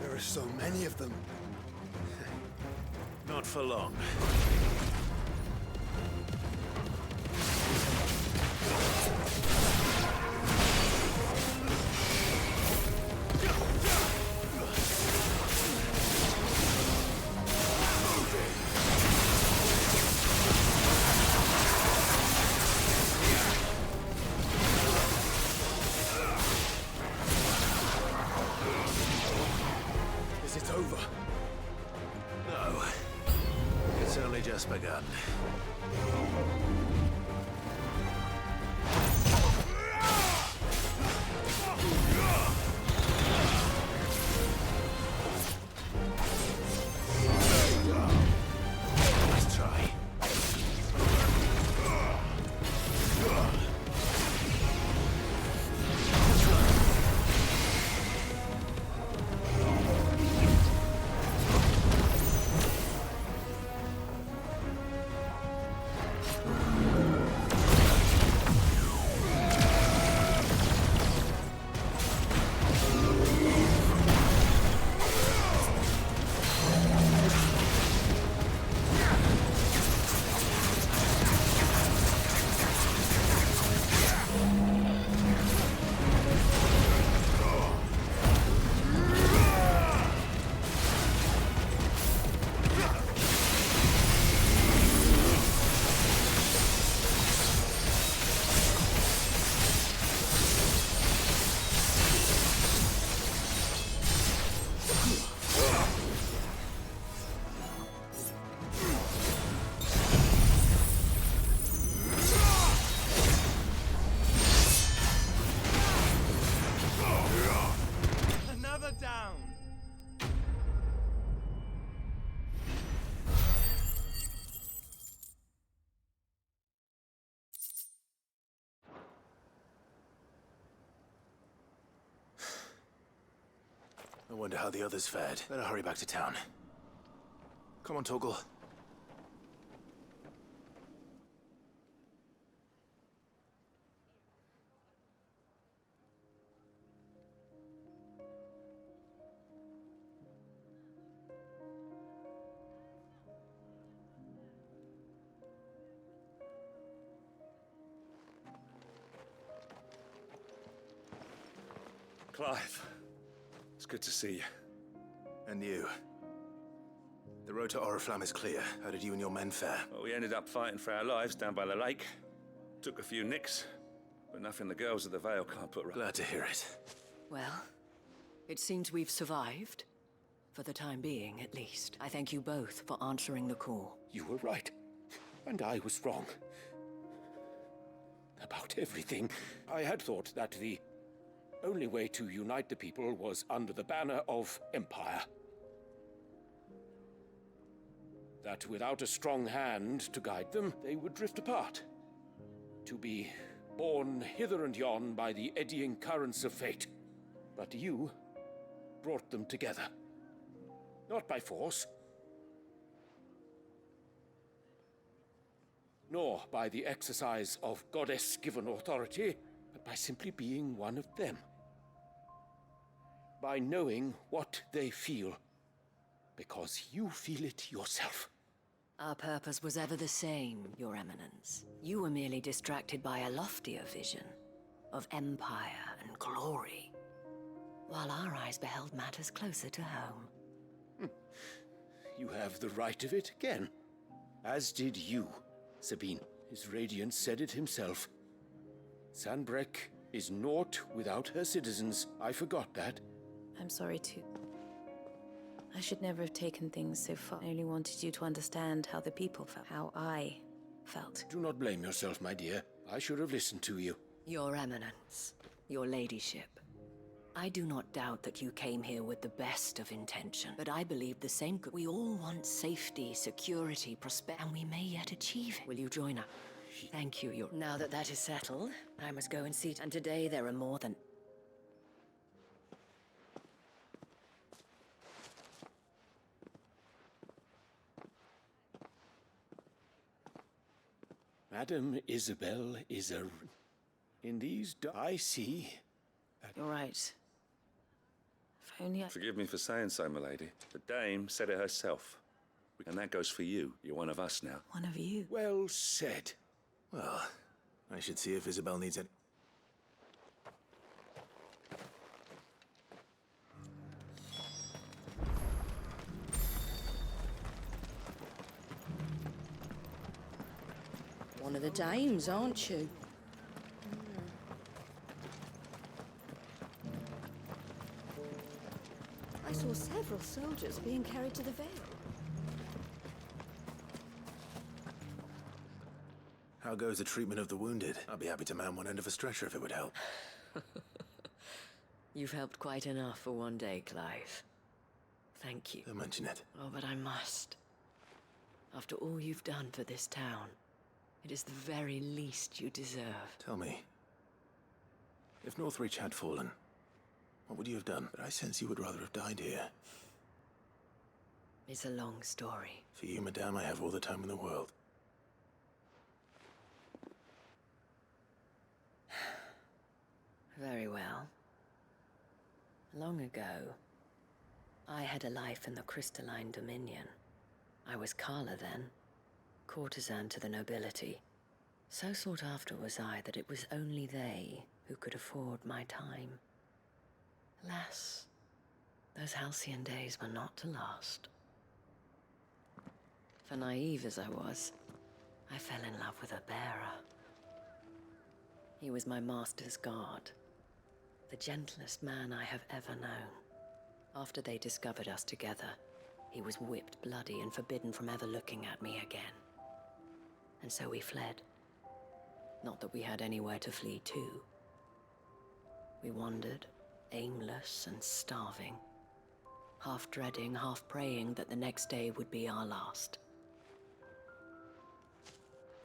There are so many of them. Not for long. Is it over? No. It's only just begun. Let's try. wonder how the others fared. Better hurry back to town. Come on, Torgal. Clive, it's good to see you. And you. The road to Oriflamme is clear. How did you and your men fare? Well, we ended up fighting for our lives down by the lake. Took a few nicks, but nothing the girls at the Vale can't put right. Glad to hear it. Well, it seems we've survived. For the time being, at least. I thank you both for answering the call. You were right, and I was wrong. About everything. I had thought that the only way to unite the people was under the banner of Empire. That without a strong hand to guide them, they would drift apart. To be borne hither and yon by the eddying currents of fate. But you brought them together. Not by force, nor by the exercise of goddess-given authority, but by simply being one of them. By knowing what they feel, because you feel it yourself. Our purpose was ever the same, Your Eminence. You were merely distracted by a loftier vision of empire and glory, while our eyes beheld matters closer to home. You have the right of it again. As did you, Sabine. His radiance said it himself. Sanbreque is naught without her citizens. I forgot that. I'm sorry too. I should never have taken things so far. I only wanted you to understand how the people felt. How I felt. Do not blame yourself, my dear. I should have listened to you. Your Eminence, Your Ladyship. I do not doubt that you came here with the best of intention, but I believe the same could. We all want safety, security, prosperity, and we may yet achieve it. Will you join us? Thank you, Your... Now that that is settled, I must go and see... And today there are more than... Madam Isabel is a... In these... I see... You're right. If only I... Forgive me for saying so, my lady. The dame said it herself. And that goes for you. You're one of us now. One of you. Well said. Well, I should see if Isabel needs any... One of the dames, aren't you? I saw several soldiers being carried to the Vale. How goes the treatment of the wounded? I'll be happy to man one end of a stretcher if it would help. You've helped quite enough for one day, Clive. Thank you. Don't mention it. Oh, but I must. After all you've done for this town, it is the very least you deserve. Tell me, if Northreach had fallen, what would you have done? But I sense you would rather have died here. It's a long story. For you, madame, I have all the time in the world. Very well. Long ago, I had a life in the crystalline dominion. I was Carla then, courtesan to the nobility. So sought after was I that it was only they who could afford my time. Alas, those halcyon days were not to last. For naive as I was, I fell in love with a bearer. He was my master's guard, the gentlest man I have ever known. After they discovered us together, he was whipped bloody and forbidden from ever looking at me again. And so we fled. Not that we had anywhere to flee to. We wandered, aimless and starving, half dreading, half praying that the next day would be our last.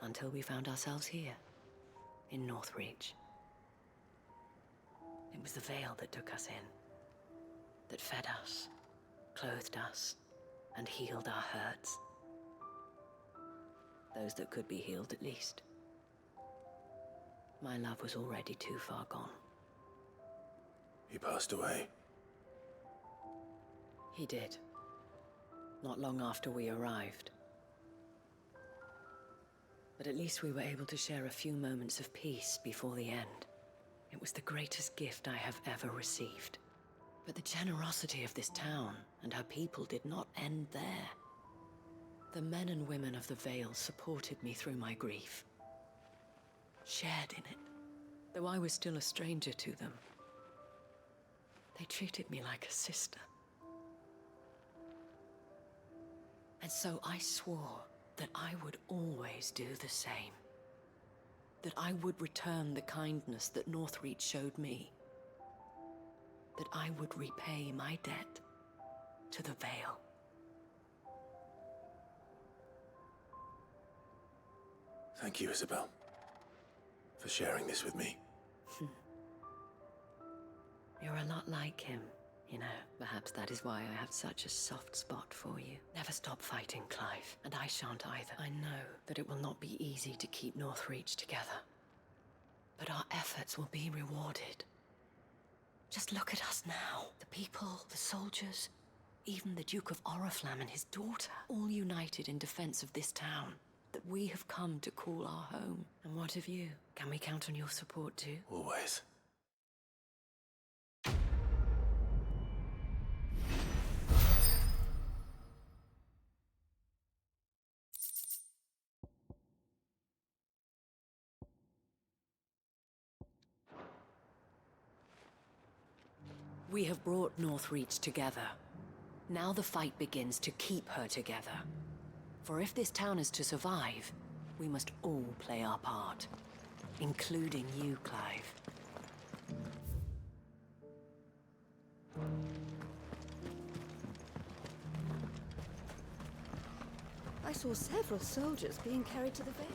Until we found ourselves here, in Northreach. It was the Vale that took us in. that fed us, clothed us, and healed our hurts. Those that could be healed, at least. My love was already too far gone. He passed away. He did. Not long after we arrived. But at least we were able to share a few moments of peace before the end. It was the greatest gift I have ever received. But the generosity of this town and her people did not end there. The men and women of the Vale supported me through my grief. Shared in it, though I was still a stranger to them. They treated me like a sister. And so I swore that I would always do the same. That I would return the kindness that Northreach showed me. That I would repay my debt to the Vale. Thank you, Isabel, for sharing this with me. You're a lot like him, you know. Perhaps that is why I have such a soft spot for you. Never stop fighting, Clive, and I shan't either. I know that it will not be easy to keep Northreach together, but our efforts will be rewarded. Just look at us now. The people, the soldiers, even the Duke of Oriflamme and his daughter, all united in defense of this town that we have come to call our home. And what of you? Can we count on your support too? Always. We have brought Northreach together. Now the fight begins to keep her together. For if this town is to survive, we must all play our part, including you, Clive. I saw several soldiers being carried to the Vale.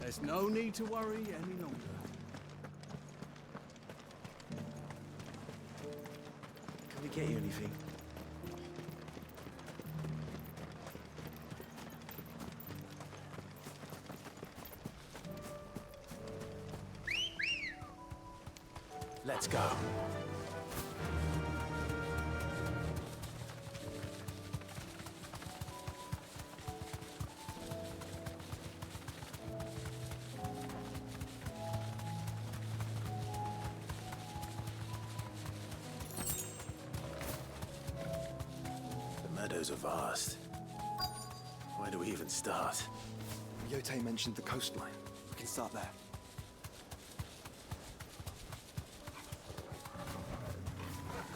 There's no need to worry any longer. Can we get you anything? Let's go. Meadows are vast. Where do we even start? Yote mentioned the coastline. We can start there.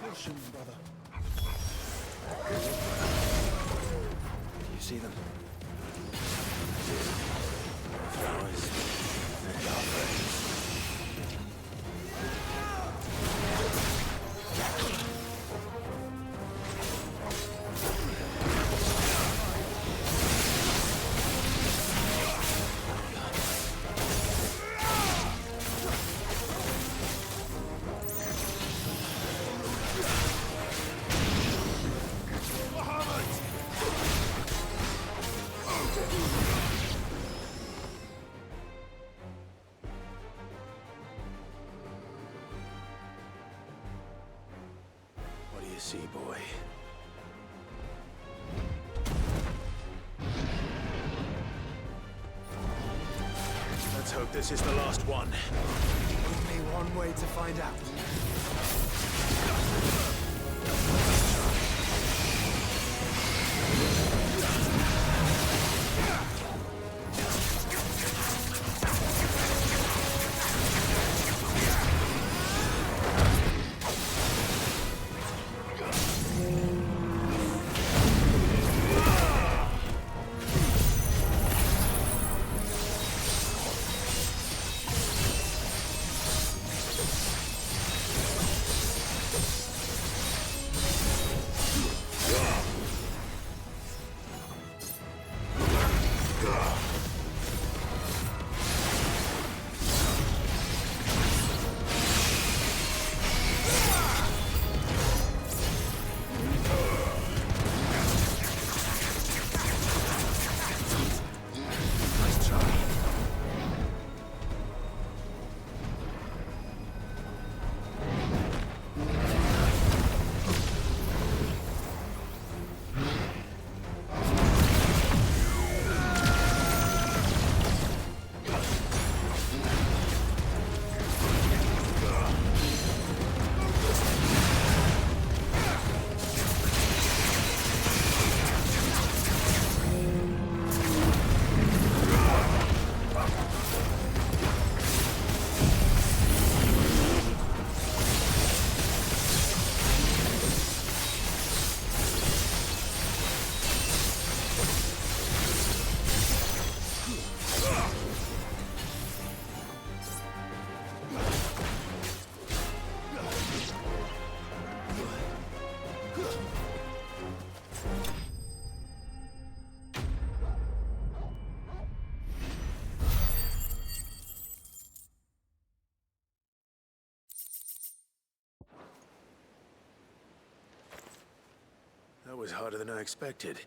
Caution, brother. You see them? Flowers and our friends. What do you see, boy? Let's hope this is the last one. Only one way to find out. That was harder than I expected.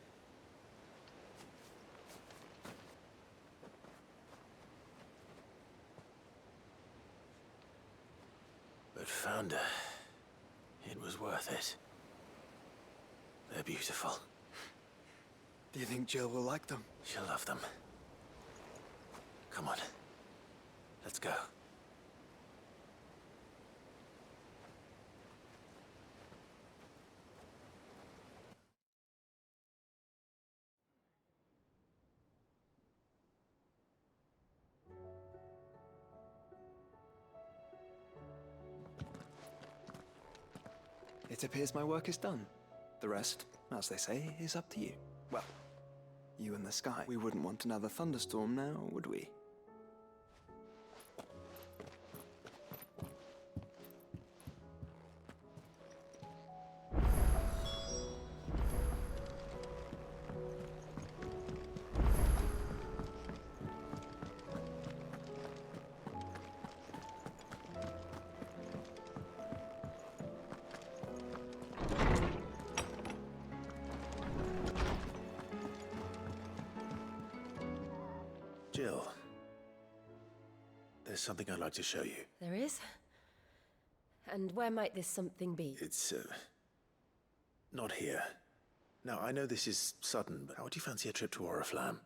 But Founder, it was worth it. They're beautiful. Do you think Jill will like them? She'll love them. Come on. Let's go. It appears my work is done. The rest, as they say, is up to you. Well, you and the sky. We wouldn't want another thunderstorm now, would we? Jill, there's something I'd like to show you. There is? And where might this something be? It's, not here. Now, I know this is sudden, but how would you fancy a trip to Oriflamme?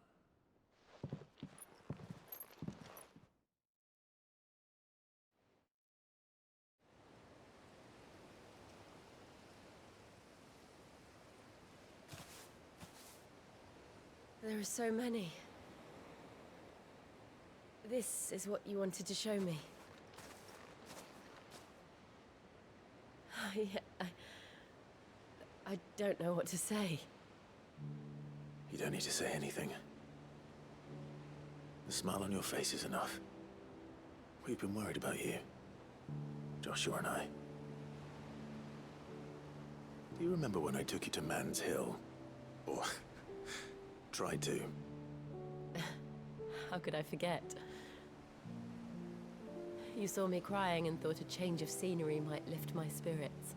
There are so many. This is what you wanted to show me. I don't know what to say. You don't need to say anything. The smile on your face is enough. We've been worried about you. Joshua and I. Do you remember when I took you to Man's Hill? Or tried to? How could I forget? You saw me crying and thought a change of scenery might lift my spirits.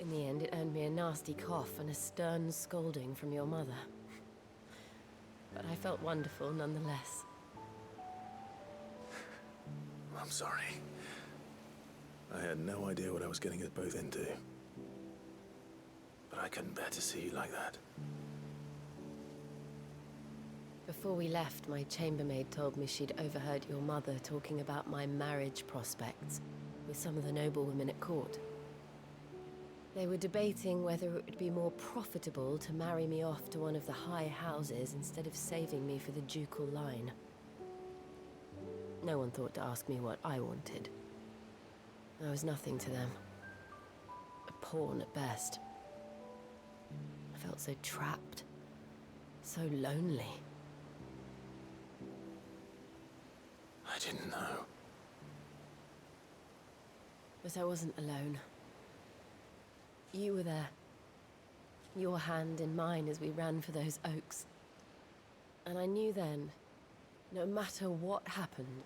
In the end, it earned me a nasty cough and a stern scolding from your mother. But I felt wonderful nonetheless. I'm sorry. I had no idea what I was getting us both into. But I couldn't bear to see you like that. Before we left, my chambermaid told me she'd overheard your mother talking about my marriage prospects with some of the noblewomen at court. They were debating whether it would be more profitable to marry me off to one of the high houses instead of saving me for the ducal line. No one thought to ask me what I wanted. I was nothing to them. A pawn at best. I felt so trapped, so lonely. I didn't know. But I wasn't alone. You were there. Your hand in mine as we ran for those oaks. And I knew then, no matter what happened,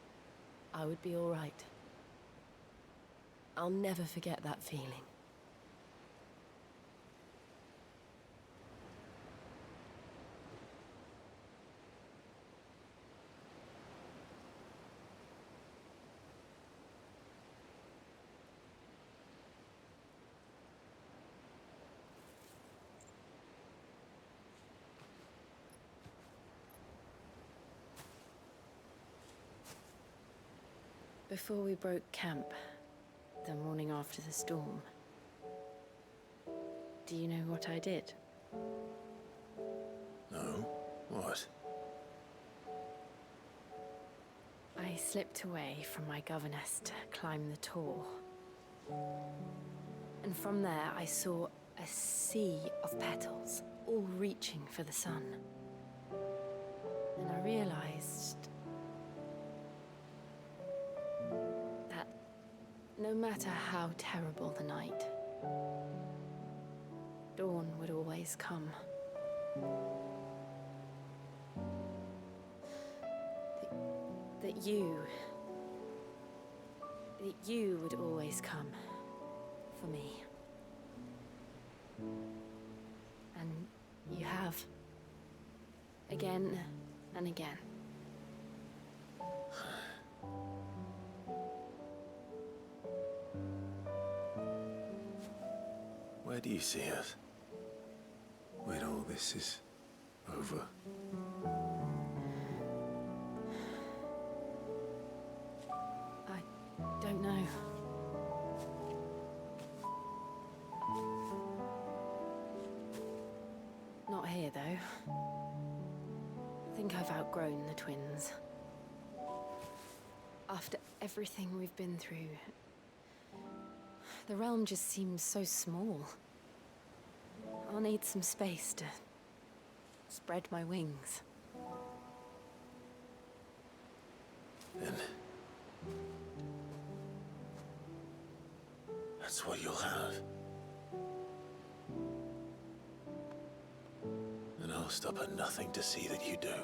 I would be all right. I'll never forget that feeling. Before we broke camp, the morning after the storm, do you know what I did? No? What? I slipped away from my governess to climb the tor. And from there I saw a sea of petals, all reaching for the sun. And I realized that no matter how terrible the night, dawn would always come. That you would always come for me. And you have. Again and again. Where do you see us? When all this is over? I don't know. Not here, though. I think I've outgrown the twins. After everything we've been through, the realm just seems so small. I'll need some space to spread my wings. Then that's what you'll have. And I'll stop at nothing to see that you do.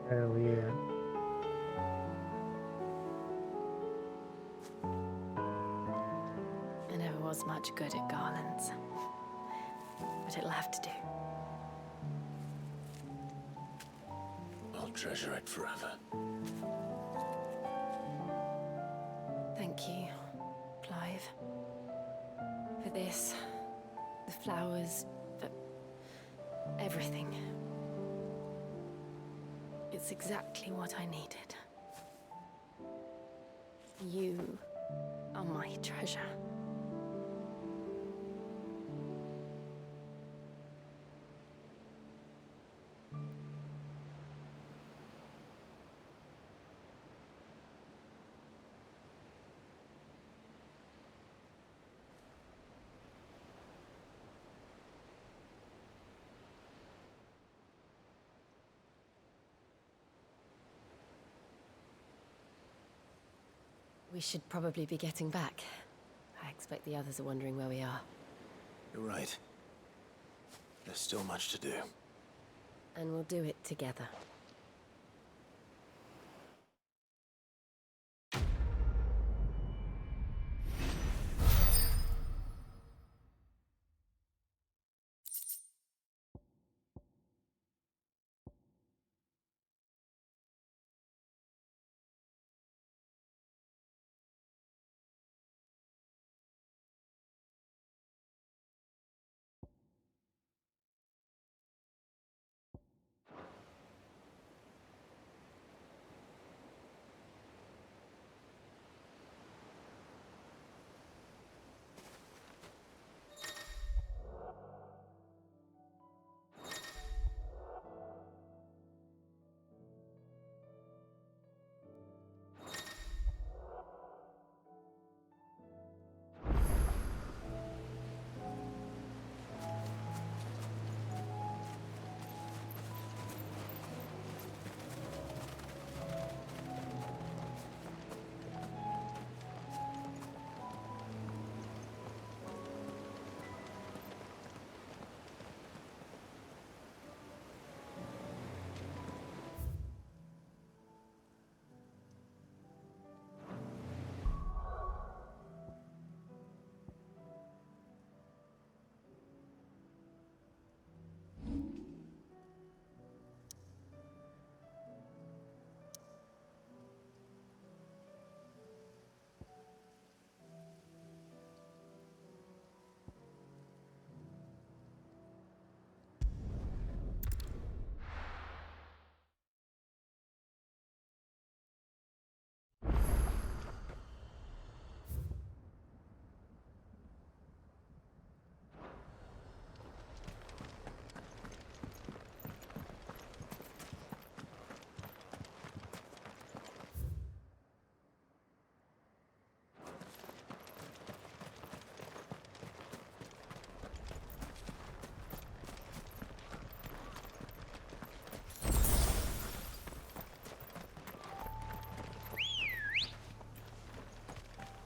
Hell yeah. I never was much good at garlands, but it'll have to do. I'll treasure it forever. Thank you, Clive. For this, the flowers, for everything. It's exactly what I needed. You are my treasure. We should probably be getting back. I expect the others are wondering where we are. You're right. There's still much to do. And we'll do it together.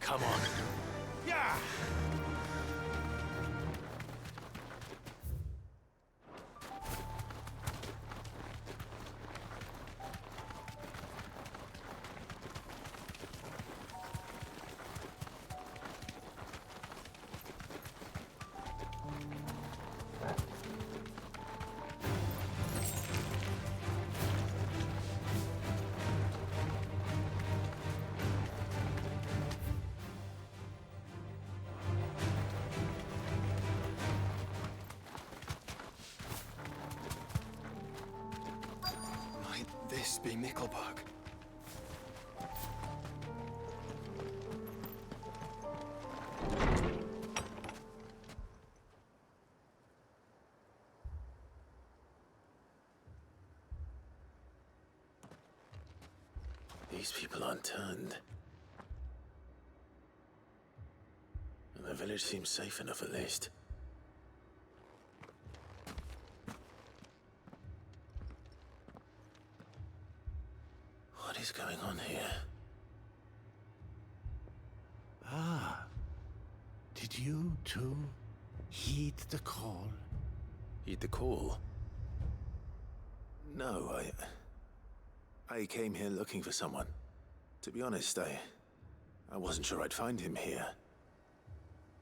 Come on. Yeah! this be Mickelberg? These people aren't turned. And the village seems safe enough at least. What is going on here? Ah. Did you too heed the call? Heed the call? No, I came here looking for someone. To be honest, I wasn't sure I'd find him here.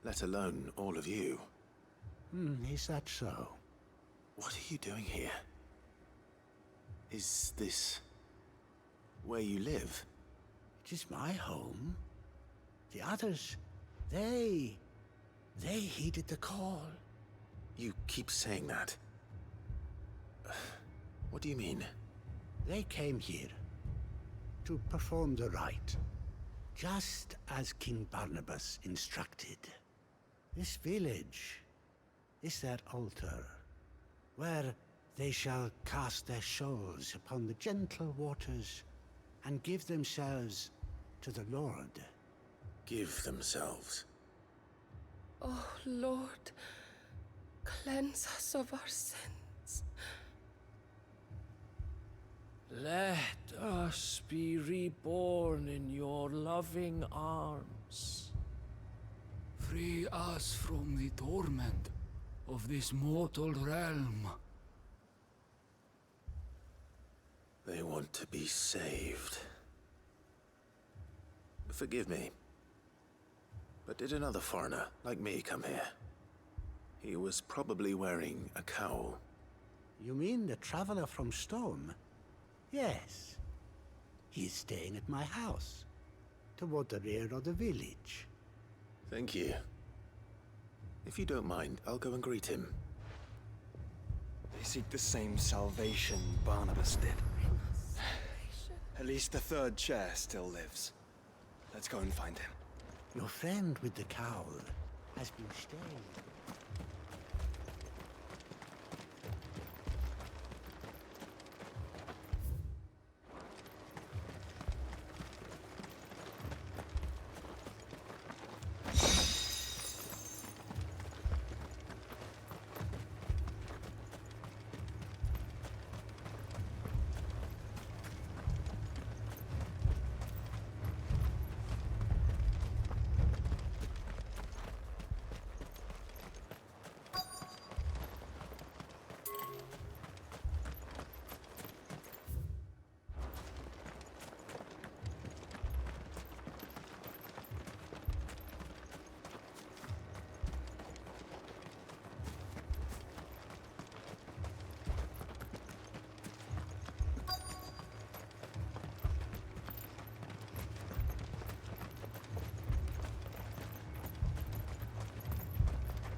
Let alone all of you. Is that so? What are you doing here? Is this where you live? It is my home. The others, they heeded the call. You keep saying that. What do you mean? They came here to perform the rite, just as King Barnabas instructed. This village is their altar, where they shall cast their souls upon the gentle waters and give themselves to the Lord. Give themselves? Oh, Lord, cleanse us of our sins. Let us be reborn in your loving arms. Free us from the torment of this mortal realm. They want to be saved. Forgive me, but did another foreigner like me come here? He was probably wearing a cowl. You mean the traveler from Stone? Yes. He is staying at my house, toward the rear of the village. Thank you. If you don't mind, I'll go and greet him. They seek the same salvation Barnabas did. At least the third chair still lives. Let's go and find him. Your friend with the cowl has been staying.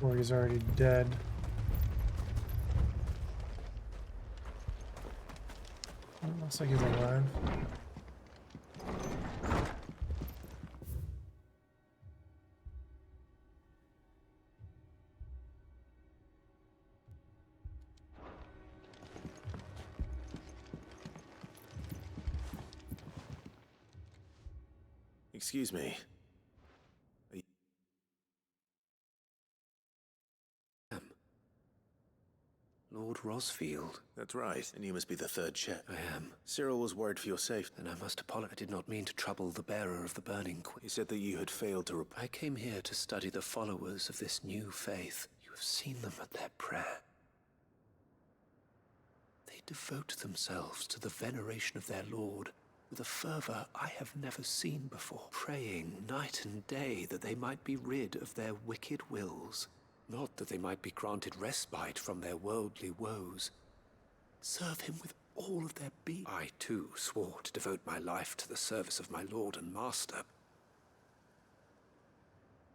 Or he's already dead. Oh, looks like he's alive. Excuse me. Lord Rosfield. That's right, and you must be the third chair. I am. Cyril was worried for your safety. Then I must apologize. I did not mean to trouble the bearer of the burning queen. He said that you had failed to I came here to study the followers of this new faith. You have seen them at their prayer. They devote themselves to the veneration of their Lord with a fervor I have never seen before, praying night and day that they might be rid of their wicked wills. Not that they might be granted respite from their worldly woes. Serve him with all of their being. I, too, swore to devote my life to the service of my Lord and Master.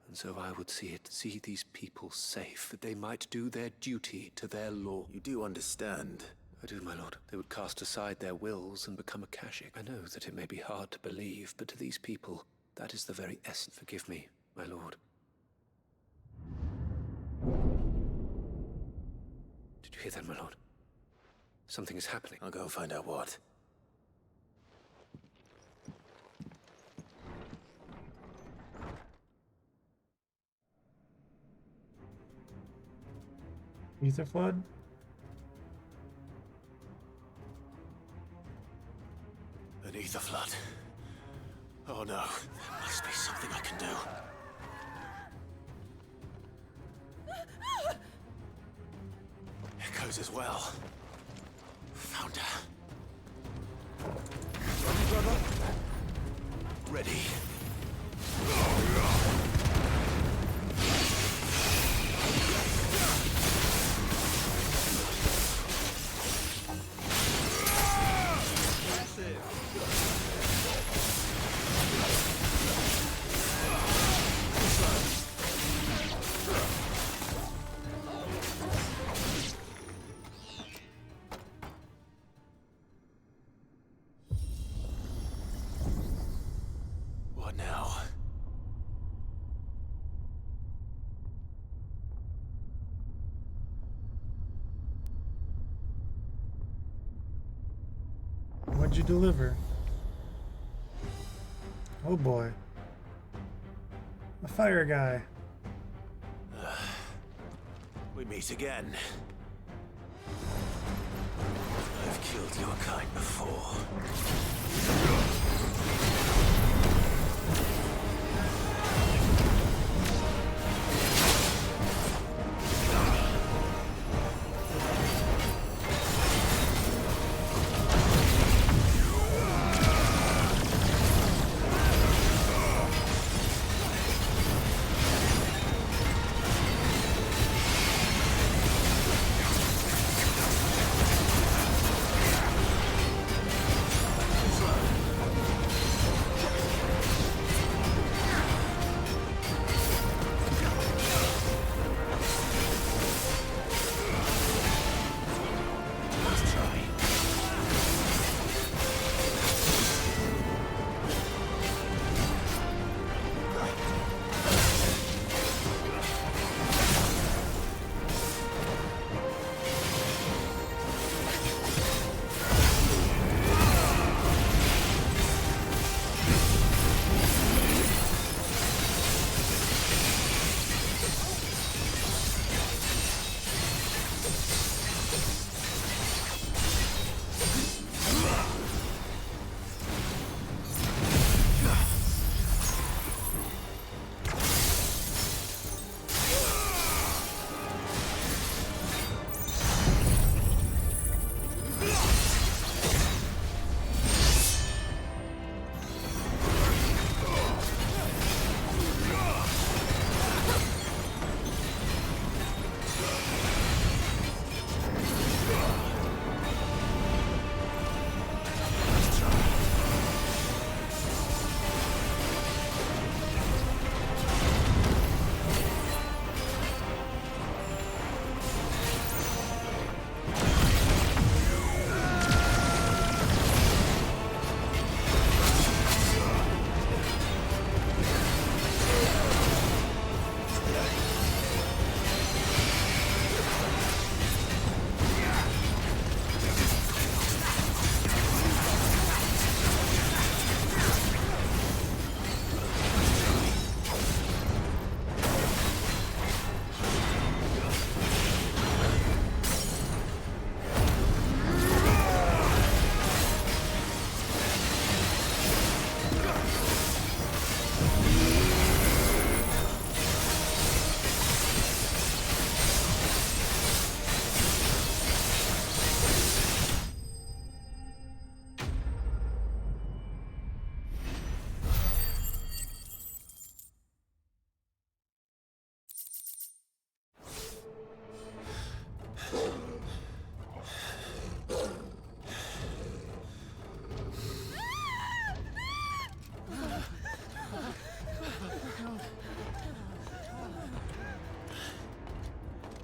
And so I would see these people safe, that they might do their duty to their Lord. You do understand, I do, my lord. They would cast aside their wills and become Akashic. I know that it may be hard to believe, but to these people, that is the very essence. Forgive me, my lord. Did you hear that, my lord? Something is happening. I'll go and find out what. Ether flood? An ether flood. Oh no, there must be something I can do. Echoes as well. Found her. Ready, brother? Ready. What now? What'd you deliver? Oh boy. A fire guy. We meet again. I've killed your kind before.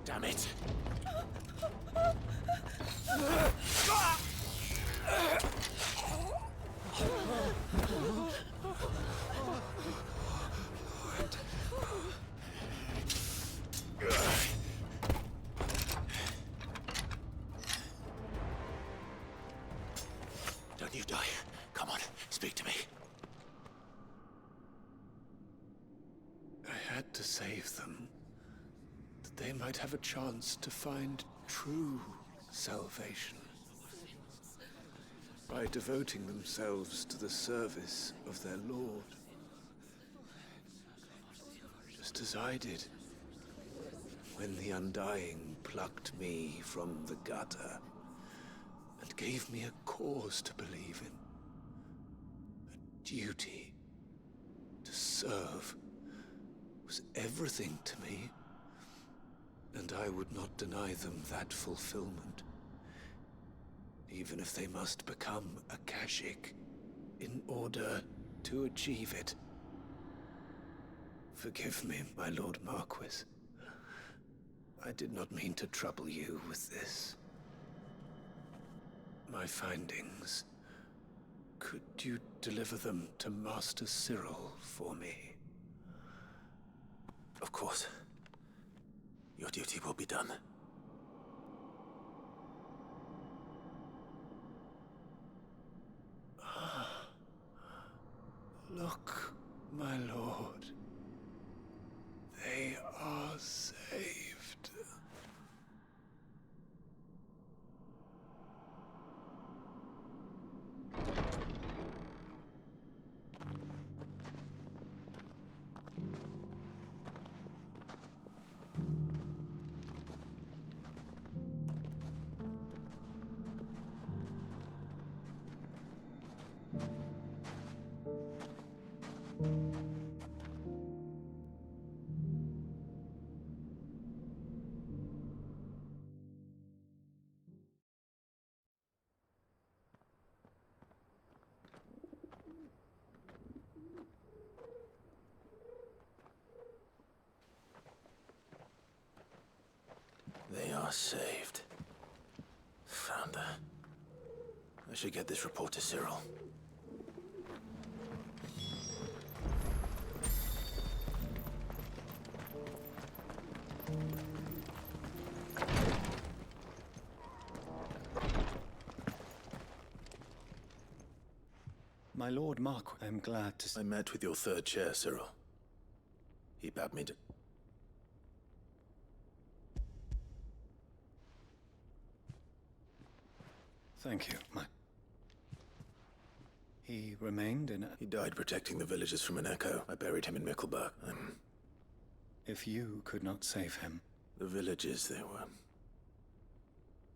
Damn it. die? Come on, speak to me. I had to save them, that they might have a chance to find true salvation by devoting themselves to the service of their Lord. Just as I did when the Undying plucked me from the gutter and gave me a cause to believe in. A duty to serve was everything to me, and I would not deny them that fulfillment, even if they must become a Kashik in order to achieve it. Forgive me, my Lord Marquis. I did not mean to trouble you with this. My findings. Could you deliver them to Master Cyril for me? Of course. Your duty will be done. Look, my lord. They are saved. They are saved. Founder. I should get this report to Cyril. My Lord Marquis, I'm glad to... I met with your third chair, Cyril. He bade me to... Thank you, He remained in a... He died protecting the villagers from an echo. I buried him in Mickelberg, and... If you could not save him... The villagers, they were...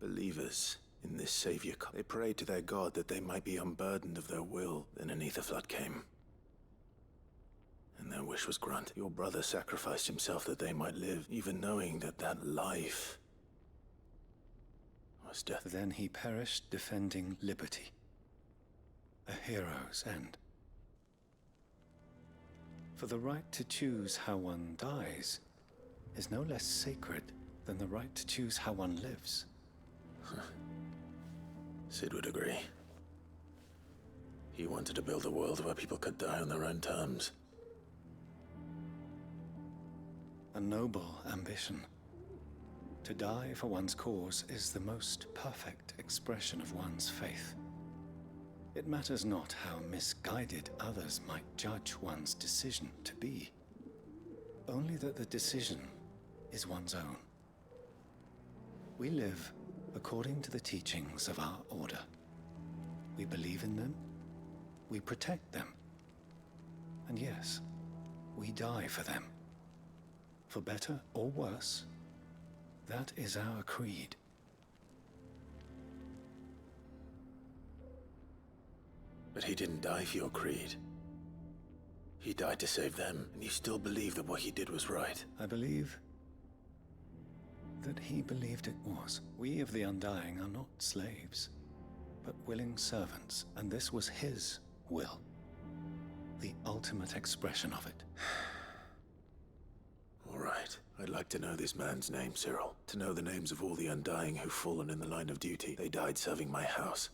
believers in this savior. They prayed to their god that they might be unburdened of their will. Then an ether flood came. And their wish was granted. Your brother sacrificed himself that they might live, even knowing that that life was death. Then he perished defending liberty. A hero's end. For the right to choose how one dies is no less sacred than the right to choose how one lives. Sid would agree. He wanted to build a world where people could die on their own terms. A noble ambition. To die for one's cause is the most perfect expression of one's faith. It matters not how misguided others might judge one's decision to be. Only that the decision is one's own. We live according to the teachings of our order. We believe in them, we protect them, and yes, we die for them. For better or worse, that is our creed. But he didn't die for your creed. He died to save them, and you still believe that what he did was right. I believe that he believed it was. We of the Undying are not slaves, but willing servants, and this was his will. The ultimate expression of it. All right. I'd like to know this man's name, Cyril. To know the names of all the Undying who've fallen in the line of duty. They died serving my house.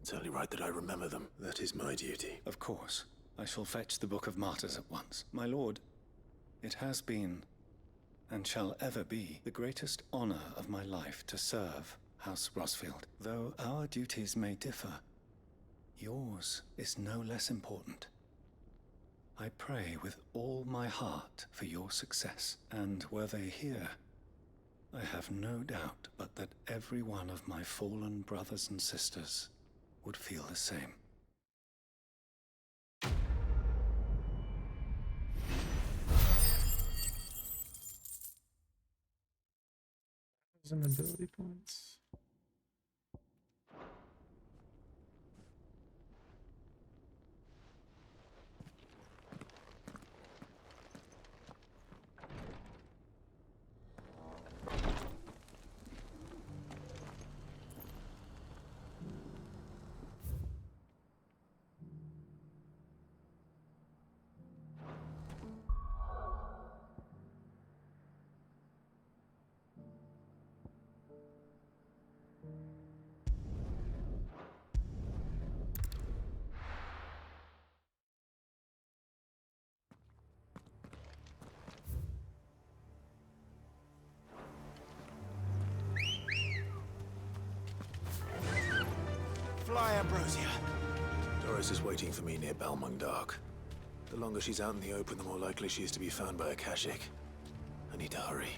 It's only right that I remember them. That is my duty. Of course. I shall fetch the Book of Martyrs at once. My lord, it has been, and shall ever be, the greatest honor of my life to serve House Rosfield. Though our duties may differ, yours is no less important. I pray with all my heart for your success, and were they here, I have no doubt but that every one of my fallen brothers and sisters would feel the same. Some ability points. Fly, Ambrosia. Doris is waiting for me near Balmung Dark. The longer she's out in the open, the more likely she is to be found by a Kashik. I need to hurry.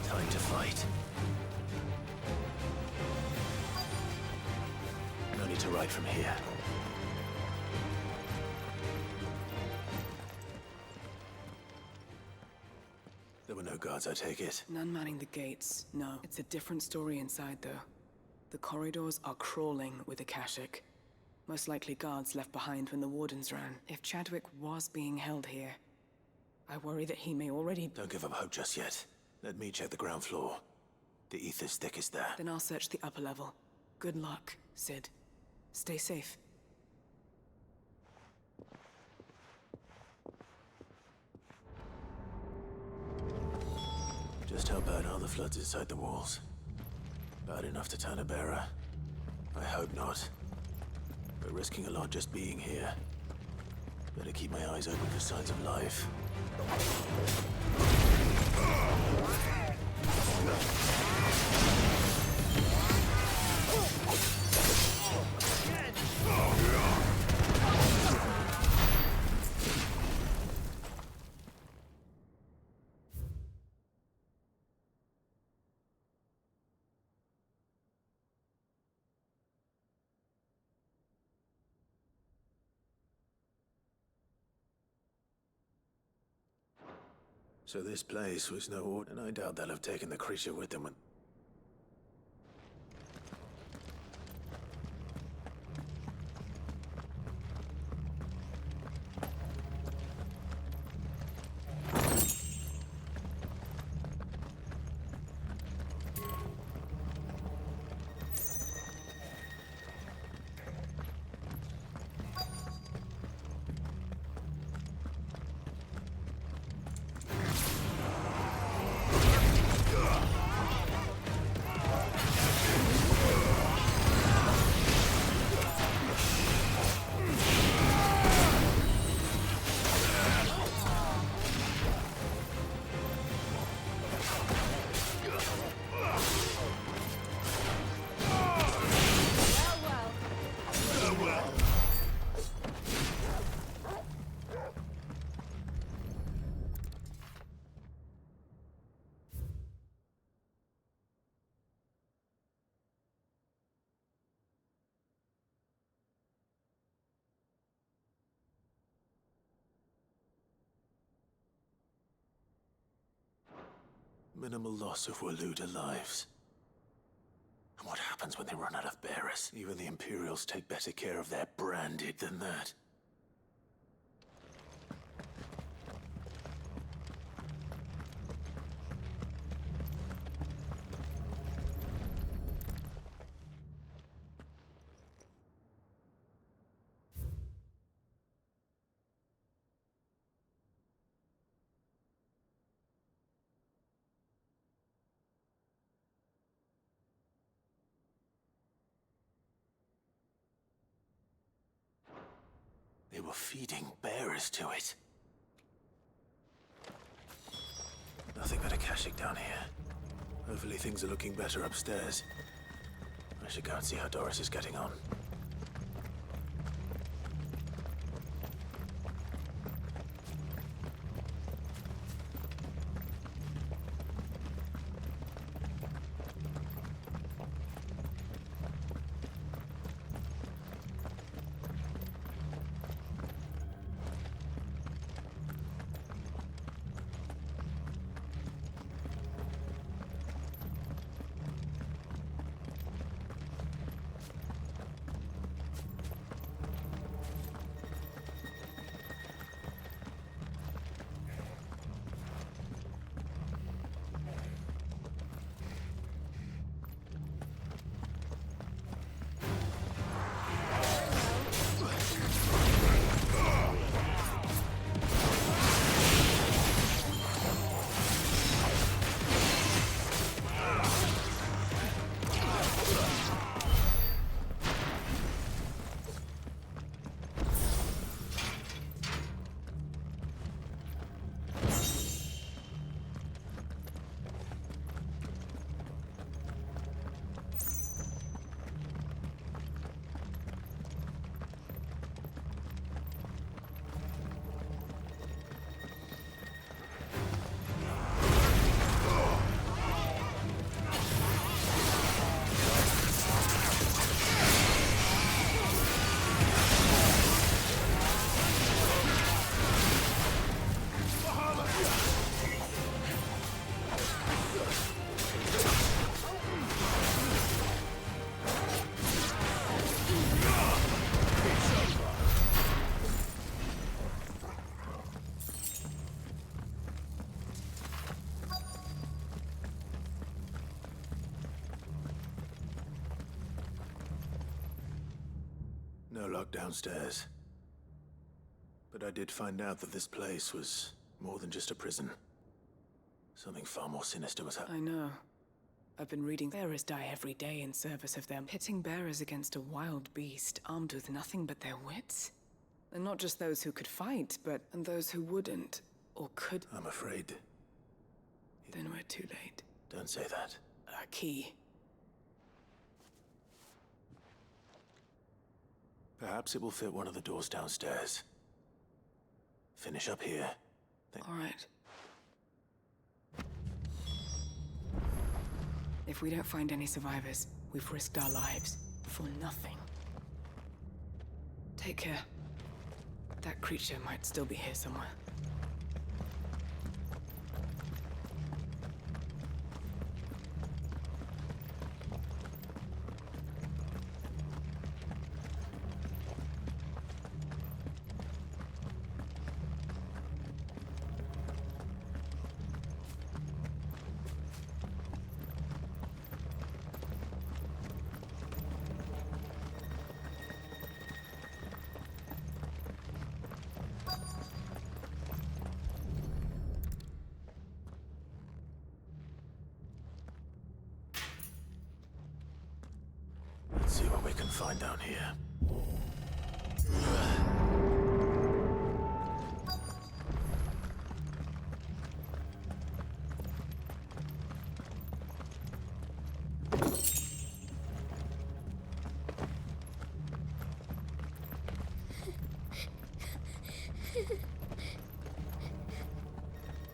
Time to fight. No need to ride from here. There were no guards, I take it. None manning the gates, no. It's a different story inside, though. The corridors are crawling with Akashic. Most likely guards left behind when the Wardens ran. If Chadwick was being held here, I worry that he may already... Don't give up hope just yet. Let me check the ground floor. The ether's thickest there. Then I'll search the upper level. Good luck, Sid. Stay safe. Just how bad are the floods inside the walls? Bad enough to turn a bearer? I hope not. We're risking a lot just being here. Better keep my eyes open for signs of life. So this place was no order, and I doubt they'll have taken the creature with them when... Minimal loss of Waluda lives. And what happens when they run out of bearers? Even the Imperials take better care of their branded than that. They were feeding bearers to it. Nothing but a Akashic down here. Hopefully things are looking better upstairs. I should go and see how Doris is getting on. No luck downstairs. But I did find out that this place was more than just a prison. Something far more sinister was happening. I know. I've been reading bearers die every day in service of them, pitting bearers against a wild beast armed with nothing but their wits. And not just those who could fight, but and those who wouldn't, or could. I'm afraid. Then we're too late. Don't say that. A key. Perhaps it will fit one of the doors downstairs. Finish up here. All right. If we don't find any survivors, we've risked our lives for nothing. Take care. That creature might still be here somewhere. Let's see what we can find down here.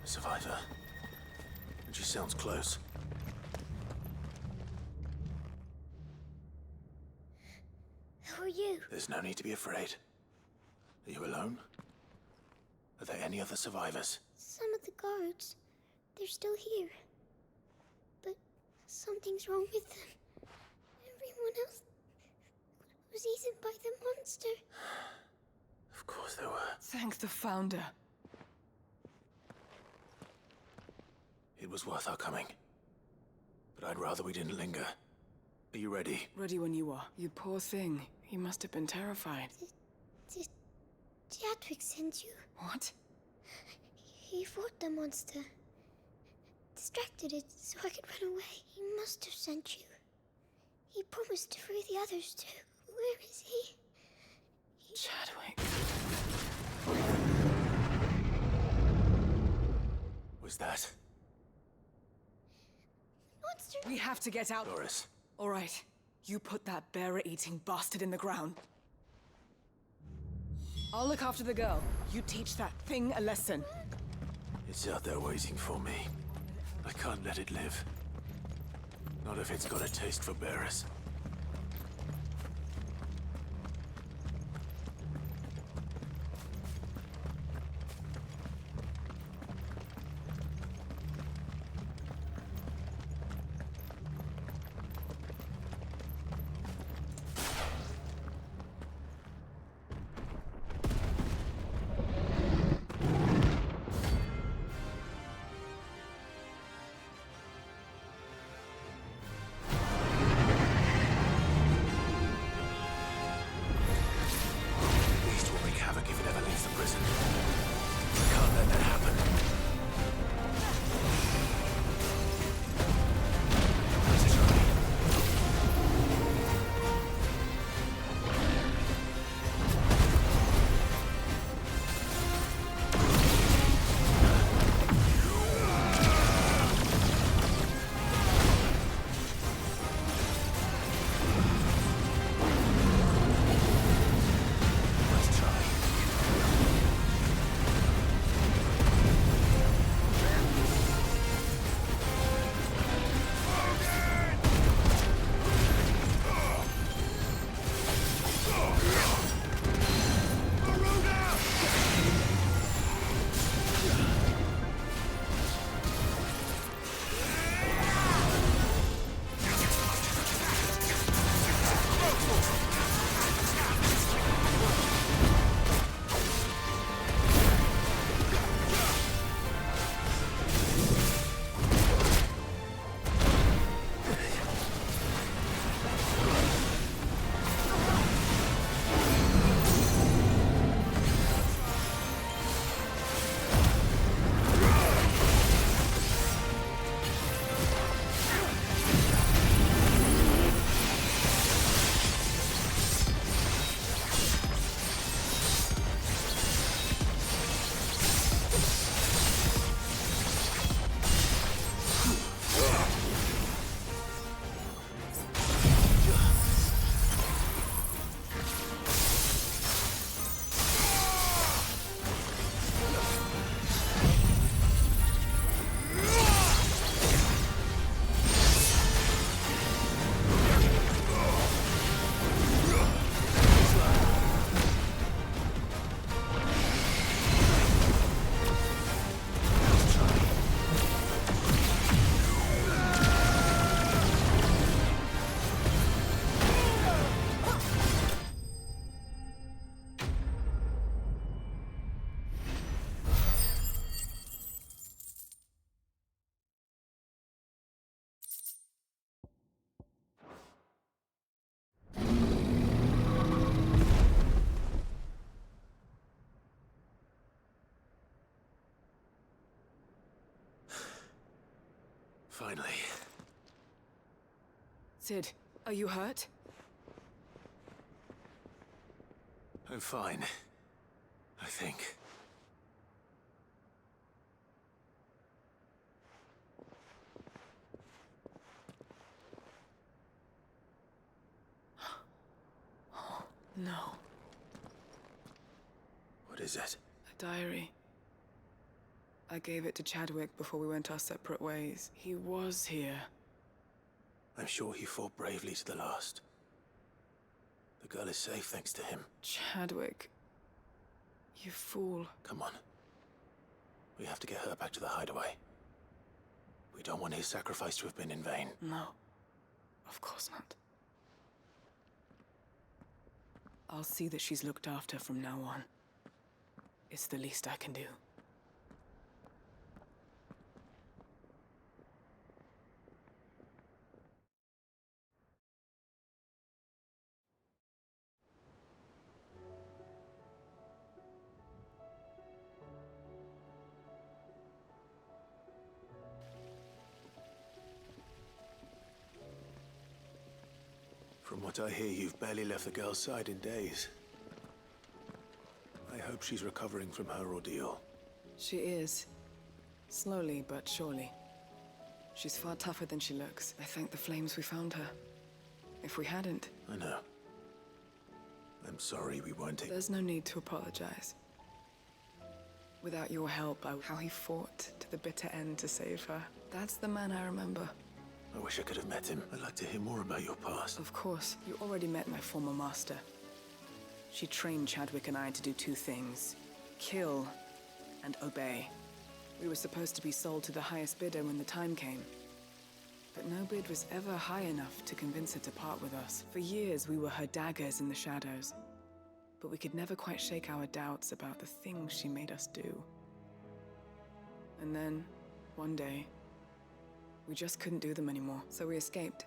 A survivor. And she sounds close. Who are you? There's no need to be afraid. Are you alone? Are there any other survivors? Some of the guards. They're still here. But something's wrong with them. Everyone else was eaten by the monster. Of course there were. Thank the Founder. It was worth our coming. But I'd rather we didn't linger. Are you ready? Ready when you are. You poor thing. You must have been terrified. Did Chadwick send you? What? He fought the monster. Distracted it so I could run away. He must have sent you. He promised to free the others too. Where is he? Chadwick. Was that? Monster! We have to get out. Doris. All right. You put that bearer-eating bastard in the ground. I'll look after the girl. You teach that thing a lesson. It's out there waiting for me. I can't let it live. Not if it's got a taste for bearers. Finally. Sid, are you hurt? I'm fine. I think. No. What is it? A diary. I gave it to Chadwick before we went our separate ways. He was here. I'm sure he fought bravely to the last. The girl is safe thanks to him. Chadwick. You fool. Come on. We have to get her back to the hideaway. We don't want his sacrifice to have been in vain. No. Of course not. I'll see that she's looked after from now on. It's the least I can do. From what I hear, you've barely left the girl's side in days. hope she's recovering from her ordeal. She is. Slowly but surely. She's far tougher than she looks. I thank the flames we found her. If we hadn't... I know. I'm sorry we weren't able... There's no need to apologize. Without your help, how he fought to the bitter end to save her. That's the man I remember. I wish I could have met him. I'd like to hear more about your past. Of course. You already met my former master. She trained Chadwick and I to do two things. Kill and obey. We were supposed to be sold to the highest bidder when the time came. But no bid was ever high enough to convince her to part with us. For years, we were her daggers in the shadows. But we could never quite shake our doubts about the things she made us do. And then, one day, we just couldn't do them anymore, so we escaped.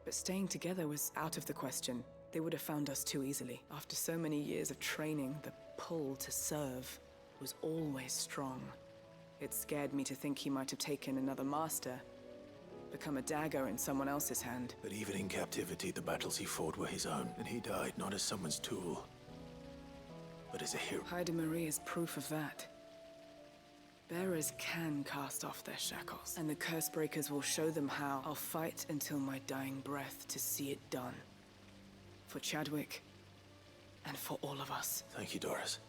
But staying together was out of the question. They would have found us too easily. After so many years of training, the pull to serve was always strong. It scared me to think he might have taken another master, become a dagger in someone else's hand. But even in captivity, the battles he fought were his own, and he died not as someone's tool, but as a hero. Haida Marie is proof of that. Bearers can cast off their shackles, and the curse breakers will show them how. I'll fight until my dying breath to see it done. For Chadwick, and for all of us. Thank you, Doris.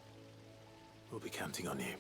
We'll be counting on you.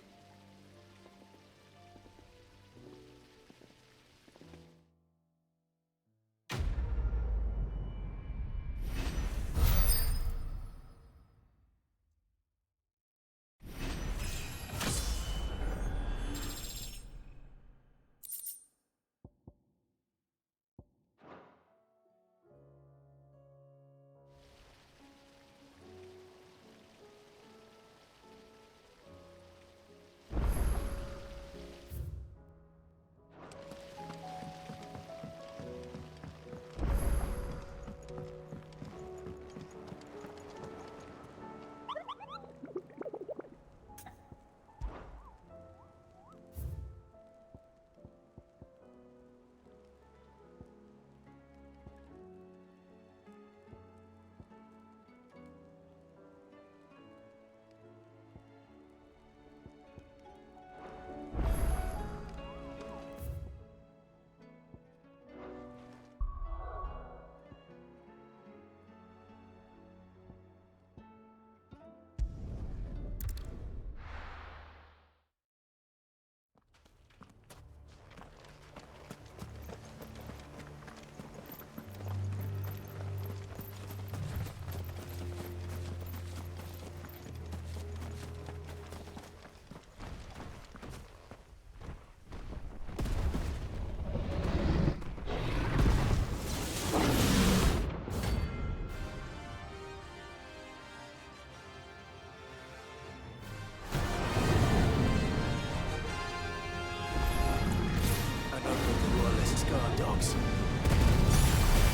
Dogs.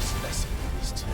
Specimens too.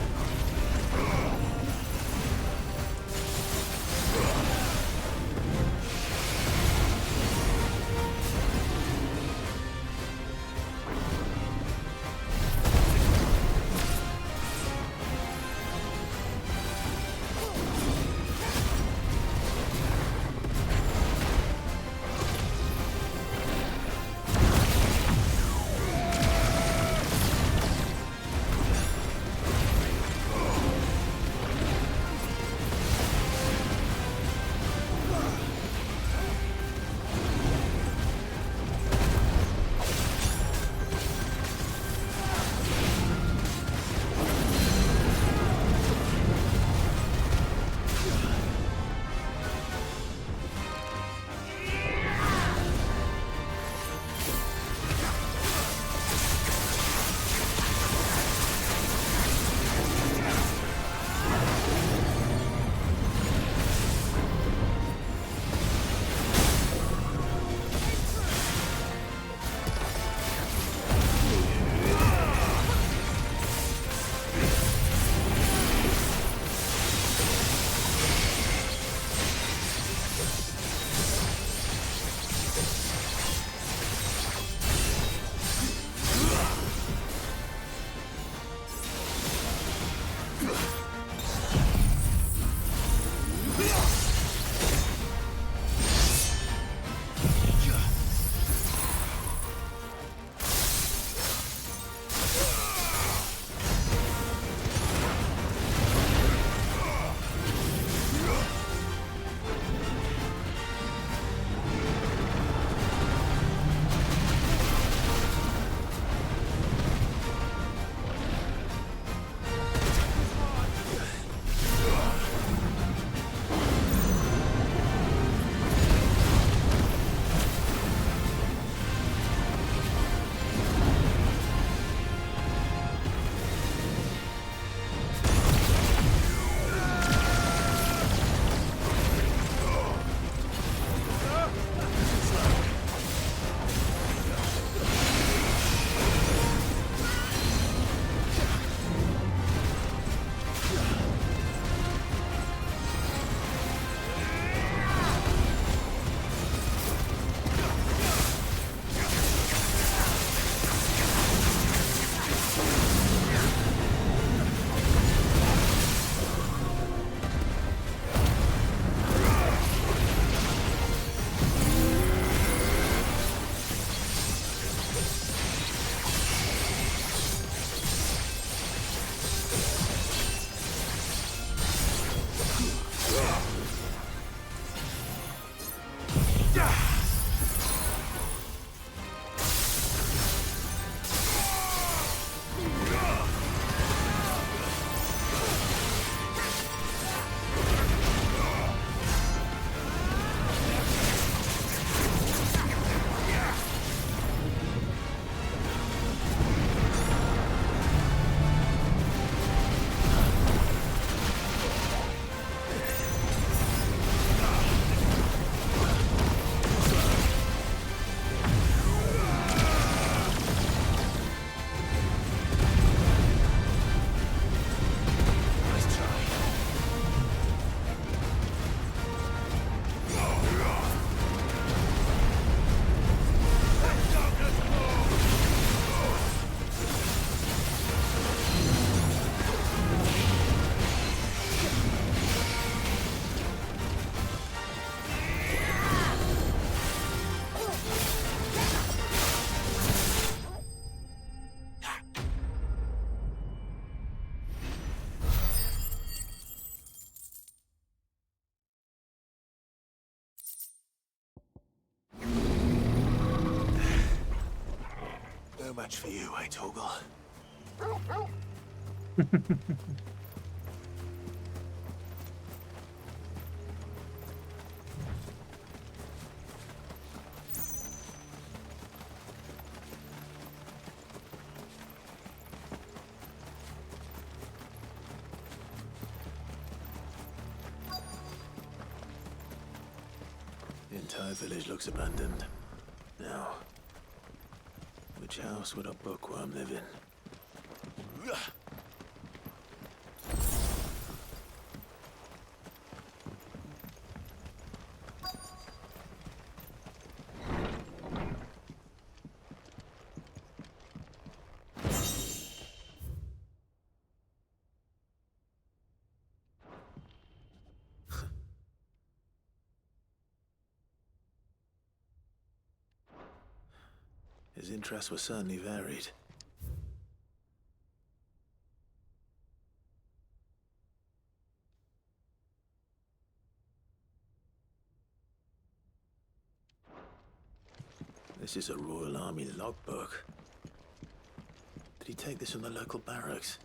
much for you, eh, Torgal? The entire village looks abandoned. Now, which house would a bookworm live in? His interests were certainly varied. This is a Royal Army logbook. Did he take this from the local barracks?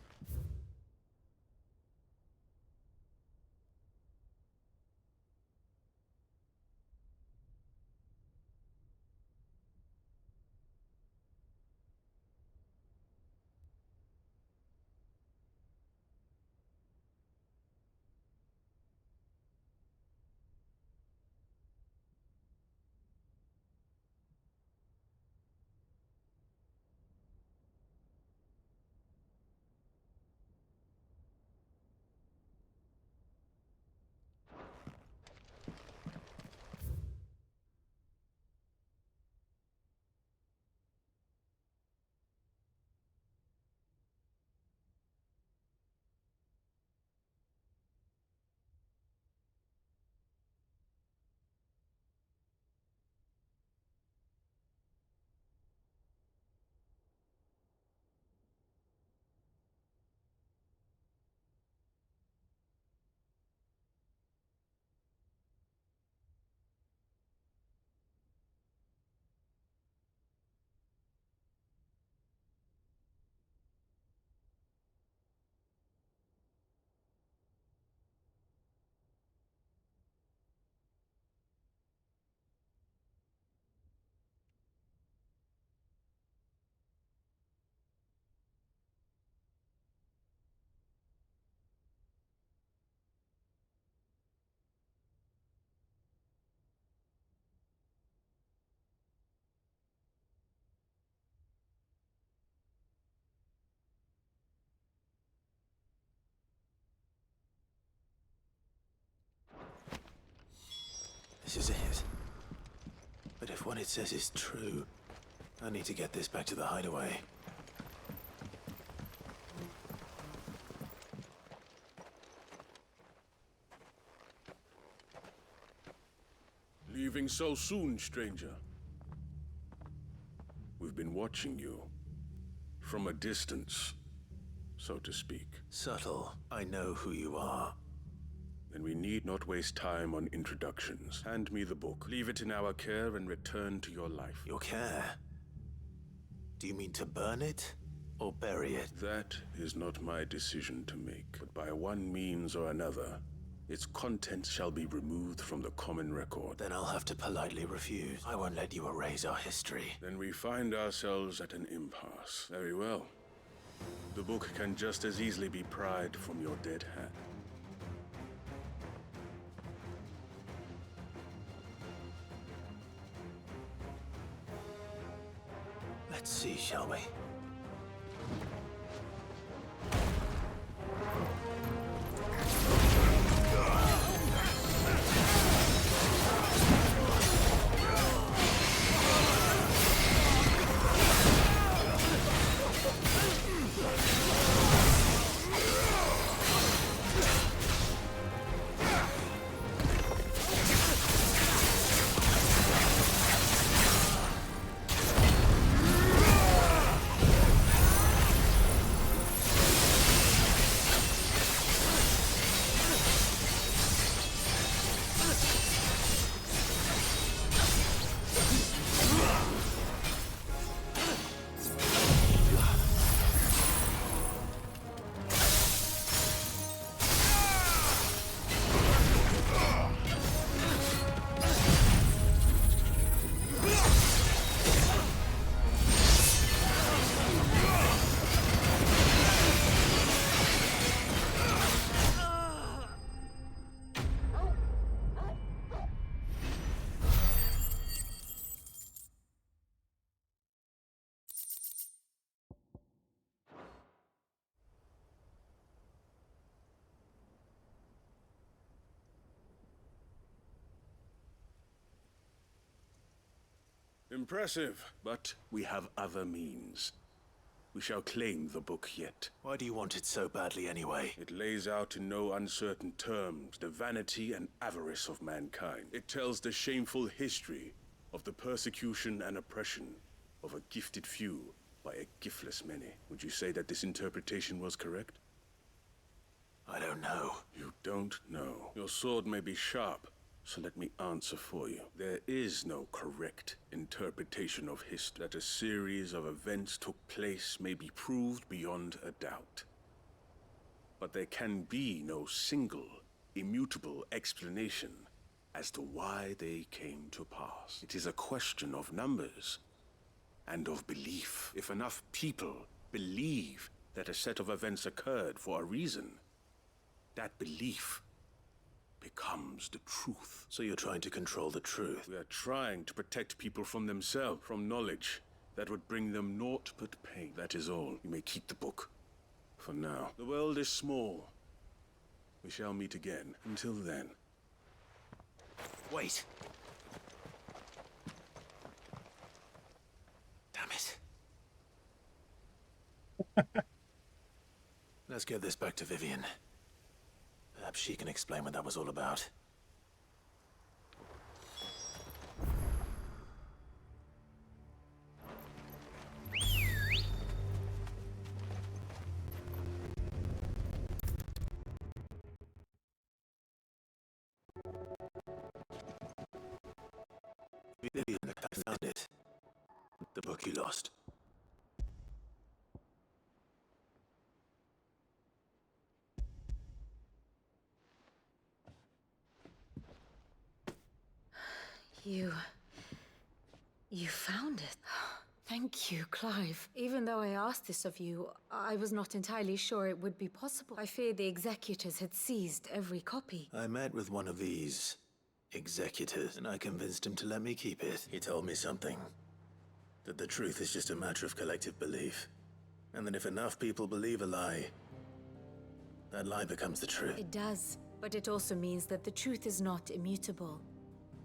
This is it. But if what it says is true, I need to get this back to the hideaway. Leaving so soon, stranger? We've been watching you. From a distance, so to speak. Subtle. I know who you are. Then we need not waste time on introductions. Hand me the book. Leave it in our care and return to your life. Your care? Do you mean to burn it? Or bury it? That is not my decision to make. But by one means or another, its contents shall be removed from the common record. Then I'll have to politely refuse. I won't let you erase our history. Then we find ourselves at an impasse. Very well. The book can just as easily be pried from your dead hand. Let's see, shall we? Impressive, but we have other means. We shall claim the book yet. Why do you want it so badly anyway? It lays out in no uncertain terms the vanity and avarice of mankind. It tells the shameful history of the persecution and oppression of a gifted few by a giftless many. Would you say that this interpretation was correct? I don't know. You don't know. Your sword may be sharp, so let me answer for you. There is no correct interpretation of history. That a series of events took place may be proved beyond a doubt. But there can be no single, immutable explanation as to why they came to pass. It is a question of numbers and of belief. If enough people believe that a set of events occurred for a reason, that belief becomes the truth. So you're trying to control the truth? We are trying to protect people from themselves, from knowledge that would bring them naught but pain. That is all. You may keep the book. For now. The world is small. We shall meet again. Until then. Wait. Damn it. Let's get this back to Vivian. Perhaps she can explain what that was all about. Vivian, I found it. The book you lost. You found it. Thank you, Clive. Even though I asked this of you, I was not entirely sure it would be possible. I feared the executors had seized every copy. I met with one of these executors, and I convinced him to let me keep it. He told me something. That the truth is just a matter of collective belief. And that if enough people believe a lie, that lie becomes the truth. It does, but it also means that the truth is not immutable.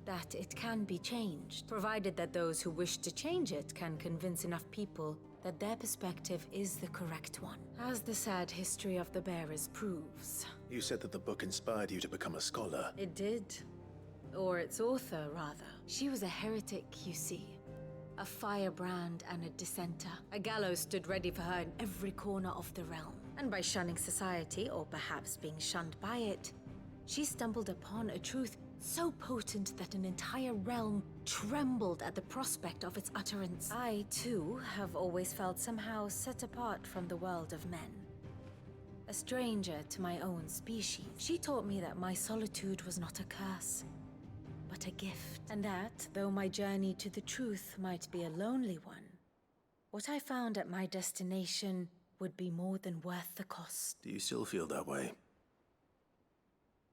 That it can be changed, provided that those who wish to change it can convince enough people that their perspective is the correct one. As the sad history of the bearers proves. You said that the book inspired you to become a scholar. It did. Or its author, rather. She was a heretic, you see. A firebrand and a dissenter. A gallows stood ready for her in every corner of the realm. And by shunning society, or perhaps being shunned by it, she stumbled upon a truth so potent that an entire realm trembled at the prospect of its utterance. I, too, have always felt somehow set apart from the world of men. A stranger to my own species. She taught me that my solitude was not a curse, but a gift. And that, though my journey to the truth might be a lonely one, what I found at my destination would be more than worth the cost. Do you still feel that way?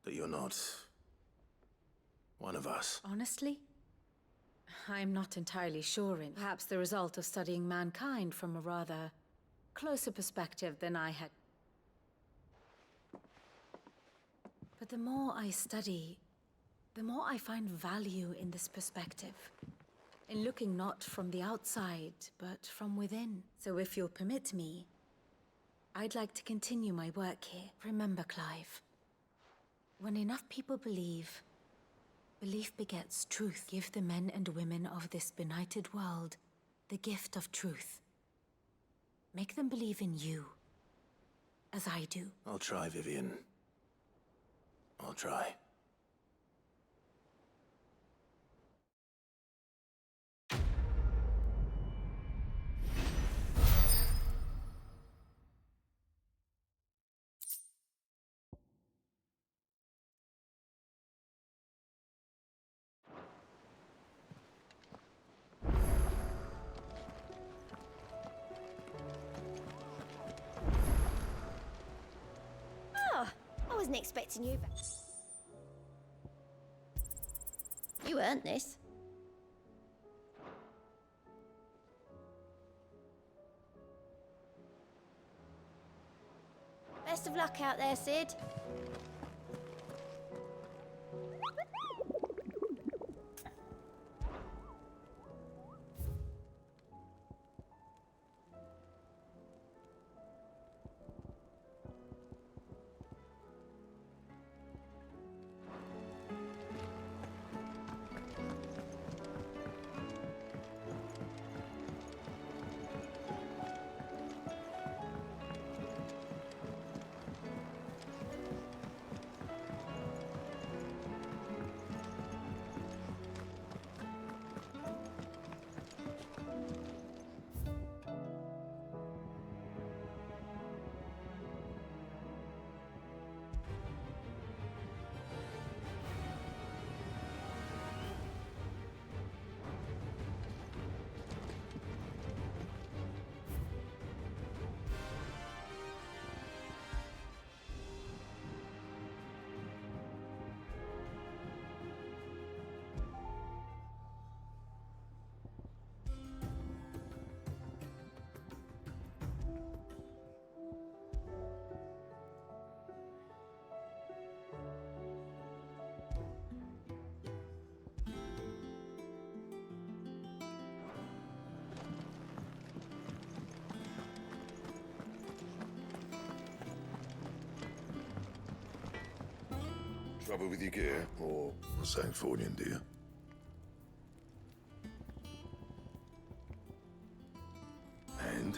That you're not one of us? Honestly, I'm not entirely sure. Perhaps the result of studying mankind from a rather closer perspective than I had. But the more I study, the more I find value in this perspective. In looking not from the outside, but from within. So if you'll permit me, I'd like to continue my work here. Remember, Clive, when enough people believe, belief begets truth. Give the men and women of this benighted world the gift of truth. Make them believe in you, as I do. I'll try, Vivian. I'll try. I wasn't expecting you back. You earned this. Best of luck out there, Sid. Trouble with your gear, or a Sanfordnian, do you? And?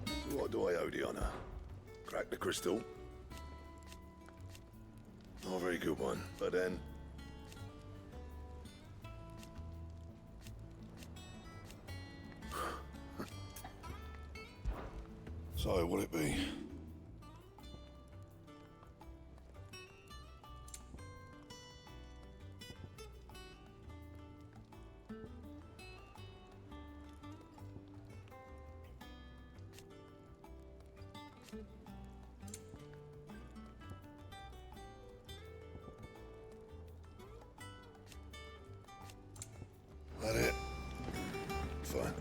So what do I owe the honor? Crack the crystal? Not a very good one, but then... So, what'll it be? That it? Fine.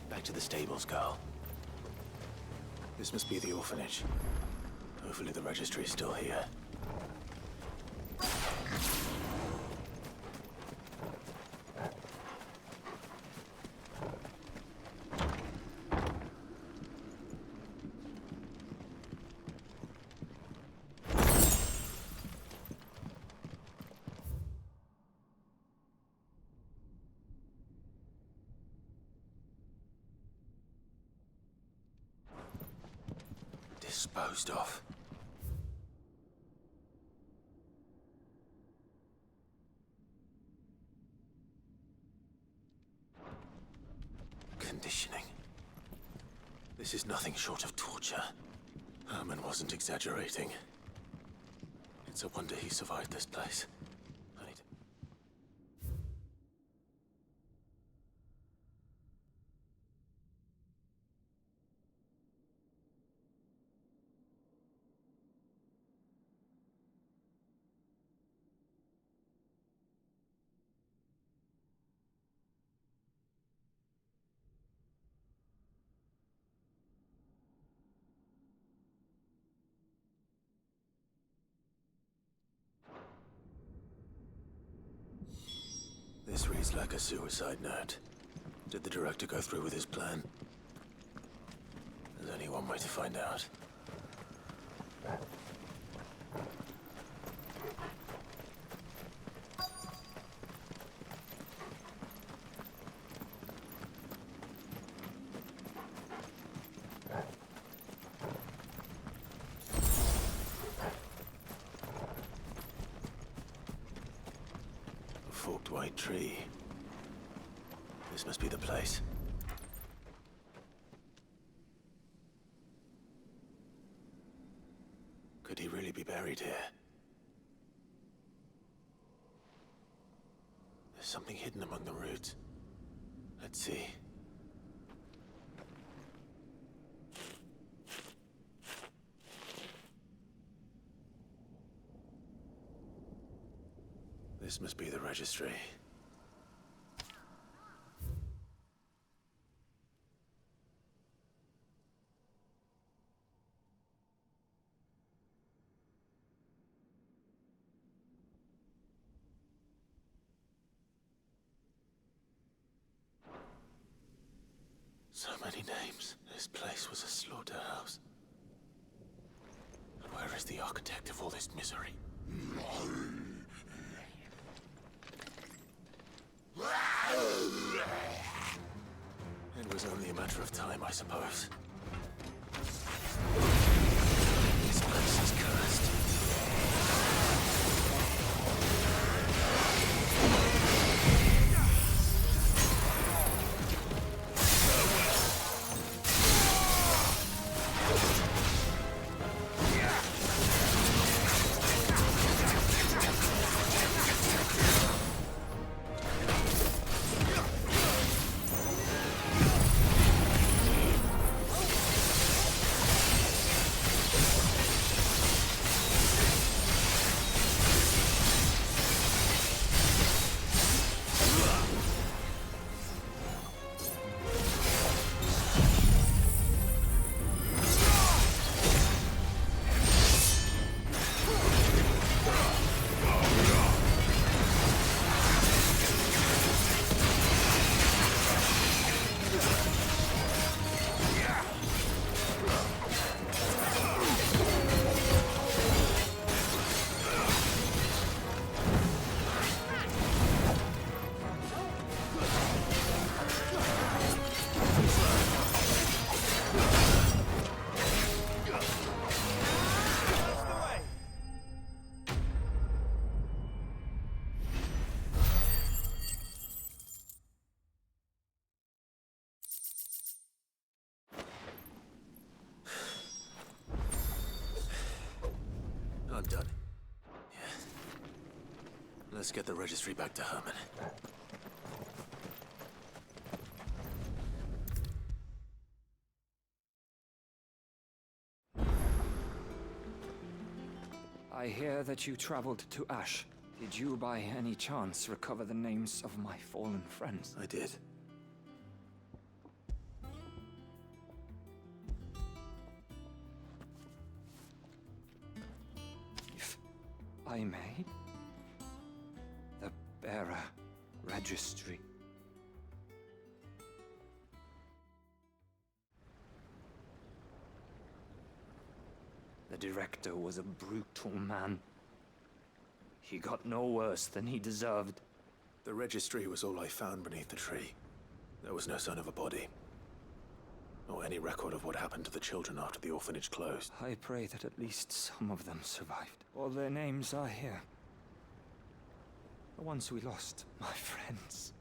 Back to the stables, Carl. This must be the orphanage. Hopefully the registry's still here. Disposed of. Conditioning. This is nothing short of torture. Herman wasn't exaggerating. It's a wonder he survived this place. I need to... This reads like a suicide note. Did the director go through with his plan? There's only one way to find out. Forked white tree. This must be the place. Could he really be buried here? There's something hidden among the roots. Let's see. This must be the registry. So many names. This place was a slaughterhouse. And where is the architect of all this misery? It was only a matter of time, I suppose. This place is cursed. I'm done. Yeah. Let's get the registry back to Herman. I hear that you traveled to Ash. Did you by any chance recover the names of my fallen friends? I did. If I may? The bearer registry. The director was a brutal man. He got no worse than he deserved. The registry was all I found beneath the tree. There was no sign of a body. Or any record of what happened to the children after the orphanage closed. I pray that at least some of them survived. All their names are here. The ones we lost, my friends.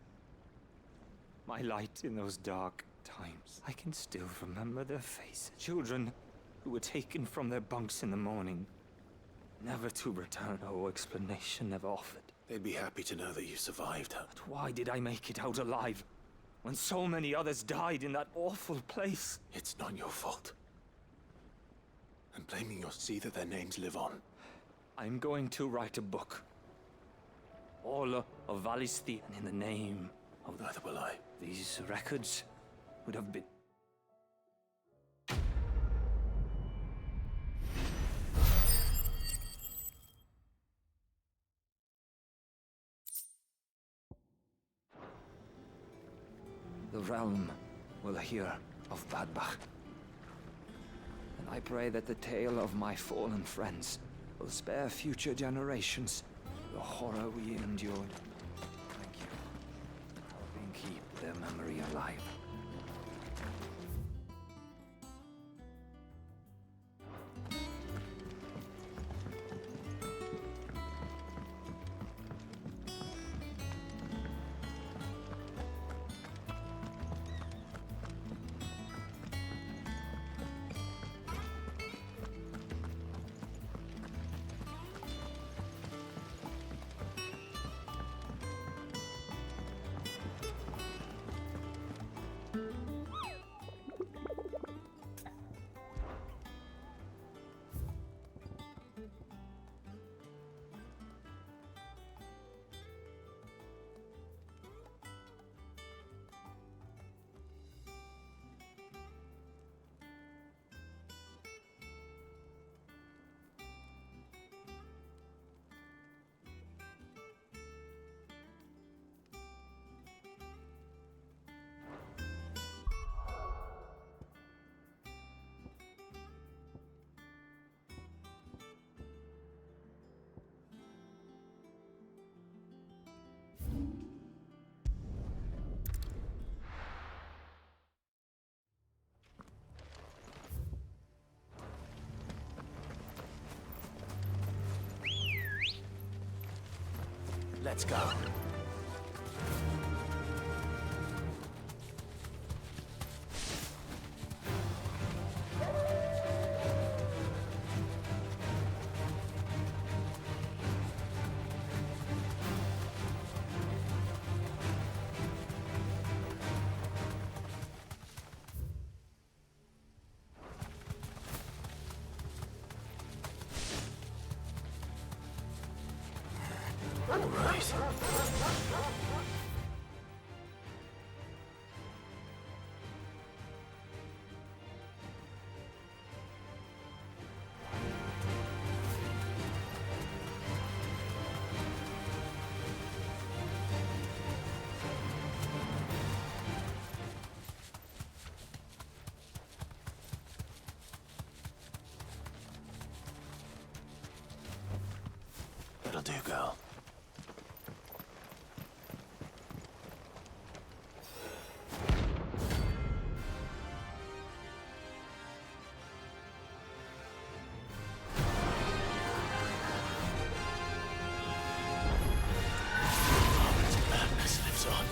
My light in those dark times. I can still remember their faces. Children who were taken from their bunks in the morning, never to return. No explanation ever offered. They'd be happy to know that you survived. But why did I make it out alive, when so many others died in that awful place? It's not your fault. And blaming your see that their names live on. I'm going to write a book. All of Valisti, and in the name of neither will I. These records would have been... The realm will hear of Badbach. And I pray that the tale of my fallen friends will spare future generations the horror we endured. Thank you for helping keep their memory alive. Let's go. That'll do, girl. Madness lives on.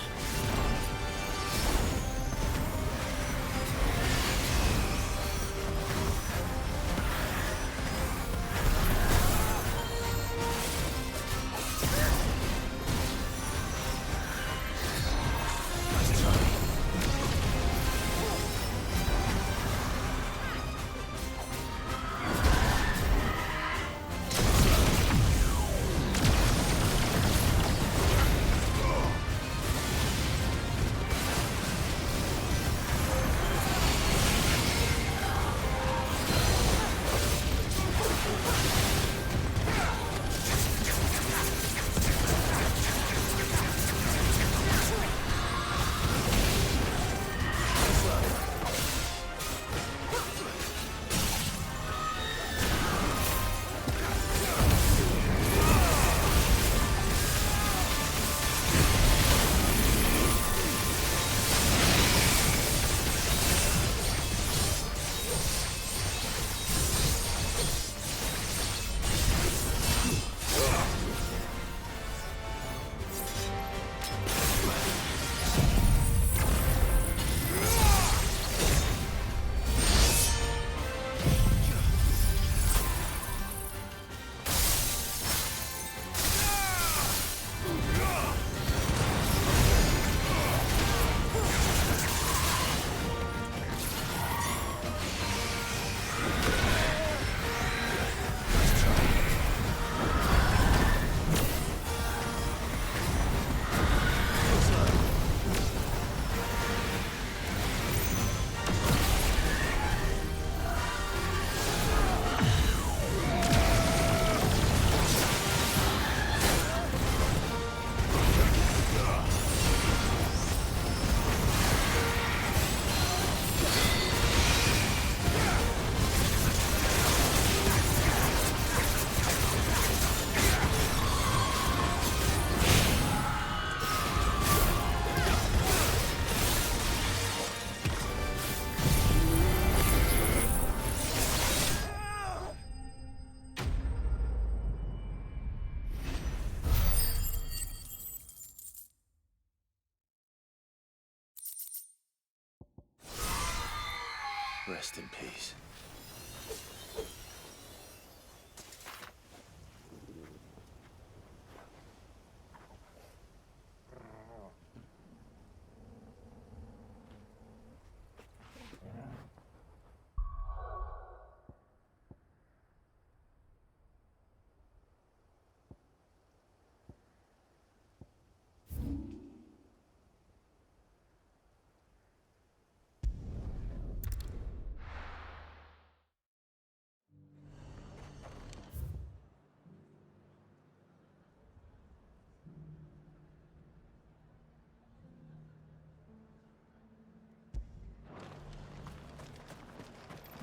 Rest in peace.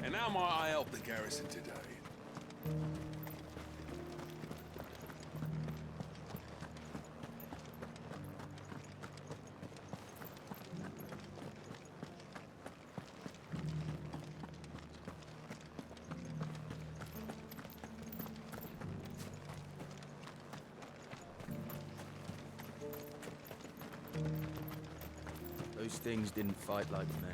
And how might I help the garrison today? Those things didn't fight like men.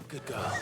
Good girl.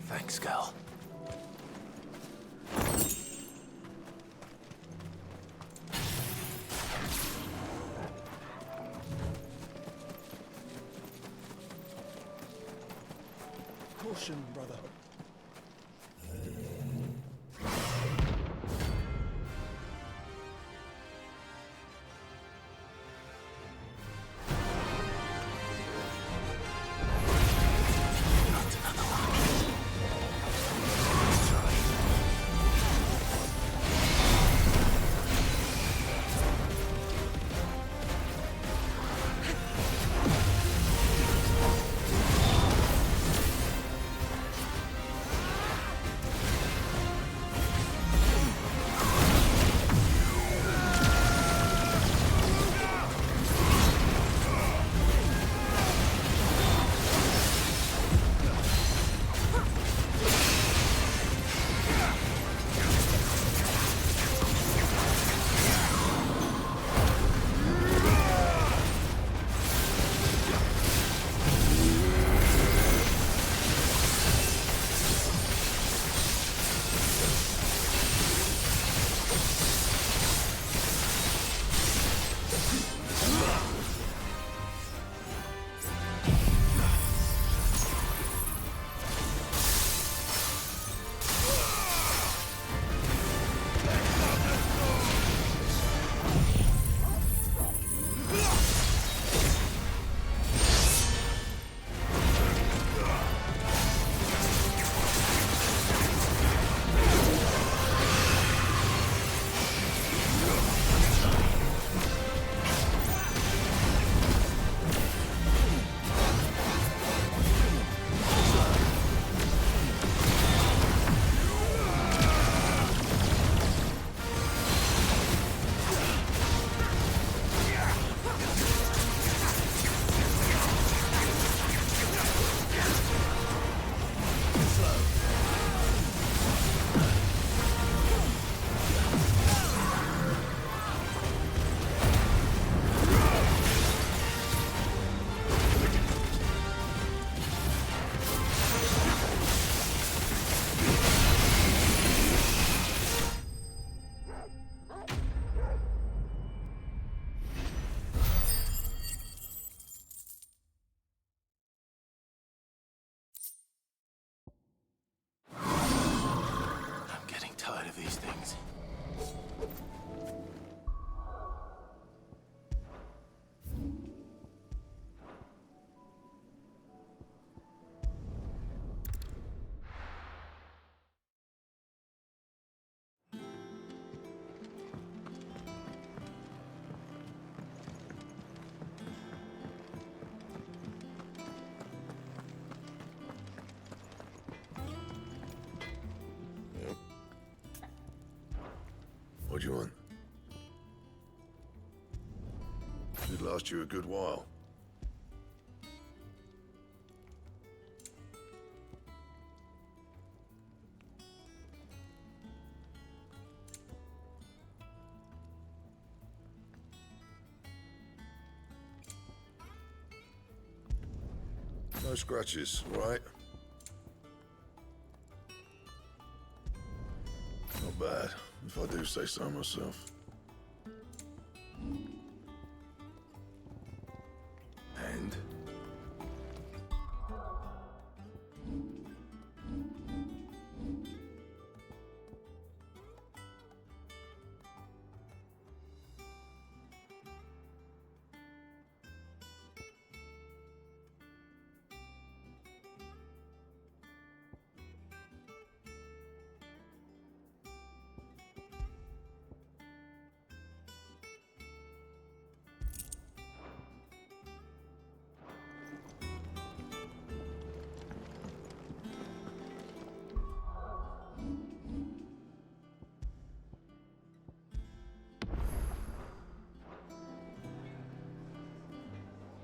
Thanks, girl. Caution, brother. Tired of these things. What do you want? Should last you a good while. No scratches, right? Not bad, if I do say so myself. And?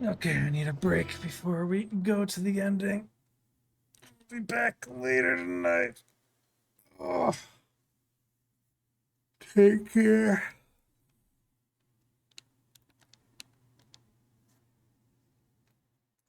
Okay, I need a break before we go to the ending. Be back later tonight. Oh. Take care.